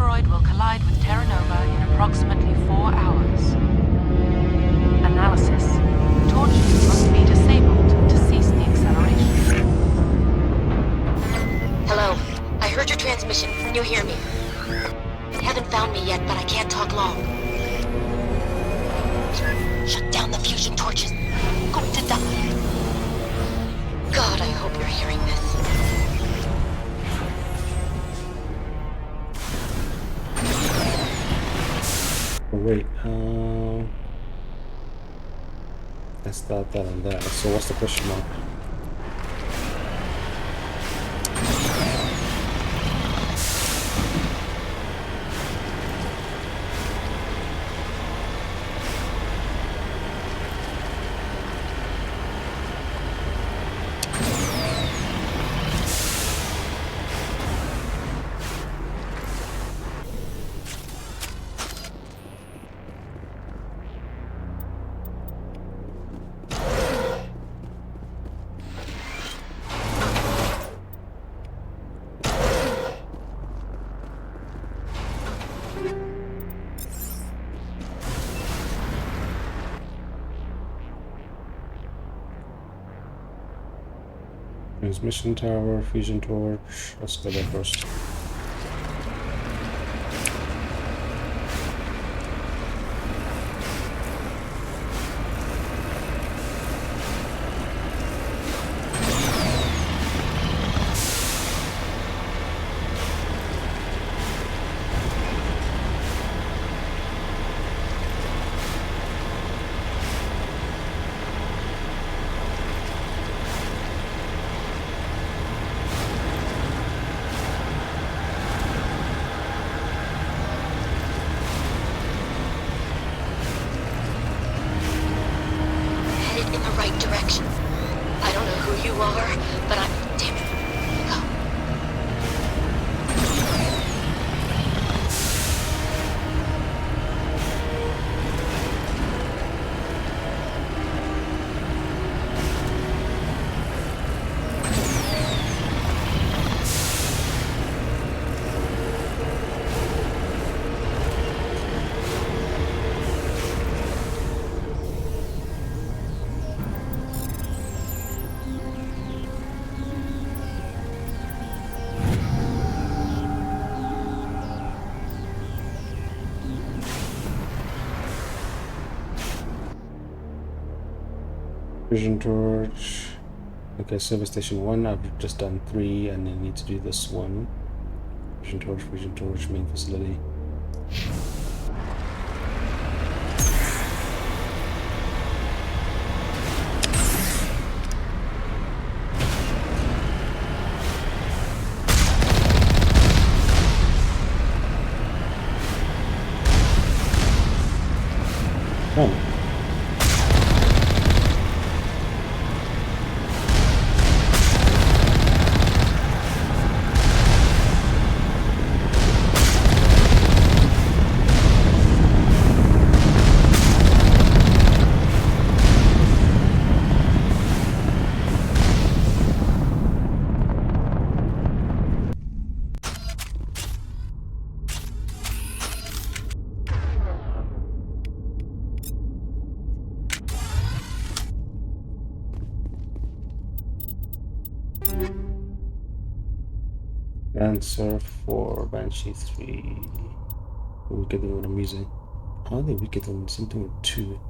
asteroid will collide with Terra Nova in approximately 4 hours. Analysis. Torches must be disabled to cease the acceleration. Hello. I heard your transmission. Can you hear me? They haven't found me yet, but I can't talk long. Shut down the fusion torches. I'm going to die. God, I hope you're hearing this. Oh, wait, let's start that and that. So what's the question mark? Transmission tower, fusion torch. Let's go there first. Fusion torch. Okay, service station 1. I've just done 3, and I need to do this one. Fusion torch, main facility. Oh. Answer for Banshee 3. Weaker than what I'm using. How are they weaker than something with 2?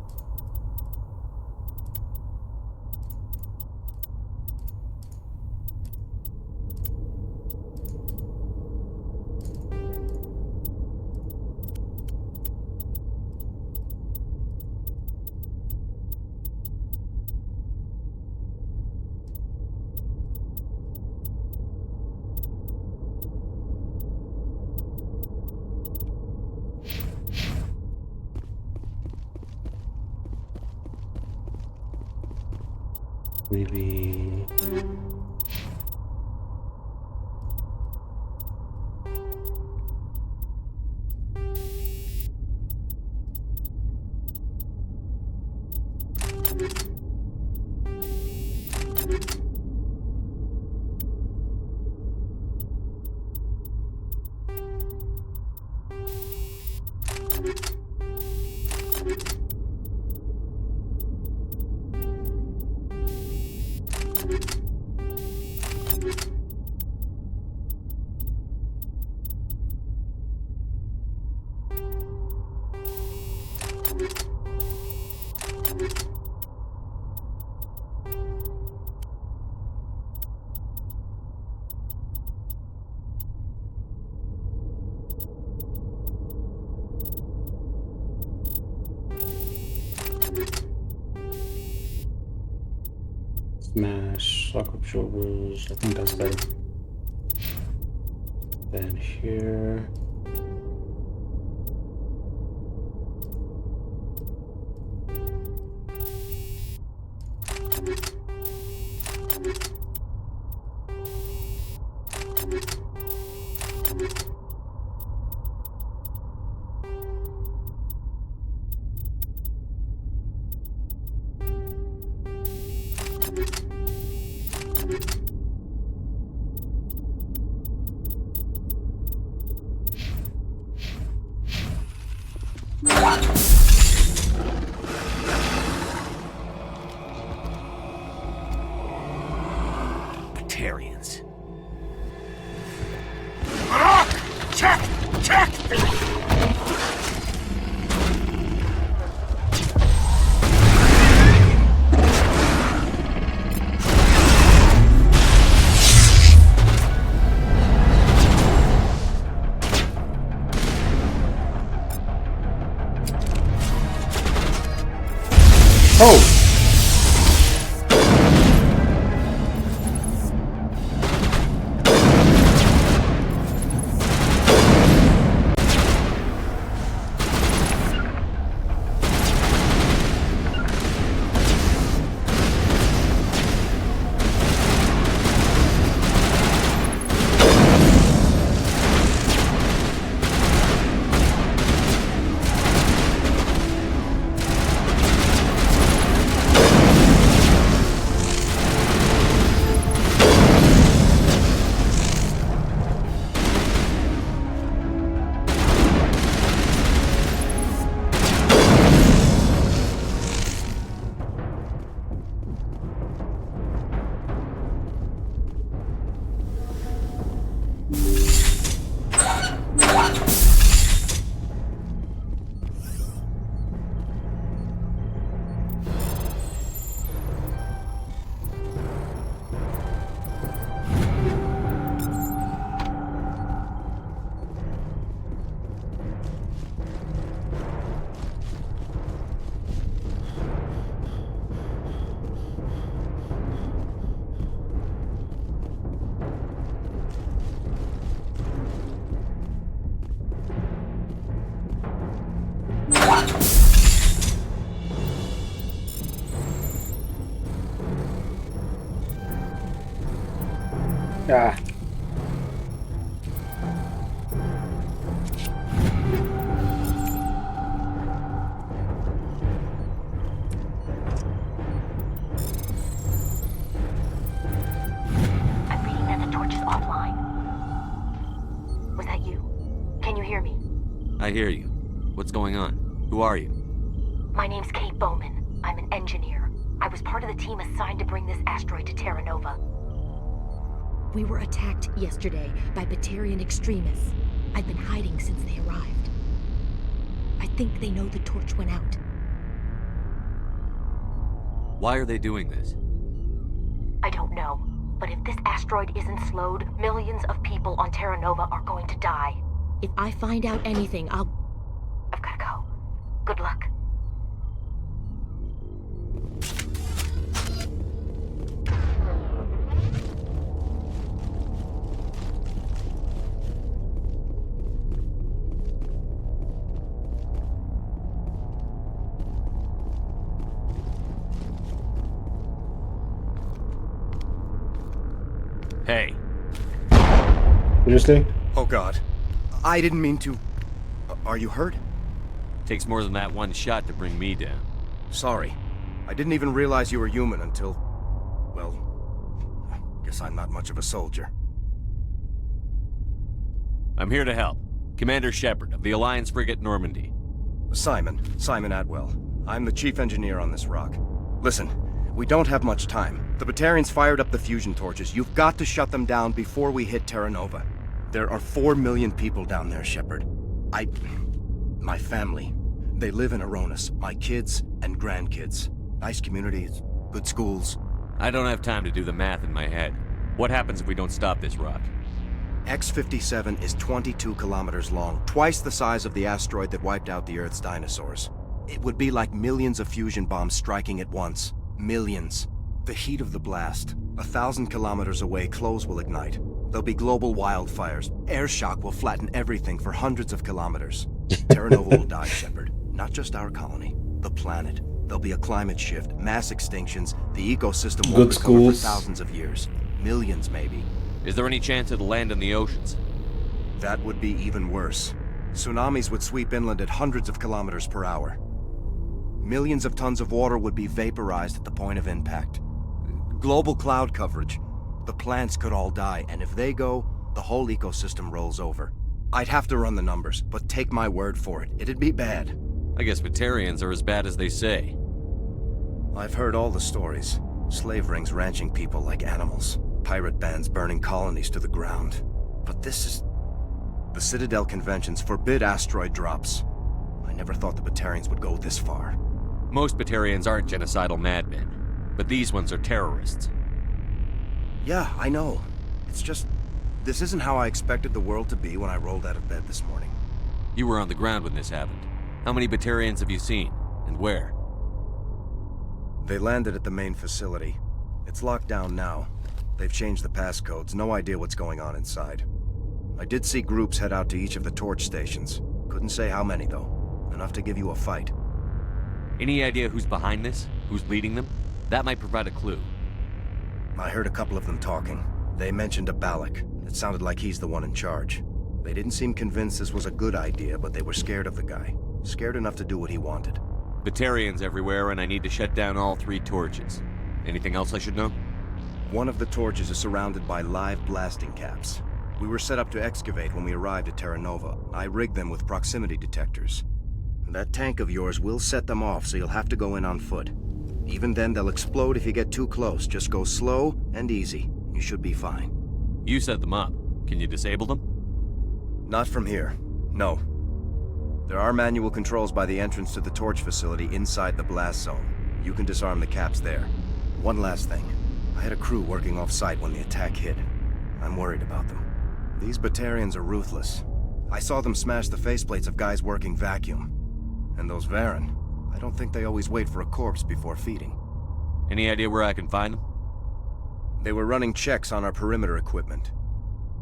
Maybe Smash, shock absorbers. I think that's better. Then here. Batarians. Check! Check! Oh! Ah. I'm reading that the torch is offline. Was that you? Can you hear me? I hear you. What's going on? Who are you? My name's Kate Bowman. I'm an engineer. I was part of the team assigned to bring this asteroid to Terra Nova. We were attacked yesterday by Batarian extremists. I've been hiding since they arrived. I think they know the torch went out. Why are they doing this? I don't know, but if this asteroid isn't slowed, millions of people on Terra Nova are going to die. If I find out anything, I've gotta go. Good luck. Hey. Seriously? Oh god. I didn't mean to... Are you hurt? Takes more than that one shot to bring me down. Sorry. I didn't even realize you were human until... Well... Guess I'm not much of a soldier. I'm here to help. Commander Shepard of the Alliance frigate Normandy. Simon Atwell. I'm the chief engineer on this rock. Listen, we don't have much time. The Batarians fired up the fusion torches. You've got to shut them down before we hit Terra Nova. There are 4 million people down there, Shepard. My family. They live in Aronis. My kids and grandkids. Nice communities, good schools. I don't have time to do the math in my head. What happens if we don't stop this rock? X-57 is 22 kilometers long, twice the size of the asteroid that wiped out the Earth's dinosaurs. It would be like millions of fusion bombs striking at once. Millions. The heat of the blast. 1,000 kilometers away, clothes will ignite. There'll be global wildfires. Air shock will flatten everything for hundreds of kilometers. Terra Nova will die, Shepard. Not just our colony, the planet. There'll be a climate shift, mass extinctions, the ecosystem won't recover for thousands of years. Millions, maybe. Is there any chance it'll land in the oceans? That would be even worse. Tsunamis would sweep inland at hundreds of kilometers per hour. Millions of tons of water would be vaporized at the point of impact. Global cloud coverage. The plants could all die, and if they go, the whole ecosystem rolls over. I'd have to run the numbers, but take my word for it, it'd be bad. I guess Batarians are as bad as they say. I've heard all the stories. Slave rings ranching people like animals. Pirate bands burning colonies to the ground. But this is... The Citadel conventions forbid asteroid drops. I never thought the Batarians would go this far. Most Batarians aren't genocidal madmen, but these ones are terrorists. Yeah, I know. It's just... This isn't how I expected the world to be when I rolled out of bed this morning. You were on the ground when this happened. How many Batarians have you seen? And where? They landed at the main facility. It's locked down now. They've changed the passcodes, no idea what's going on inside. I did see groups head out to each of the torch stations. Couldn't say how many, though. Enough to give you a fight. Any idea who's behind this? Who's leading them? That might provide a clue. I heard a couple of them talking. They mentioned a Balak. It sounded like he's the one in charge. They didn't seem convinced this was a good idea, but they were scared of the guy. Scared enough to do what he wanted. Batarians everywhere, and I need to shut down all 3 torches. Anything else I should know? One of the torches is surrounded by live blasting caps. We were set up to excavate when we arrived at Terra Nova. I rigged them with proximity detectors. That tank of yours will set them off, so you'll have to go in on foot. Even then, they'll explode if you get too close. Just go slow and easy. You should be fine. You set them up. Can you disable them? Not from here. No. There are manual controls by the entrance to the torch facility inside the blast zone. You can disarm the caps there. One last thing. I had a crew working off-site when the attack hit. I'm worried about them. These Batarians are ruthless. I saw them smash the faceplates of guys working vacuum. And those Varen, I don't think they always wait for a corpse before feeding. Any idea where I can find them? They were running checks on our perimeter equipment.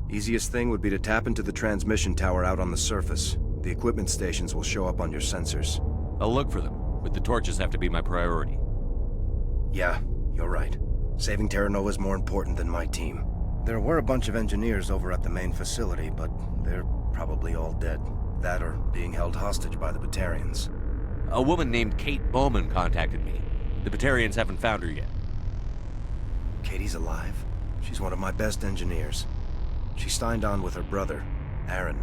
Easiest thing would be to tap into the transmission tower out on the surface. The equipment stations will show up on your sensors. I'll look for them, but the torches have to be my priority. Yeah, you're right. Saving Terra Nova is more important than my team. There were a bunch of engineers over at the main facility, but they're probably all dead. That or being held hostage by the Batarians. A woman named Kate Bowman contacted me. The Batarians haven't found her yet. Katie's alive. She's one of my best engineers. She signed on with her brother, Aaron,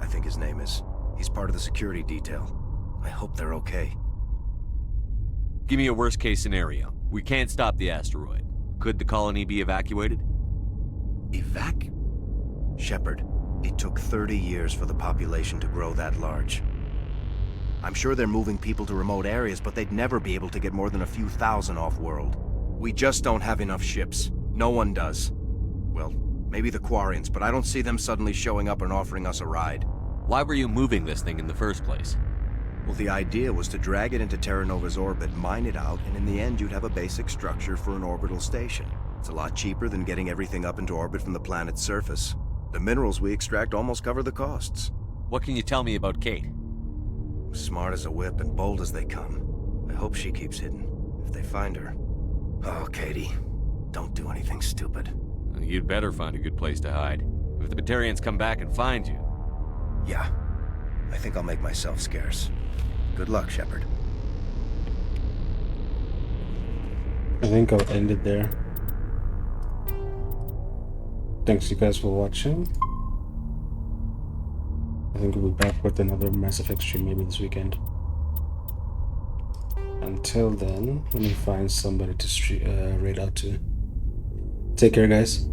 I think his name is. He's part of the security detail. I hope they're okay. Give me a worst-case scenario. We can't stop the asteroid. Could the colony be evacuated? Shepard, it took 30 years for the population to grow that large. I'm sure they're moving people to remote areas, but they'd never be able to get more than a few thousand off-world. We just don't have enough ships. No one does. Well, maybe the Quarians, but I don't see them suddenly showing up and offering us a ride. Why were you moving this thing in the first place? Well, the idea was to drag it into Terra Nova's orbit, mine it out, and in the end you'd have a basic structure for an orbital station. It's a lot cheaper than getting everything up into orbit from the planet's surface. The minerals we extract almost cover the costs. What can you tell me about Kate? Smart as a whip and bold as they come. I hope she keeps hidden. If they find her... Oh, Katie, don't do anything stupid. You'd better find a good place to hide. If the Batarians come back and find you... Yeah. I think I'll make myself scarce. Good luck, Shepard. I think I'll end it there. Thanks you guys for watching. I think we'll be back with another Mass Effect stream maybe this weekend. Until then, let me find somebody to raid out to. Take care, guys.